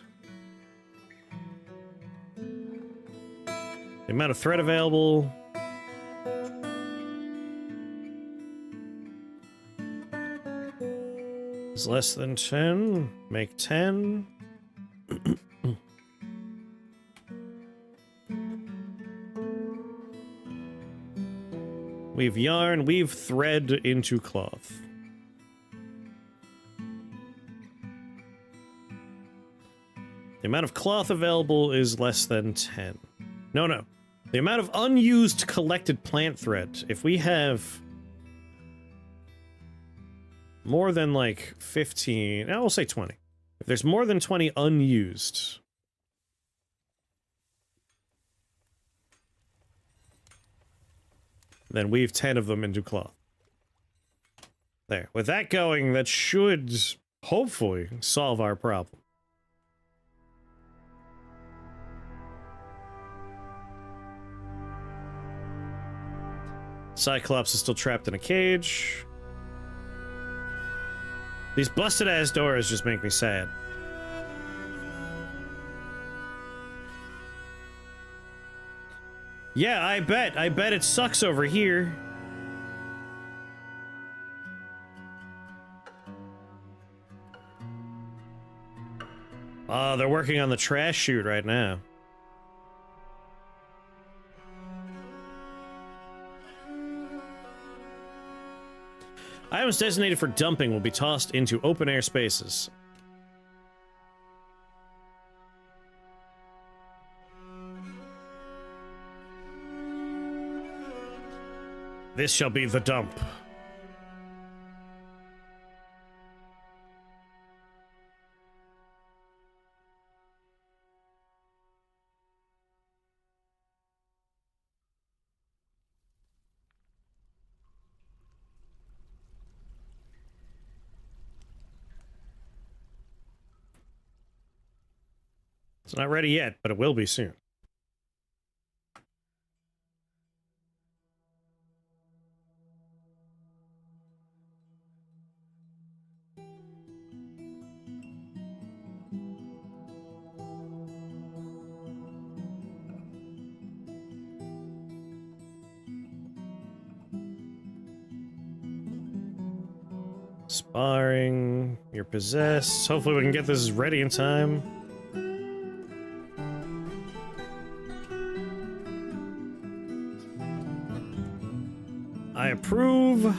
The amount of thread available. Is less than 10. Make 10. Weave yarn, weave thread into cloth. The amount of cloth available is less than 10. No. The amount of unused collected plant thread. If we have more than like 15, I will say 20. If there's more than 20 unused, then weave 10 of them into cloth. There. With that going, that should hopefully solve our problem. Cyclops is still trapped in a cage. These busted-ass doors just make me sad. Yeah, I bet it sucks over here. Oh, they're working on the trash chute right now. Items designated for dumping will be tossed into open-air spaces. This shall be the dump. It's not ready yet, but it will be soon. Sparring, you're possessed. Hopefully we can get this ready in time. I approve.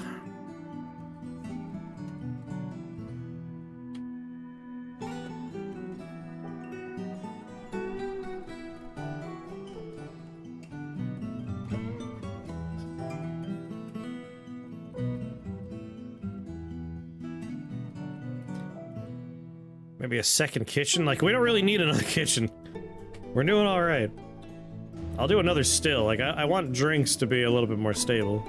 Maybe a second kitchen? Like, we don't really need another kitchen. We're doing all right. I'll do another still. Like, I want drinks to be a little bit more stable.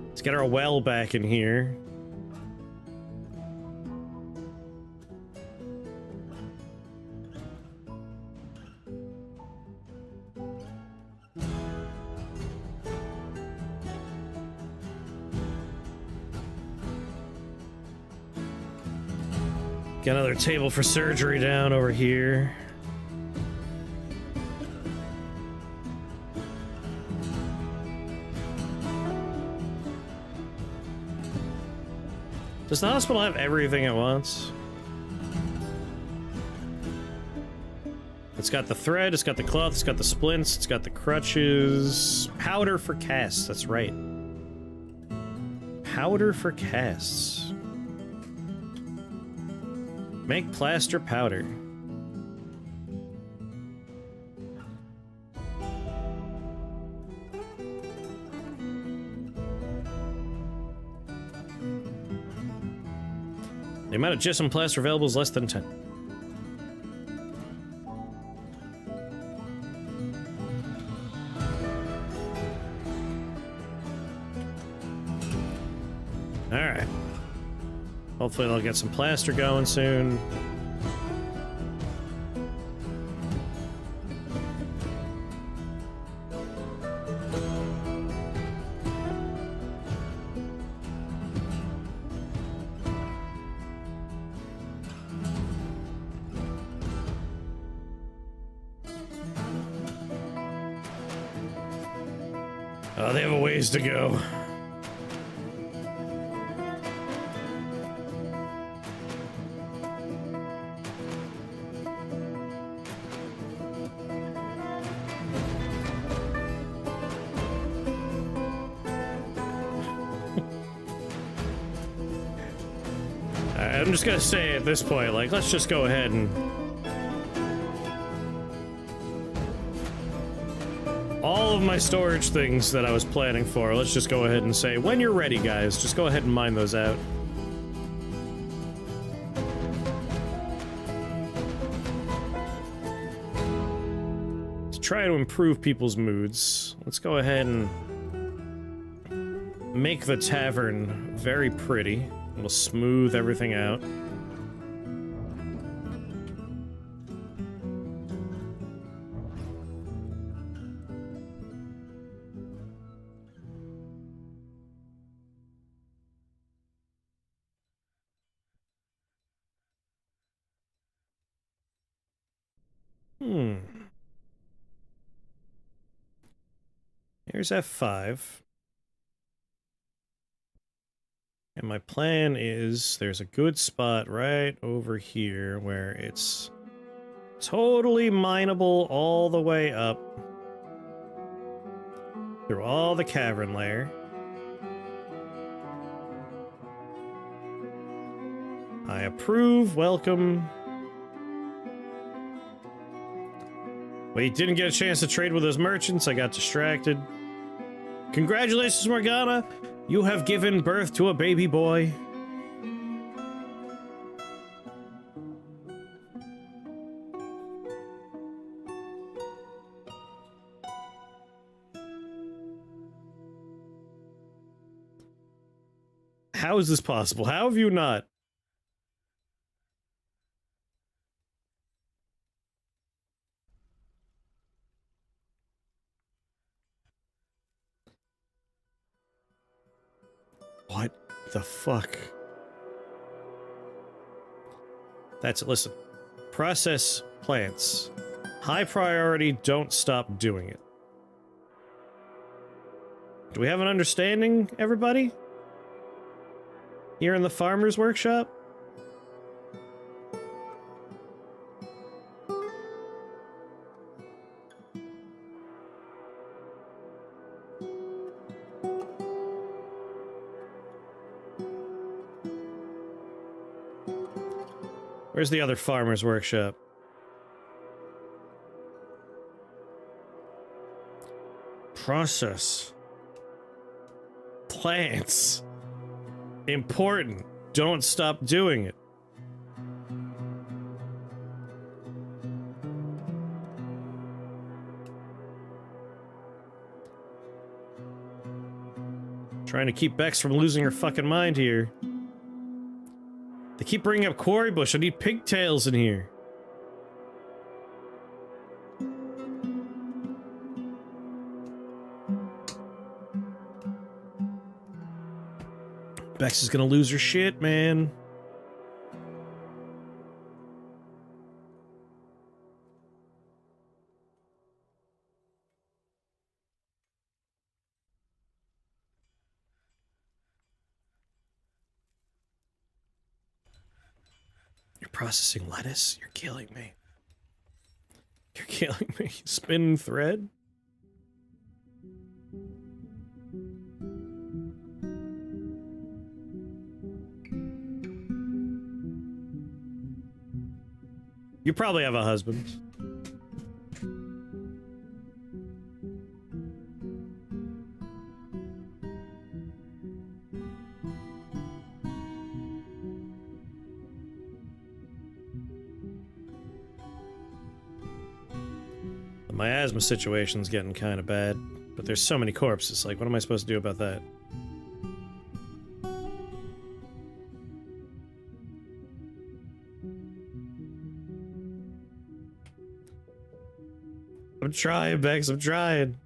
Let's get our well back in here. Got another table for surgery down over here. Does the hospital have everything at once? It's got the thread, it's got the cloth, it's got the splints, it's got the crutches. Powder for casts, that's right. Powder for casts. Make plaster powder. The amount of gypsum plaster available is less than 10. Alright. Hopefully they'll get some plaster going soon. Oh, they have a ways to go. I'm just gonna say at this point, like, let's just go ahead and... all of my storage things that I was planning for, let's just go ahead and say, when you're ready, guys, just go ahead and mine those out. To try to improve people's moods, let's go ahead and make the tavern very pretty. We'll smooth everything out. Here's F5. And my plan is there's a good spot right over here where it's totally mineable all the way up through all the cavern layer. I approve, welcome. We didn't get a chance to trade with those merchants, I got distracted. Congratulations, Morgana! You have given birth to a baby boy. How is this possible? How have you not? What the fuck? That's it. Listen. Process plants. High priority, don't stop doing it. Do we have an understanding, everybody? Here in the farmer's workshop? Where's the other farmer's workshop? Process. Plants. Important. Don't stop doing it. Trying to keep Bex from losing her fucking mind here. They keep bringing up Quarry Bush. I need pigtails in here. Bex is gonna lose her shit, man. You're processing lettuce? You're killing me. You're killing me. Spin thread? You probably have a husband. My asthma situation's getting kind of bad, but there's so many corpses. Like, what am I supposed to do about that? I'm trying, Bex, I'm trying.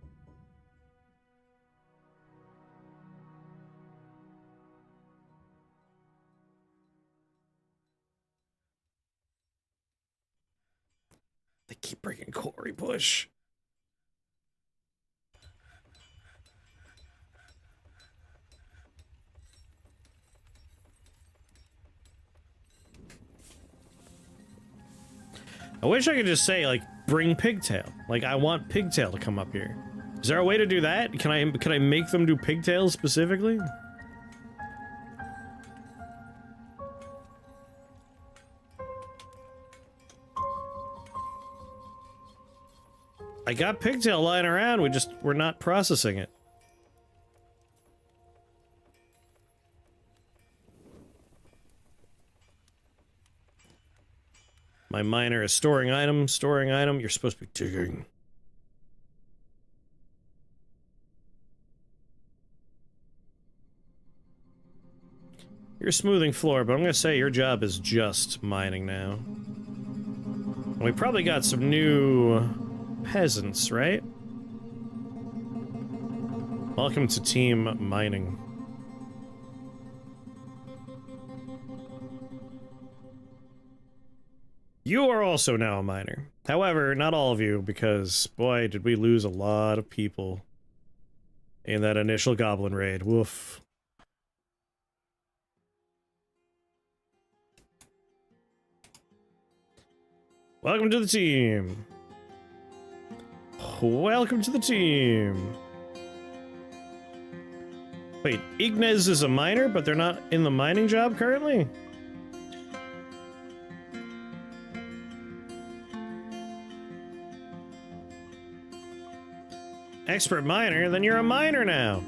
They keep bringing Corey Bush. I wish I could just say, like, bring Pigtail. Like, I want Pigtail to come up here. Is there a way to do that? Can I make them do Pigtail specifically? I got Pigtail lying around, we're not processing it. My miner is storing item, you're supposed to be digging. You're smoothing floor, but I'm gonna say your job is just mining now. And we probably got some new peasants, right? Welcome to Team Mining. You are also now a miner. However, not all of you, because, boy, did we lose a lot of people in that initial goblin raid. Woof. Welcome to the team. Welcome to the team. Wait, Ignez is a miner, but they're not in the mining job currently? Expert miner? Then you're a miner now.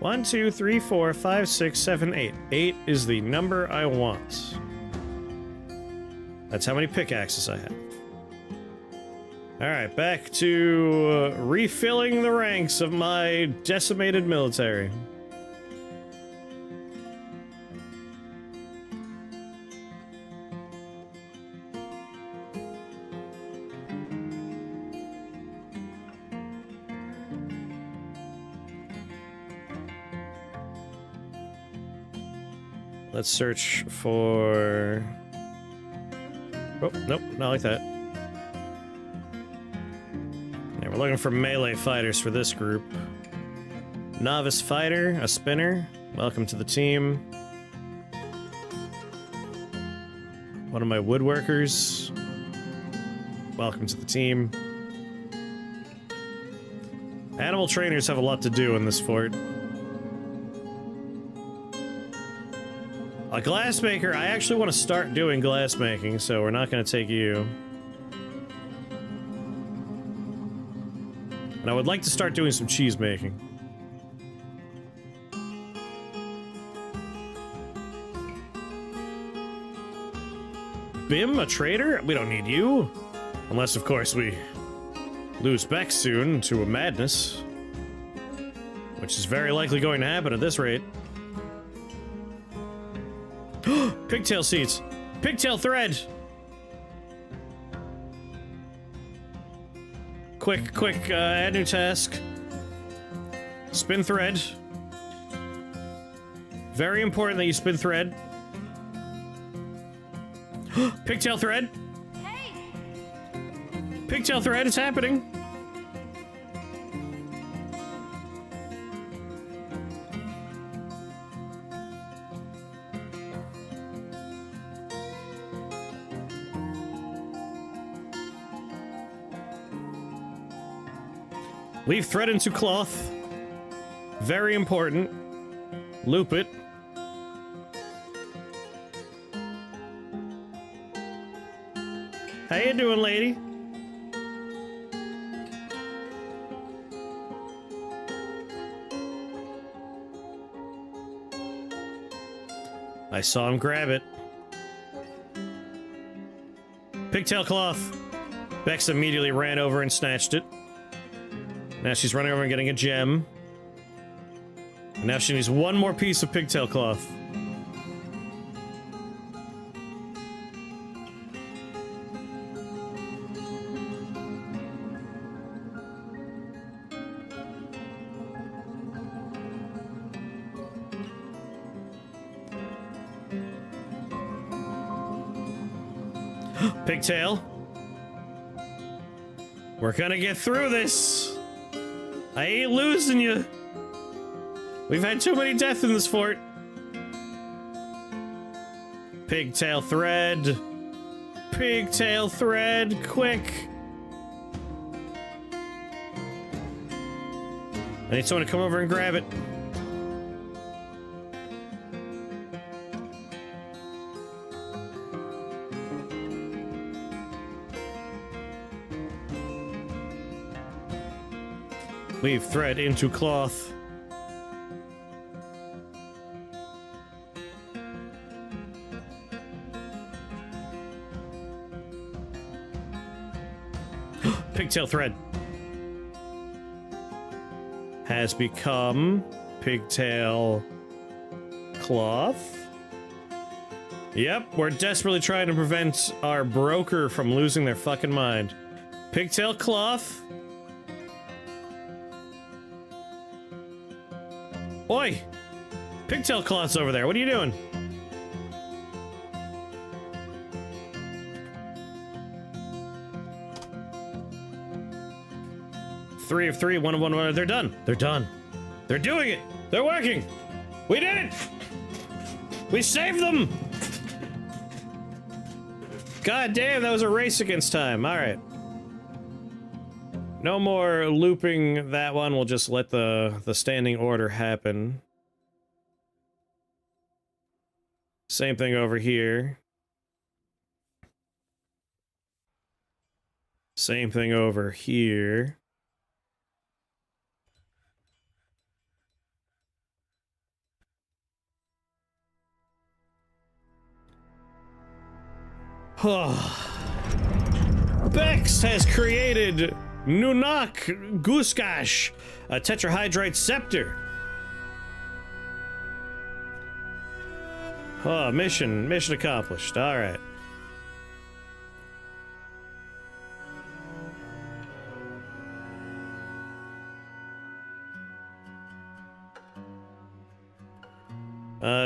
1, 2, 3, 4, 5, 6, 7, 8. 8 is the number I want. That's how many pickaxes I have. Alright, back to refilling the ranks of my decimated military. Let's search for... Oh, nope, not like that. Yeah, we're looking for melee fighters for this group. Novice fighter, a spinner. Welcome to the team. One of my woodworkers. Welcome to the team. Animal trainers have a lot to do in this fort. A glassmaker, I actually want to start doing glassmaking, so we're not going to take you. And I would like to start doing some cheese making. Bim, a trader? We don't need you. Unless, of course, we lose Beck soon to a madness. Which is very likely going to happen at this rate. Pigtail seeds! Pigtail thread! Quick, add new task. Spin thread. Very important that you spin thread. Pigtail thread! Hey! Pigtail thread, it's happening! Leave thread into cloth. Very important. Loop it. How you doing, lady? I saw him grab it. Pigtail cloth. Bex immediately ran over and snatched it. Now she's running over and getting a gem. And now she needs one more piece of pigtail cloth. Pigtail. We're gonna get through this. I ain't losing you. We've had too many deaths in this fort. Pigtail thread. Pigtail thread, quick. I need someone to come over and grab it. Weave thread into cloth. Pigtail thread has become pigtail cloth. Yep, we're desperately trying to prevent our broker from losing their fucking mind. Pigtail cloth. Oi! Pigtail cloth's over there. What are you doing? Three of three, one of one. They're done. They're done. They're doing it. They're working. We did it. We saved them. God damn, that was a race against time. All right. No more looping that one. We'll just let the standing order happen. Same thing over here. Same thing over here. Bex has created Nunak Guskash, a tetrahydrite scepter. Oh, mission accomplished. All right.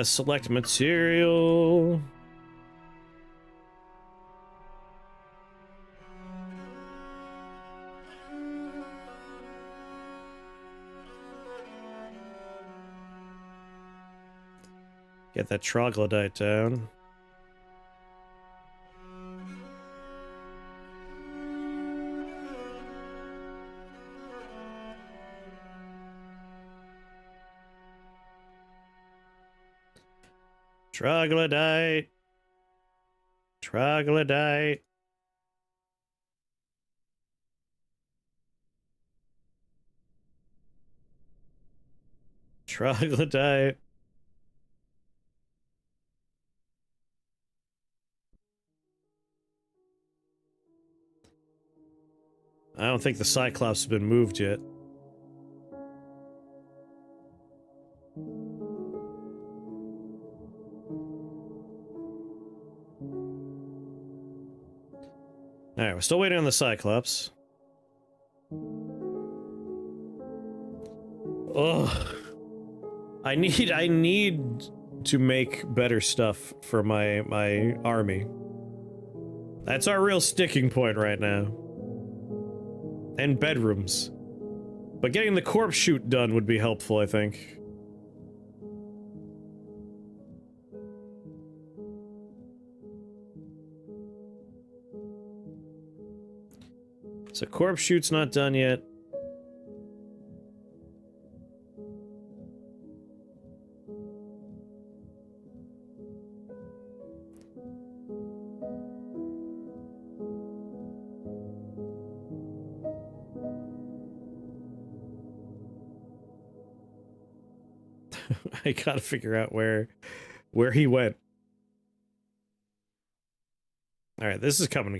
Select material. Get that troglodyte down. Troglodyte. Troglodyte. Troglodyte. I don't think the Cyclops has been moved yet. Alright, we're still waiting on the Cyclops. Ugh. I need to make better stuff for my army. That's our real sticking point right now. And bedrooms. But getting the corpse chute done would be helpful, I think. So corpse chute's not done yet. I gotta figure out where he went. All right, this is coming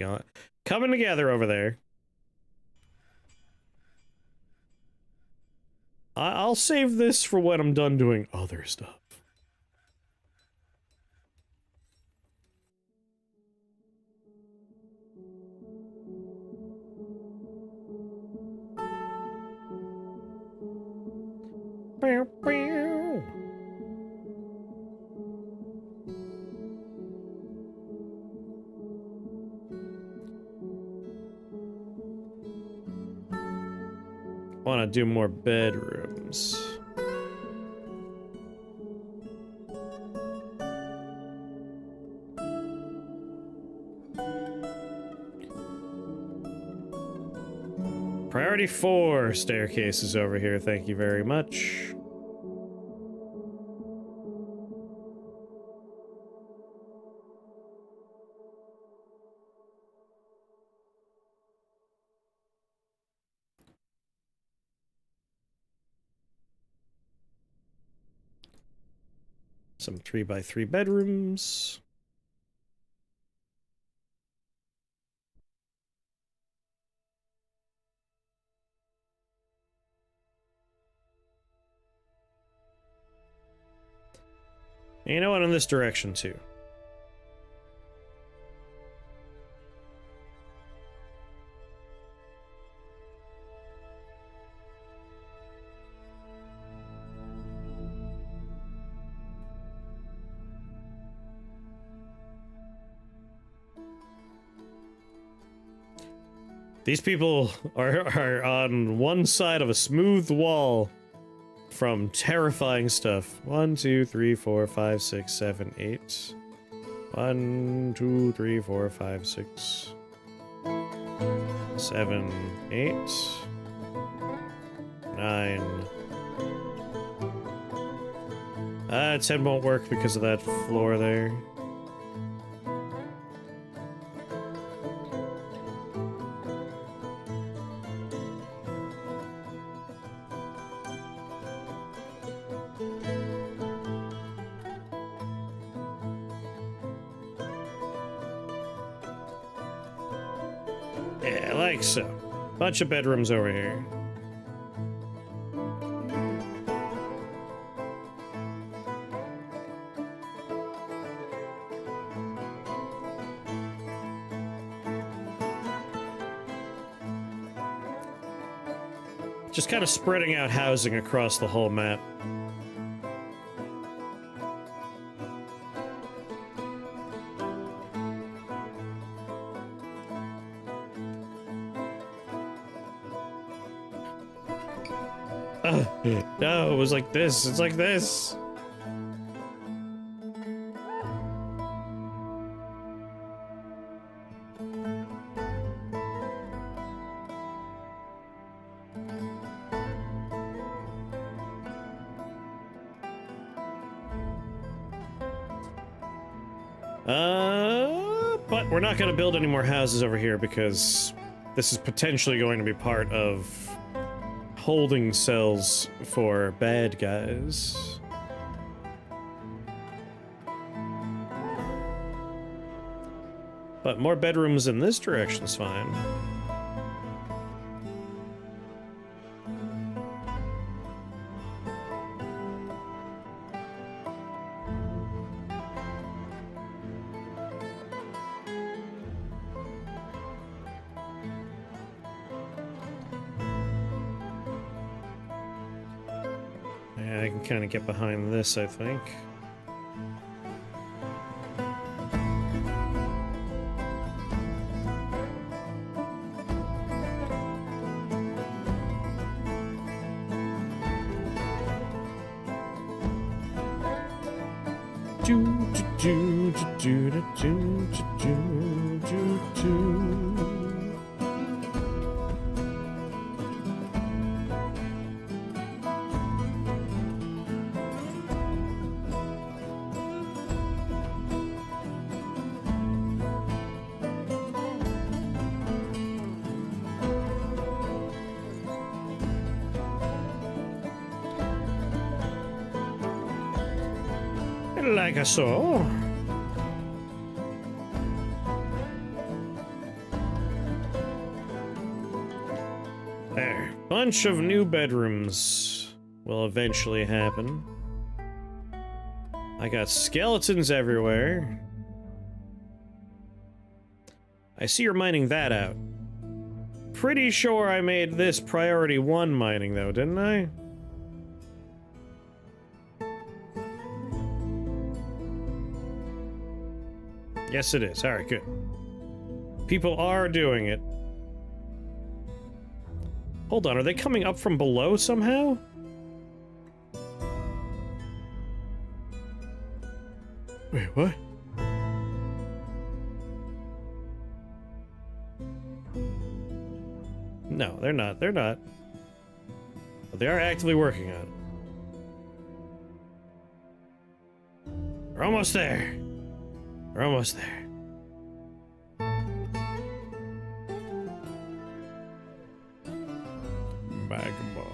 together over there. I'll save this for when I'm done doing other stuff. Bow, bow. Want to do more bedrooms. Priority 4 staircases over here, thank you very much. Some 3x3 bedrooms. And you know what, in this direction too. These people are on one side of a smooth wall from terrifying stuff. 1, 2, 3, 4, 5, 6, 7, 8. 1, 2, 3, 4, 5, 6, 7, 8, 9. 10 won't work because of that floor there. Yeah, like so. Bunch of bedrooms over here. Just kind of spreading out housing across the whole map. No, it was like this. It's like this. But we're not going to build any more houses over here because this is potentially going to be part of holding cells for bad guys. But more bedrooms in this direction is fine. I can kind of get behind this, I think. like a so. There. Bunch of new bedrooms will eventually happen. I got skeletons everywhere. I see you're mining that out. Pretty sure I made this priority 1 mining though, didn't I? Yes, it is. Alright, good. People are doing it. Hold on, are they coming up from below somehow? Wait, what? No, they're not. They're not. But they are actively working on it. We're almost there. We're almost there. Magma.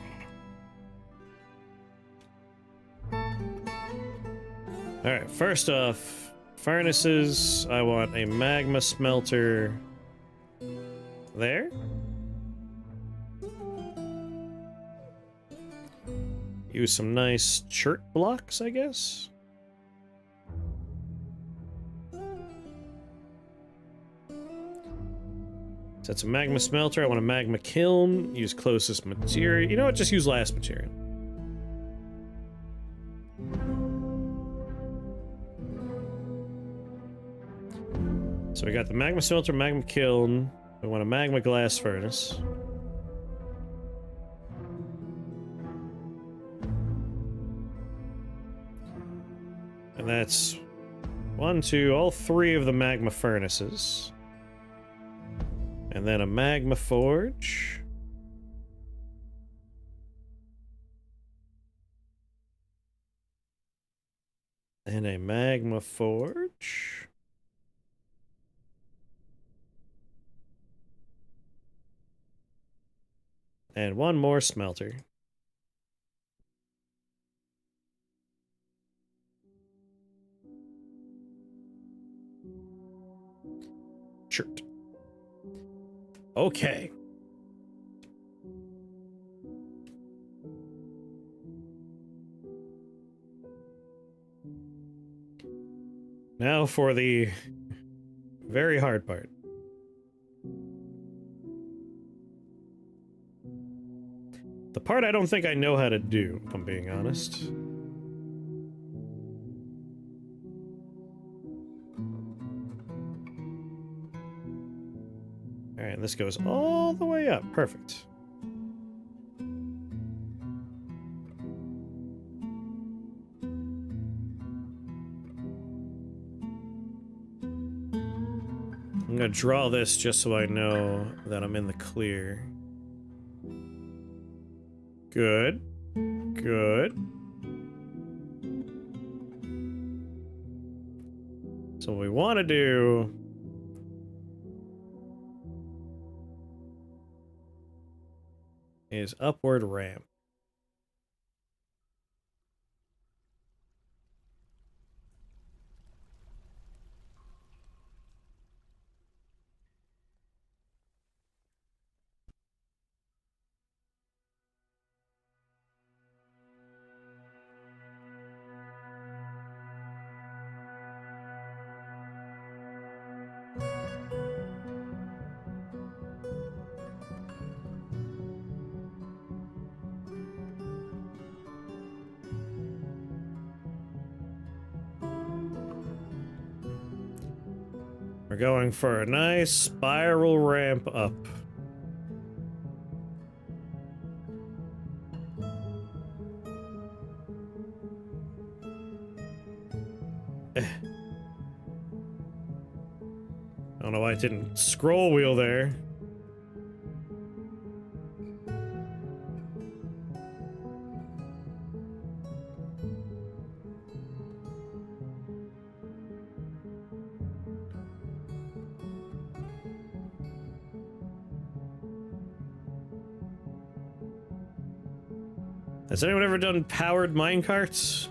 Alright, first off, furnaces. I want a magma smelter there. Use some nice chert blocks, I guess. So that's a magma smelter. I want a magma kiln. Use closest material. You know what? Just use last material. So we got the magma smelter, magma kiln. We want a magma glass furnace. And that's 1, 2, all 3 of the magma furnaces. And then a magma forge. And a magma forge. And 1 more smelter. Chert. Okay. Now for the very hard part. The part I don't think I know how to do, if I'm being honest. Alright, and this goes all the way up. Perfect. I'm gonna draw this just so I know that I'm in the clear. Good. Good. So what we want to do is upward ramp. We're going for a nice spiral ramp up. I don't know why it didn't scroll wheel there. Has anyone ever done powered minecarts?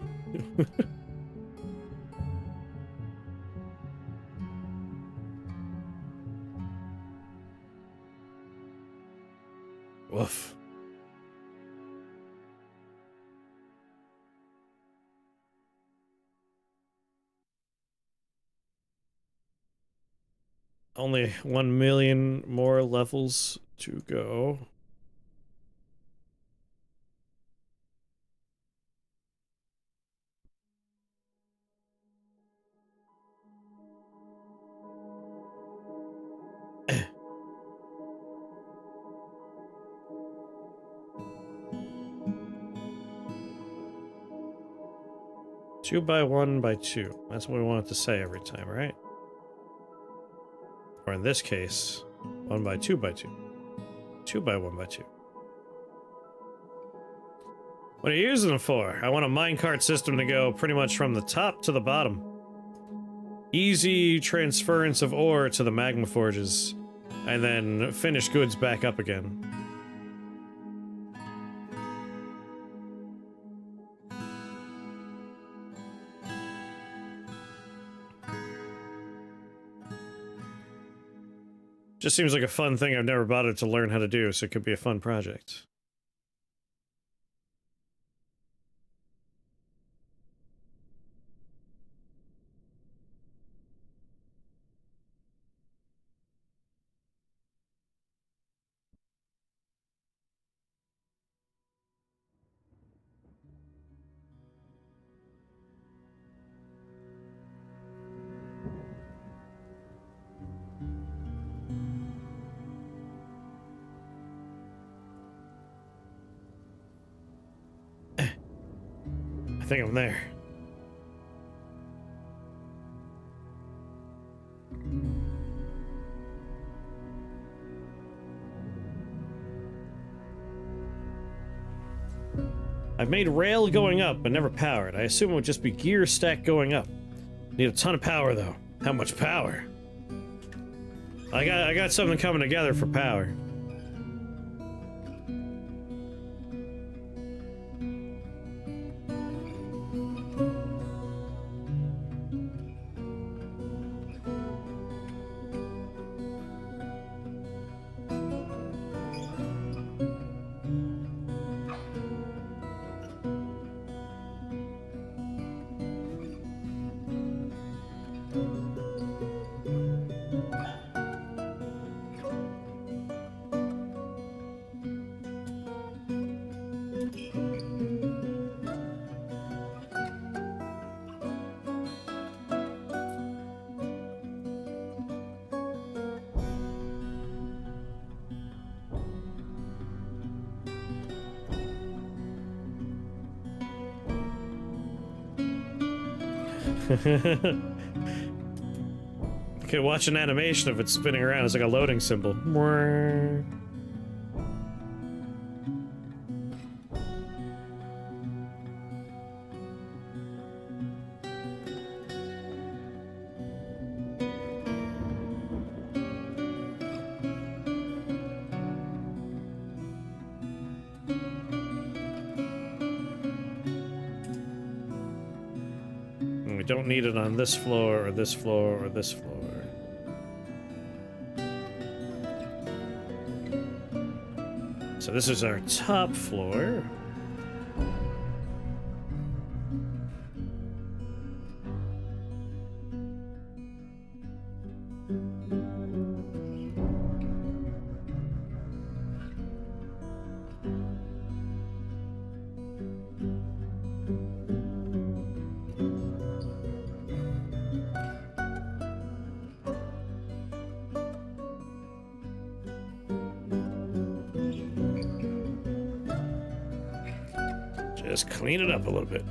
Woof. Only 1 million more levels to go. Two by 1 by 2. That's what we want it to say every time, right? Or in this case, 1 by 2 by 2. 2 by 1 by 2. What are you using them for? I want a minecart system to go pretty much from the top to the bottom. Easy transference of ore to the magma forges, and then finished goods back up again. Just seems like a fun thing I've never bothered to learn how to do, so it could be a fun project. I think I'm there. I've made rail going up, but never powered. I assume it would just be gear stack going up. Need a ton of power, though. How much power? I got something coming together for power. Okay, watch an animation of it spinning around. It's like a loading symbol. We don't need it on this floor or this floor or this floor. So this is our top floor. Just clean it up a little bit.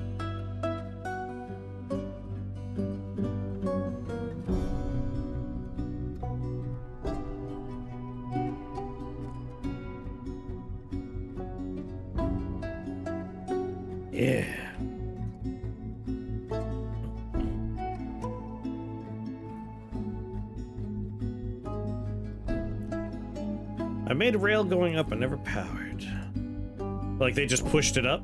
Yeah. I made a rail going up and never powered. Like they just pushed it up?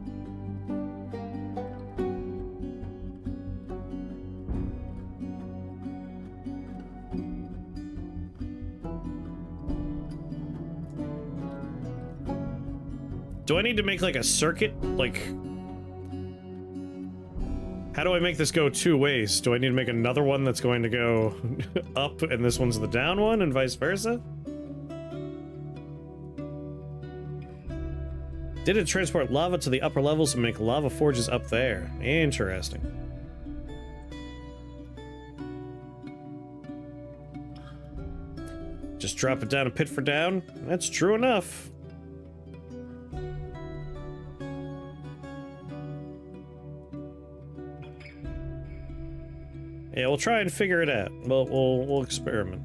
Do I need to make like a circuit? Like, how do I make this go two ways? Do I need to make another one that's going to go up and this one's the down one and vice versa? Did it transport lava to the upper levels and make lava forges up there? Interesting. Just drop it down a pit for down? That's true enough. Yeah, we'll try and figure it out. We'll experiment.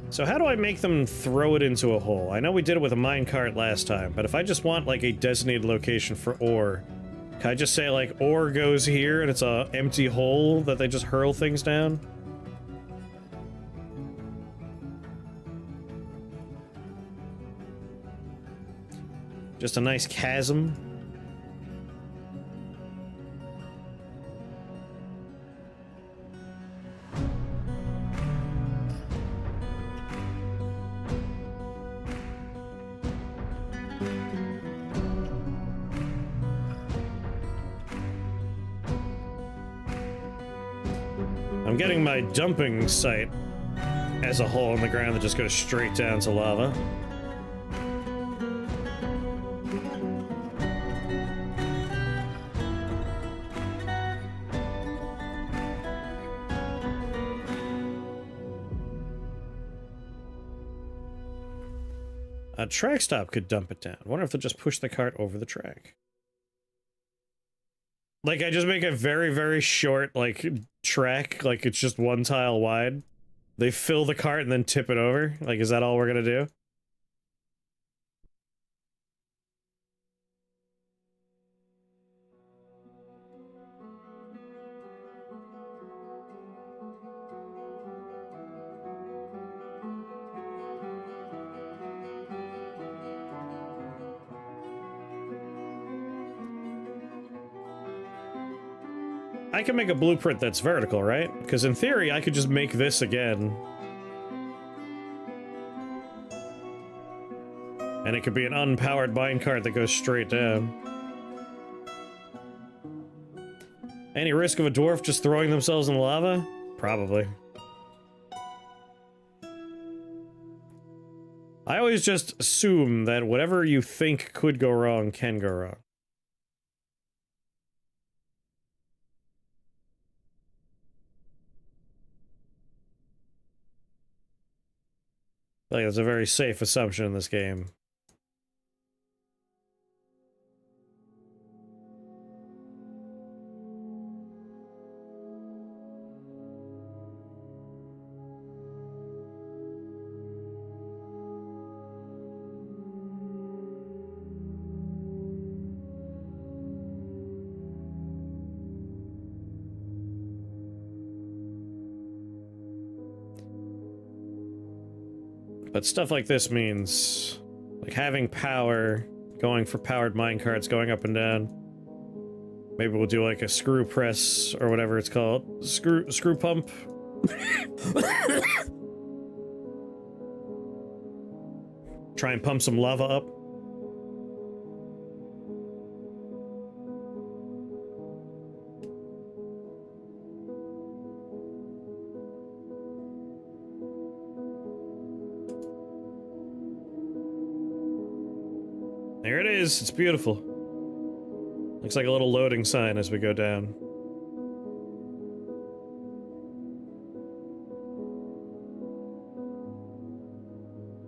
So how do I make them throw it into a hole? I know we did it with a minecart last time, but if I just want like a designated location for ore, can I just say like ore goes here and it's a empty hole that they just hurl things down? Just a nice chasm. I'm getting my dumping site as a hole in the ground that just goes straight down to lava. A track stop could dump it down. I wonder if they'll just push the cart over the track. Like, I just make a very, very short, like, track, like it's just one tile wide. They fill the cart and then tip it over? Like, is that all we're gonna do? I can make a blueprint that's vertical, right? Because in theory, I could just make this again. And it could be an unpowered minecart that goes straight down. Any risk of a dwarf just throwing themselves in the lava? Probably. I always just assume that whatever you think could go wrong can go wrong. Like, that's a very safe assumption in this game. But stuff like this means, like, having power, going for powered minecarts, going up and down. Maybe we'll do like a screw press or whatever it's called. Screw pump. Try and pump some lava up. There it is, it's beautiful. Looks like a little loading sign as we go down.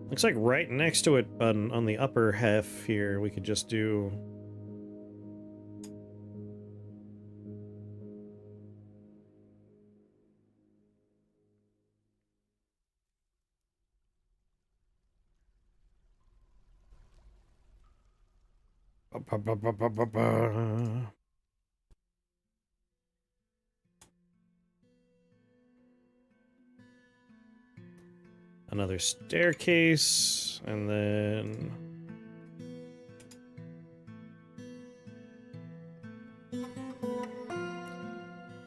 Looks like right next to it on the upper half here, we could just do... Another staircase, and then...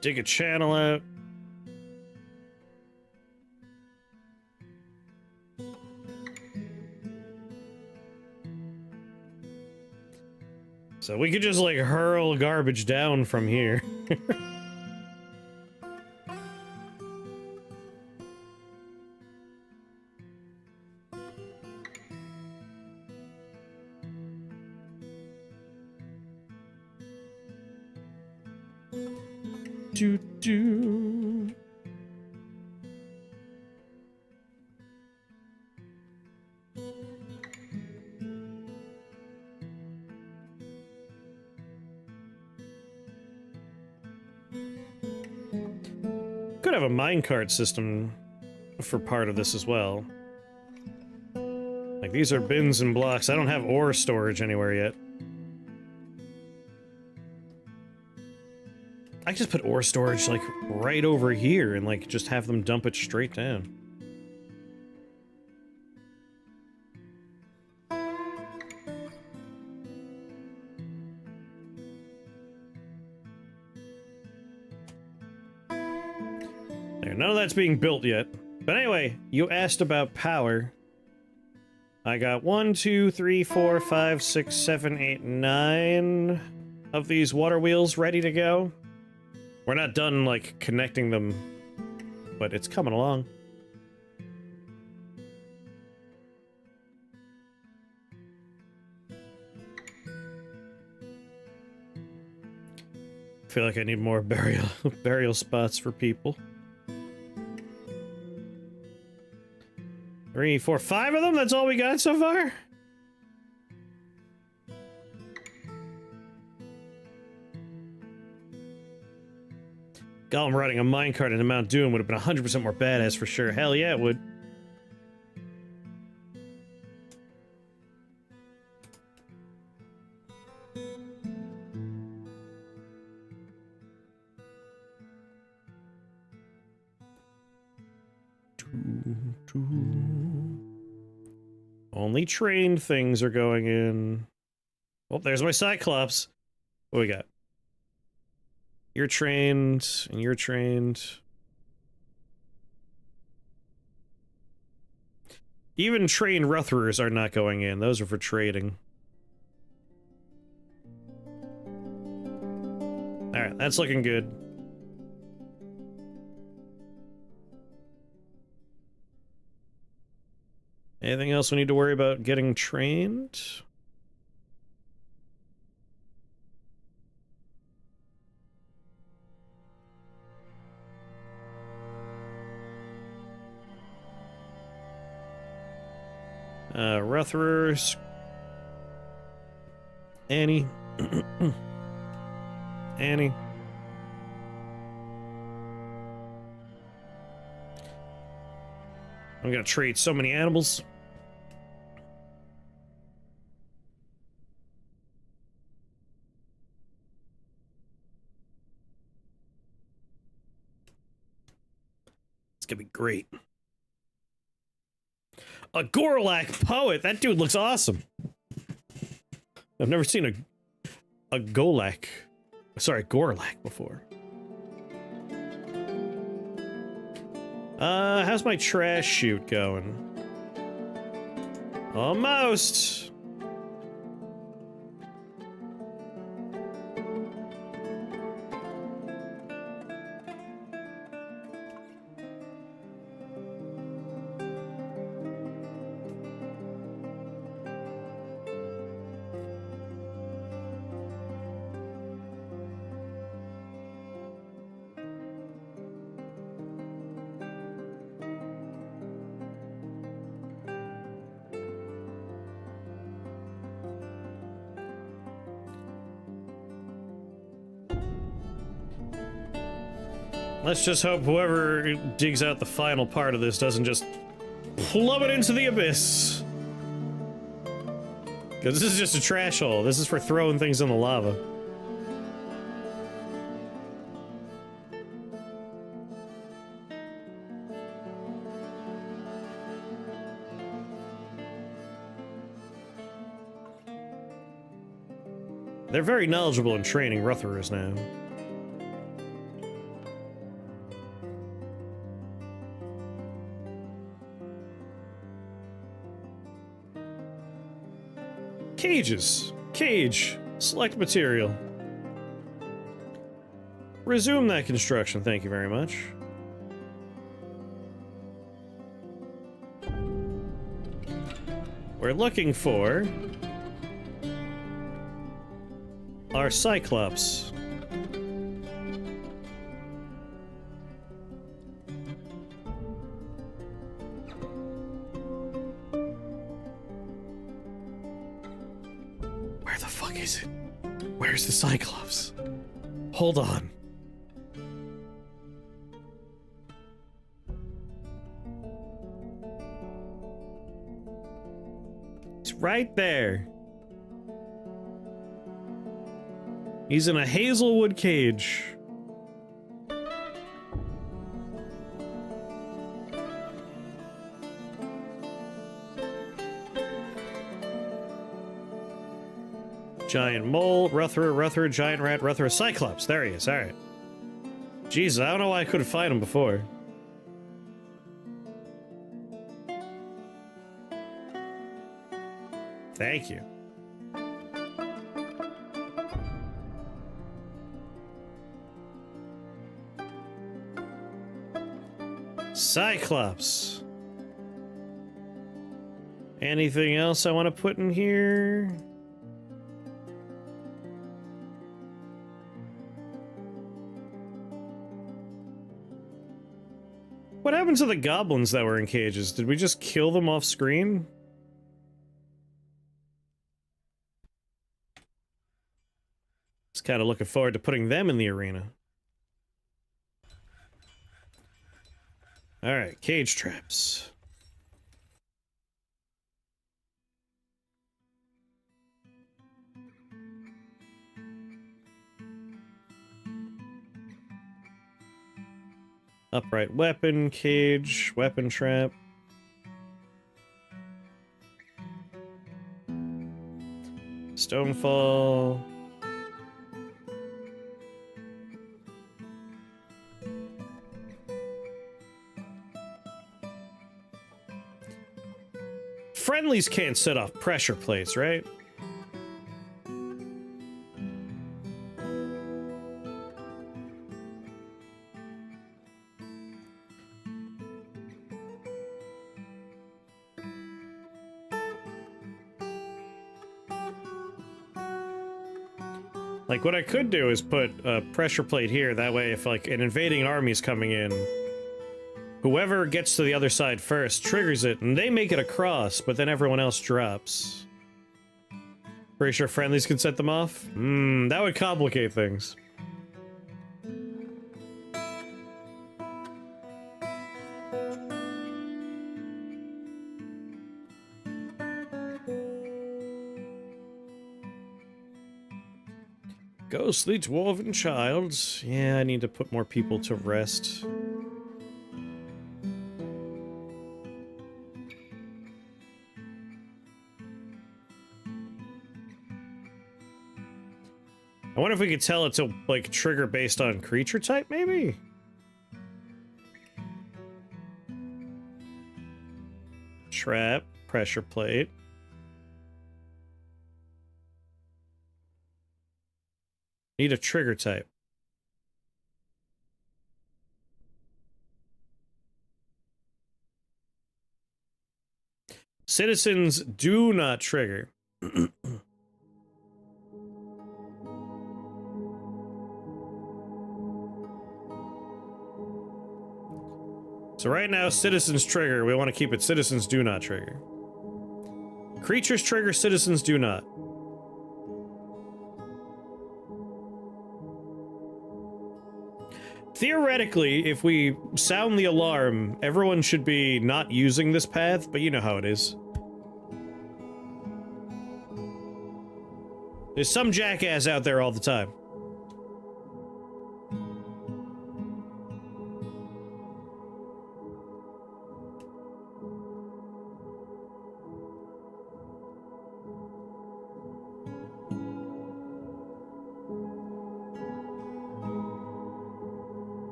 dig a channel out. So we could just, like, hurl garbage down from here. Do. Could have a minecart system for part of this as well. Like, these are bins and blocks. I don't have ore storage anywhere yet. I could just put ore storage, like, right over here and, like, just have them dump it straight down. There, none of that's being built yet. But anyway, you asked about power. I got 1, 2, 3, 4, 5, 6, 7, 8, 9 of these water wheels ready to go. We're not done, like, connecting them, but it's coming along. I feel like I need more burial spots for people. 3, 4, 5 of them? That's all we got so far? Gollum riding a minecart into Mount Doom would have been 100% more badass for sure. Hell yeah, it would. Only trained things are going in. Oh, there's my Cyclops. What we got? You're trained, and you're trained. Even trained Rutherers are not going in. Those are for trading. Alright, that's looking good. Anything else we need to worry about getting trained? Rutherers. Annie. Annie. I'm gonna trade so many animals. It's gonna be great. A Gorlak poet! That dude looks awesome! I've never seen a Golak. Sorry, Gorlak before. How's my trash chute going? Almost! Let's just hope whoever digs out the final part of this doesn't just plummet into the abyss. Because this is just a trash hole. This is for throwing things in the lava. They're very knowledgeable in training Rutherers now. Cages. Cage. Select material. Resume that construction, thank you very much. We're looking for our Cyclops. Where the fuck is it? Where's the Cyclops? Hold on. It's right there. He's in a Hazelwood cage. Giant mole, Rutherer, giant rat, Rutherer, Cyclops. There he is. All right. Jesus, I don't know why I couldn't find him before. Thank you. Cyclops. Anything else I want to put in here? What happened to the goblins that were in cages? Did we just kill them off screen? Just kind of looking forward to putting them in the arena. Alright, cage traps. Upright weapon, cage, weapon trap. Stonefall. Friendlies can't set off pressure plates, right? Like, what I could do is put a pressure plate here, that way if, like, an invading army's coming in, whoever gets to the other side first triggers it, and they make it across, but then everyone else drops. Pretty sure friendlies can set them off? That would complicate things. Ghostly dwarven child. Yeah, I need to put more people to rest. I wonder if we could tell it to, like, trigger based on creature type, maybe? Trap, pressure plate. Need a trigger type. Citizens do not trigger. So right now, citizens trigger. We want to keep it citizens do not trigger. Creatures trigger, citizens do not. Theoretically, if we sound the alarm, everyone should be not using this path, but you know how it is. There's some jackass out there all the time.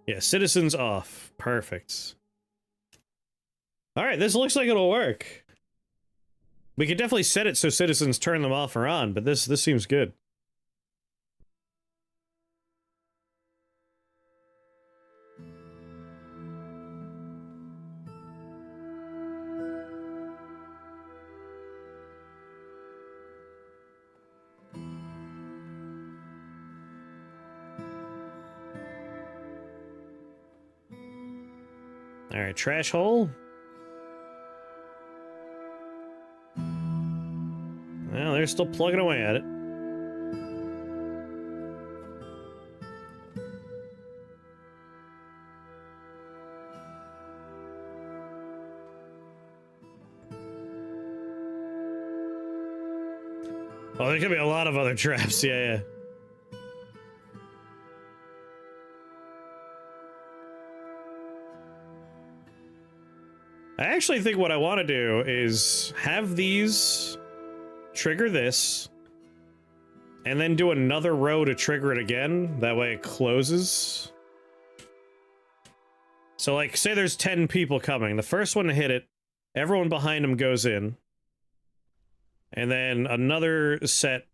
Yeah, citizens off. Perfect. Alright, this looks like it'll work. We could definitely set it so citizens turn them off or on, but this seems good. Alright, trash hole. Well, they're still plugging away at it. Oh, there could be a lot of other traps, yeah. I actually think what I want to do is have these trigger this, and then do another row to trigger it again. That way it closes. So, like, say there's 10 people coming. The first one to hit it, everyone behind them goes in. And then another set,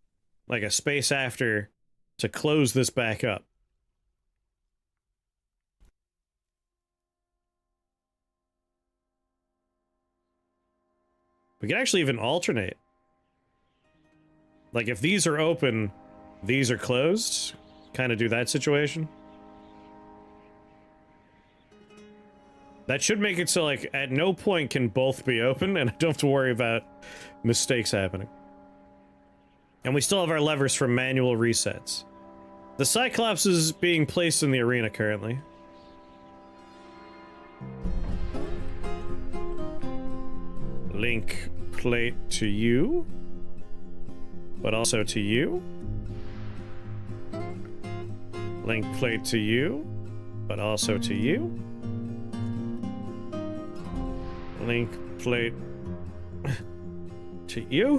like a space after, to close this back up. We can actually even alternate. Like, if these are open, these are closed. Kind of do that situation. That should make it so, like, at no point can both be open, and I don't have to worry about mistakes happening. And we still have our levers for manual resets. The Cyclops is being placed in the arena currently. Link plate to you, but also to you. Link plate to you, but also to you. Link plate to you.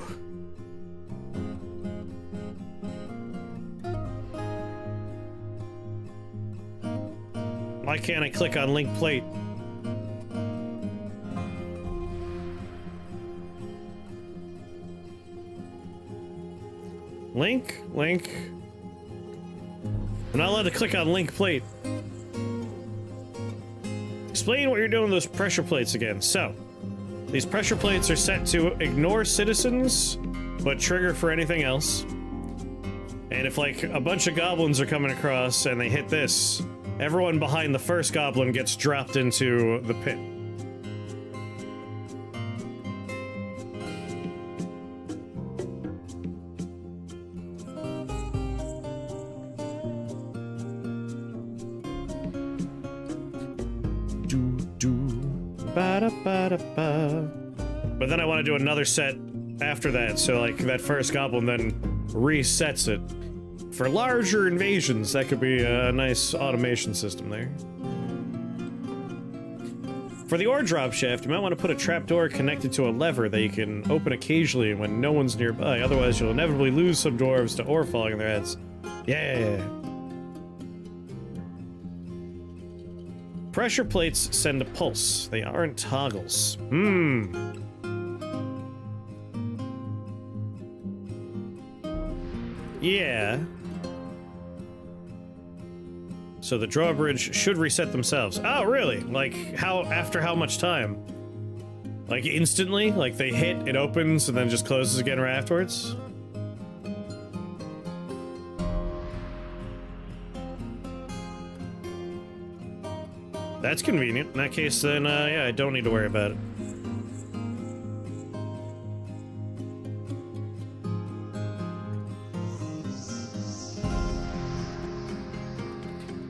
Why can't I click on link plate? Link. I'm not allowed to click on link plate. Explain what you're doing with those pressure plates again. So, these pressure plates are set to ignore citizens, but trigger for anything else. And if, like, a bunch of goblins are coming across and they hit this, everyone behind the first goblin gets dropped into the pit. But then I want to do another set after that, so like that first goblin then resets it. For larger invasions, that could be a nice automation system there. For the ore drop shaft, you might want to put a trapdoor connected to a lever that you can open occasionally when no one's nearby, otherwise you'll inevitably lose some dwarves to ore falling on their heads. Yeah! Pressure plates send a pulse. They aren't toggles. Yeah. So the drawbridge should reset themselves. Oh, really? Like, how, after how much time? Like, instantly? Like, they hit, it opens, and then just closes again right afterwards? That's convenient. In that case, then, yeah, I don't need to worry about it.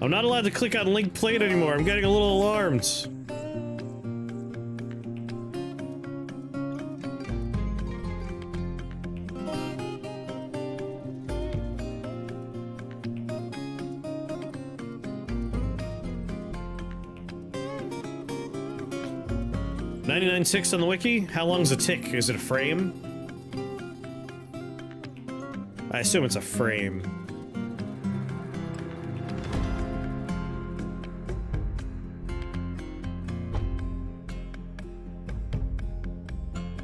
I'm not allowed to click on link plate anymore. I'm getting a little alarmed. .99.6 on the wiki. How long's a tick? Is it a frame? I assume it's a frame.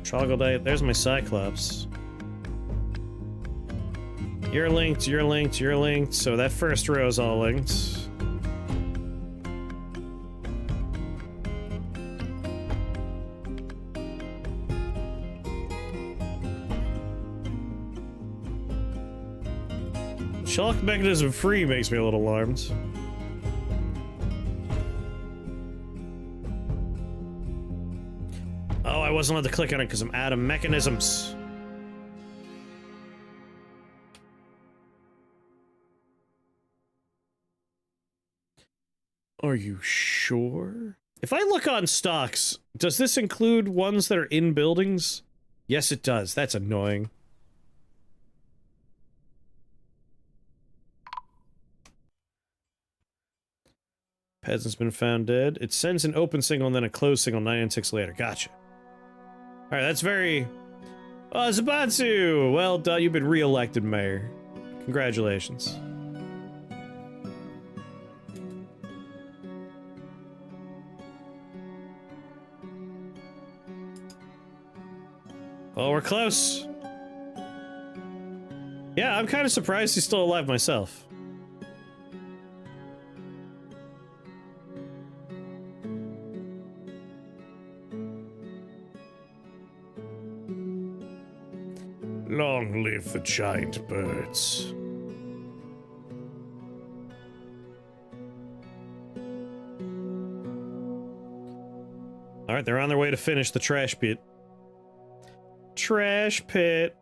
Troglodyte. There's my Cyclops. You're linked, you're linked, you're linked. So that first row is all linked. Shock mechanism free makes me a little alarmed. Oh, I wasn't allowed to click on it because I'm out of mechanisms. Are you sure? If I look on stocks, does this include ones that are in buildings? Yes, it does. That's annoying. Peasant's been found dead. It sends an open signal and then a closed signal 9 ticks later. Gotcha. Alright, that's very... Oh, Zabatsu! Well done, you've been re-elected mayor. Congratulations. Oh, we're close. Yeah, I'm kind of surprised he's still alive myself. Long live the giant birds. Alright, they're on their way to finish the trash pit. Trash pit.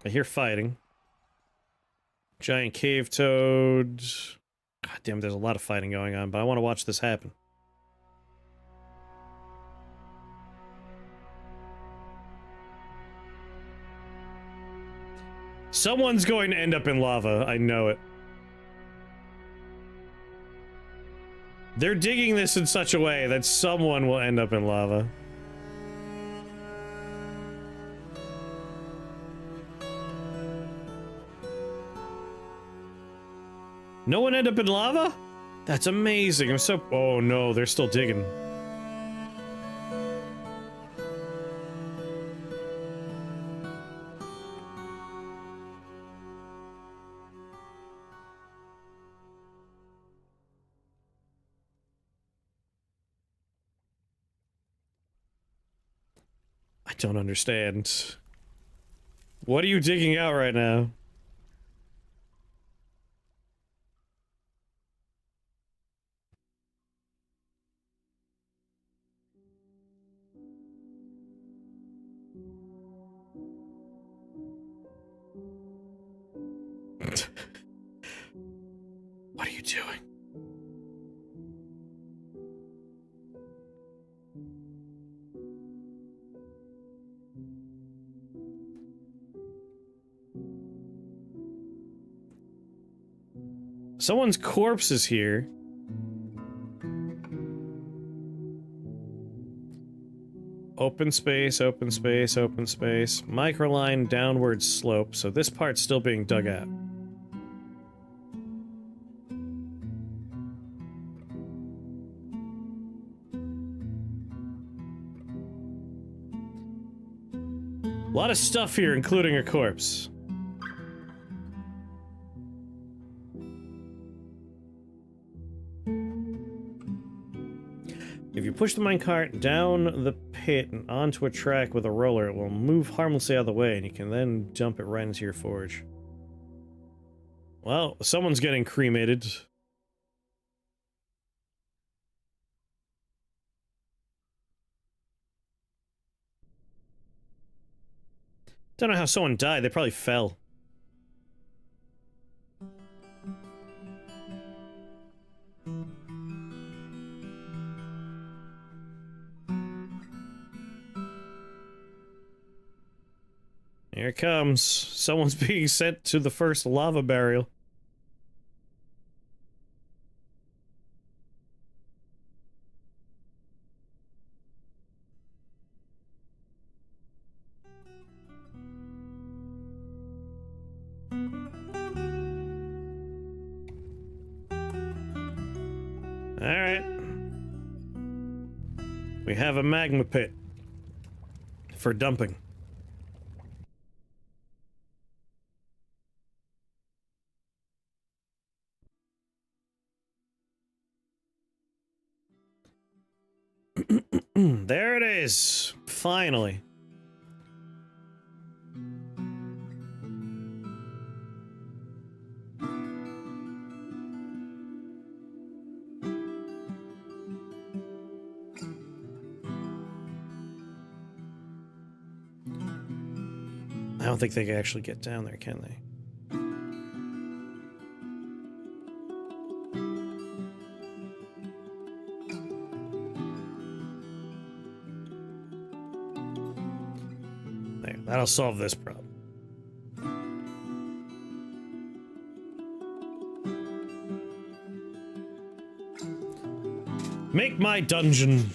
I hear fighting. Giant cave toad. God damn, there's a lot of fighting going on, but I want to watch this happen. Someone's going to end up in lava, I know it. They're digging this in such a way that someone will end up in lava. No one end up in lava? That's amazing. I'm so... Oh no, they're still digging. I don't understand. What are you digging out right now? What are you doing? Someone's corpse is here. Open space, open space, open space. Microline downward slope, so this part's still being dug out. A lot of stuff here, including a corpse. If you push the minecart down the pit and onto a track with a roller, it will move harmlessly out of the way, and you can then dump it right into your forge. Well, someone's getting cremated. Don't know how someone died, they probably fell. Here it comes. Someone's being sent to the first lava burial. We have a magma pit for dumping. There it is. Finally. I don't think they can actually get down there, can they? There, that'll solve this problem. Make my dungeon.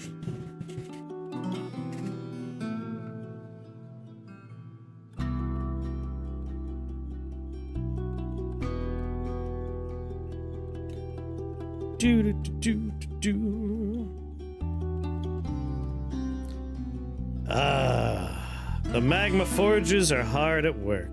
Do do do do do. Ah, the magma forges are hard at work.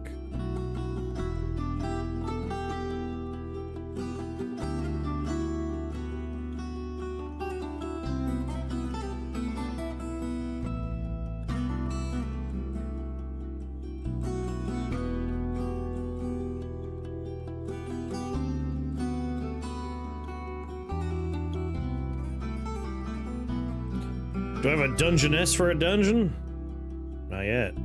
Do I have a dungeoness for a dungeon? Not yet.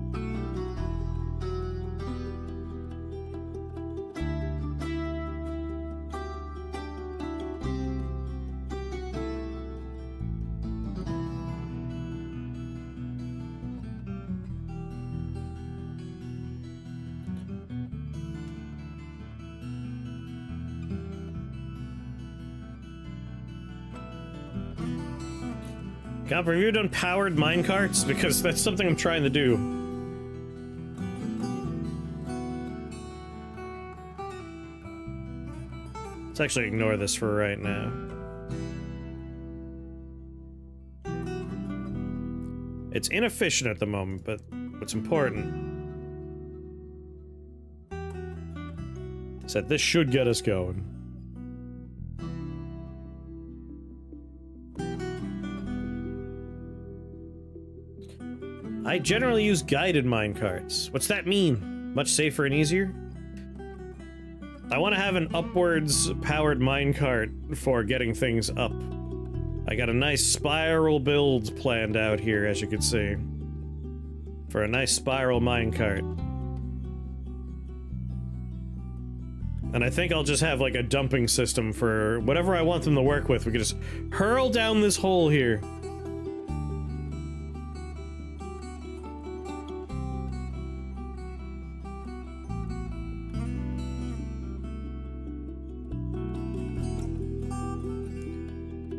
Copper, have you done powered minecarts? Because that's something I'm trying to do. Let's actually ignore this for right now. It's inefficient at the moment, but what's important is that this should get us going. I generally use guided minecarts. What's that mean? Much safer and easier? I want to have an upwards powered minecart for getting things up. I got a nice spiral build planned out here, as you can see. For a nice spiral minecart. And I think I'll just have like a dumping system for whatever I want them to work with. We can just hurl down this hole here.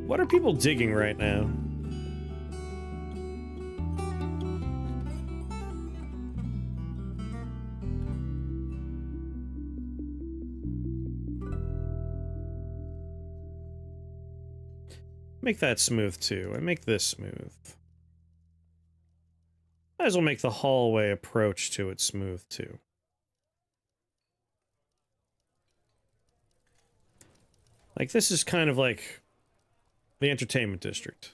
What are people digging right now? Make that smooth too, and make this smooth. Might as well make the hallway approach to it smooth too. Like, this is kind of like the entertainment district.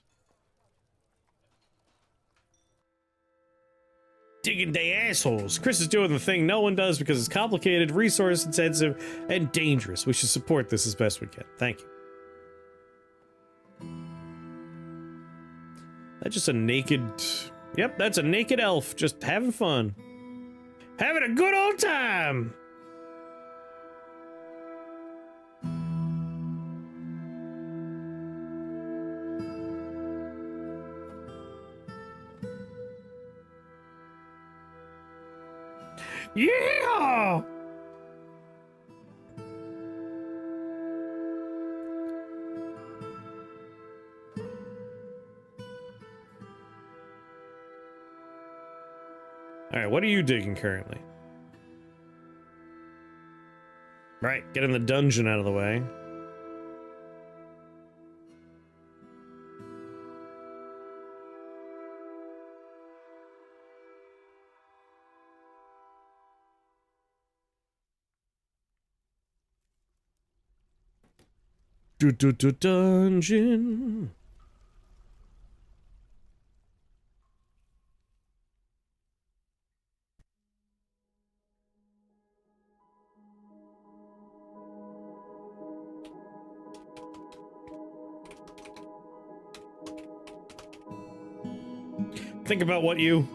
Digging they assholes. Chris is doing the thing no one does because it's complicated, resource intensive, and dangerous. We should support this as best we can. Thank you. That's just a naked... Yep, that's a naked elf just having fun. Having a good old time! Yeah! Alright, what are you digging currently? Right, getting the dungeon out of the way. Dungeon. Think about what you...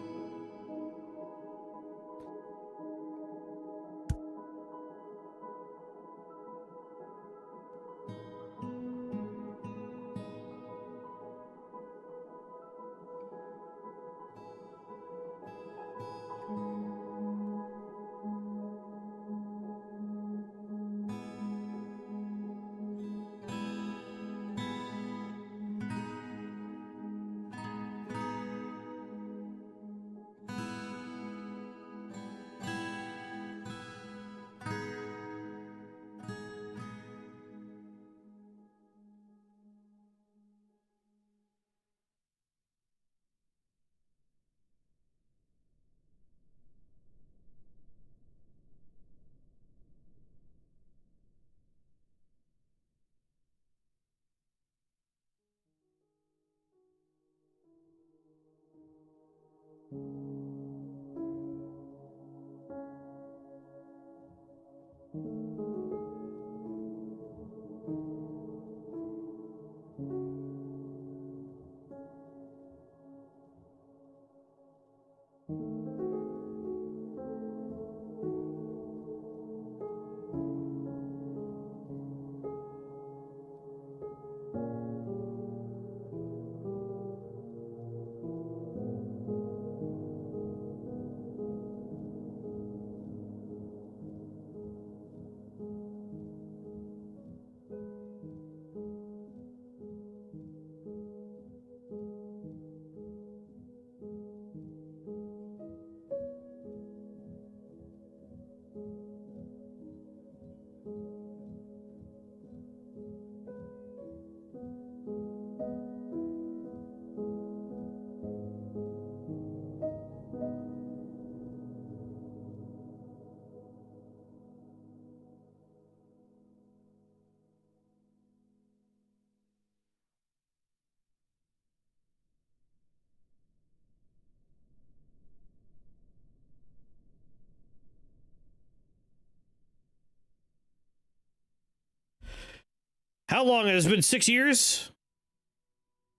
How long? It has been 6 years?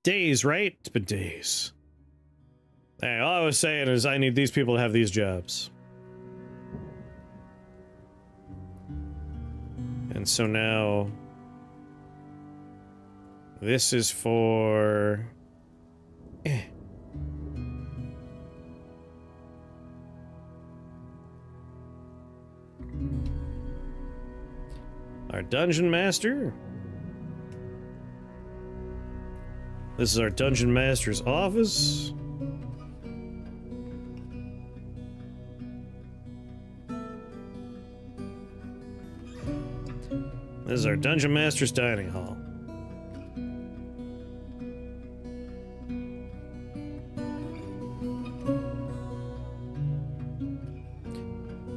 Days, right? It's been days. Hey, all I was saying is I need these people to have these jobs. And so now... this is for... Our Dungeon Master. This is our Dungeon Master's office. This is our Dungeon Master's dining hall.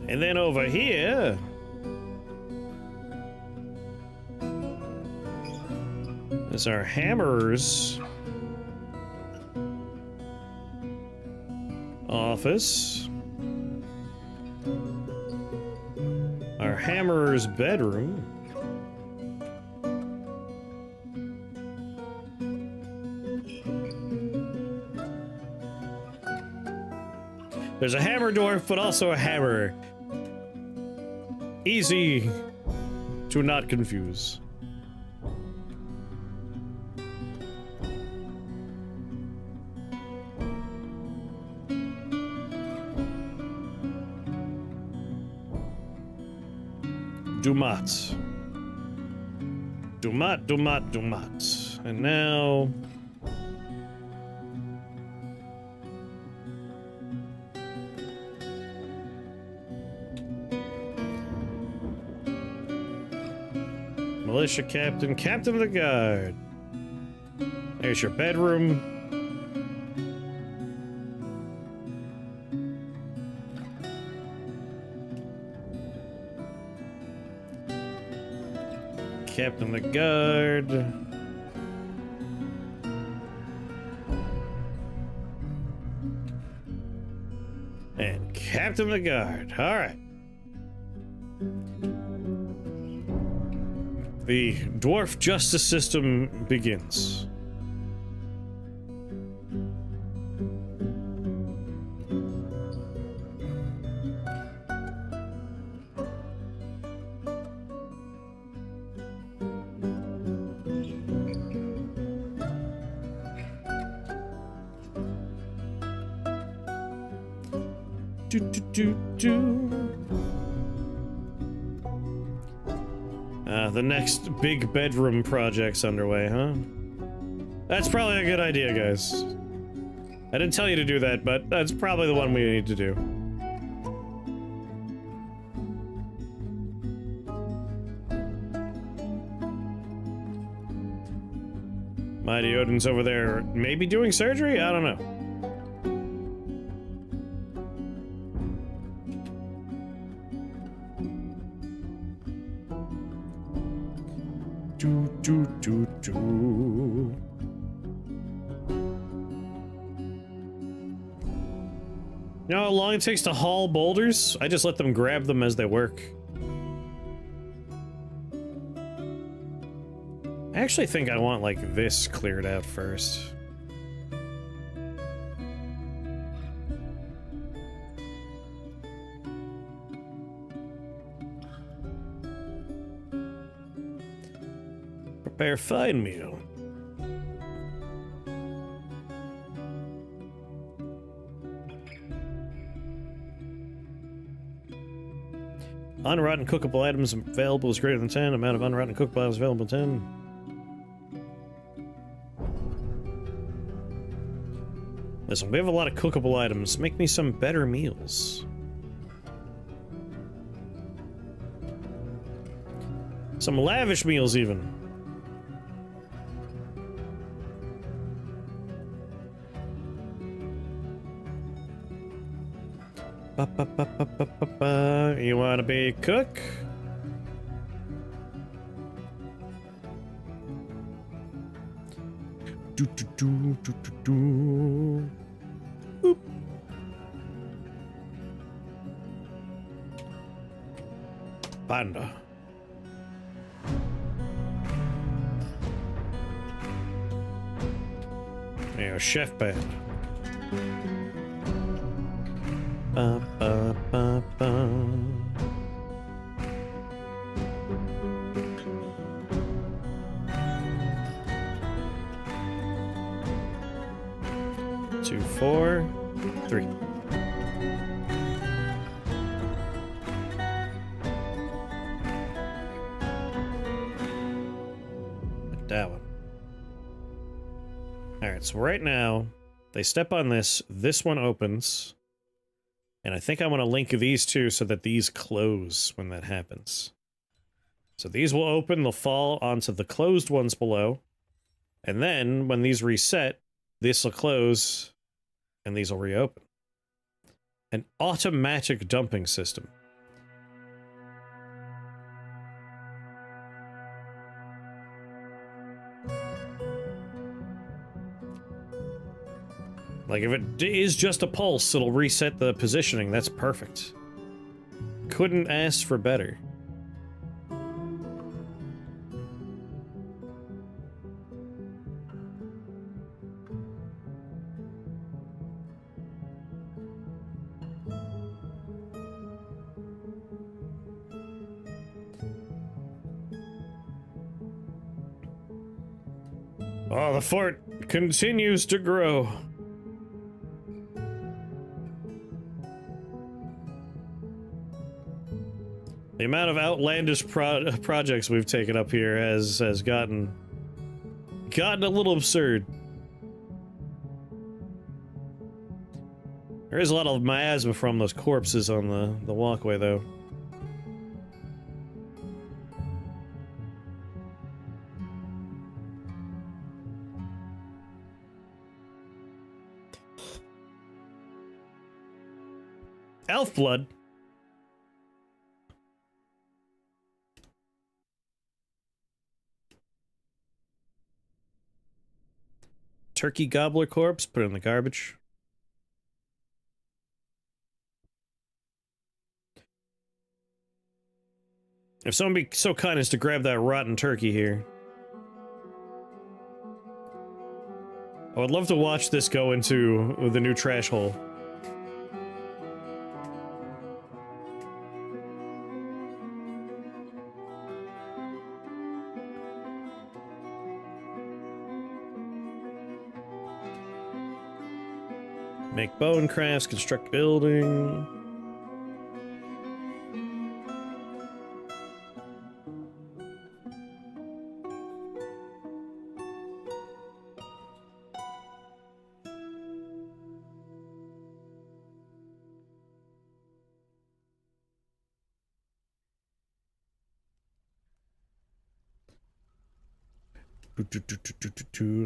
And then over here... is our Hammerer's office. Our Hammerer's bedroom. There's a hammer dwarf, but also a hammer. Easy to not confuse. Dumat. Dumat, Dumat, Dumat. And now... militia captain, captain of the guard. There's your bedroom. Captain the Guard. And Captain the Guard. All right. The dwarf justice system begins. Do, do, do, do. The next big bedroom project's underway, huh? That's probably a good idea, guys. I didn't tell you to do that, but that's probably the one we need to do. Mighty Odin's over there, maybe doing surgery? I don't know. Do. You know how long it takes to haul boulders? I just let them grab them as they work. I actually think I want, like, this cleared out first. Prepare fine meal. Unrotten cookable items available is greater than 10. Amount of unrotten cookable items available 10. Listen, we have a lot of cookable items. Make me some better meals. Some lavish meals, even. You want to be a cook? Boop. Panda. Yeah, chef band. Ba, ba, ba, ba. Two, 4, 3. That one. Alright, so right now, they step on this, this one opens. And I think I want to link these two so that these close when that happens. So these will open, they'll fall onto the closed ones below. And then, when these reset, this will close, and these will reopen. An automatic dumping system. Like, if it is just a pulse, it'll reset the positioning. That's perfect. Couldn't ask for better. Oh, the fort continues to grow. The amount of outlandish projects we've taken up here has gotten a little absurd. There is a lot of miasma from those corpses on the walkway, though. Elf blood. turkey gobbler corpse, put it in the garbage. If someone be so kind as to grab that rotten turkey here. I would love to watch this go into the new trash hole. Make bone crafts, construct building.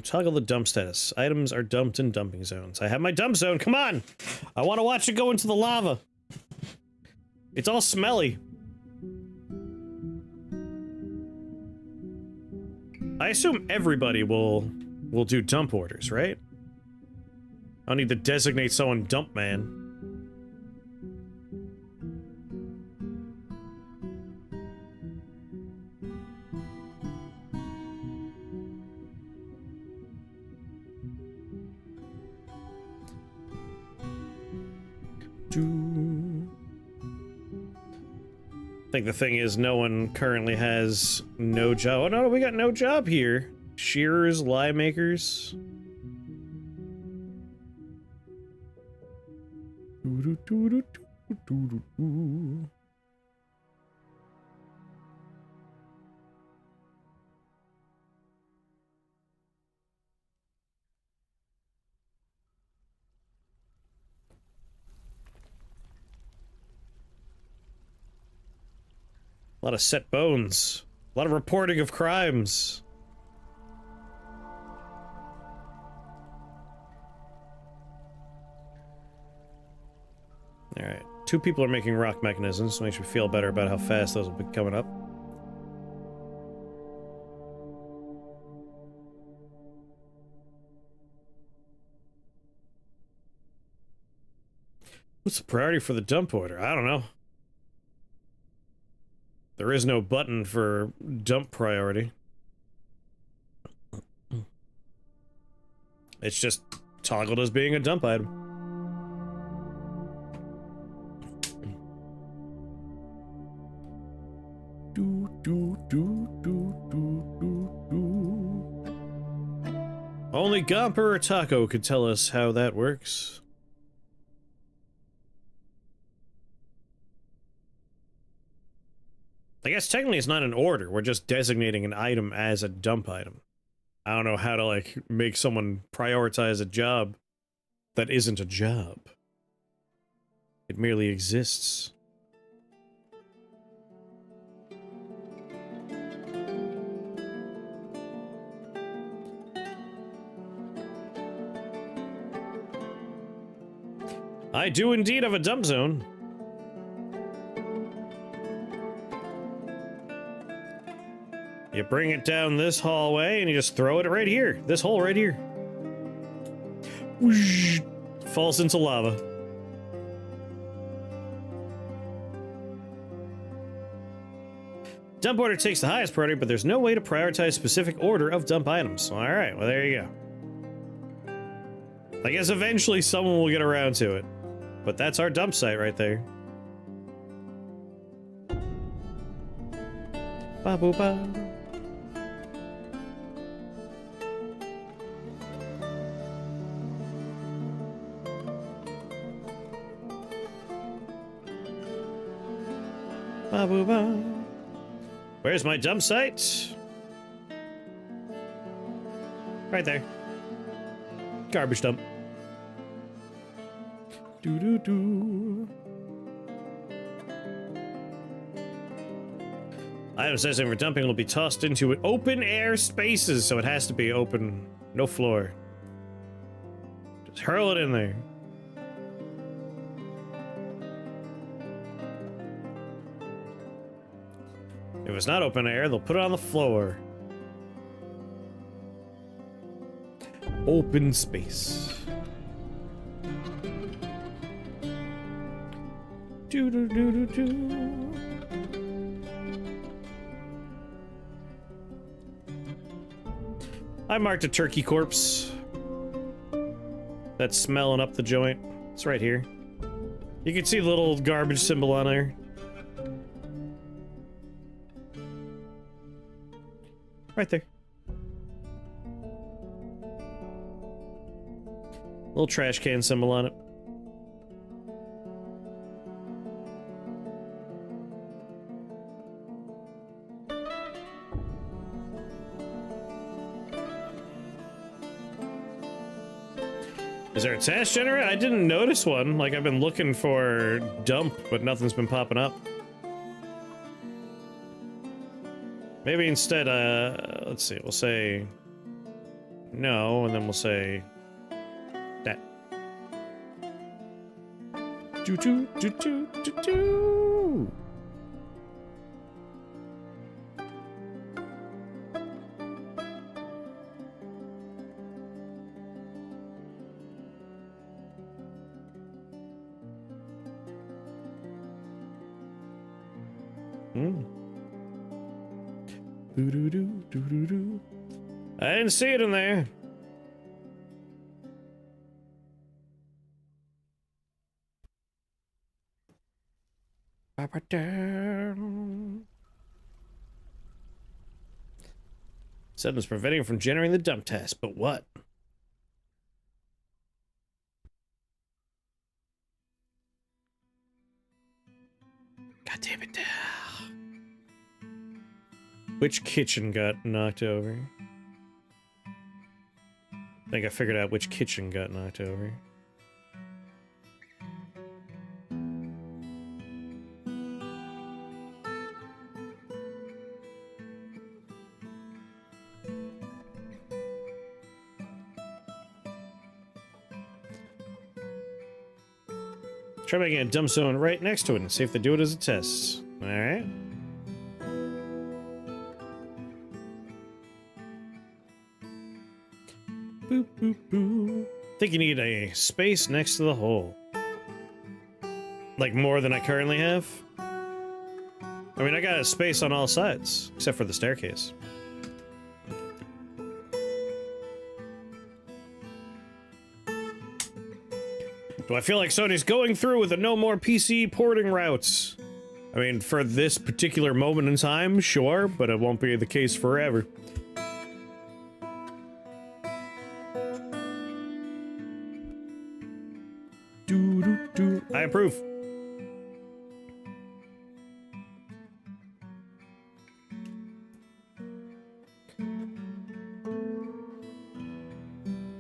Toggle the dump status. Items are dumped in dumping zones. I have my dump zone. Come on! I want to watch it go into the lava. It's all smelly. I assume everybody will do dump orders, right? I don't need to designate someone dump man. I think the thing is, no one currently has no job. Oh no, we got no job here. Shearers, lye makers. A lot of set bones. A lot of reporting of crimes. Alright. 2 people are making rock mechanisms, so makes me feel better about how fast those will be coming up. What's the priority for the dump order? I don't know. There is no button for dump priority. It's just toggled as being a dump item. Only Gomper or Taco could tell us how that works. I guess technically it's not an order, we're just designating an item as a dump item. I don't know how to, like, make someone prioritize a job that isn't a job. It merely exists. I do indeed have a dump zone. You bring it down this hallway and you just throw it right here. This hole right here. Whoosh, falls into lava. Dump order takes the highest priority, but there's no way to prioritize specific order of dump items. Alright, well there you go. I guess eventually someone will get around to it. But that's our dump site right there. Ba-boo-ba. Ba-boo-ba. Where's my dump site? Right there. Garbage dump. Doo-doo-doo. Items necessary for dumping will be tossed into open air spaces, so it has to be open, no floor. Just hurl it in there. If it's not open air, they'll put it on the floor. open space. Do do do do do. I marked a turkey corpse that's smelling up the joint. It's right here. You can see the little garbage symbol on there. Right there. Little trash can symbol on it. Is there a task generator? I didn't notice one. Like, I've been looking for dump, but nothing's been popping up. Maybe instead, let's see, we'll say no, and then we'll say that. Do do do do do do. I didn't see it in there. Said was preventing him from generating the dump test, but what? God damn it. Which kitchen got knocked over? I think I figured out which kitchen got knocked over. Try making a dump zone right next to it and see if they do it as a test. Alright. Boop, boop, boop. I think you need a space next to the hole. Like more than I currently have. I mean, I got a space on all sides, except for the staircase. Do I feel like Sony's going through with the no more PC porting routes? I mean, for this particular moment in time, sure, but it won't be the case forever. I approve.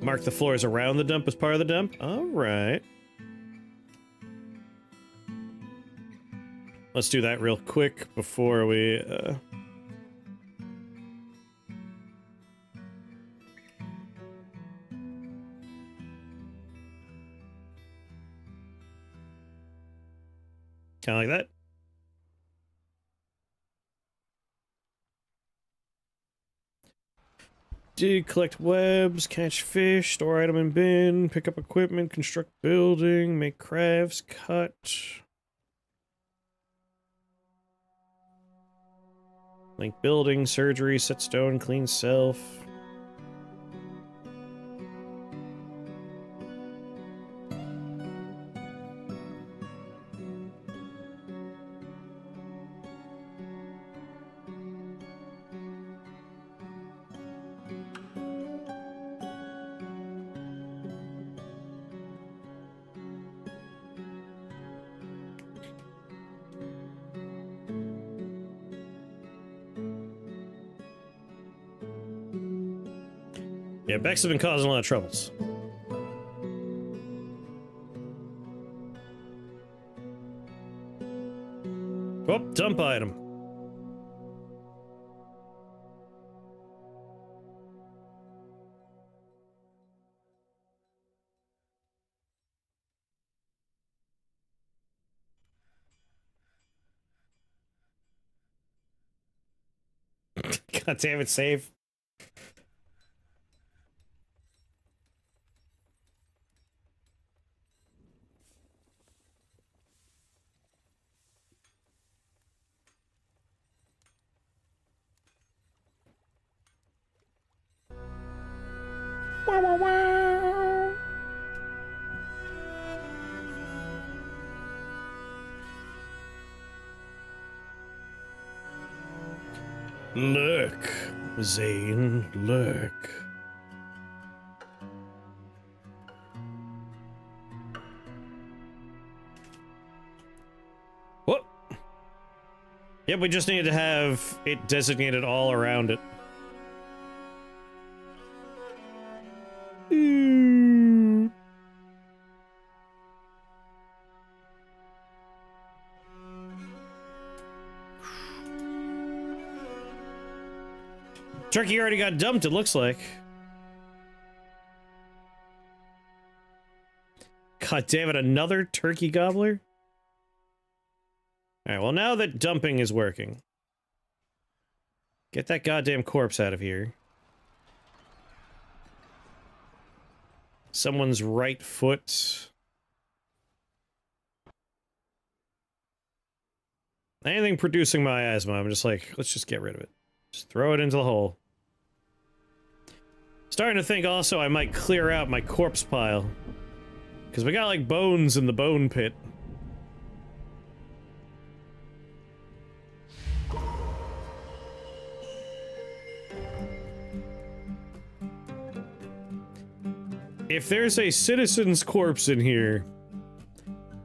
Mark the floors around the dump as part of the dump. All right. Let's do that real quick before we, kind of like that. Dig, collect webs, catch fish, store item in bin, pick up equipment, construct building, make crafts, cut. Link building, surgery, set stone, clean self. Yeah, Bex has been causing a lot of troubles. Oh, dump item. God damn it, save. Lurk, Zane, lurk. What? Yep, we just need to have it designated all around it. Turkey already got dumped, it looks like. God damn it, another turkey gobbler? Alright, well now that dumping is working. Get that goddamn corpse out of here. Someone's right foot. Anything producing miasma, I'm just like, let's just get rid of it. Just throw it into the hole. Starting to think also I might clear out my corpse pile. Because we got like bones in the bone pit. If there's a citizen's corpse in here,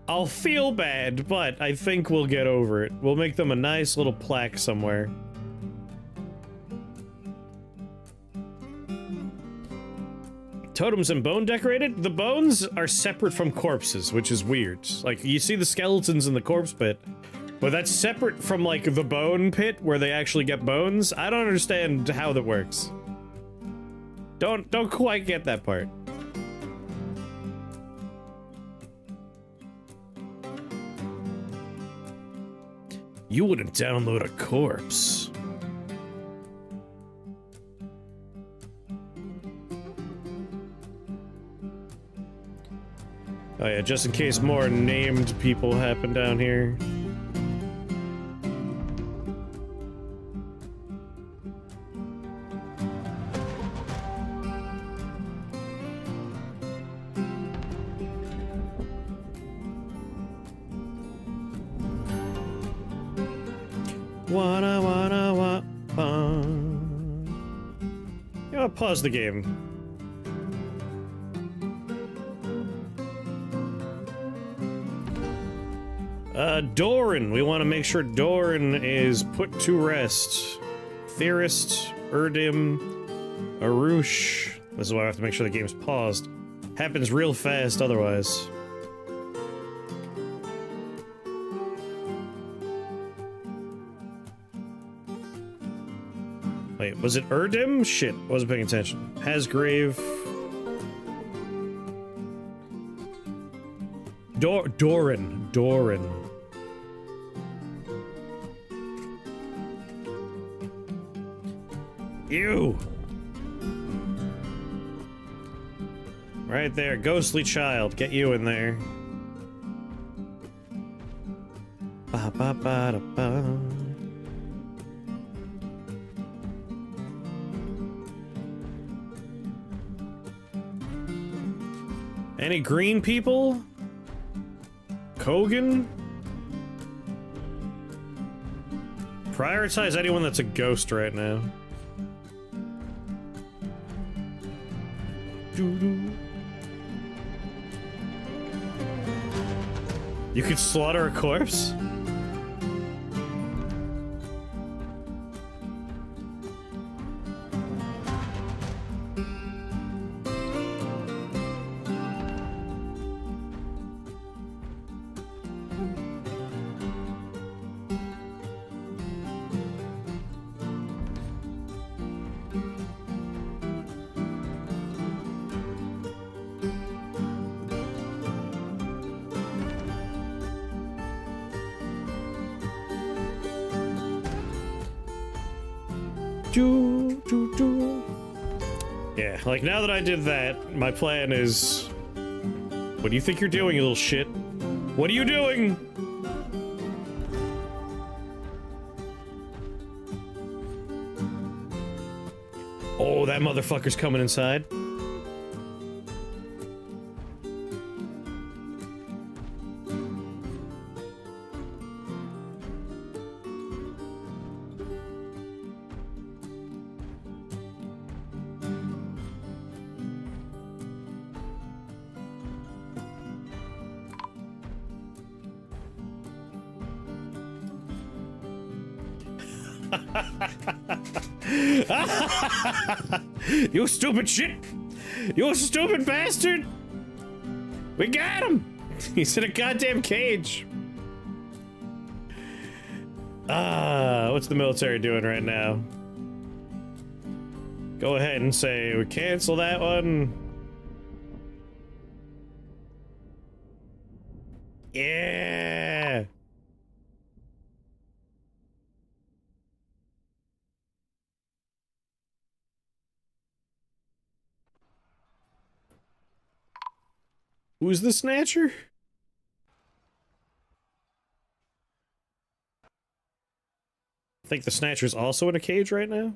I'll feel bad, but I think we'll get over it. We'll make them a nice little plaque somewhere. Totems and bone decorated? The bones are separate from corpses, which is weird. Like, you see the skeletons in the corpse pit, but that's separate from, like, the bone pit where they actually get bones. I don't understand how that works. Don't quite get that part. You wouldn't download a corpse. Oh yeah, just in case more named people happen down here. You know, pause the game. Doran. We want to make sure Doran is put to rest. Theorist, Erdim, Arush. This is why I have to make sure the game's paused. Happens real fast otherwise. Wait, was it Erdim? Shit, wasn't paying attention. Hasgrave. Doran. You! Right there, ghostly child. Get you in there. Ba ba ba da ba. Any green people? Kogan? Prioritize anyone that's a ghost right now. You could slaughter a corpse? Yeah, like now that I did that, my plan is... What do you think you're doing, you little shit? What are you doing? Oh, that motherfucker's coming inside. You stupid shit! You stupid bastard! We got him! He's in a goddamn cage. What's the military doing right now? Go ahead and say we cancel that one. Yeah. Who's the Snatcher? I think the Snatcher's also in a cage right now.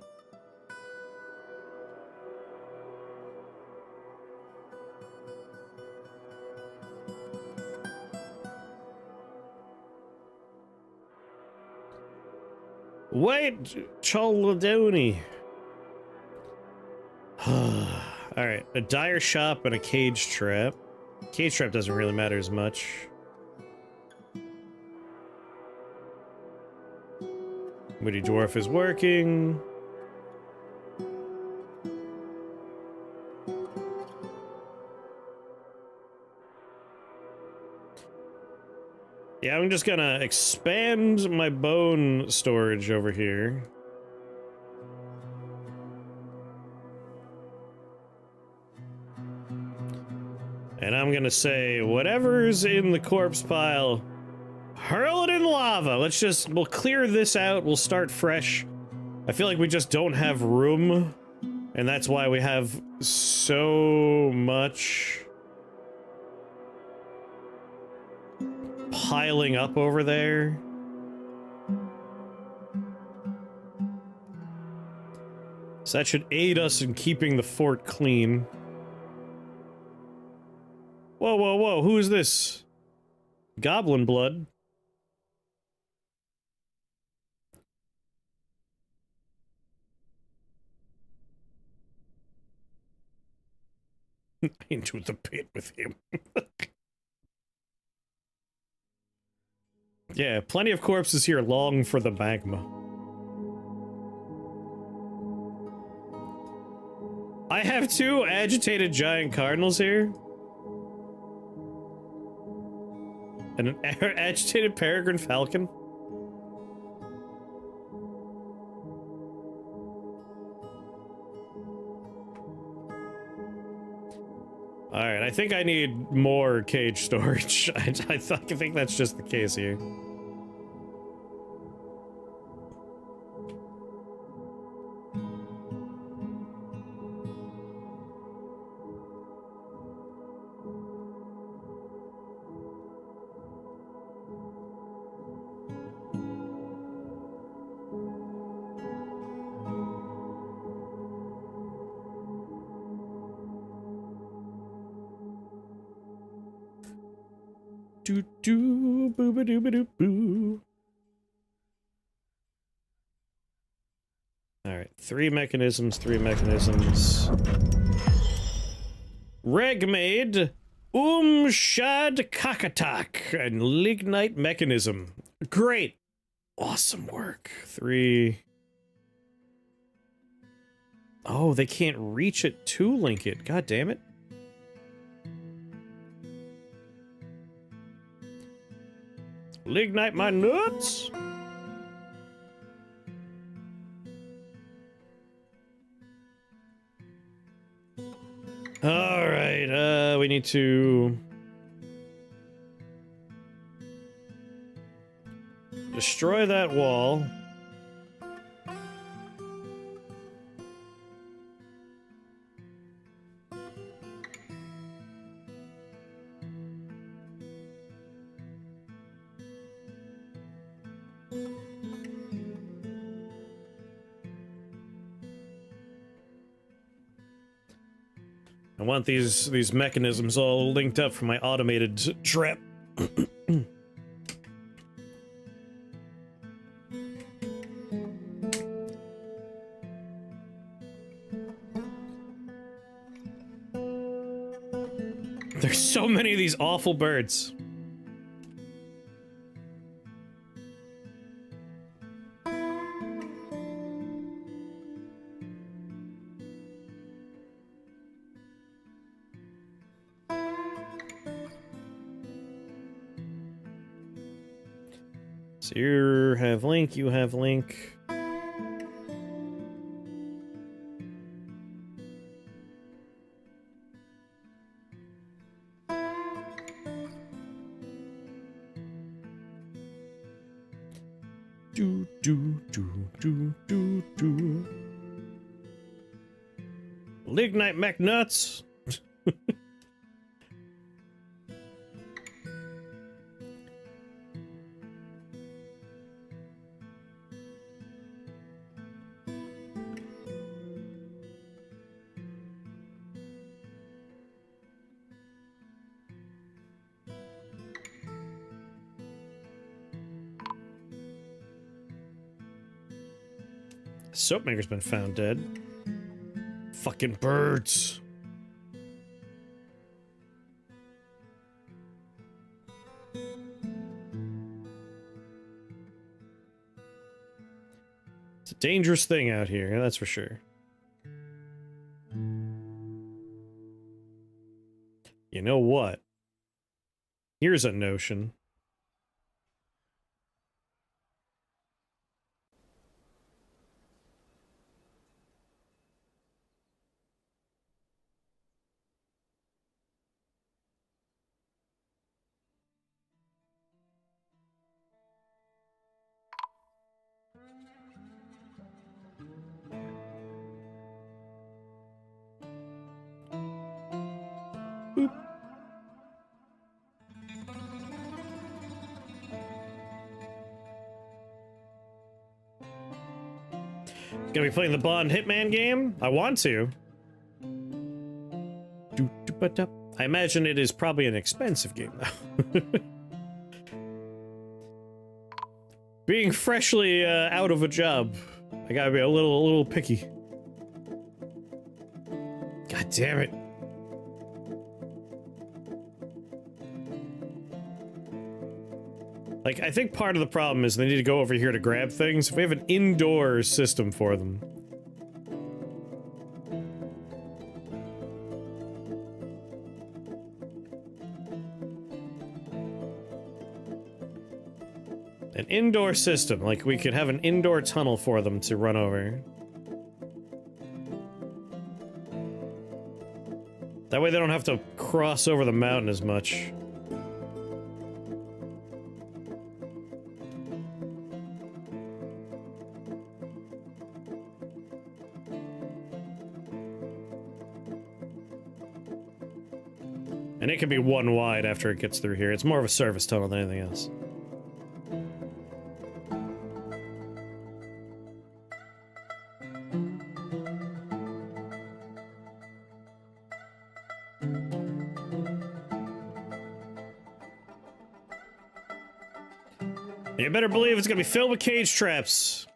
Wait, Choladoni. Alright, a dire shop and a cage trap. Cage trap doesn't really matter as much. Woody Dwarf is working. Yeah, I'm just gonna expand my bone storage over here. And I'm gonna say, whatever's in the corpse pile, hurl it in lava. We'll clear this out. We'll start fresh. I feel like we just don't have room. And that's why we have so much piling up over there. So that should aid us in keeping the fort clean. Whoa, whoa, whoa, who is this? Goblin blood. Into the pit with him. Yeah, plenty of corpses here long for the magma. I have 2 agitated giant cardinals here. And an agitated peregrine falcon. Alright, I think I need more cage storage. I think that's just the case here. Do do boo ba doo ba doo boo. All right, 3 mechanisms, 3 mechanisms. Regmade, Shad Kakatak, and Lignite mechanism. Great, awesome work. 3. Oh, they can't reach it to link it. God damn it. Lignite my nuts! Alright, we need to destroy that wall. I want these mechanisms all linked up for my automated trap. There's so many of these awful birds. So you have Link, you have Link. Do do do do do do. Lignite McNuts. Soapmaker's been found dead. Fucking birds. It's a dangerous thing out here, that's for sure. You know what? Here's a notion. Boop. Gonna be playing the Bond Hitman game? I want to. I imagine it is probably an expensive game, though. Being freshly out of a job, I gotta be a little picky. God damn it. Like, I think part of the problem is they need to go over here to grab things. If we have an indoor system for them. An indoor system, like we could have an indoor tunnel for them to run over. That way they don't have to cross over the mountain as much. And it can be one wide after it gets through here. It's more of a service tunnel than anything else. You better believe it's gonna be filled with cage traps.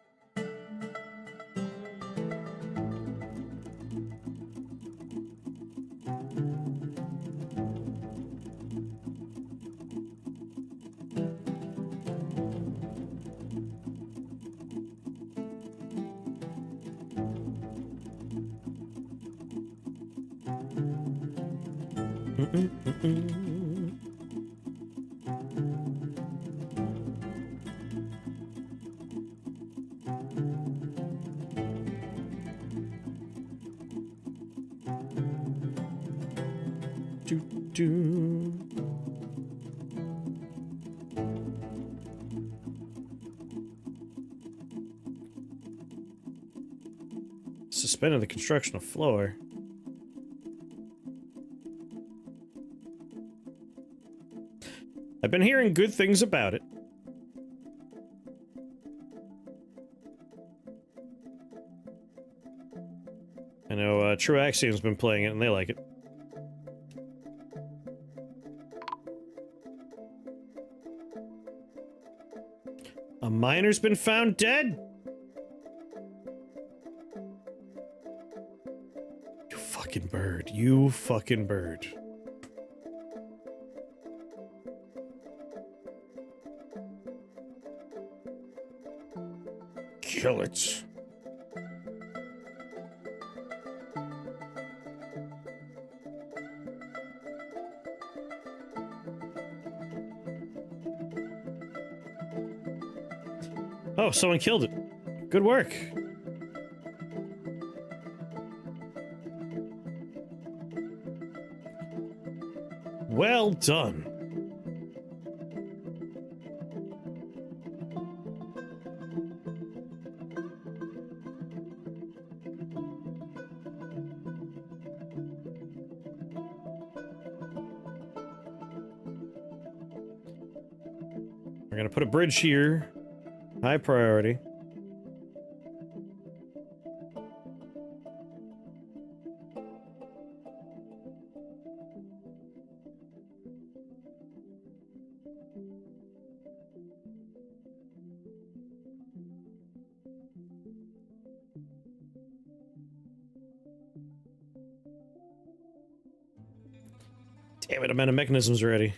Suspended the construction of floor. I've been hearing good things about it. I know True Axiom's been playing it and they like it. A miner's been found dead? You fucking bird. You fucking bird. Kill it. Oh, someone killed it. Good work. Well done. We're gonna put a bridge here. High priority. Damn it, amount of mechanisms ready.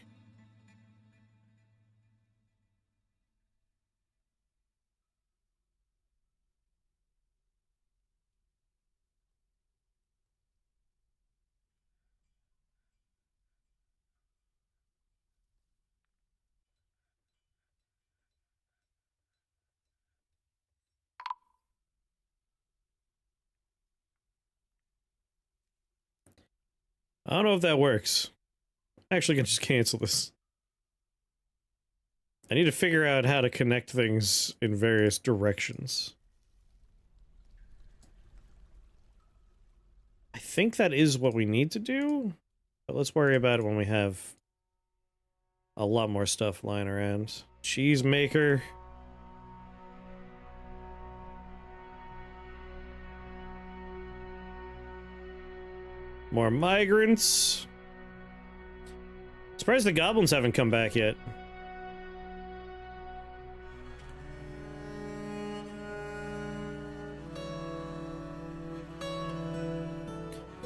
I don't know if that works. Actually, I can just cancel this. I need to figure out how to connect things in various directions. I think that is what we need to do, but let's worry about it when we have a lot more stuff lying around. Cheese maker. More migrants. Surprised the goblins haven't come back yet.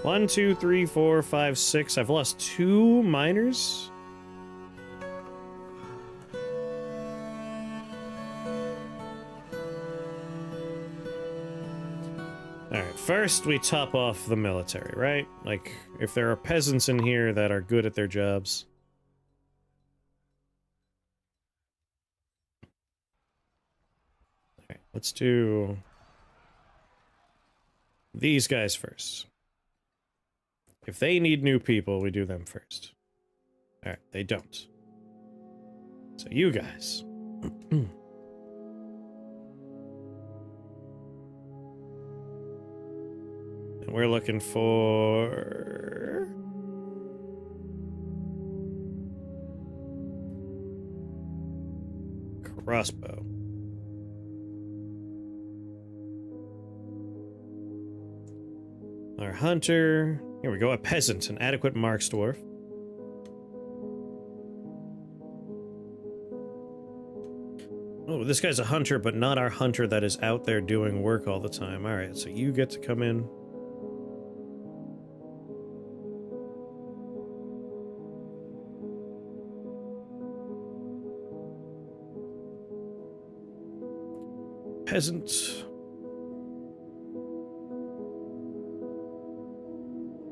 One, two, three, four, five, six. I've lost 2 miners. Alright, first we top off the military, right? Like, if there are peasants in here that are good at their jobs. Alright, let's do these guys first. If they need new people, we do them first. Alright, they don't. So you guys. And we're looking for... crossbow. Our hunter. Here we go, a peasant, an adequate marks dwarf. Oh, this guy's a hunter, but not our hunter that is out there doing work all the time. Alright, so you get to come in. Peasant.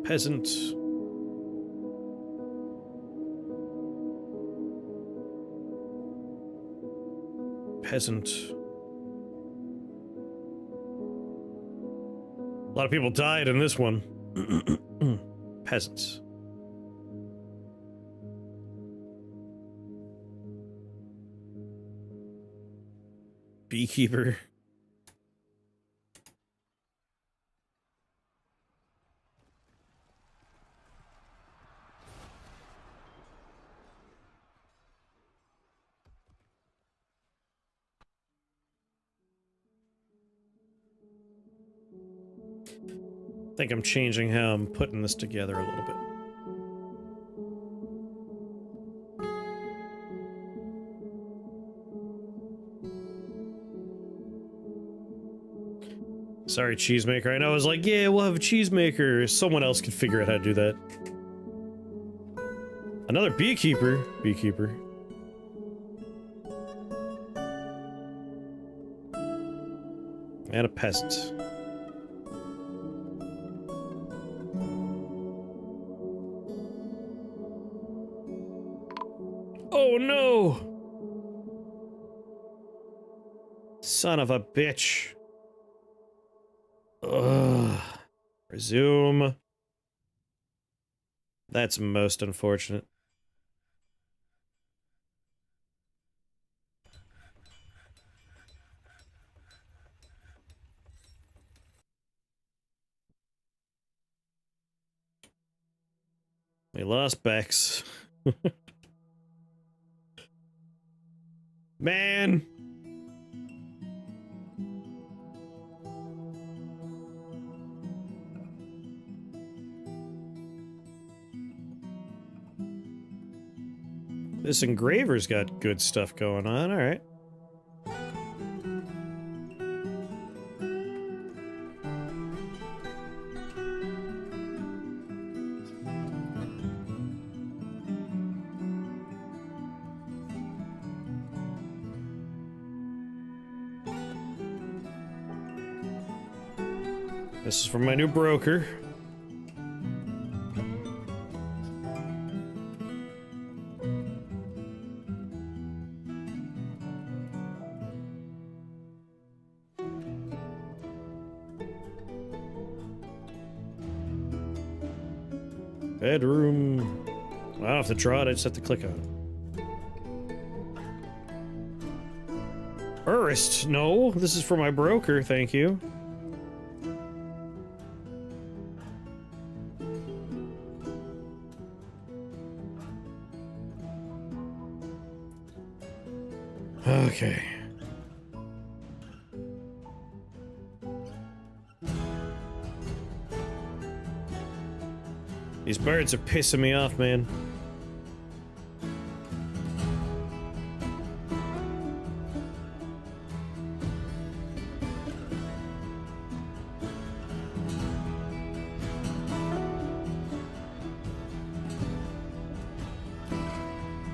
Peasant. Peasant. A lot of people died in this one. Peasants. Beekeeper. I think I'm changing how I'm putting this together a little bit. Sorry, cheesemaker. I know I was like, yeah, we'll have a cheesemaker. Someone else could figure out how to do that. Another beekeeper. Beekeeper. And a peasant. Oh no! Son of a bitch. Ugh. Resume. That's most unfortunate. We lost Bex. Man. This engraver's got good stuff going on, alright. This is from my new broker. Bedroom. I don't have to draw it, I just have to click on it. Urist, no, this is for my broker, thank you. Okay. These birds are pissing me off, man.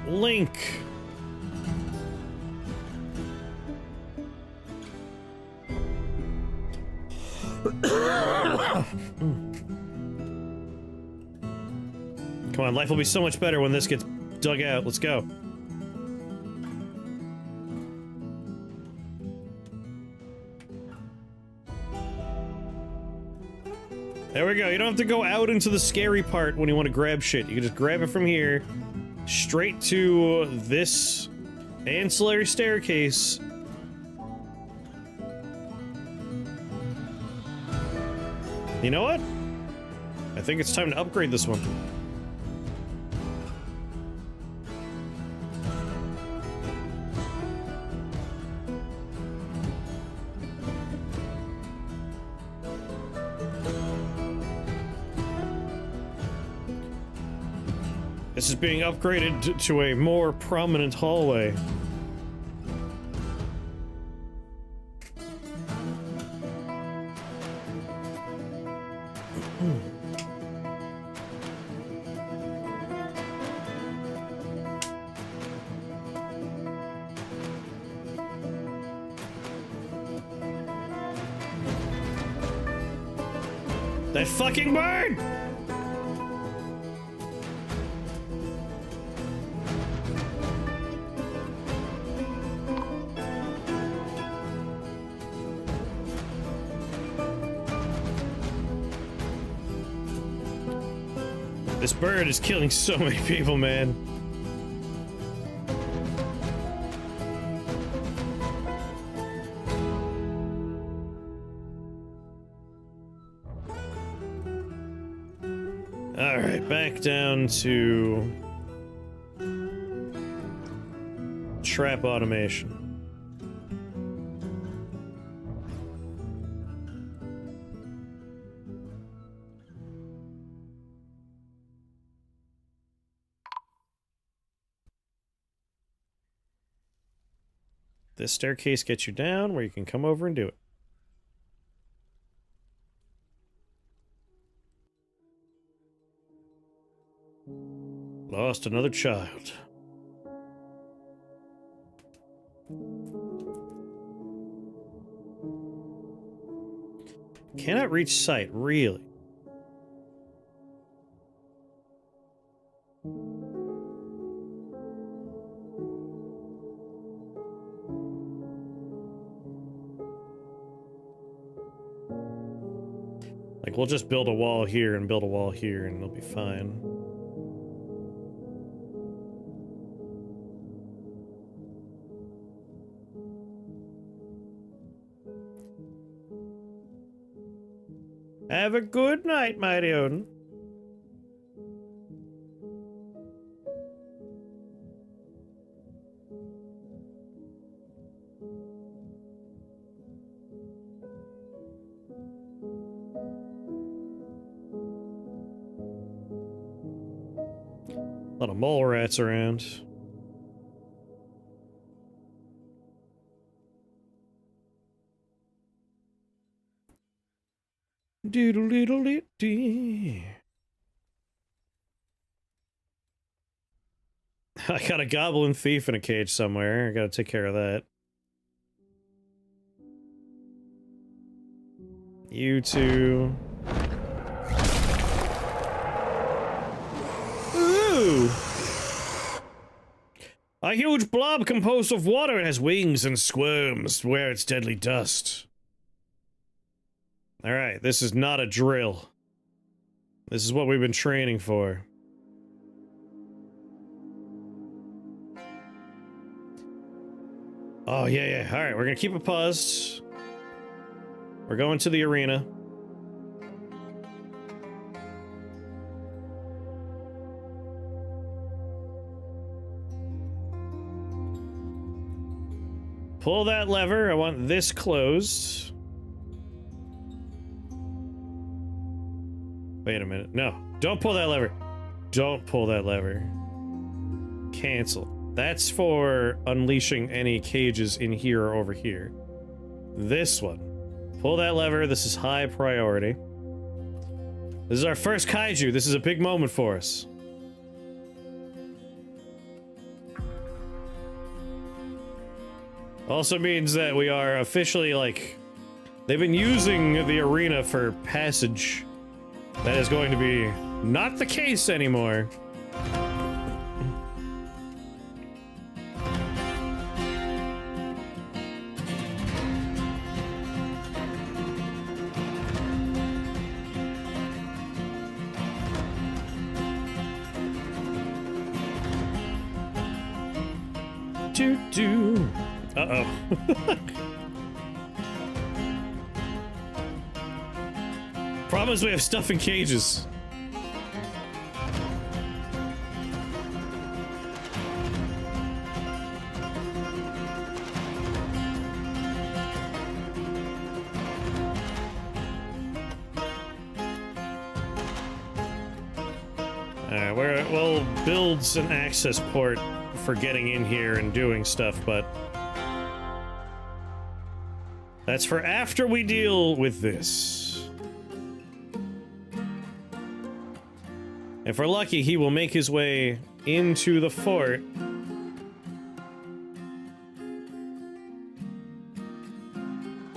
Link. Come on, life will be so much better when this gets dug out. Let's go. There we go. You don't have to go out into the scary part when you want to grab shit. You can just grab it from here, straight to this ancillary staircase. You know what? I think it's time to upgrade this one. This is being upgraded to a more prominent hallway. That fucking bird! This bird is killing so many people, man. Alright, back down to trap automation. This staircase gets you down where you can come over and do it. Lost another child. Cannot reach site, really? Like, we'll just build a wall here and build a wall here and it'll be fine. Have a good night, mighty Odin. A lot of mole rats around. Doodle doodle dee dee. I got a goblin thief in a cage somewhere. I gotta take care of that. You two. Ooh! A huge blob composed of water. It has wings and squirms to wear its deadly dust. Alright, this is not a drill. This is what we've been training for. Oh, yeah. Alright, we're gonna keep it paused. We're going to the arena. Pull that lever. I want this closed. Wait a minute. No, don't pull that lever. Don't pull that lever. Cancel. That's for unleashing any cages in here or over here. This one. Pull that lever. This is high priority. This is our first kaiju. This is a big moment for us. Also means that we are officially, like... They've been using the arena for passage. That is going to be not the case anymore. Doo-doo. Uh-oh. Problem is we have stuff in cages. Alright, we'll build an access port for getting in here and doing stuff, but that's for after we deal with this. If we're lucky, he will make his way into the fort.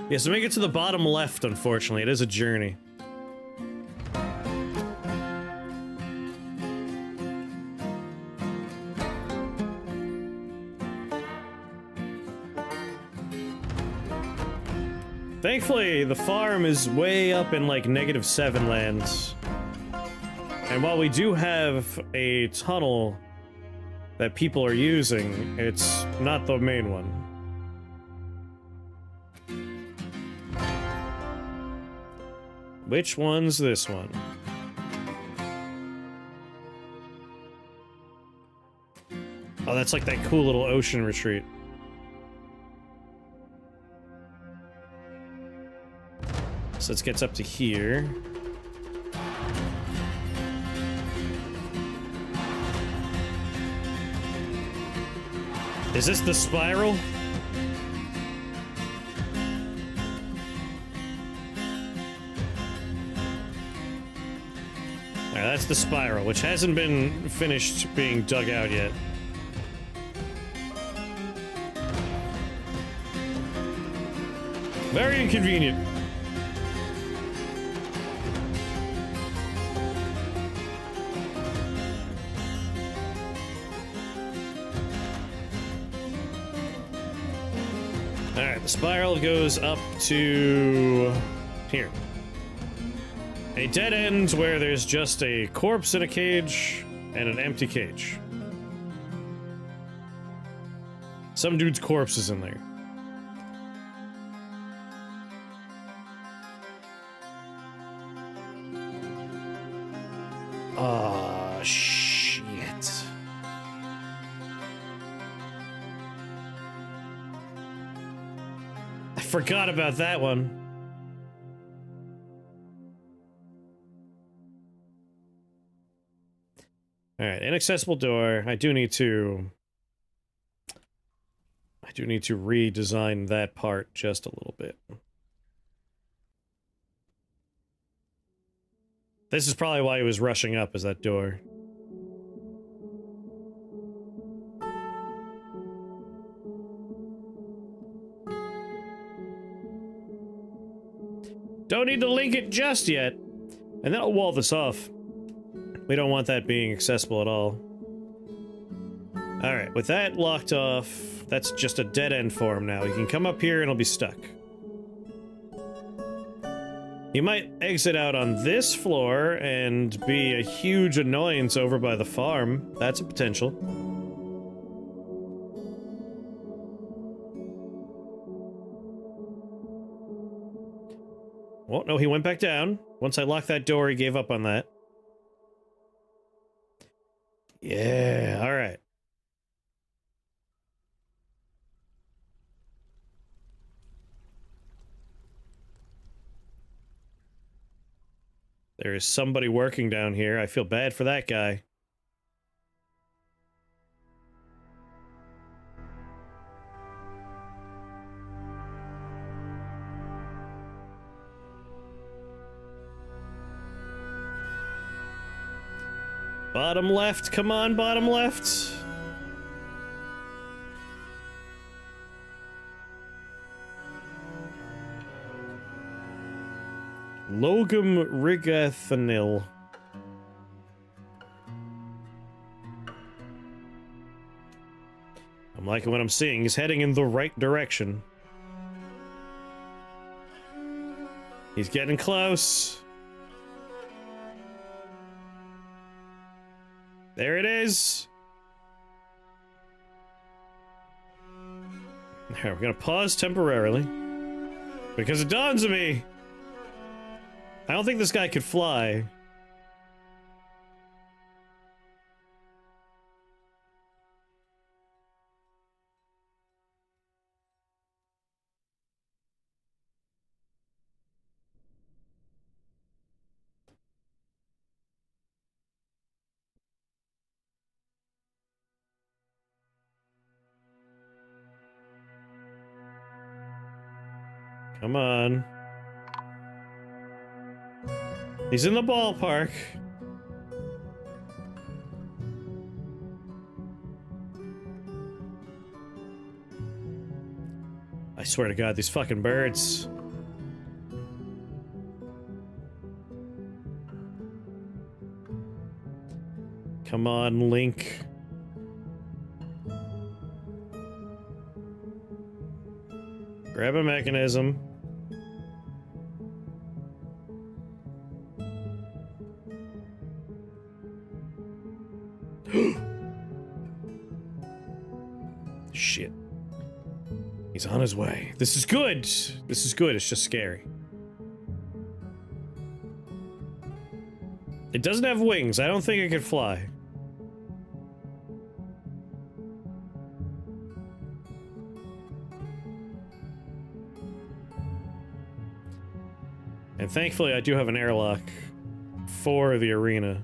Yeah, so make it to the bottom left, unfortunately. It is a journey. Thankfully, the farm is way up in, like, -7 lands. And while we do have a tunnel that people are using, it's not the main one. Which one's this one? Oh, that's like that cool little ocean retreat. So this gets up to here. Is this the spiral? Alright, that's the spiral, which hasn't been finished being dug out yet. Very inconvenient. Alright, the spiral goes up to here. A dead end where there's just a corpse in a cage and an empty cage. Some dude's corpse is in there. Ah, shit. I forgot about that one. Alright, inaccessible door. I do need to redesign that part just a little bit. This is probably why he was rushing up, is that door. Don't need to link it just yet. And then I'll wall this off. We don't want that being accessible at all. Alright, with that locked off, that's just a dead end for him now. He can come up here and he'll be stuck. He might exit out on this floor and be a huge annoyance over by the farm. That's a potential. Oh, no, he went back down. Once I locked that door, he gave up on that. Yeah, alright. There is somebody working down here. I feel bad for that guy. Bottom left, come on, bottom left. Logum Rigathanil. I'm liking what I'm seeing. He's heading in the right direction. He's getting close. There it is. There, we're gonna pause temporarily. Because it dawns on me. I don't think this guy could fly. Come on. He's in the ballpark. I swear to God, these fucking birds. Come on, Link. Grab a mechanism. Shit. He's on his way. This is good. This is good. It's just scary. It doesn't have wings. I don't think it can fly. And thankfully, I do have an airlock for the arena.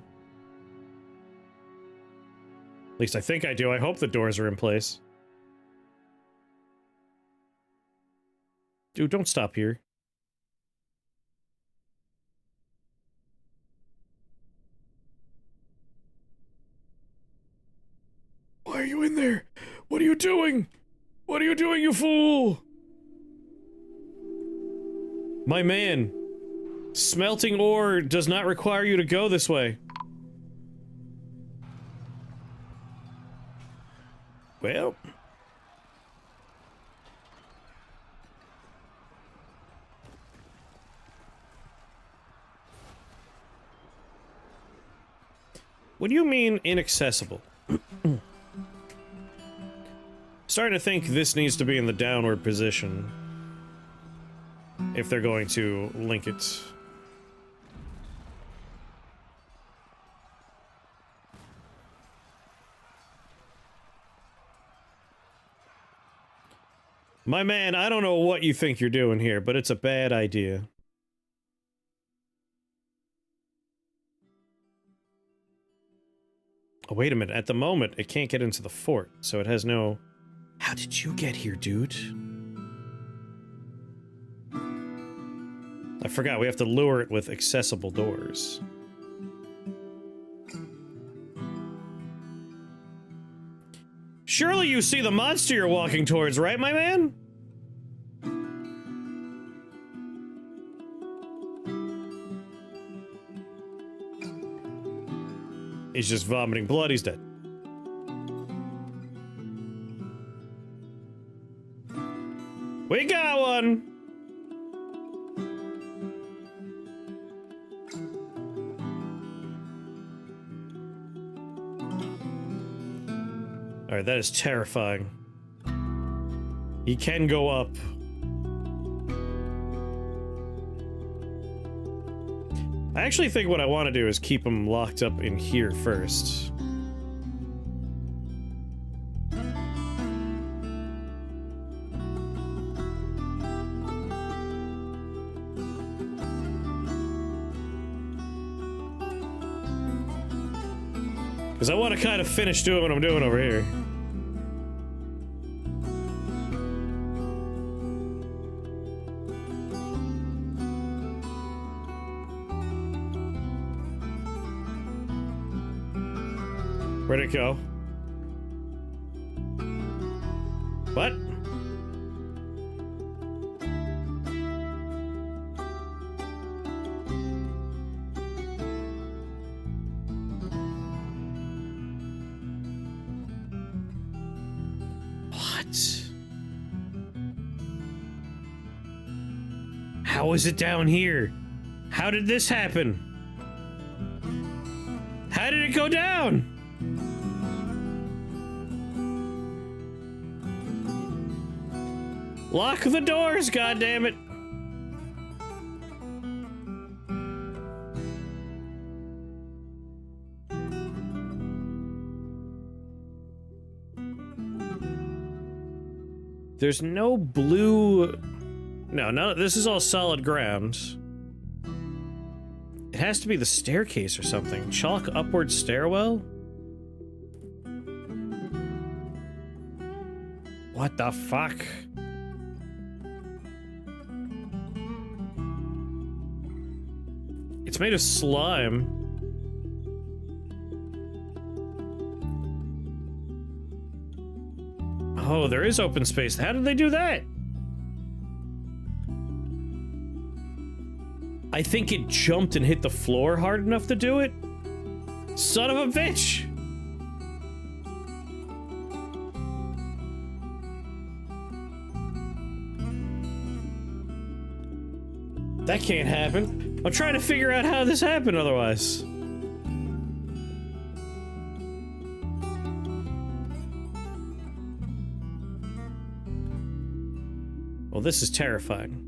At least I think I do. I hope the doors are in place. Dude, don't stop here. Why are you in there? What are you doing? What are you doing, you fool? My man, smelting ore does not require you to go this way. Well... What do you mean inaccessible? Starting to think this needs to be in the downward position. If they're going to link it. My man, I don't know what you think you're doing here, but it's a bad idea. Oh, wait a minute. At the moment, it can't get into the fort, so it has no... How did you get here, dude? I forgot, we have to lure it with accessible doors. Surely you see the monster you're walking towards, right, my man? He's just vomiting blood, he's dead. We got one! Alright, that is terrifying. He can go up. I actually think what I want to do is keep him locked up in here first. Because I want to kind of finish doing what I'm doing over here. Where'd it go? What? How is it down here? How did this happen? How did it go down? Lock the doors, goddammit! There's no blue... No, this is all solid ground. It has to be the staircase or something. Chalk upward stairwell? What the fuck? It's made of slime. Oh, there is open space. How did they do that? I think it jumped and hit the floor hard enough to do it. Son of a bitch! That can't happen. I'm trying to figure out how this happened otherwise. Well, this is terrifying.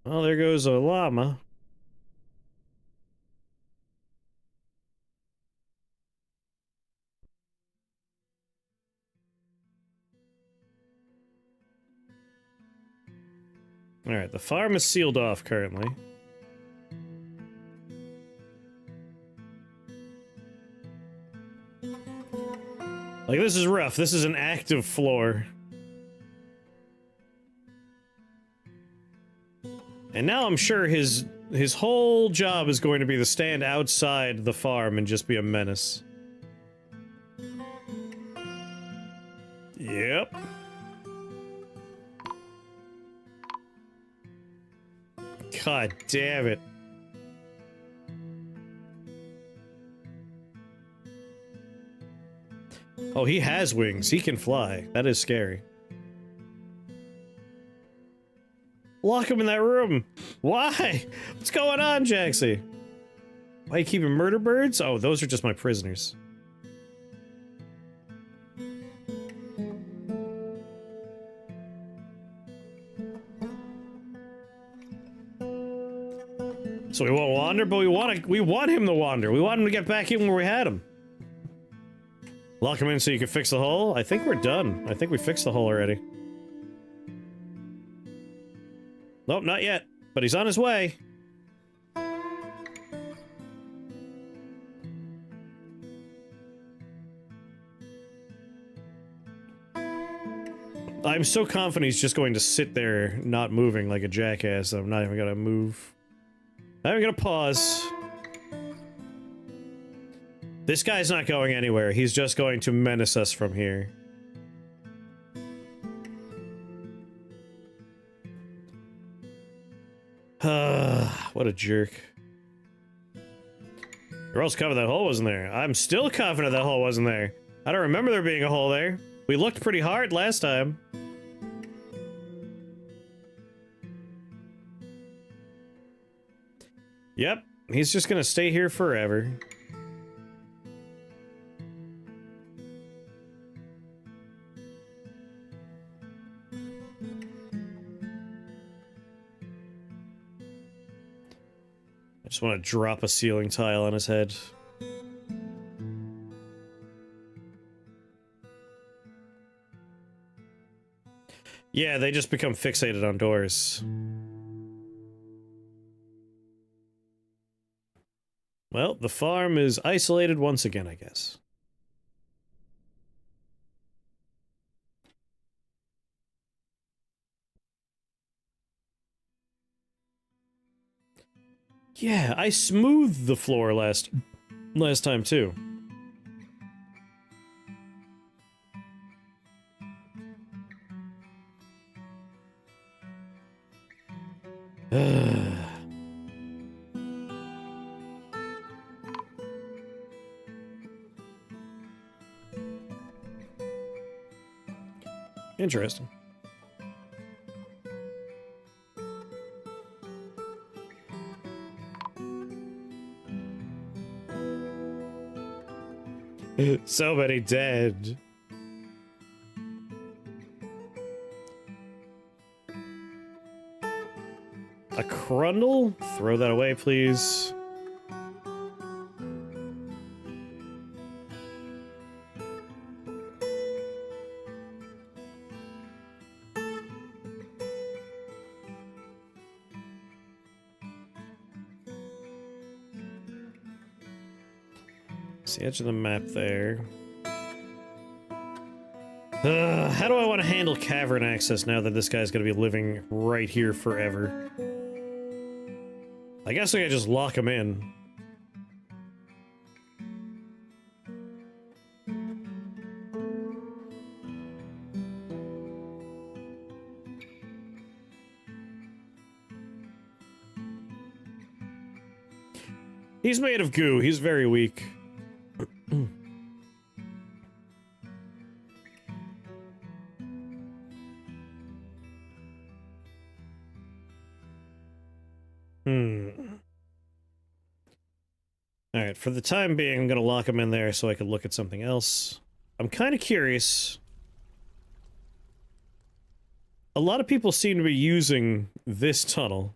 Well, there goes a llama. Alright, the farm is sealed off currently. Like, this is rough. This is an active floor. And now I'm sure his whole job is going to be to stand outside the farm and just be a menace. Yep. God damn it. Oh, he has wings. He can fly. That is scary. Lock him in that room. Why? What's going on, Jaxie? Why are you keeping murder birds? Oh, those are just my prisoners. So we won't wander, but we want him to wander. We want him to get back in where we had him. Lock him in so you can fix the hole? I think we're done. I think we fixed the hole already. Nope, not yet. But he's on his way. I'm so confident he's just going to sit there, not moving like a jackass. I'm not even gonna move. Not even gonna pause. This guy's not going anywhere. He's just going to menace us from here. What a jerk. Or else covered that hole wasn't there. I'm still confident that hole wasn't there. I don't remember there being a hole there. We looked pretty hard last time. Yep, he's just gonna stay here forever. I just want to drop a ceiling tile on his head. Yeah, they just become fixated on doors. Well, the farm is isolated once again, I guess. Yeah, I smoothed the floor last time too. Interesting. So many dead. A Crundle? Throw that away, please. It's the edge of the map there. How do I want to handle cavern access now that this guy's going to be living right here forever? I guess I could just lock him in. He's made of goo. He's very weak. Alright, for the time being, I'm gonna lock him in there so I can look at something else. I'm kind of curious. A lot of people seem to be using this tunnel.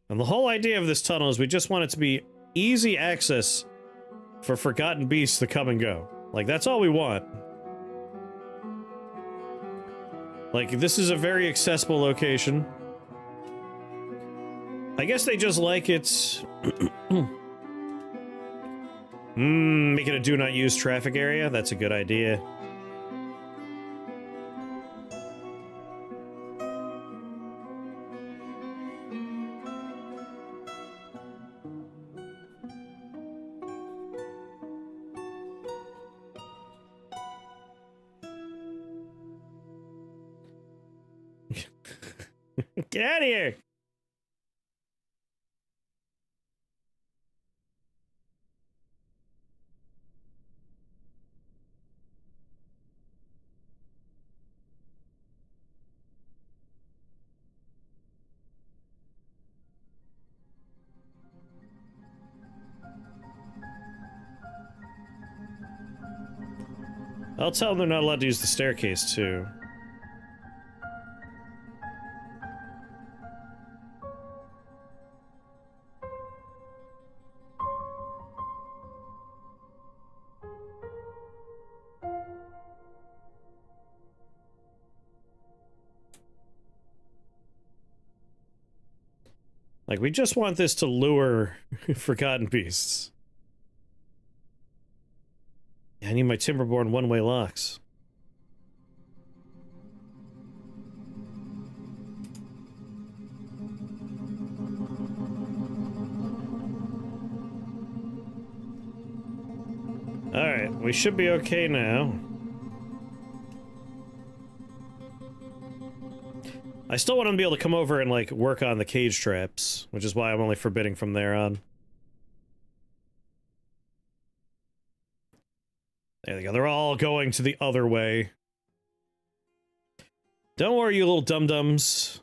And the whole idea of this tunnel is we just want it to be easy access for forgotten beasts to come and go. Like, that's all we want. Like, this is a very accessible location. I guess they just like it. Make it a do not use traffic area? That's a good idea. Get out of here! I'll tell them they're not allowed to use the staircase, too. Like, we just want this to lure forgotten beasts. I need my Timberborn one-way locks. Alright, we should be okay now. I still want him to be able to come over and, like, work on the cage traps, which is why I'm only forbidding from there on. There they go. They're all going to the other way. Don't worry, you little dum-dums.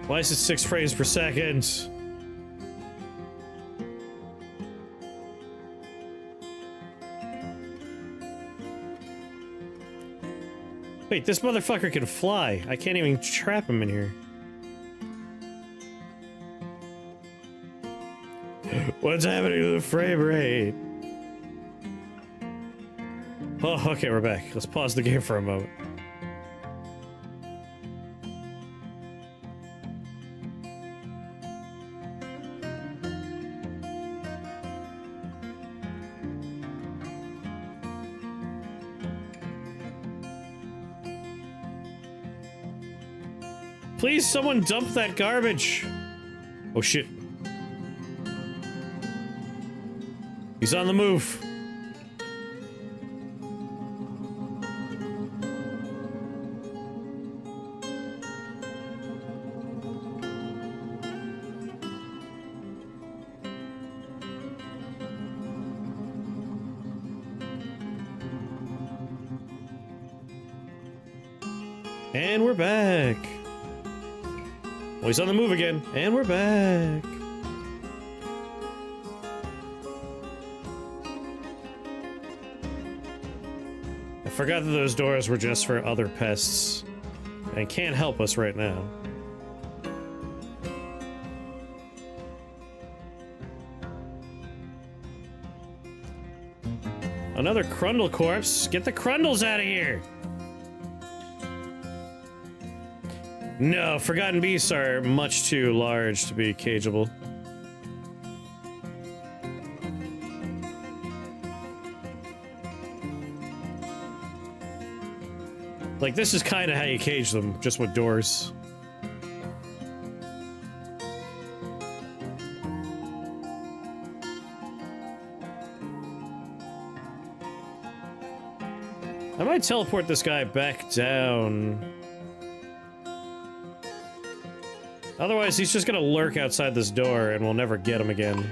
Why is it 6 frames per second? Wait, this motherfucker can fly. I can't even trap him in here. What's happening to the frame rate? Oh, okay, we're back. Let's pause the game for a moment. Please, someone dump that garbage. Oh, shit. He's on the move. And we're back. Oh, he's on the move again. And we're back. I forgot that those doors were just for other pests. And can't help us right now. Another Crundle corpse. Get the Crundles out of here. No, Forgotten Beasts are much too large to be cageable. Like, this is kind of how you cage them, just with doors. I might teleport this guy back down. Otherwise, he's just gonna lurk outside this door and we'll never get him again.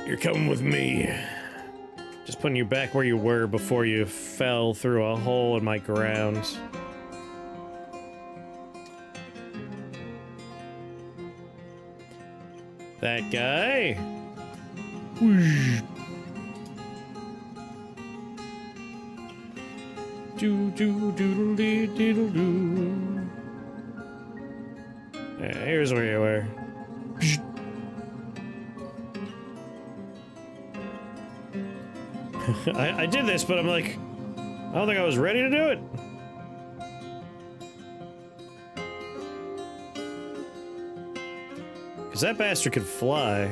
You're coming with me. Just putting you back where you were before you fell through a hole in my ground. That guy? Whoosh. Do do doodle dee doodle doo. Yeah, here's where you were. I did this, but I'm like, I don't think I was ready to do it. Because that bastard could fly.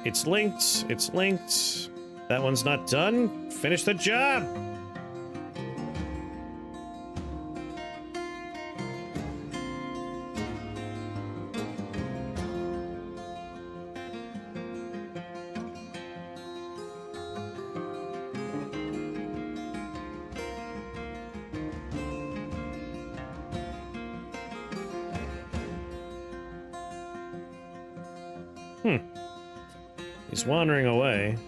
It's linked. It's linked. That one's not done. Finish the job. He's wandering away.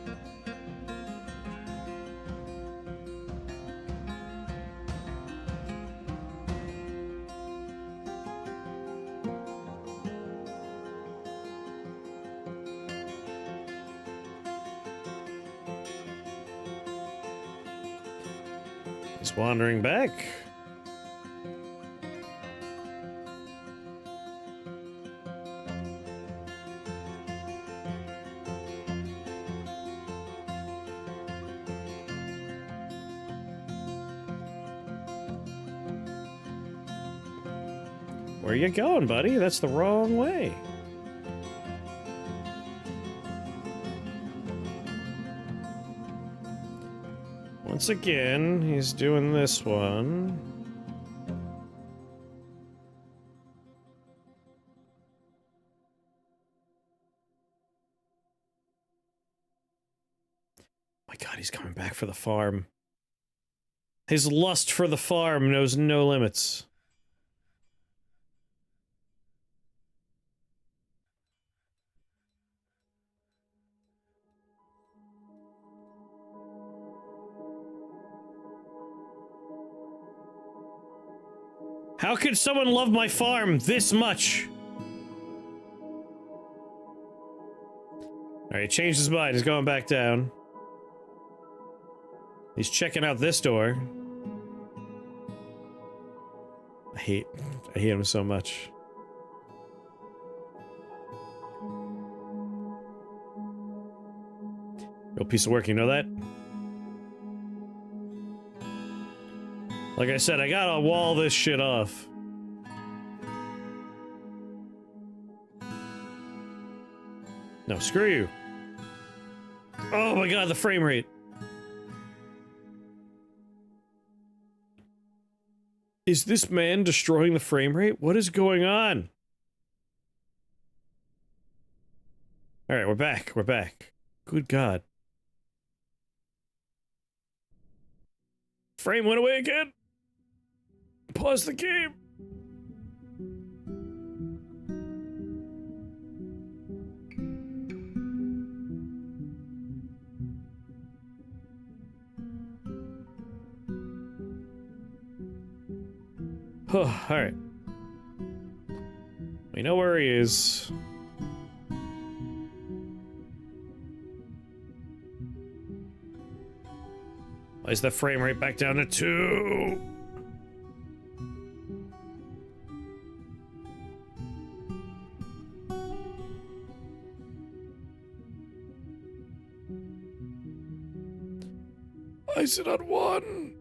He's wandering back. Where you going, buddy? That's the wrong way. Once again, he's doing this one. My God, he's coming back for the farm. His lust for the farm knows no limits. How could someone love my farm this much? Alright, he changed his mind. He's going back down. He's checking out this door. I hate him so much. Real piece of work, you know that? Like I said, I gotta wall this shit off. No, screw you. Oh my God, the frame rate. Is this man destroying the frame rate? What is going on? Alright, we're back. We're back. Good God. Frame went away again. Pause the game. Oh, all right. We know where he is. Why is the frame rate back down to 2? Why is it on 1?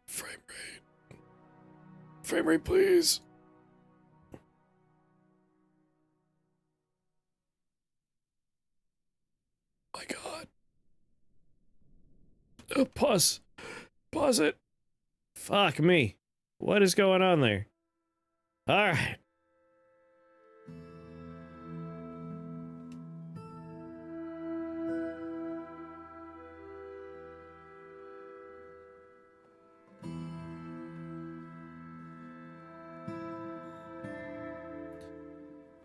Frame rate. Frame rate, please. My God. Oh, pause. Pause it. Fuck me. What is going on there? Alright.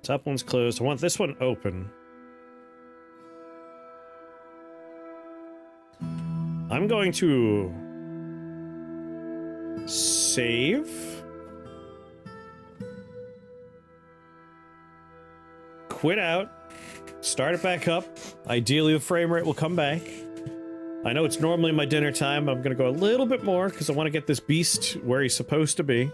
Top one's closed. I want this one open. I'm going to save. Quit out. Start it back up. Ideally, the frame rate will come back. I know it's normally my dinner time, but I'm going to go a little bit more because I want to get this beast where he's supposed to be.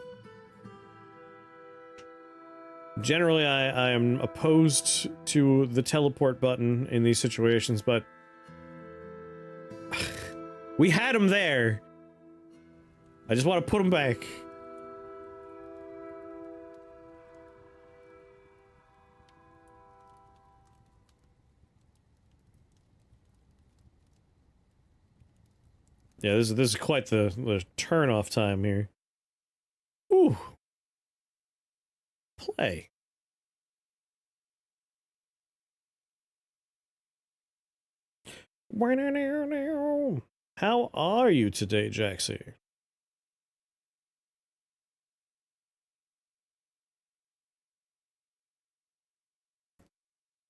Generally, I am opposed to the teleport button in these situations, but we had him there. I just want to put him back. Yeah, this is quite the turn-off time here. Ooh. Play. How are you today, Jaxie?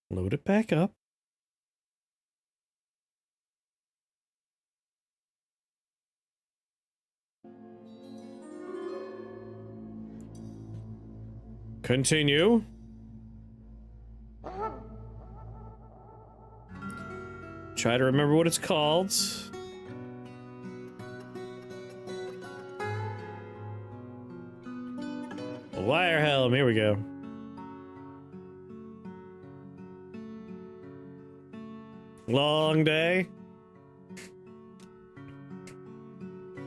Load it back up. Continue. Try to remember what it's called. Wire helm, here we go. Long day.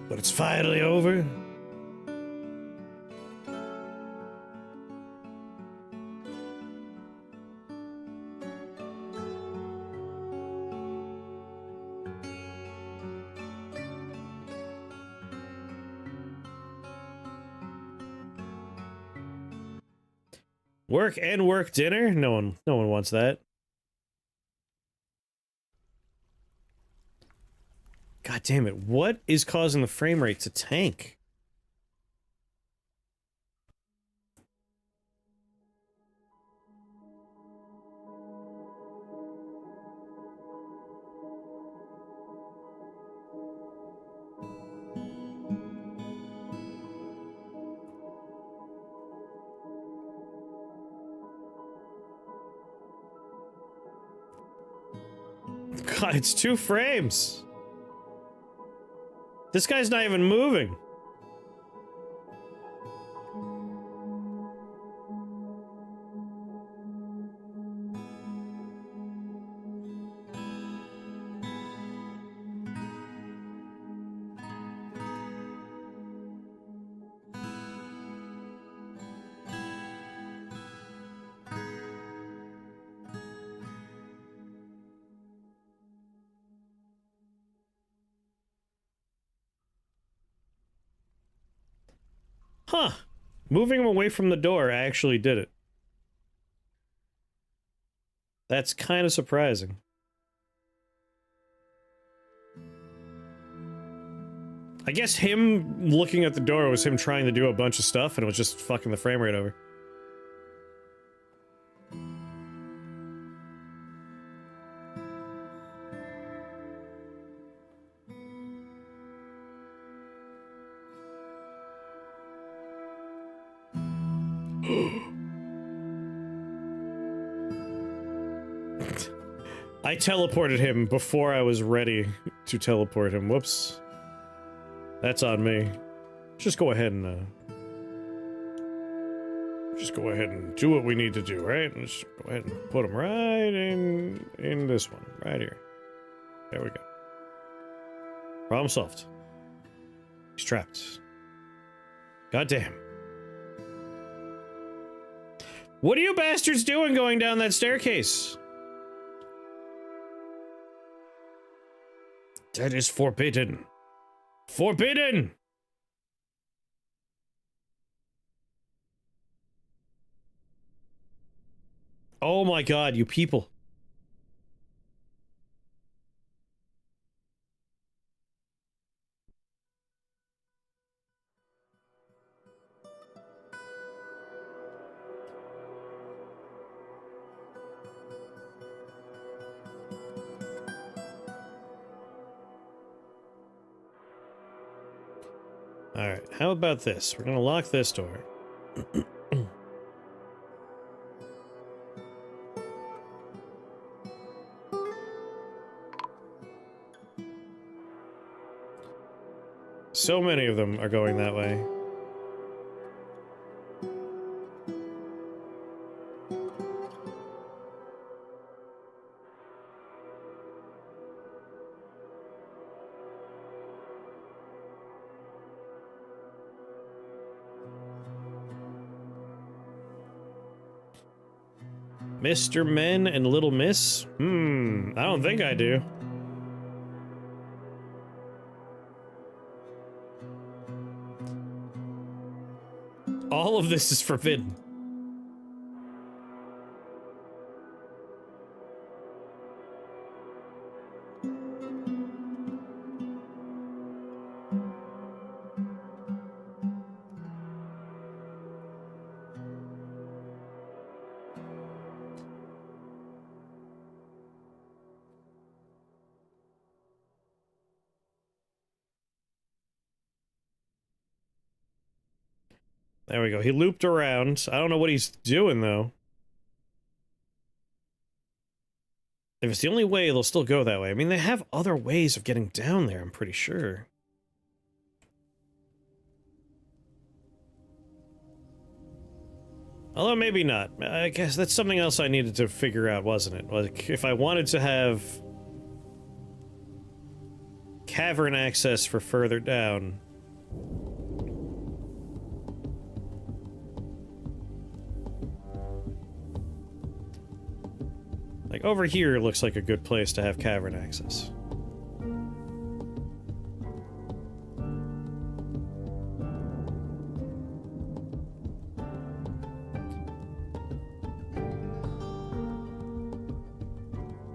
But it's finally over. Work and work dinner? No one wants that. God damn it. What is causing the frame rate to tank? God, it's 2 frames. This guy's not even moving. Huh. Moving him away from the door actually did it. That's kind of surprising. I guess him looking at the door was him trying to do a bunch of stuff and it was just fucking the frame rate over. I teleported him before I was ready to teleport him. Whoops. That's on me. Just go ahead and do what we need to do, right? Let's go ahead and put him right in this one, right here. There we go. Problem solved. He's trapped. Goddamn. What are you bastards doing going down that staircase? That is forbidden. Forbidden! Oh my god, you people. Alright, how about this? We're gonna lock this door. So many of them are going that way. Mr. Men and Little Miss? I don't think I do. All of this is forbidden. There we go. He looped around. I don't know what he's doing, though. If it's the only way, they'll still go that way. I mean, they have other ways of getting down there, I'm pretty sure. Although maybe not. I guess that's something else I needed to figure out, wasn't it? Like, if I wanted to have cavern access for further down. Like, over here looks like a good place to have cavern access.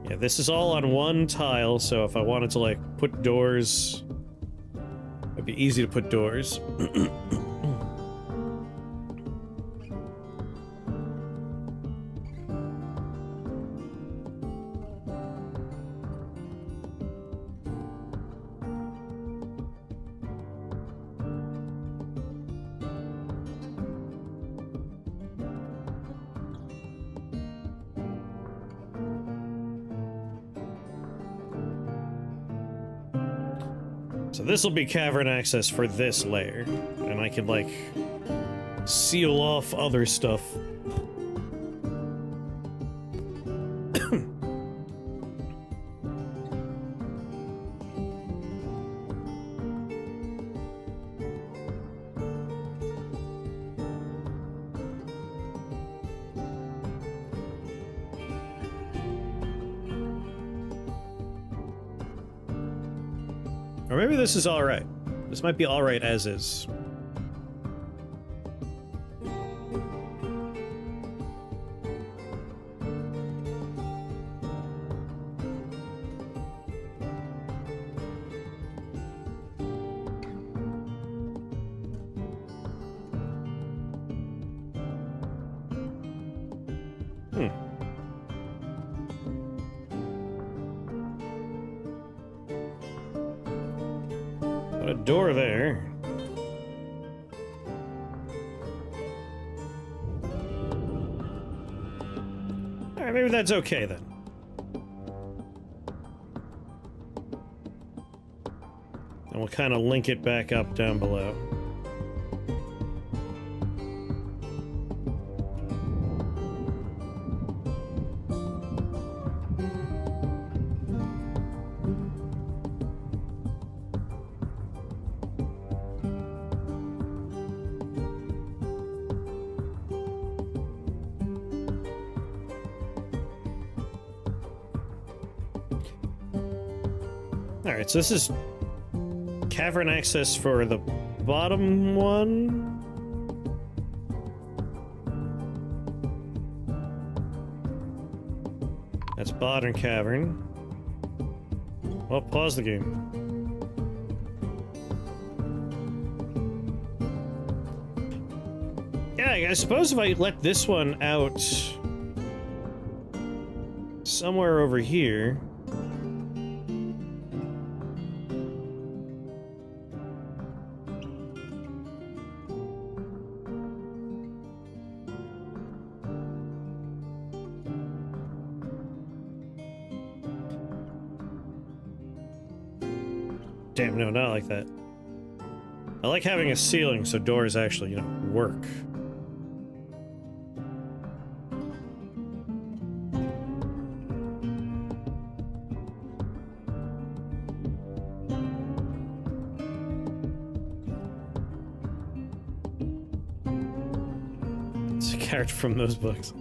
Yeah, this is all on one tile, so if I wanted to, like, put doors... It'd be easy to put doors. So this will be cavern access for this layer, and I can, like, seal off other stuff. Or maybe this is alright. This might be alright as is. Got a door there. Alright, maybe that's okay then. And we'll kind of link it back up down below. Alright, so this is cavern access for the bottom one. That's bottom cavern. Well, pause the game. Yeah, I suppose if I let this one out somewhere over here. Damn, no, not like that. I like having a ceiling so doors actually, you know, work. It's a character from those books.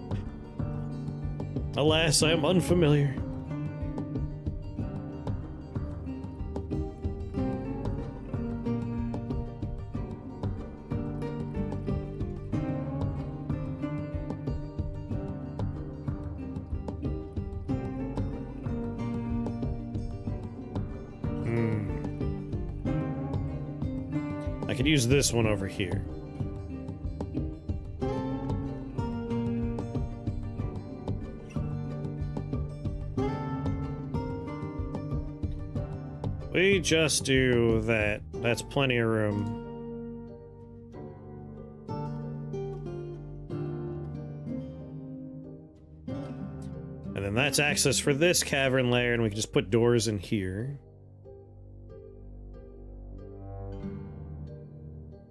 Alas, I am unfamiliar. I could use this one over here. We just do that. That's plenty of room. And then that's access for this cavern layer, and we can just put doors in here.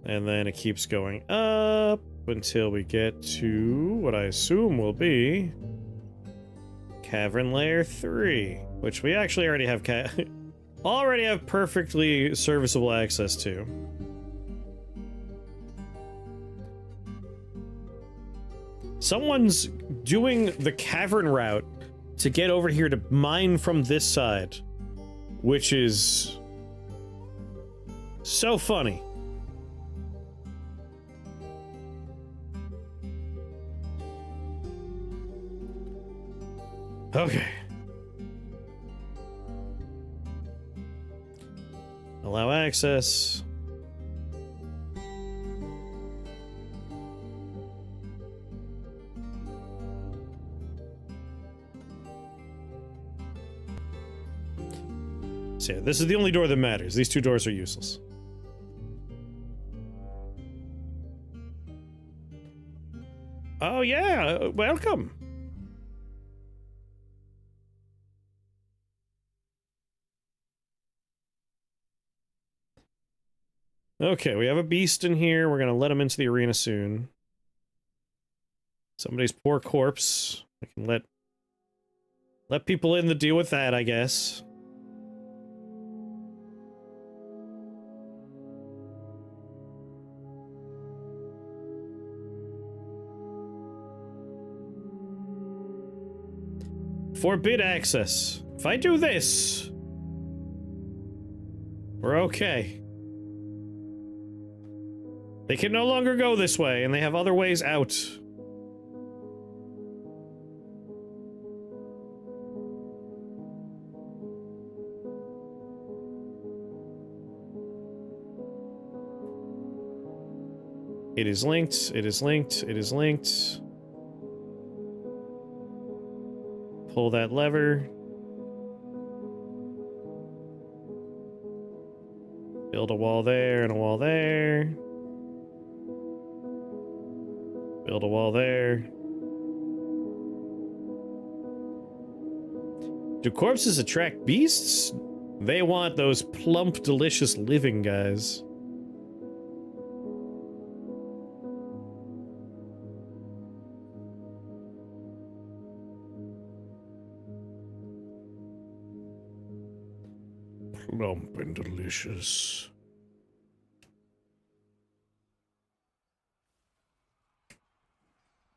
And then it keeps going up until we get to what I assume will be Cavern Layer 3, which we actually already have already have perfectly serviceable access to. Someone's doing the cavern route to get over here to mine from this side, which is so funny. Okay. Allow access. So yeah, this is the only door that matters. These two doors are useless. Oh yeah, welcome. Okay, we have a beast in here. We're gonna let him into the arena soon. Somebody's poor corpse. I can let people in to deal with that, I guess. Forbid access. If I do this, we're okay. They can no longer go this way, and they have other ways out. It is linked, it is linked, it is linked. Pull that lever. Build a wall there and a wall there. Build a wall there. Do corpses attract beasts? They want those plump, delicious living guys. Plump and delicious.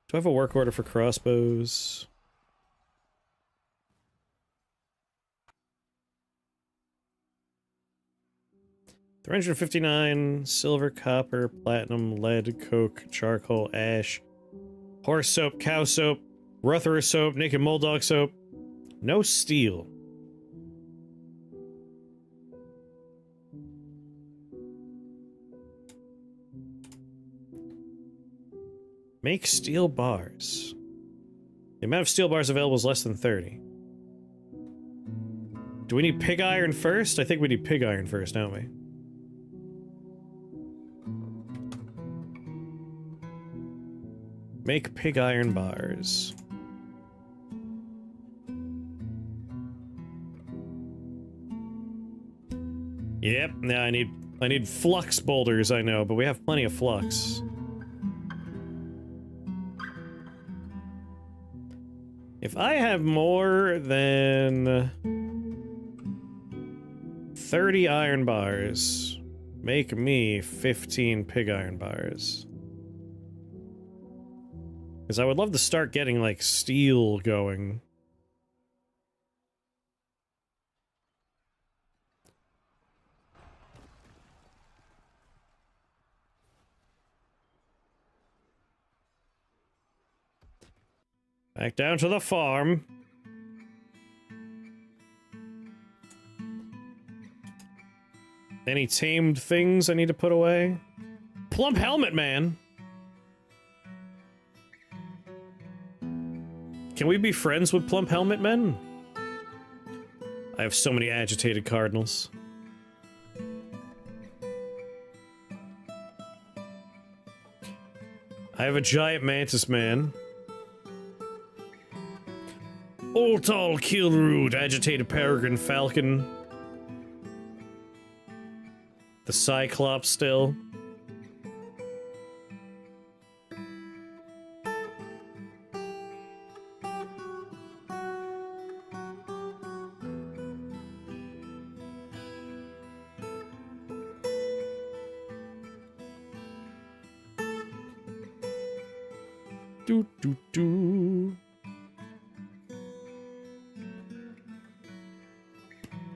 Do I have a work order for crossbows? $359 silver, copper, platinum, lead, coke, charcoal, ash, horse soap, cow soap, Ruther soap, naked moldog soap. No steel. Make steel bars. The amount of steel bars available is less than 30. Do we need pig iron first? I think we need pig iron first, don't we? Make pig iron bars. Yep, yeah, I need flux boulders, I know, but we have plenty of flux. If I have more than 30 iron bars, make me 15 pig iron bars. Because I would love to start getting, like, steel going. Back down to the farm. Any tamed things I need to put away? Plump helmet, man! Can we be friends with Plump Helmet Men? I have so many agitated cardinals. I have a giant mantis man. Ortal Kilroot, agitated peregrine falcon. The Cyclops still. Do do do.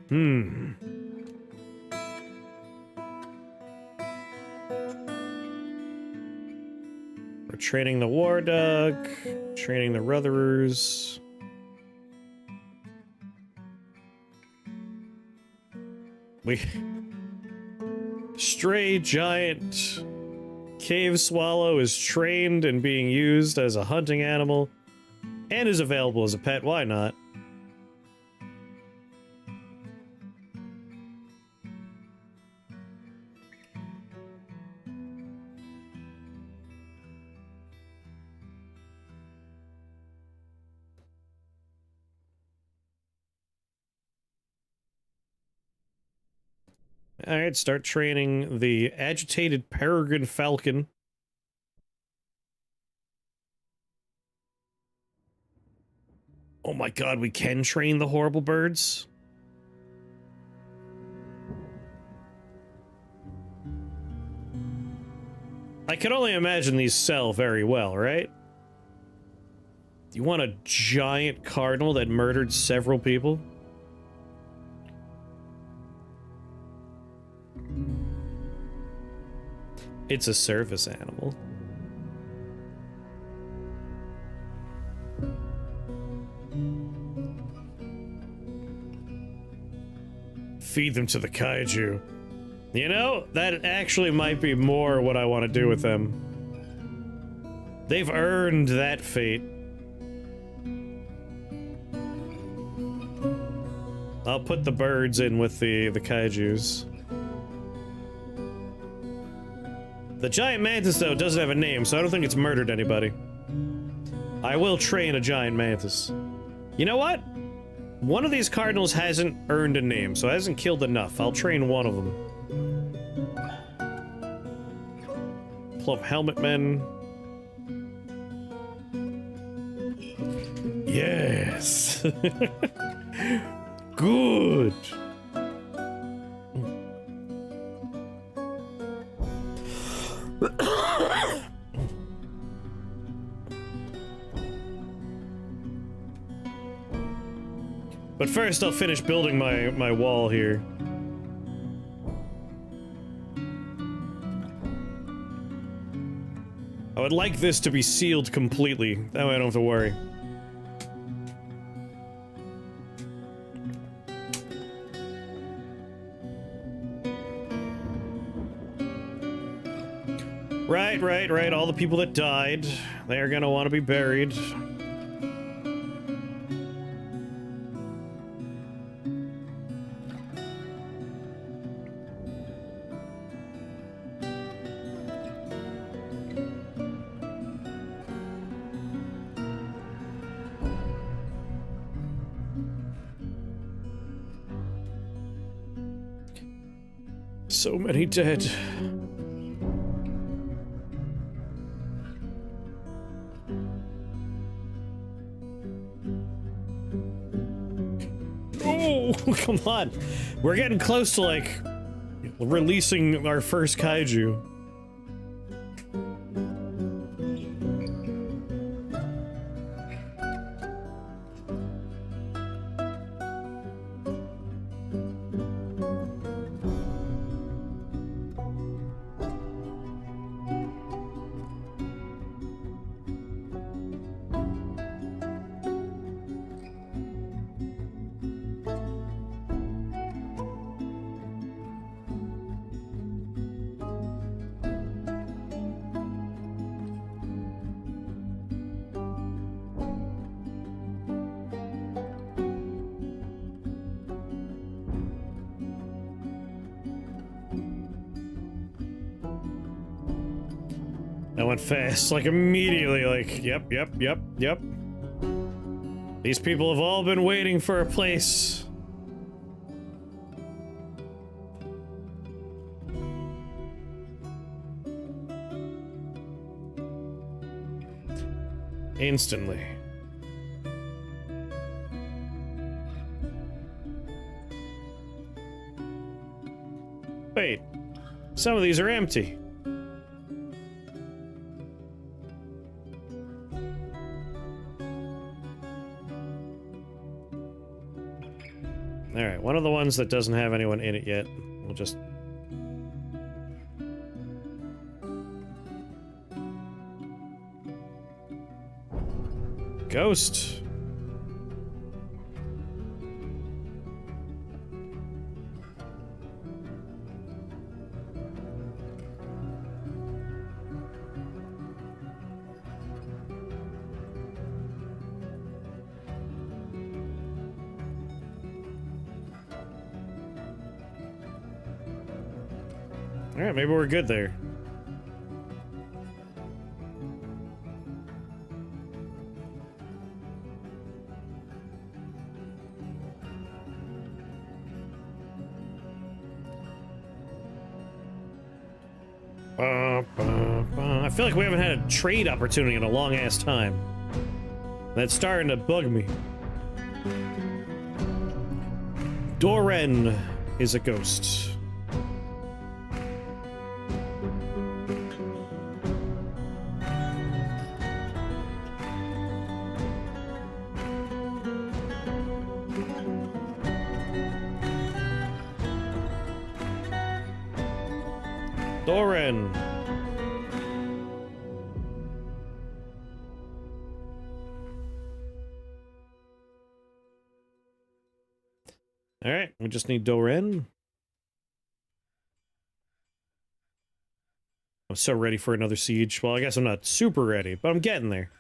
Hmm. We're training the War Duck, training the Rutherers. We stray giant cave swallow is trained and being used as a hunting animal and is available as a pet. Why not? Alright, start training the agitated peregrine falcon. Oh my god, we can train the horrible birds? I can only imagine these sell very well, right? You want a giant cardinal that murdered several people? It's a service animal. Feed them to the kaiju. You know, that actually might be more what I want to do with them. They've earned that fate. I'll put the birds in with the kaijus. The giant mantis, though, doesn't have a name, so I don't think it's murdered anybody. I will train a giant mantis. You know what? One of these cardinals hasn't earned a name, so it hasn't killed enough. I'll train one of them. Pull up helmet men. Yes! Good! But first, I'll finish building my wall here. I would like this to be sealed completely. That way I don't have to worry. Right. All the people that died, they are gonna want to be buried. So many dead. Oh, come on. We're getting close to, like, releasing our first kaiju. I went fast, like immediately, like, yep. These people have all been waiting for a place. Instantly. Wait, some of these are empty. Alright, one of the ones that doesn't have anyone in it yet. We'll just... Ghost. Alright, maybe we're good there. I feel like we haven't had a trade opportunity in a long-ass time. That's starting to bug me. Doran is a ghost. Doran. All right, we just need Doran. I'm so ready for another siege. Well, I guess I'm not super ready, but I'm getting there.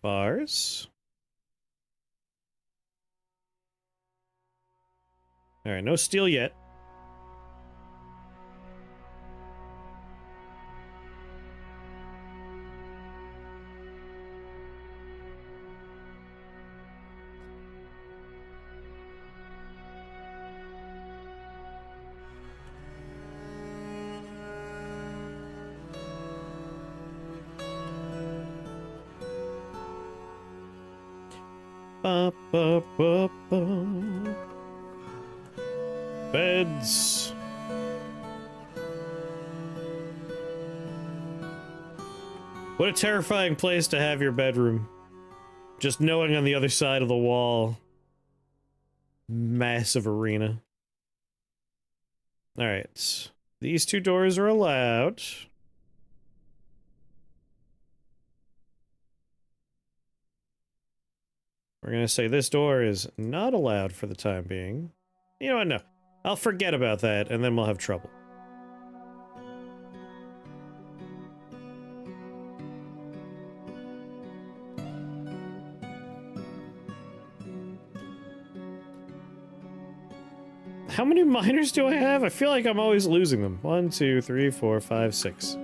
Bars. All right, no steel yet. Ba, ba, ba, ba. Beds. What a terrifying place to have your bedroom. Just knowing on the other side of the wall. Massive arena. Alright. These two doors are allowed. We're gonna say this door is not allowed for the time being. You know what? No. I'll forget about that, and then we'll have trouble. How many miners do I have? I feel like I'm always losing them. 1, 2, 3, 4, 5, 6.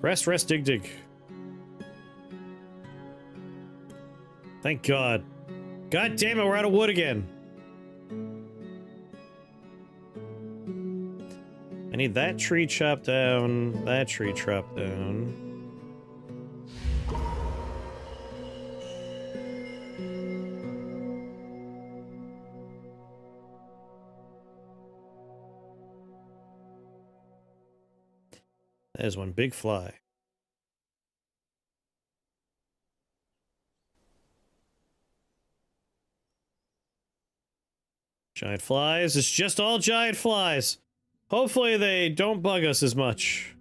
Rest, rest, dig, dig. Thank God. God damn it, we're out of wood again. I need that tree chopped down, that tree chopped down. There's one big fly. Giant flies. It's just all giant flies. Hopefully they don't bug us as much.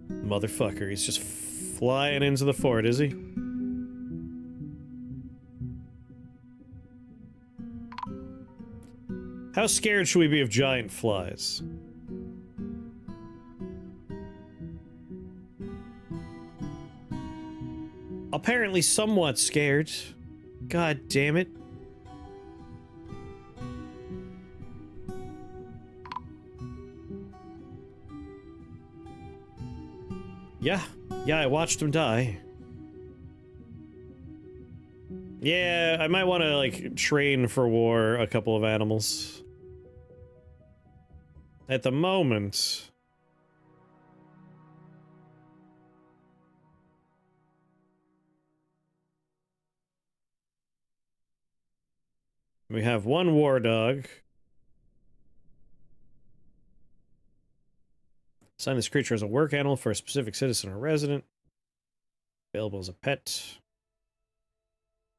Motherfucker, he's just flying into the fort, is he? How scared should we be of giant flies? Apparently somewhat scared. God damn it. Yeah, I watched him die. Yeah, I might want to, like, train for war a couple of animals. At the moment... we have one war dog. Assign this creature as a work animal for a specific citizen or resident. Available as a pet.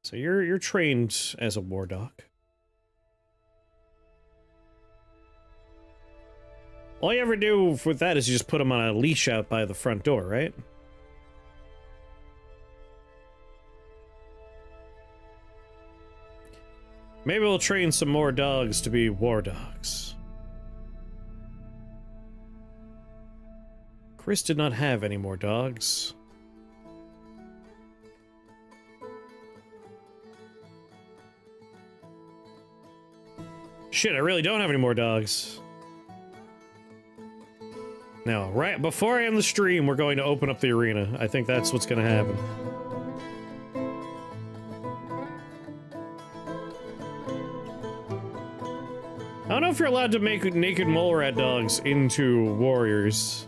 So you're trained as a war dog. All you ever do with that is you just put him on a leash out by the front door, right? Maybe we'll train some more dogs to be war dogs. Chris did not have any more dogs. Shit, I really don't have any more dogs. Now, right before I end the stream, we're going to open up the arena. I think that's what's going to happen. I don't know if you're allowed to make naked mole rat dogs into warriors.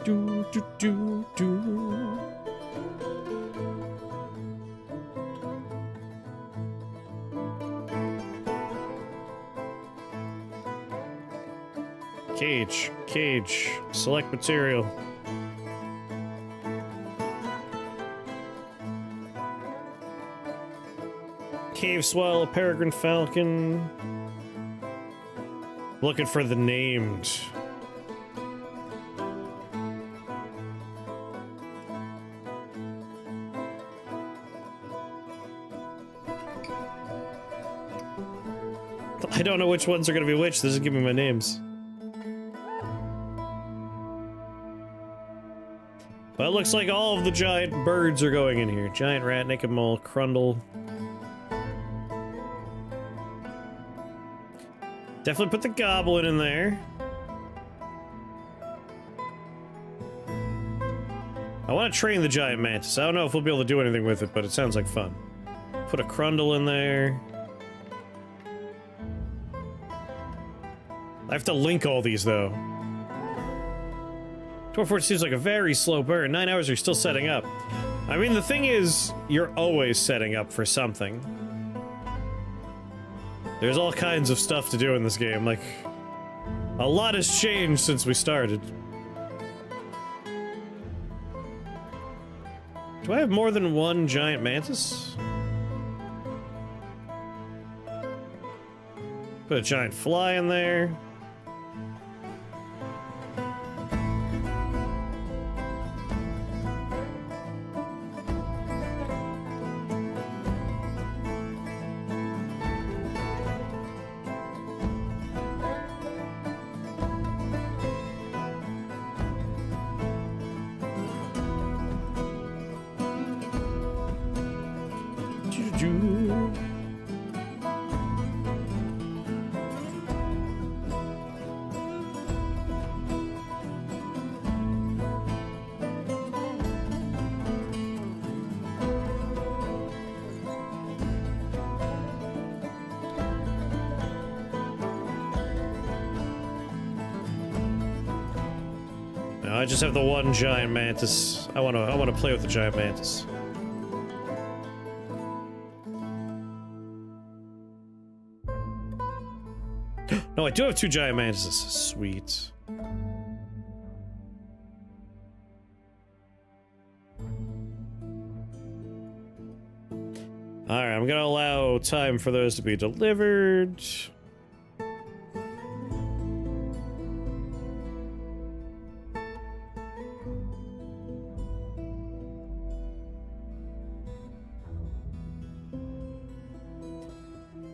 Do. Cage, select material. Cave swallow, peregrine falcon. Looking for the named. I don't know which ones are gonna be which. This is giving me my names. But it looks like all of the giant birds are going in here. Giant rat, naked mole, Crundle. Definitely put the goblin in there. I want to train the giant mantis. I don't know if we'll be able to do anything with it, but it sounds like fun. Put a Crundle in there. I have to link all these, though. Dwarf Forge seems like a very slow burn. 9 hours are still setting up. I mean, the thing is, you're always setting up for something. There's all kinds of stuff to do in this game. Like, a lot has changed since we started. Do I have more than one giant mantis? Put a giant fly in there. I just have the one giant mantis. I wanna play with the giant mantis. No, I do have two giant mantises. Sweet. Alright, I'm gonna allow time for those to be delivered.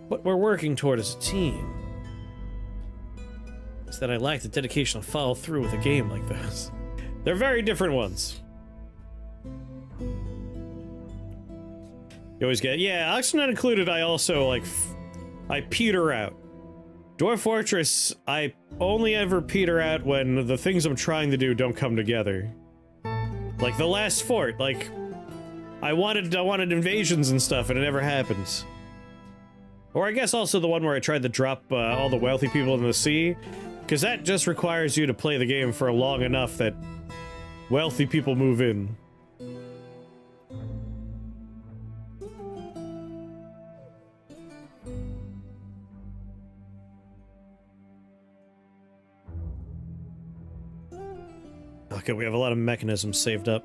What we're working toward as a team is that I lack the dedication to follow through with a game like this. They're very different ones. You always get, yeah, Oxygen Not Included, I also, like, I peter out. Dwarf Fortress, I only ever peter out when the things I'm trying to do don't come together. Like the last fort, like, I wanted invasions and stuff, and it never happens. Or I guess also the one where I tried to drop all the wealthy people in the sea, because that just requires you to play the game for long enough that wealthy people move in. Okay, we have a lot of mechanisms saved up.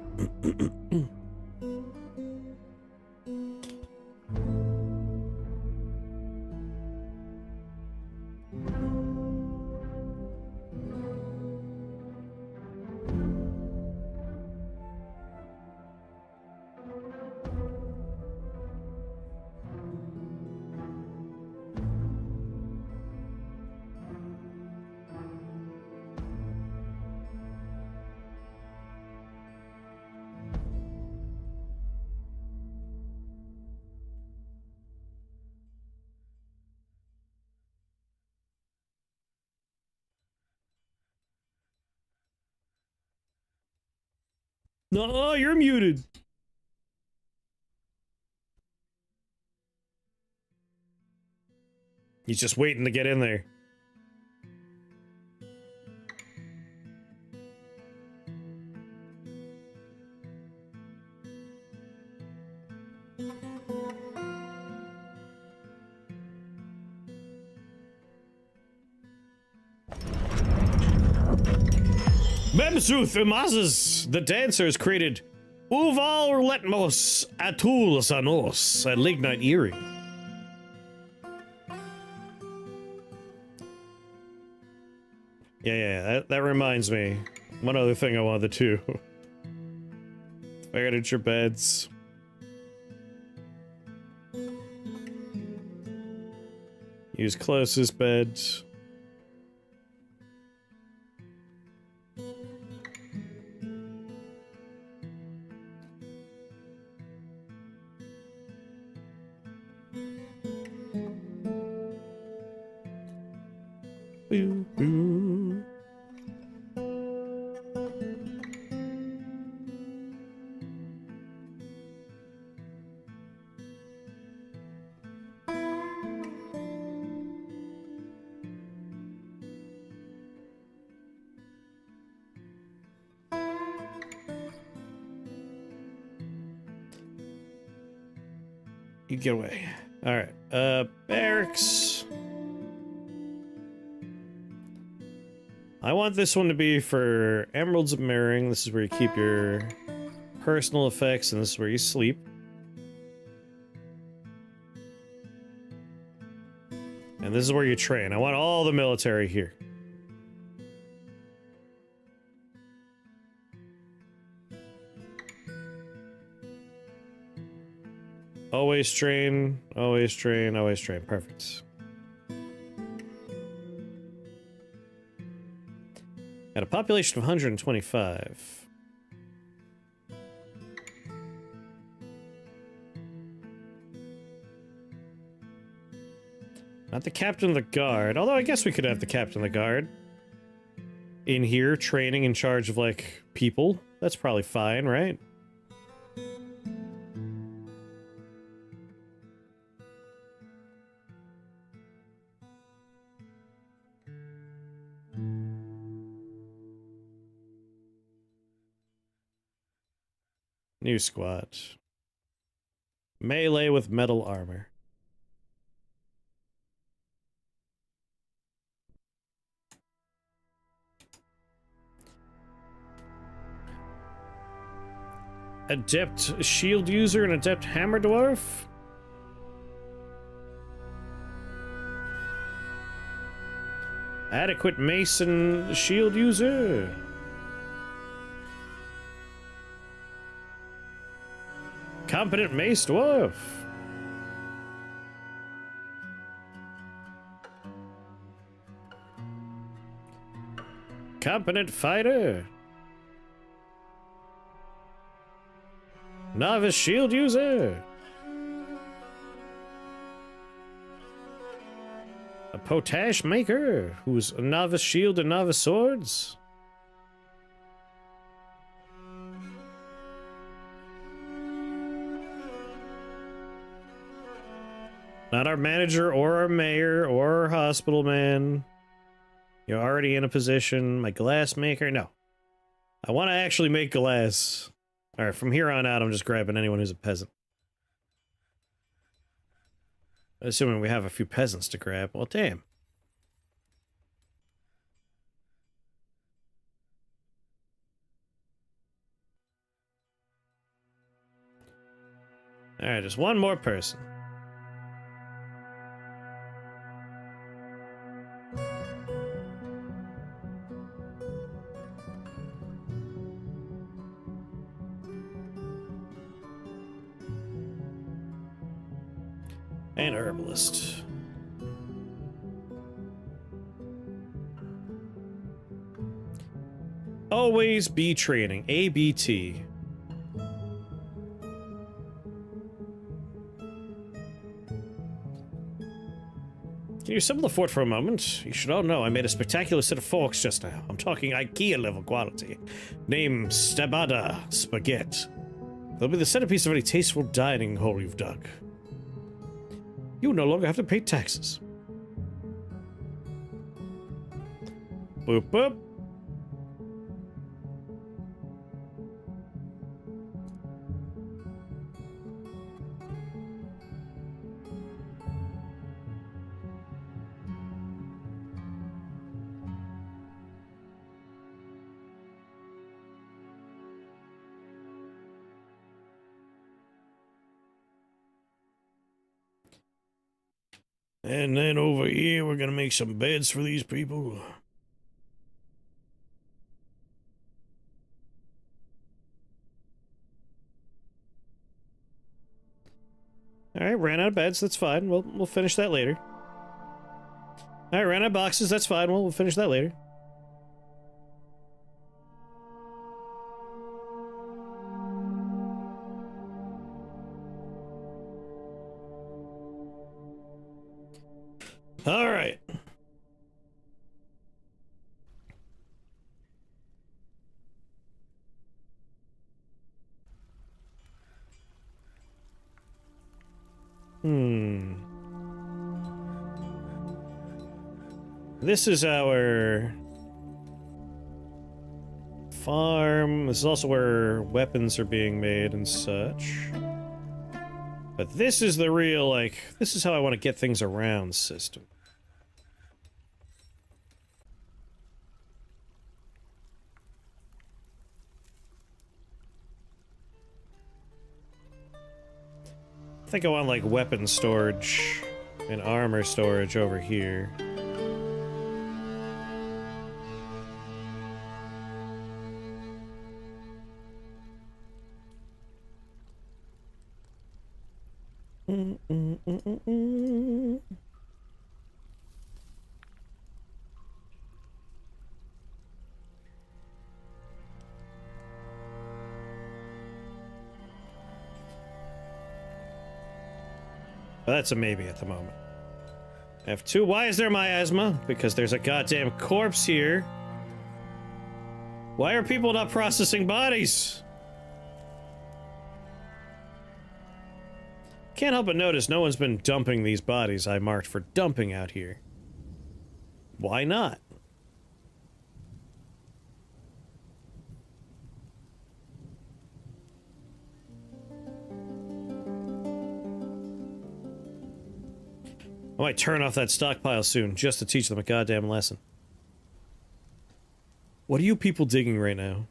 No, you're muted. He's just waiting to get in there. Memzuth Imazes, the dancers created Uval Letmos Atul Sanos, a lignite earring. Yeah, that reminds me. One other thing I wanted to do. Furniture beds. Use closest beds. Boo, boo. You get away. All right. Barracks. I want this one to be for Emeralds of Mirroring. This is where you keep your personal effects, and this is where you sleep. And this is where you train. I want all the military here. Always train, always train, always train. Perfect. At a population of 125. Not the captain of the guard, although I guess we could have the captain of the guard in here training in charge of, like, people. That's probably fine, right? New squad. Melee with metal armor. Adept shield user and adept hammer dwarf. Adequate mason shield user. Competent mace dwarf. Competent fighter. Novice shield user. Potash Maker, who's a novice shield and novice swords. Not our manager or our mayor or our hospital man. You're already in a position. My glass maker? No. I want to actually make glass. Alright, from here on out, I'm just grabbing anyone who's a peasant. Assuming we have a few peasants to grab. Well, damn. Alright, just one more person. An herbalist. Always be training. ABT. Can you assemble the fort for a moment? You should all know I made a spectacular set of forks just now. I'm talking IKEA level quality. Name Stabada Spaghetti. They'll be the centerpiece of any tasteful dining hall you've dug. You no longer have to pay taxes. Boop boop. And then over here, we're gonna make some beds for these people. Alright, ran out of beds, that's fine. We'll finish that later. Alright, ran out of boxes, that's fine. We'll finish that later. All right. This is our farm. This is also where weapons are being made and such. But this is the real, like, this is how I want to get things around system. I think I want, like, weapon storage and armor storage over here. But that's a maybe at the moment. F2, why is there miasma? Because there's a goddamn corpse here. Why are people not processing bodies? Can't help but notice no one's been dumping these bodies I marked for dumping out here. Why not? I might turn off that stockpile soon, just to teach them a goddamn lesson. What are you people digging right now?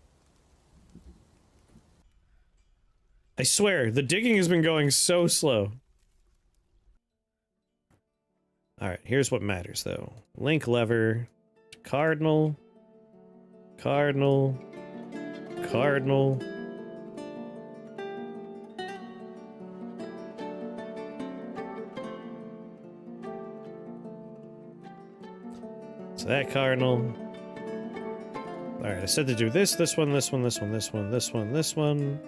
I swear, the digging has been going so slow. Alright, here's what matters, though. Link lever. Cardinal. Cardinal. Cardinal. So that cardinal. Alright, I said to do this one, this one, this one, this one, this one, this one.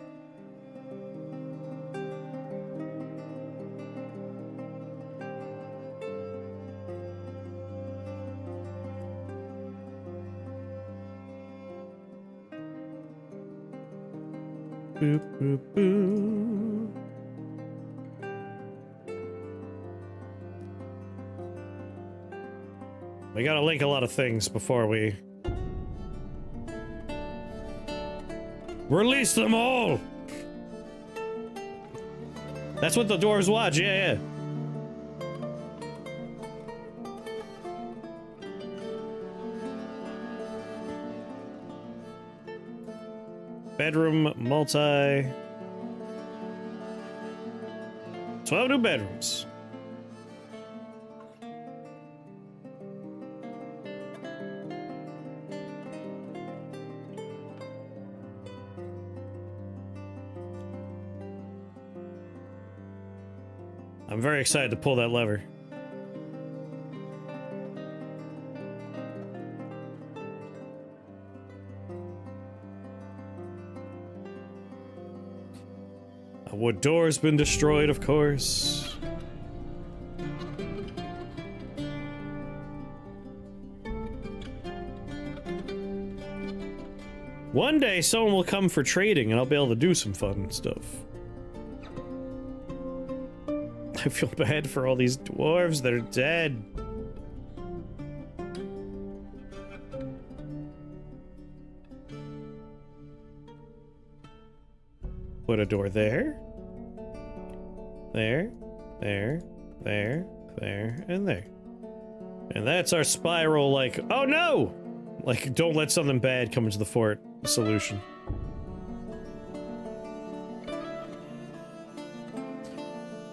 boop, boop, boop. We gotta link a lot of things before we... Release them all! That's what the dwarves watch, yeah. Bedroom, multi... 12 new bedrooms. I'm very excited to pull that lever. A wood door's been destroyed, of course. One day someone will come for trading and I'll be able to do some fun stuff. I feel bad for all these dwarves that are dead. Put a door there. There, there, there, there, and there. And that's our spiral, like, oh no! Like, don't let something bad come into the fort solution.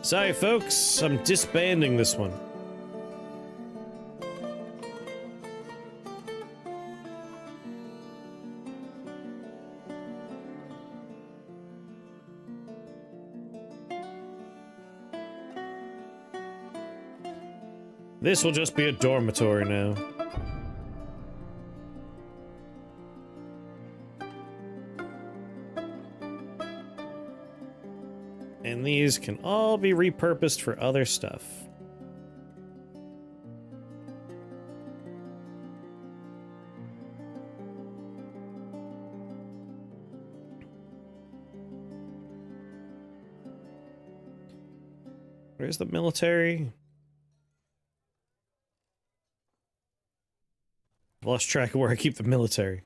Sorry, folks, I'm disbanding this one. This will just be a dormitory now. And these can all be repurposed for other stuff. Where's the military? I've lost track of where I keep the military.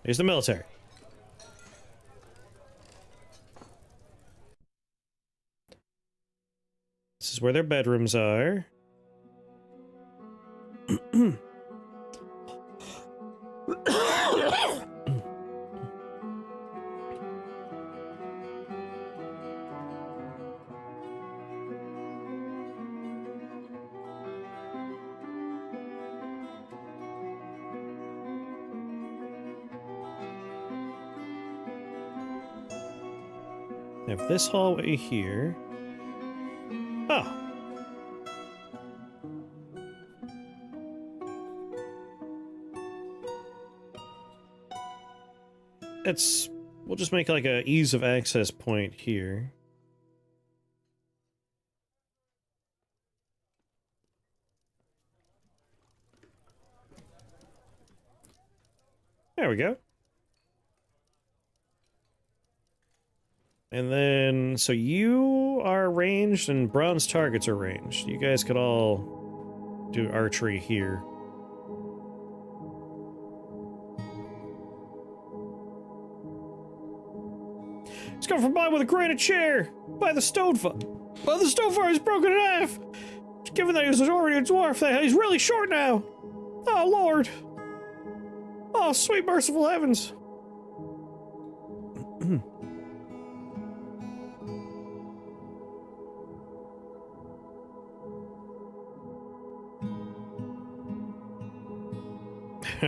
Here's the military. This is where their bedrooms are. I have this hallway here. Oh. We'll just make like a ease of access point here. There we go. And then, so you are ranged and bronze targets are ranged. You guys could all do archery here. He's come from by with a granite chair by the stone fire. Well, the stone fire is broken in half. Given that he was already a dwarf, he's really short now. Oh, Lord. Oh, sweet merciful heavens.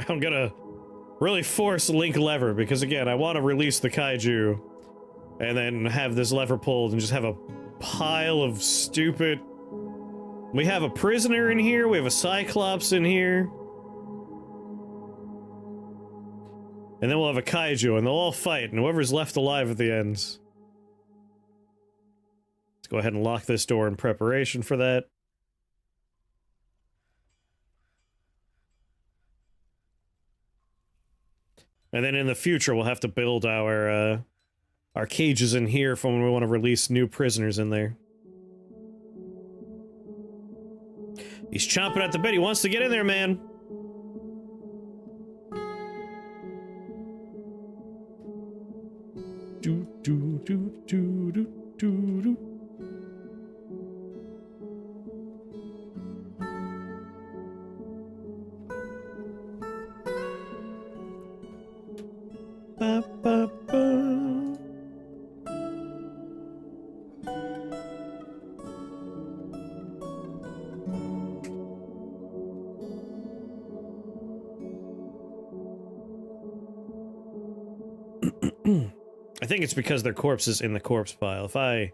I'm gonna really force link lever because, again, I want to release the kaiju and then have this lever pulled and just have a pile of stupid... We have a prisoner in here, we have a cyclops in here. And then we'll have a kaiju and they'll all fight and whoever's left alive at the end. Let's go ahead and lock this door in preparation for that. And then in the future, we'll have to build our cages in here for when we want to release new prisoners in there. He's chomping at the bit. He wants to get in there, man. Do do do do do do do. Ba, ba, ba. I think it's because their corpse is in the corpse pile. If I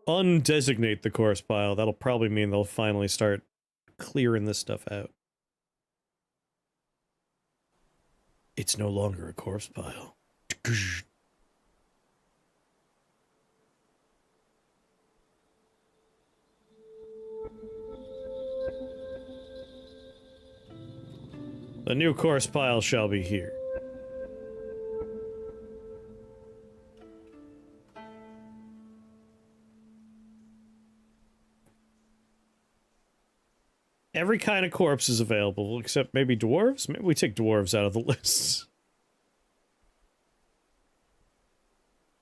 undesignate the corpse pile, that'll probably mean they'll finally start clearing this stuff out. It's no longer a corpse pile. The new corpse pile shall be here. Every kind of corpse is available, except maybe dwarves? Maybe we take dwarves out of the list.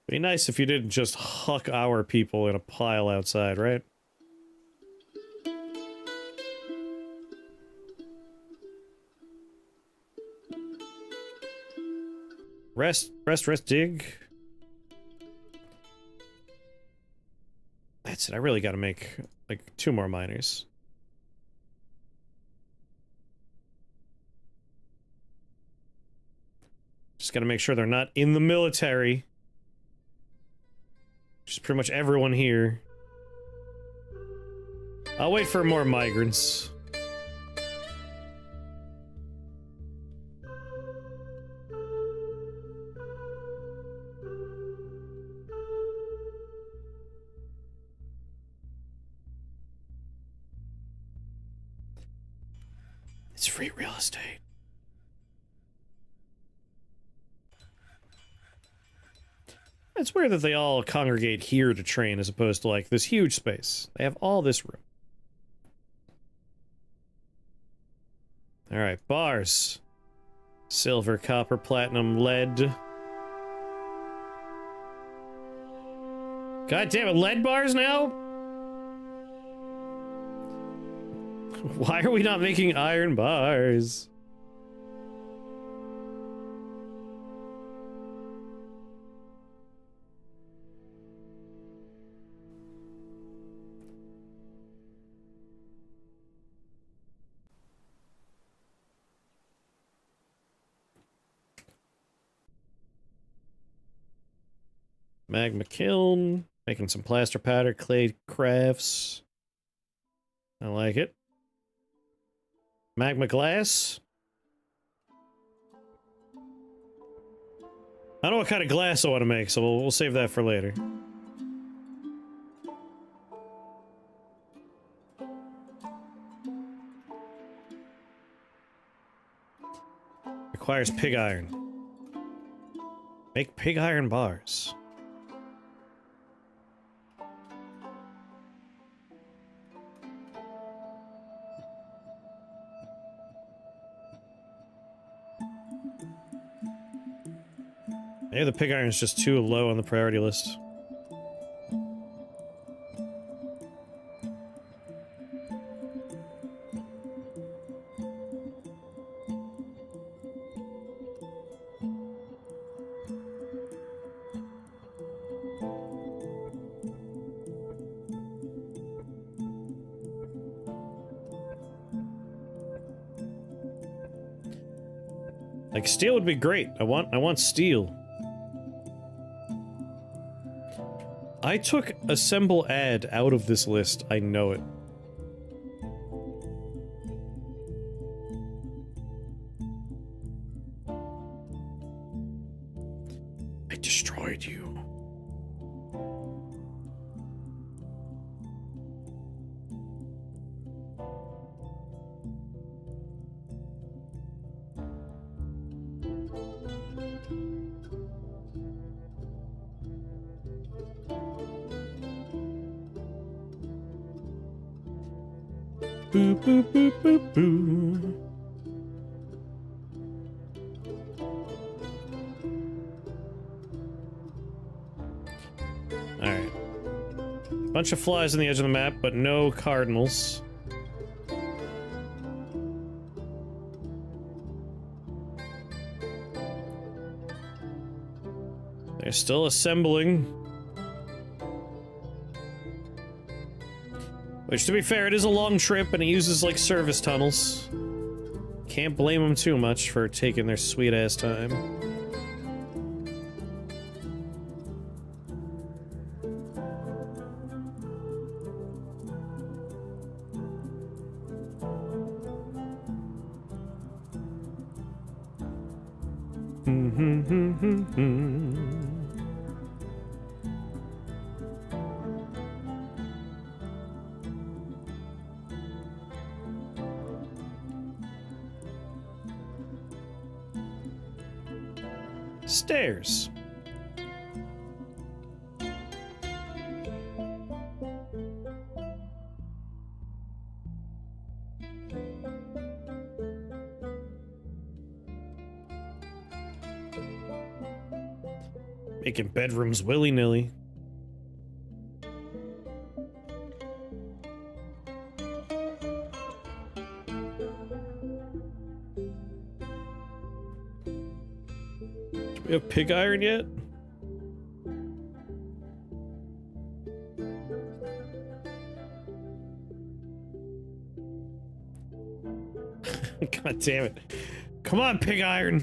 Be nice if you didn't just huck our people in a pile outside, right? Rest, dig. That's it, I really gotta make, like, 2 more miners. Just gotta make sure they're not in the military. Just pretty much everyone here. I'll wait for more migrants. It's free real estate. It's weird that they all congregate here to train as opposed to, like, this huge space. They have all this room. Alright, bars. Silver, copper, platinum, lead. God damn it, lead bars now? Why are we not making iron bars? Magma kiln, making some plaster powder, clay crafts. I like it. Magma glass. I don't know what kind of glass I want to make, so we'll save that for later. Requires pig iron. Make pig iron bars. Maybe the pig iron is just too low on the priority list. Like, steel would be great. I want steel. I took assemble add out of this list. I know it. I destroyed you. Boo, boo, boo, boo, boo. Alright. Bunch of flies on the edge of the map, but no cardinals. They're still assembling. Which, to be fair, it is a long trip and it uses, like, service tunnels. Can't blame them too much for taking their sweet-ass time. Stairs. Making bedrooms willy-nilly. Do we have pig iron yet? God damn it. Come on, pig iron!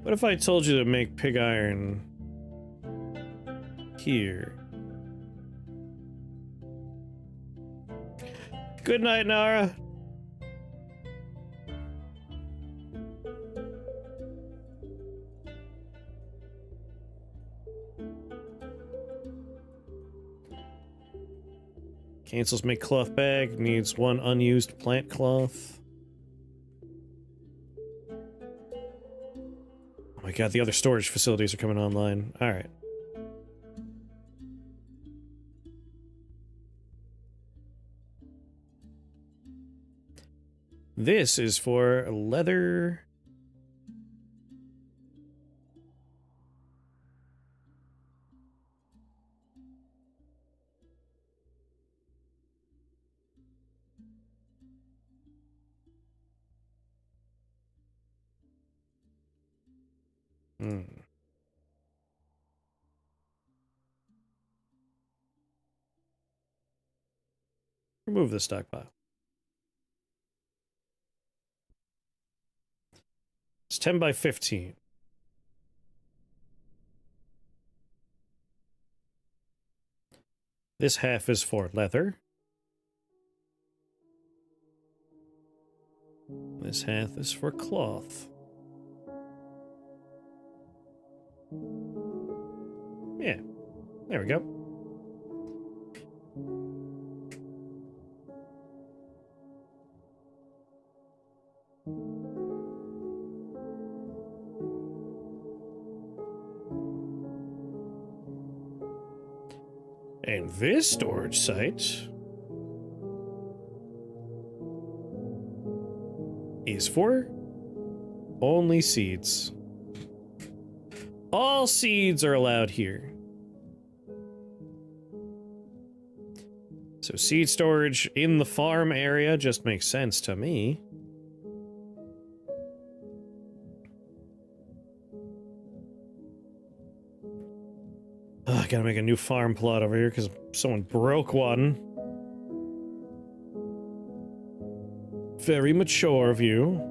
What if I told you to make pig iron here? Good night, Nara. Cancels make cloth bag, needs one unused plant cloth. Oh my god, the other storage facilities are coming online. Alright. This is for leather. Remove the stockpile. It's 10 by 15. This half is for leather. This half is for cloth. Yeah, there we go. And this storage site is for only seeds. All seeds are allowed here. So seed storage in the farm area just makes sense to me. I gotta make a new farm plot over here because someone broke one. Very mature of you.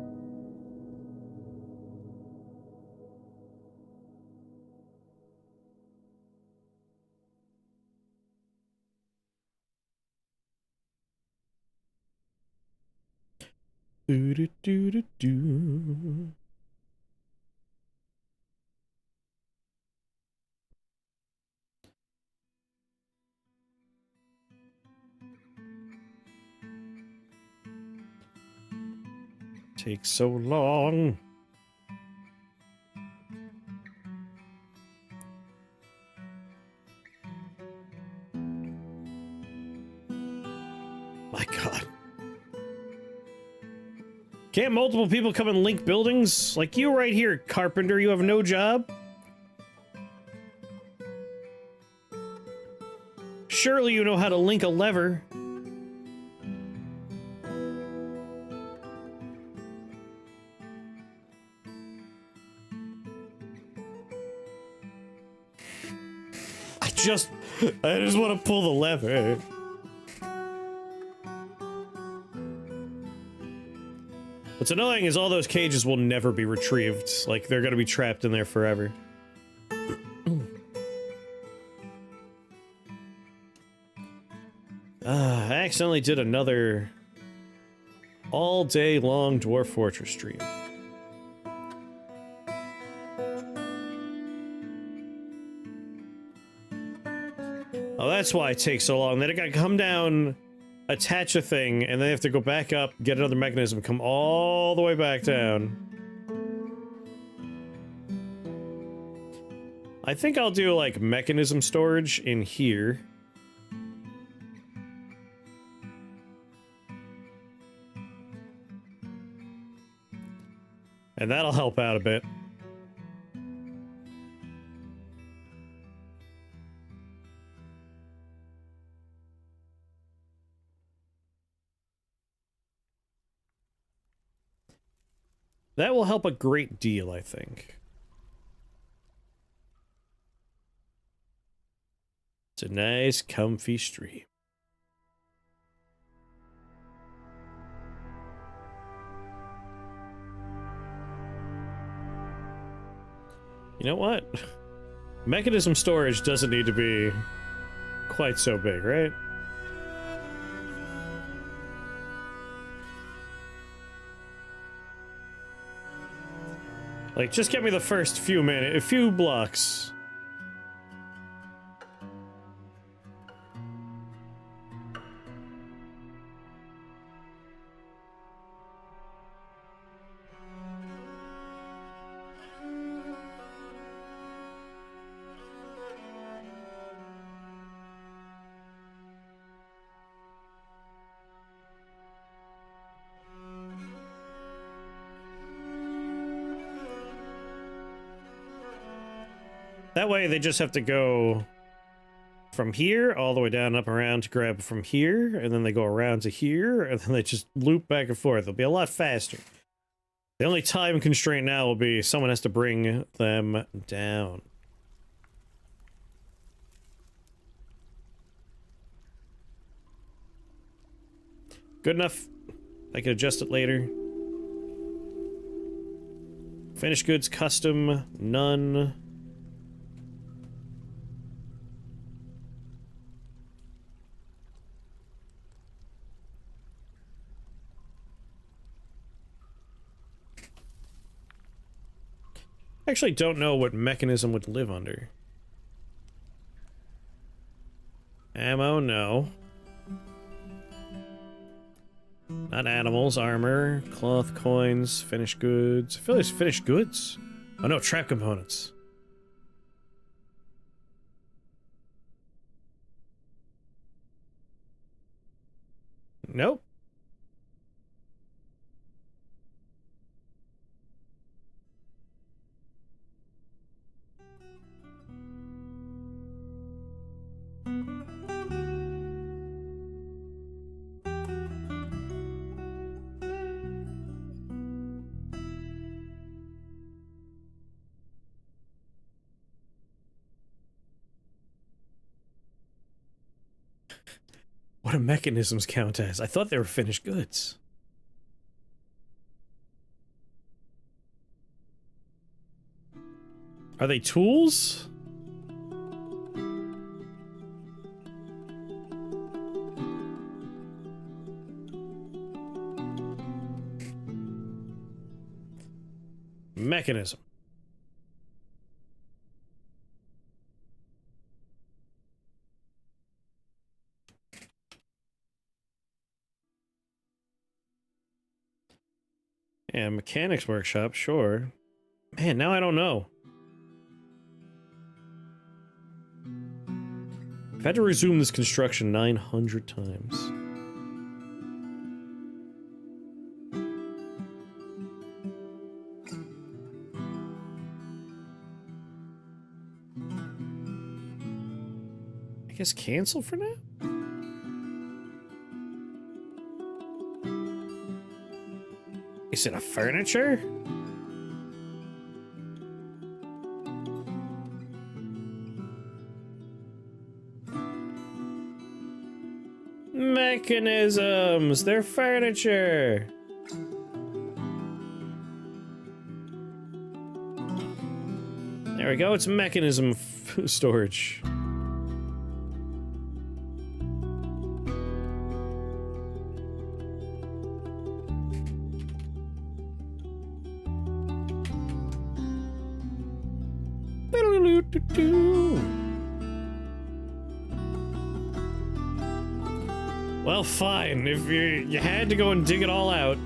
Do-do-do-do-do. Takes so long. My god. Can't multiple people come and link buildings? Like you right here, carpenter, you have no job? Surely you know how to link a lever. I just want to pull the lever. What's annoying is all those cages will never be retrieved. Like, they're gonna be trapped in there forever. I accidentally did another all-day-long Dwarf Fortress stream. Oh, that's why it takes so long. Then I gotta come down, attach a thing, and then they have to go back up, get another mechanism, come all the way back down. I think I'll do, like, mechanism storage in here. And that'll help out a bit. That will help a great deal, I think. It's a nice, comfy stream. You know what? Mechanism storage doesn't need to be quite so big, right? Like, just get me the first few blocks. That way they just have to go from here all the way down, up, around to grab from here, and then they go around to here, and then they just loop back and forth. It'll be a lot faster. The only time constraint now will be someone has to bring them down. Good enough. I can adjust it later. Finished goods, custom, none. I actually don't know what mechanism would live under. Ammo, no. Not animals, armor, cloth, coins, finished goods. I feel like it's finished goods. Oh no, trap components. Nope. What do mechanisms count as? I thought they were finished goods. Are they tools? Mechanism. Yeah, mechanics workshop, sure. Man, now I don't know. I've had to resume this construction 900 times. guess cancel for now? Is it a furniture? Mechanisms! They're furniture! There we go, it's mechanism storage. Well, fine. If you had to go and dig it all out.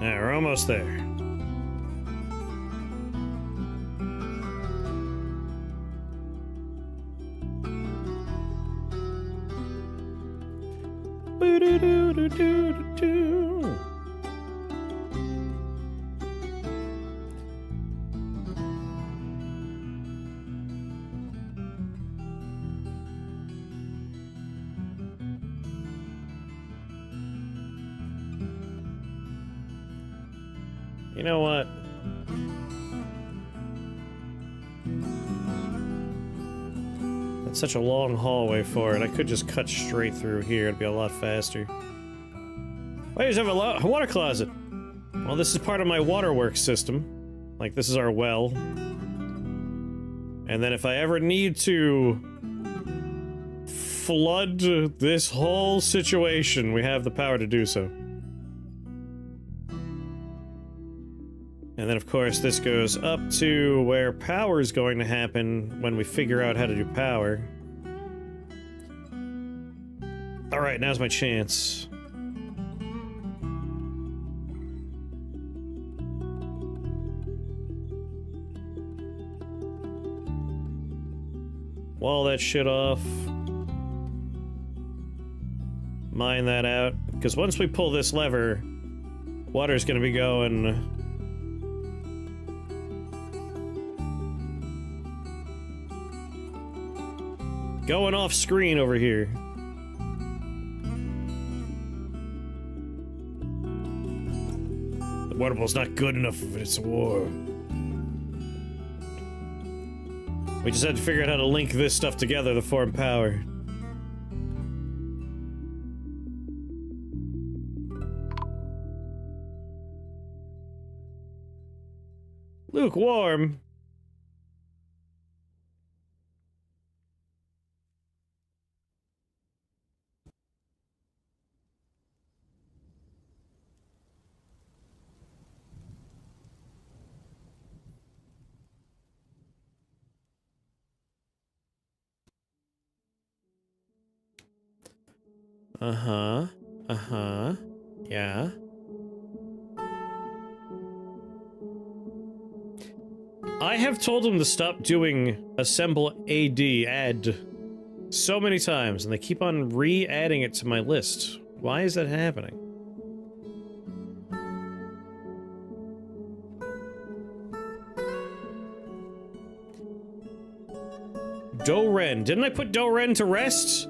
Yeah, we're almost there. Boo-doo-doo-doo-doo-doo. You know what? That's such a long hallway for it. I could just cut straight through here. It'd be a lot faster. Why does it have a water closet? Well, this is part of my waterworks system. Like, this is our well. And then if I ever need to flood this whole situation, we have the power to do so. And then, of course, this goes up to where power is going to happen when we figure out how to do power. Alright, now's my chance. Wall that shit off. Mine that out. Because once we pull this lever, water's gonna be going... going off screen over here. The water ball's not good enough if it's a war. We just had to figure out how to link this stuff together to form power. Lukewarm. Uh-huh. Uh-huh. Yeah. I have told them to stop doing assemble add so many times, and they keep on re-adding it to my list. Why is that happening? Doren. Didn't I put Doren to rest?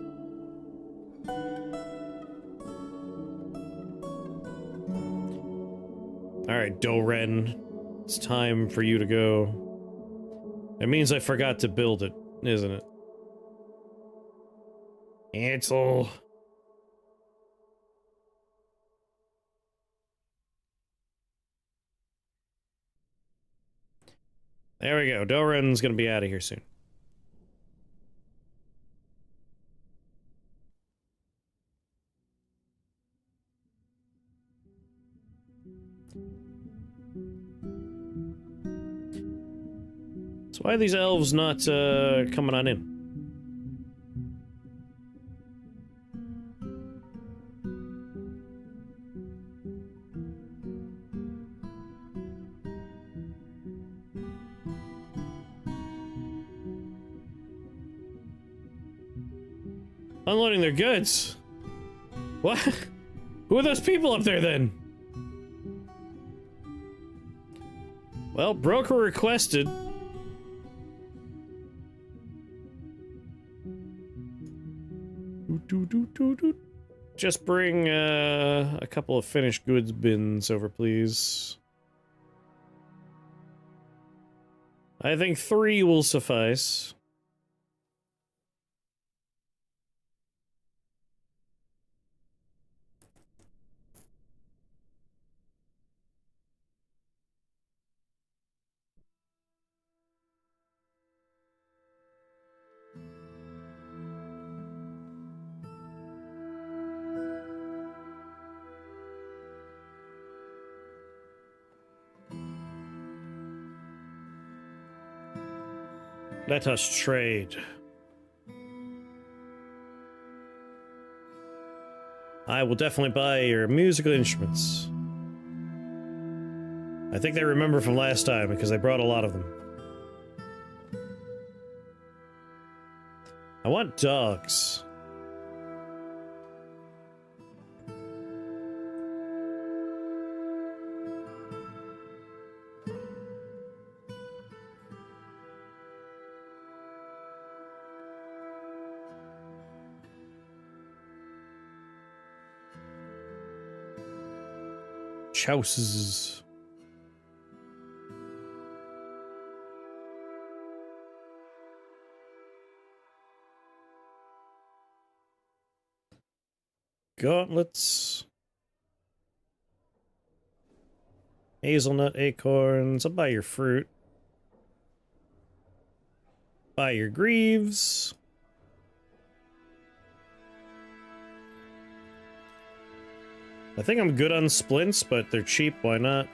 Alright, Doren. It's time for you to go. It means I forgot to build it, isn't it? Ansel. There we go. Doran's gonna be out of here soon. So why are these elves not coming on in? Unloading their goods. What? Who are those people up there then? Well, broker requested. Just bring a couple of finished goods bins over, please. I think 3 will suffice. Let us trade. I will definitely buy your musical instruments. I think they remember from last time because they brought a lot of them. I want dogs. Houses. Gauntlets. Hazelnut acorns. I'll buy your fruit. Buy your greaves. I think I'm good on splints, but they're cheap, why not?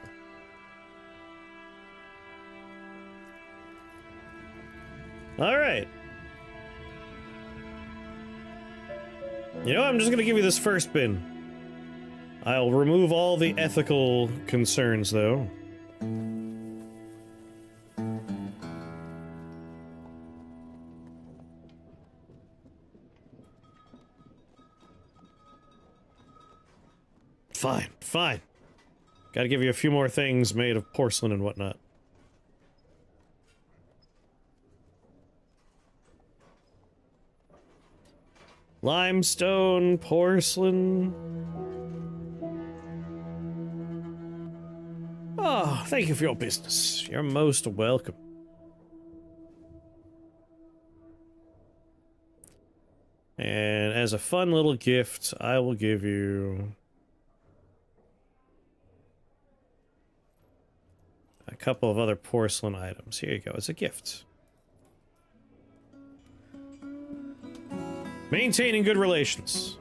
Alright. You know, I'm just gonna give you this first bin. I'll remove all the ethical concerns, though. Fine, fine. Gotta give you a few more things made of porcelain and whatnot. Limestone, porcelain. Oh, thank you for your business. You're most welcome. And as a fun little gift, I will give you a couple of other porcelain items. Here you go, it's a gift. Maintaining good relations.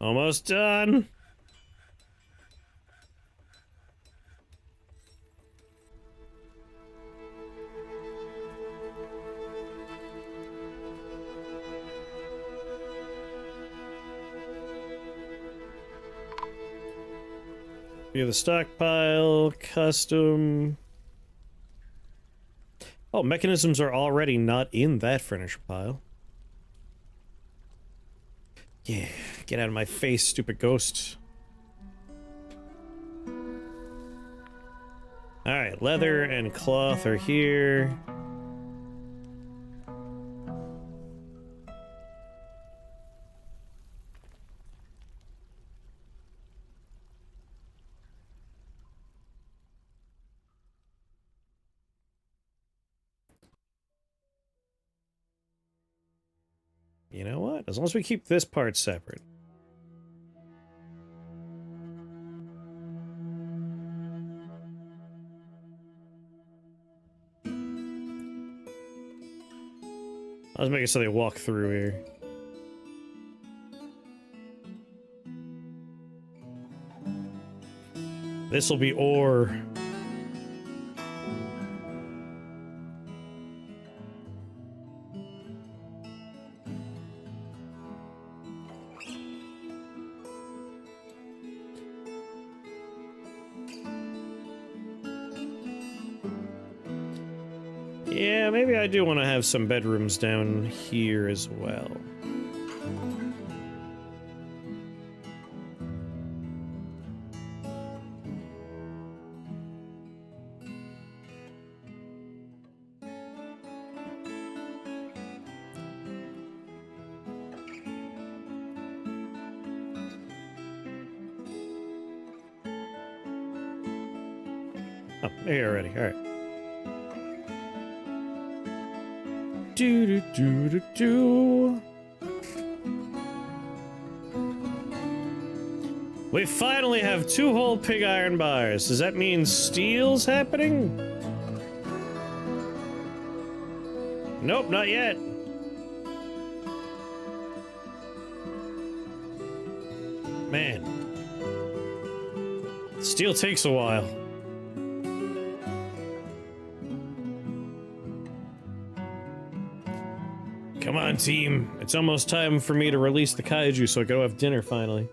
Almost done. View the stockpile, custom. Oh, mechanisms are already not in that furniture pile. Yeah, get out of my face, stupid ghost. Alright, leather and cloth are here. You know what? As long as we keep this part separate. I was making so they walk through here. This will be ore. Yeah, maybe I do want to have some bedrooms down here as well. Oh, there you're already. All right. Do do do do do. We finally have 2 whole pig iron bars. Does that mean steel's happening? Nope, not yet. Man. Steel takes a while. Come on, team. It's almost time for me to release the kaiju so I can go have dinner finally.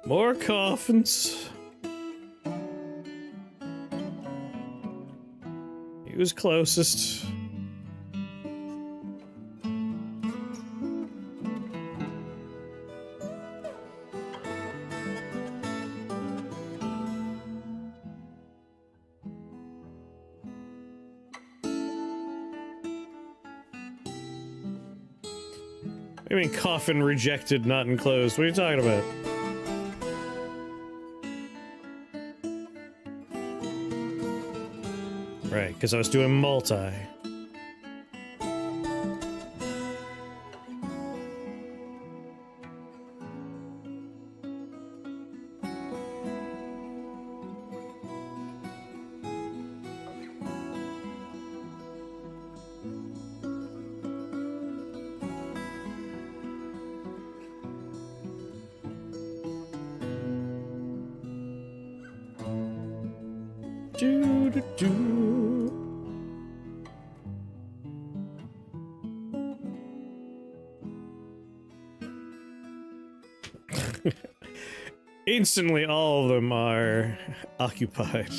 More coffins. He was closest. I mean, coffin rejected, not enclosed. What are you talking about? Right, because I was doing multi. Do do do. Instantly, all of them are occupied.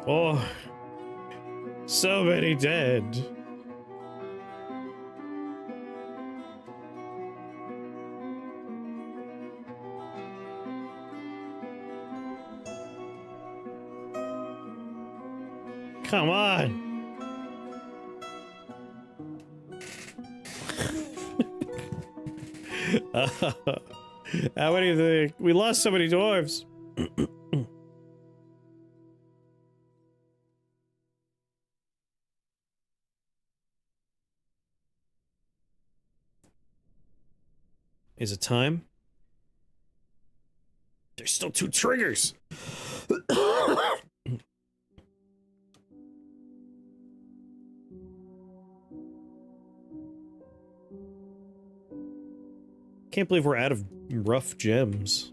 Oh, so many dead. Come on. How many do you think? We lost so many dwarves. Is it time? There's still 2 triggers. Can't believe we're out of rough gems.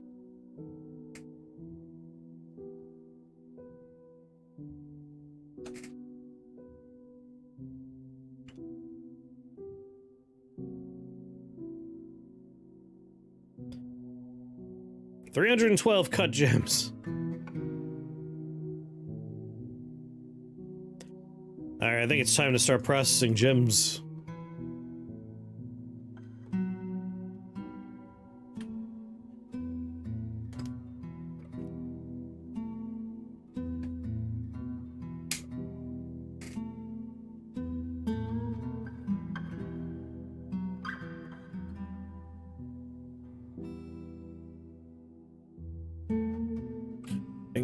$312 cut gems. Alright, I think it's time to start processing gems.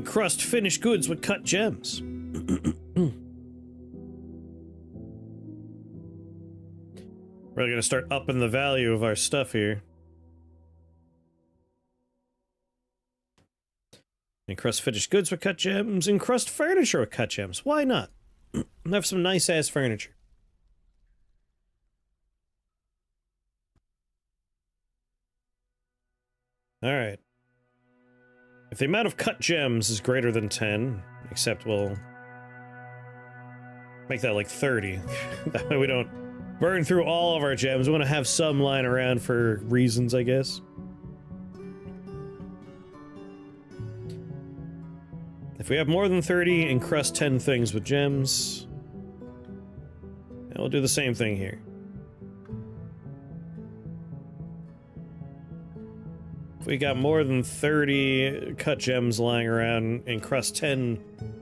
Encrust finished goods with cut gems. We're gonna start upping the value of our stuff here. Encrust finished goods with cut gems. Encrust furniture with cut gems. Why not? Have some nice ass furniture. Alright. If the amount of cut gems is greater than 10, except we'll make that like 30. That way we don't burn through all of our gems. We want to have some lying around for reasons, I guess. If we have more than 30, encrust 10 things with gems. And we'll do the same thing here. If we got more than 30 cut gems lying around, encrust 10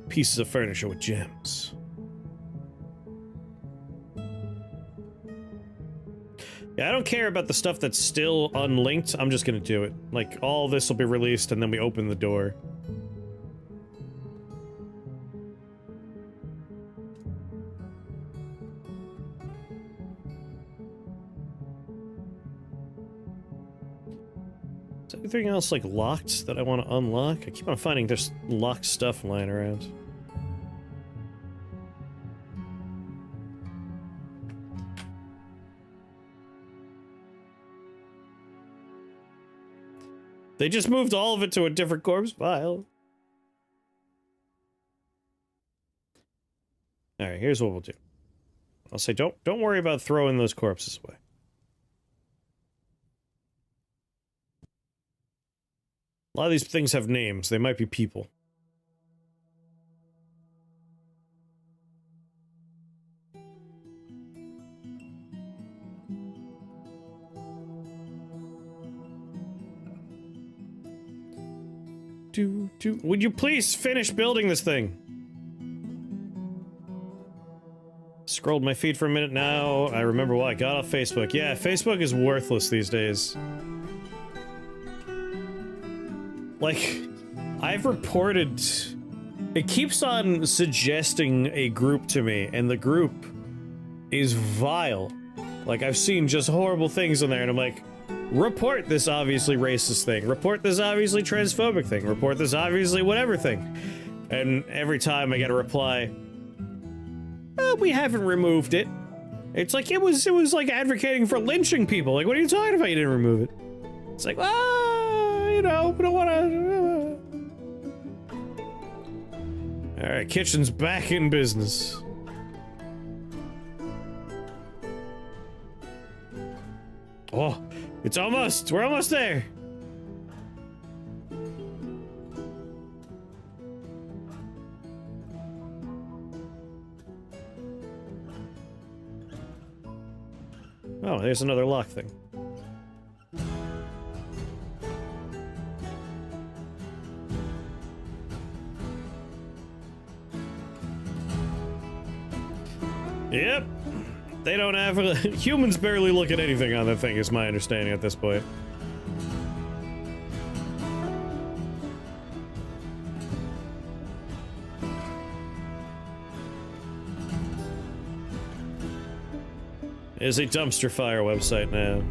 pieces of furniture with gems. Yeah, I don't care about the stuff that's still unlinked. I'm just gonna do it. Like, all this will be released and then we open the door. Is anything else, like, locked that I want to unlock? I keep on finding there's locked stuff lying around. They just moved all of it to a different corpse pile. Alright, here's what we'll do. I'll say don't worry about throwing those corpses away. A lot of these things have names. They might be people. Would you please finish building this thing? Scrolled my feed for a minute now. I remember why I got off Facebook. Yeah, Facebook is worthless these days. Like, I've reported... It keeps on suggesting a group to me, and the group is vile. Like, I've seen just horrible things in there, and I'm like, report this obviously racist thing. Report this obviously transphobic thing. Report this obviously whatever thing. And every time I get a reply, we haven't removed it. It's like, it was like advocating for lynching people. Like, what are you talking about? You didn't remove it. It's like, you know, we don't want to... Alright, kitchen's back in business. Oh, it's almost! We're almost there! Oh, there's another lock thing. Yep. They don't have... humans barely look at anything on that thing, is my understanding at this point. It is a dumpster fire website now.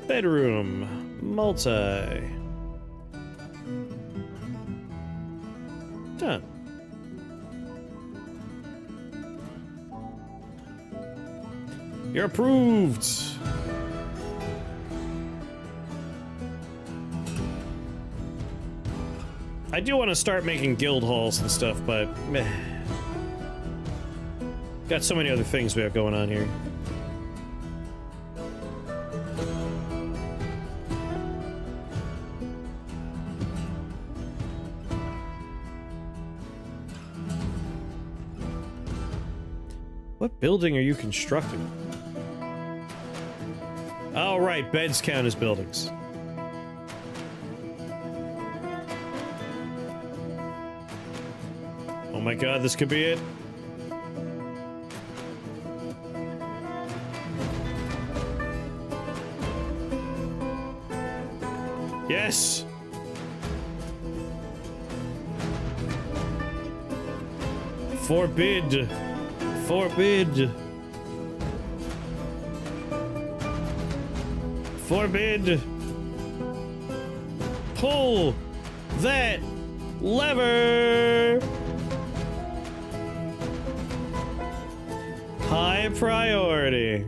Bedroom. Multi. Done. You're approved. I do want to start making guild halls and stuff, but meh. Got so many other things we have going on here. What building are you constructing? Oh, right, beds count as buildings. Oh my god, this could be it. Yes! Forbid! Forbid! Forbid! Pull that lever! High priority.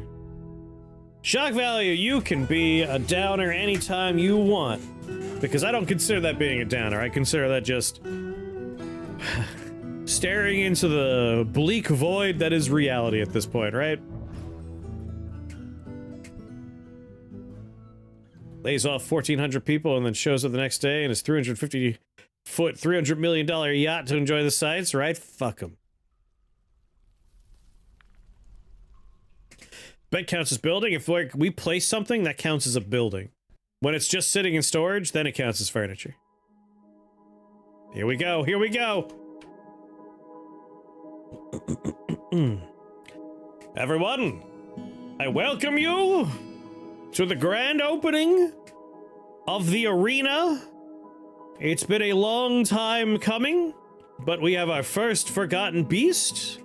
Shock value, you can be a downer anytime you want. Because I don't consider that being a downer. I consider that just staring into the bleak void that is reality at this point, right? Lays off 1,400 people and then shows up the next day in his 350-foot, $300 million yacht to enjoy the sights, right? Fuck him. Bed counts as building. If we place something, that counts as a building. When it's just sitting in storage, then it counts as furniture. Here we go. Here we go. Everyone, I welcome you to the grand opening of the arena. It's been a long time coming, but we have our first Forgotten Beast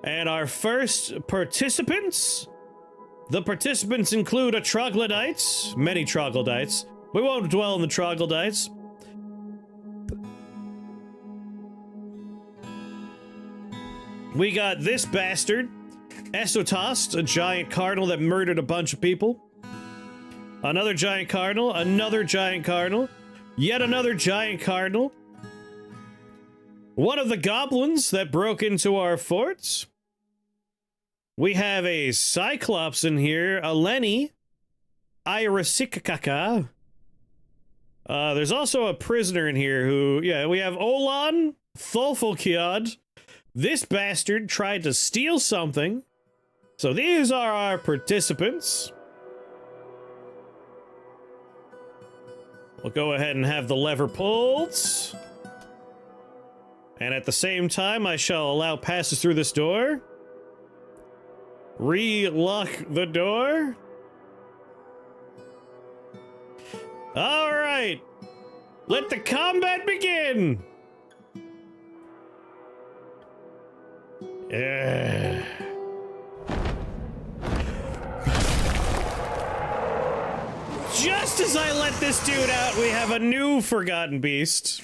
and our first participants. The participants include a troglodytes, many troglodytes. We won't dwell on the troglodytes. We got this bastard, Esotost, a giant cardinal that murdered a bunch of people. Another giant cardinal, another giant cardinal, yet another giant cardinal. One of the goblins that broke into our forts. We have a Cyclops in here, a Lenny, Irasikakaka. There's also a prisoner in here who, yeah, we have Olan Thulfulkiad. This bastard tried to steal something. So these are our participants. We'll go ahead and have the lever pulled. And at the same time, I shall allow passes through this door. Re-lock the door. All right. Let the combat begin. Yeah. Just as I let this dude out, we have a new Forgotten Beast.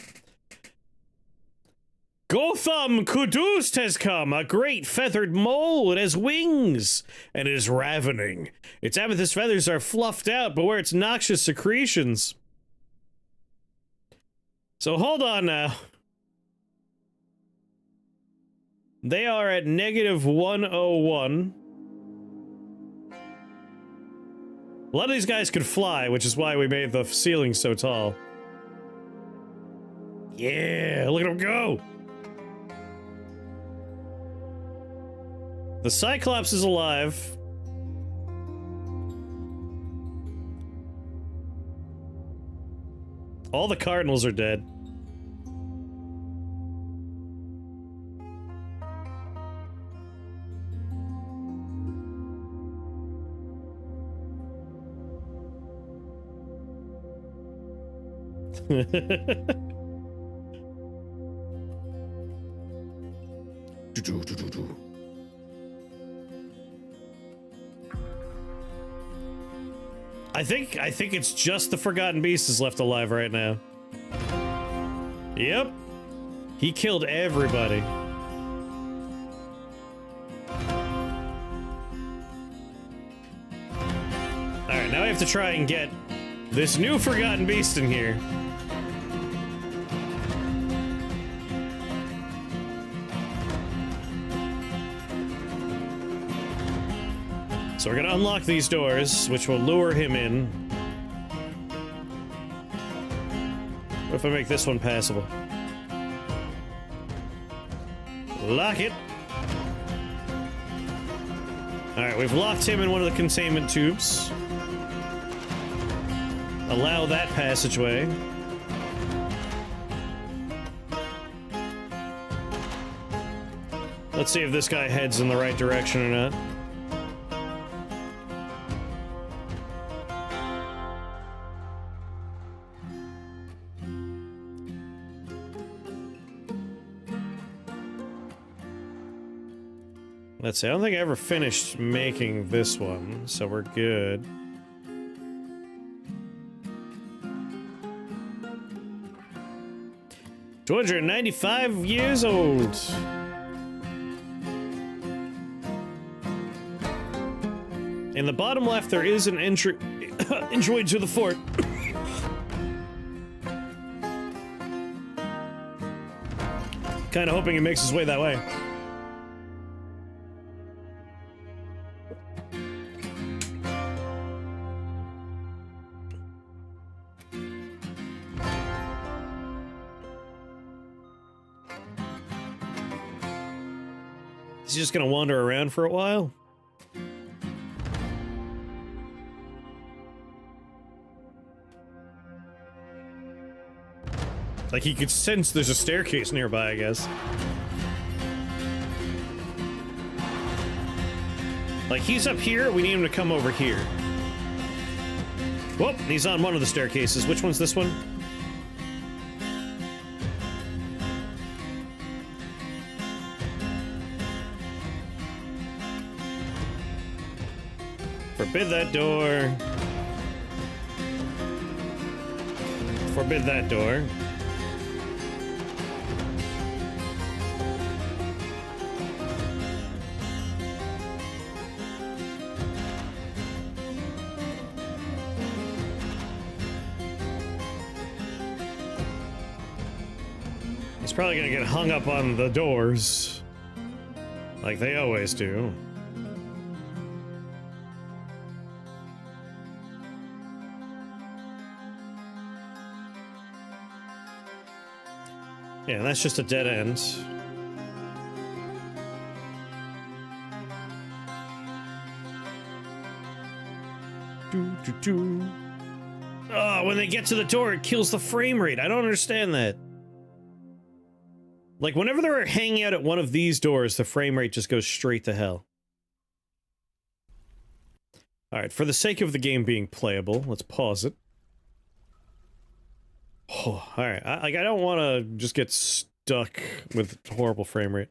Gotham Kudust has come, a great feathered mole. It has wings, and it is ravening. Its amethyst feathers are fluffed out, but where its noxious secretions. So hold on now. They are at -101. A lot of these guys could fly, which is why we made the ceiling so tall. Yeah, look at them go! The Cyclops is alive. All the Cardinals are dead. I think it's just the Forgotten Beast is left alive right now. Yep. He killed everybody. Alright, now we have to try and get this new Forgotten Beast in here. So we're gonna unlock these doors, which will lure him in. What if I make this one passable? Lock it. Alright, we've locked him in one of the containment tubes. Allow that passageway. Let's see if this guy heads in the right direction or not. Let's see, I don't think I ever finished making this one, so we're good. $295 old. In the bottom left, there is an entry entryway to the fort. Kind of hoping he makes his way that way. Is he just gonna wander around for a while? Like he could sense there's a staircase nearby, I guess. Like he's up here, we need him to come over here. Whoop, he's on one of the staircases. Which one's this one? Forbid that door. Forbid that door. He's probably gonna get hung up on the doors, like they always do. Yeah, that's just a dead end. Oh, when they get to the door, it kills the frame rate. I don't understand that. Like, whenever they're hanging out at one of these doors, the frame rate just goes straight to hell. Alright, for the sake of the game being playable, let's pause it. Oh, alright, I don't want to just get stuck with horrible frame rate.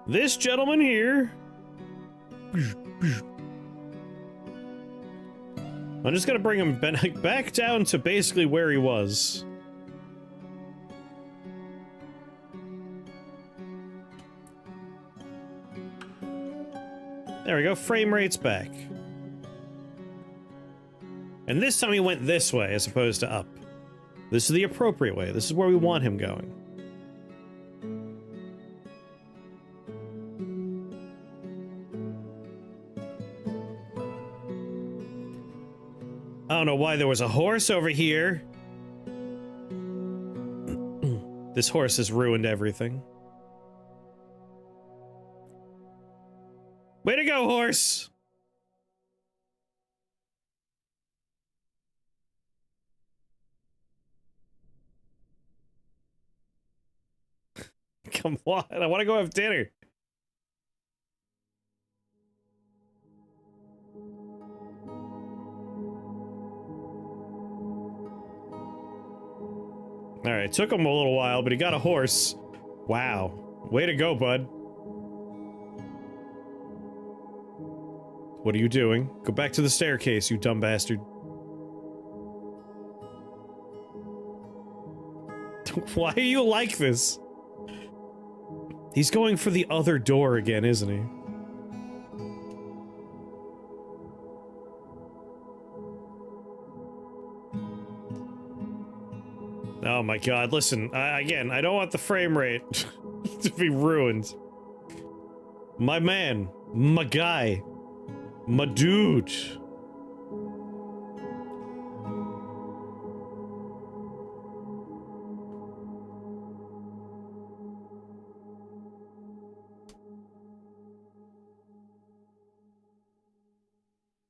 This gentleman here... I'm just gonna bring him back down to basically where he was. There we go, frame rate's back. And this time he went this way as opposed to up. This is the appropriate way. This is where we want him going. I don't know why there was a horse over here. This horse has ruined everything. Way to go, horse! Come on, I want to go have dinner. Alright, took him a little while, but he got a horse. Wow. Way to go, bud. What are you doing? Go back to the staircase, you dumb bastard. Why are you like this? He's going for the other door again, isn't he? Oh my god, listen, again, I don't want the frame rate to be ruined. My man, my guy, my dude.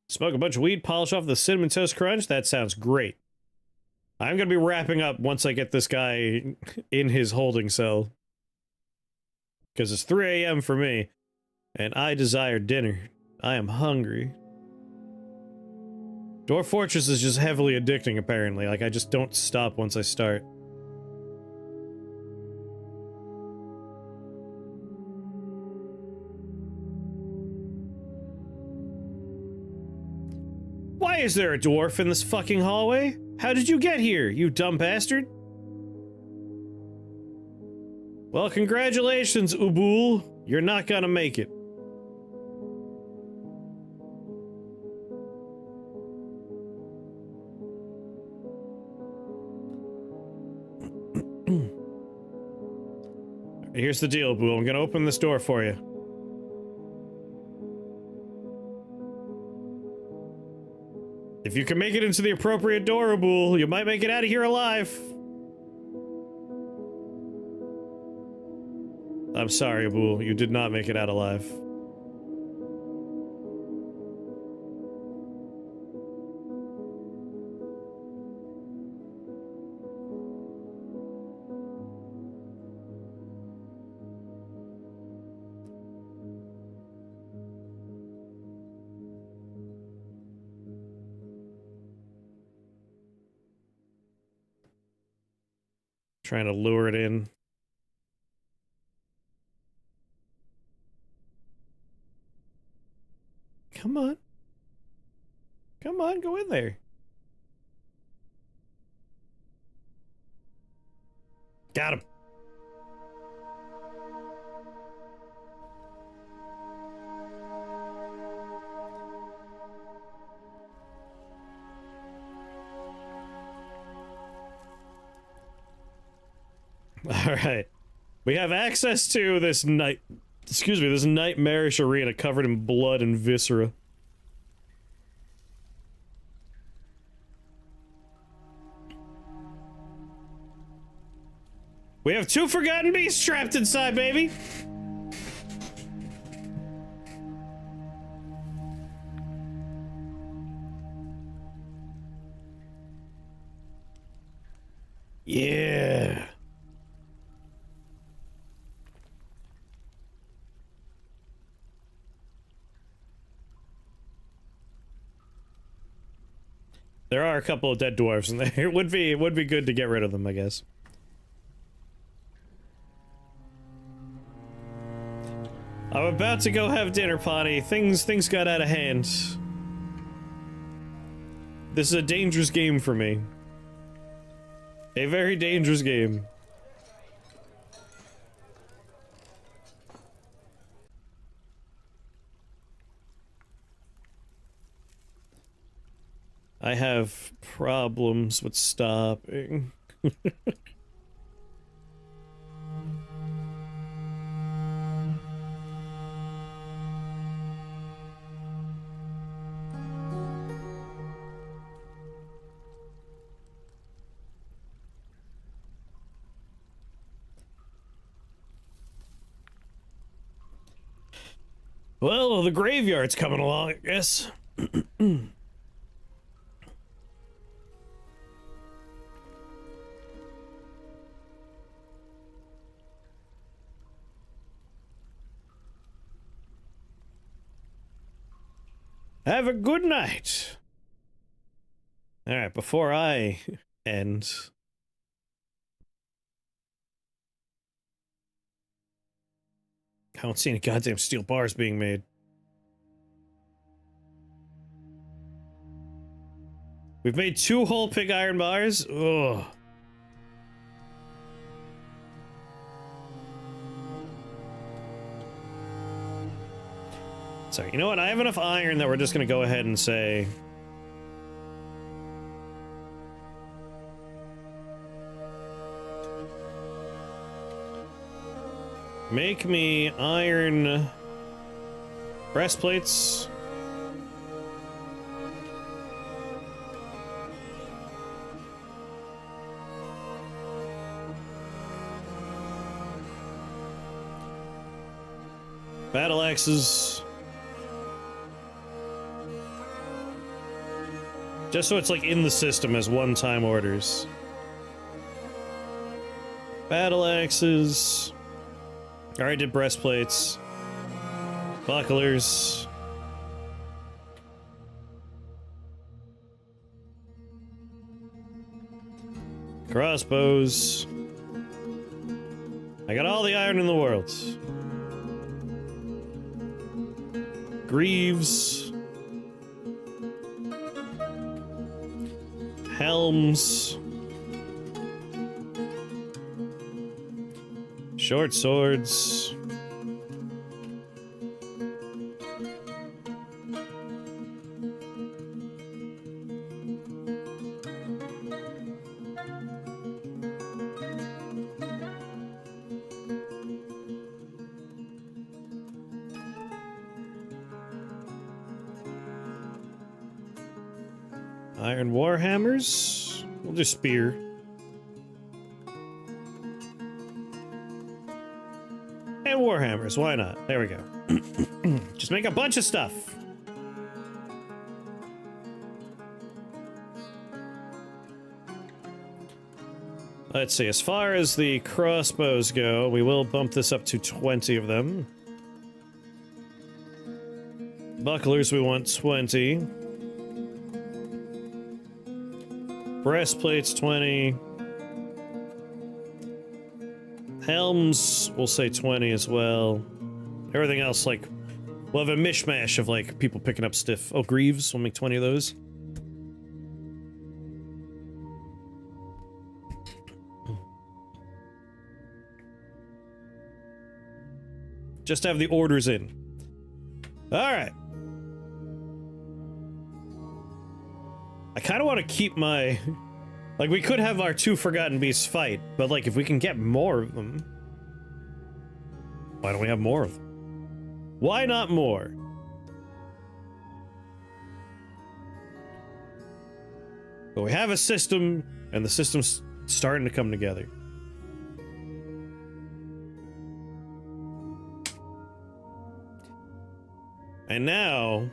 Smoke a bunch of weed, polish off the Cinnamon Toast Crunch? That sounds great. I'm gonna be wrapping up once I get this guy in his holding cell. Because it's 3 a.m. for me, and I desire dinner. I am hungry. Dwarf Fortress is just heavily addicting, apparently. Like, I just don't stop once I start. Why is there a dwarf in this fucking hallway? How did you get here, you dumb bastard? Well, congratulations, Ubul. You're not gonna make it. Here's the deal, Ubul. I'm gonna open this door for you. If you can make it into the appropriate door, Ubul, you might make it out of here alive. I'm sorry, Ubul. You did not make it out alive. Trying to lure it in. Come on. Come on, go in there. Got him. All right. We have access to this this nightmarish arena covered in blood and viscera. We have 2 forgotten beasts trapped inside, baby! Yeah. There are a couple of dead dwarves in there. It would be good to get rid of them, I guess. I'm about to go have dinner, Potty. Things got out of hand. This is a dangerous game for me. A very dangerous game. I have problems with stopping. Well, the graveyard's coming along, I guess. Have a good night. Alright, before I end... I don't see any goddamn steel bars being made. We've made 2 whole pig iron bars? Ugh. Sorry, you know what? I have enough iron that we're just gonna go ahead and say... Make me iron breastplates. Battle axes. Just so it's like in the system as one-time orders. Battle axes. Already did breastplates. Bucklers. Crossbows. I got all the iron in the world. Greaves. Helms. Short swords. Iron warhammers. We'll do spear. And warhammers, why not? There we go. Just make a bunch of stuff. Let's see, as far as the crossbows go, we will bump this up to 20 of them. Bucklers, we want 20. Breastplates, 20. Helms, we'll say 20 as well. Everything else, like, we'll have a mishmash of, like, people picking up stiff. Oh, greaves, we'll make 20 of those. Just have the orders in. Alright. I kind of want to keep my... Like, we could have our 2 Forgotten Beasts fight, but, like, if we can get more of them... Why don't we have more of them? Why not more? But we have a system, and the system's starting to come together. And now...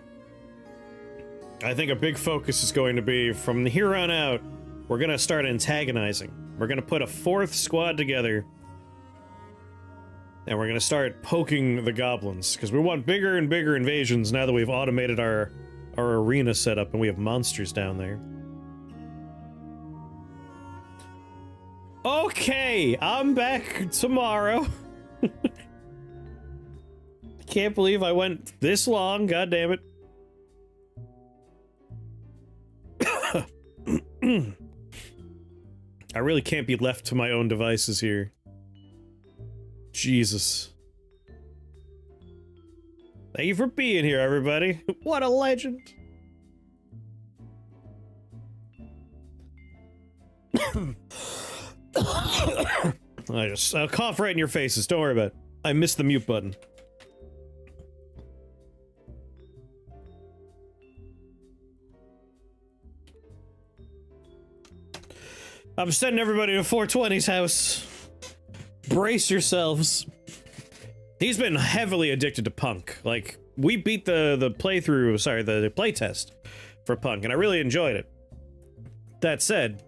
I think a big focus is going to be, from here on out, we're gonna start antagonizing. We're gonna put a 4th squad together, and we're gonna start poking the goblins, because we want bigger and bigger invasions now that we've automated our arena setup and we have monsters down there. Okay, I'm back tomorrow. Can't believe I went this long, god damn it. I really can't be left to my own devices here. Jesus. Thank you for being here, everybody. What a legend. I'll cough right in your faces, don't worry about it. I missed the mute button. I'm sending everybody to 420's house. Brace yourselves. He's been heavily addicted to Punk. Like, we beat the playthrough, sorry, the playtest for Punk, and I really enjoyed it. That said,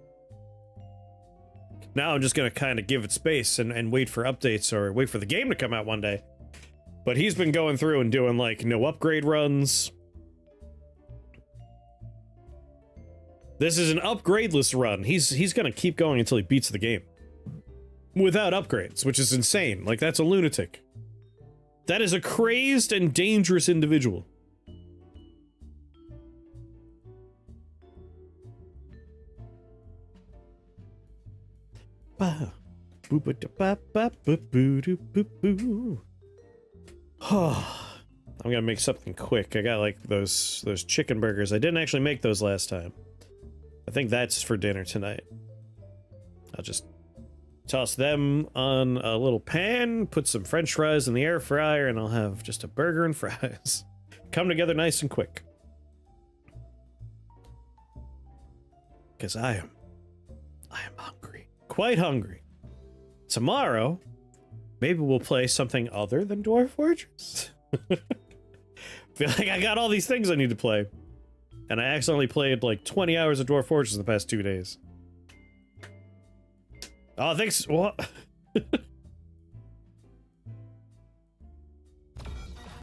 now I'm just gonna kind of give it space and wait for updates or wait for the game to come out one day. But he's been going through and doing, like, no upgrade runs. This is an upgradeless run. He's gonna keep going until he beats the game. Without upgrades, which is insane. Like, that's a lunatic. That is a crazed and dangerous individual. I'm gonna make something quick. I got like those chicken burgers. I didn't actually make those last time. I think that's for dinner tonight. I'll just toss them on a little pan, put some french fries in the air fryer, and I'll have just a burger and fries. Come together nice and quick. Because I am hungry. Quite hungry. Tomorrow, maybe we'll play something other than Dwarf Fortress. Feel like I got all these things I need to play. And I accidentally played like 20 hours of Dwarf Fortress in the past 2 days. Oh, thanks. What?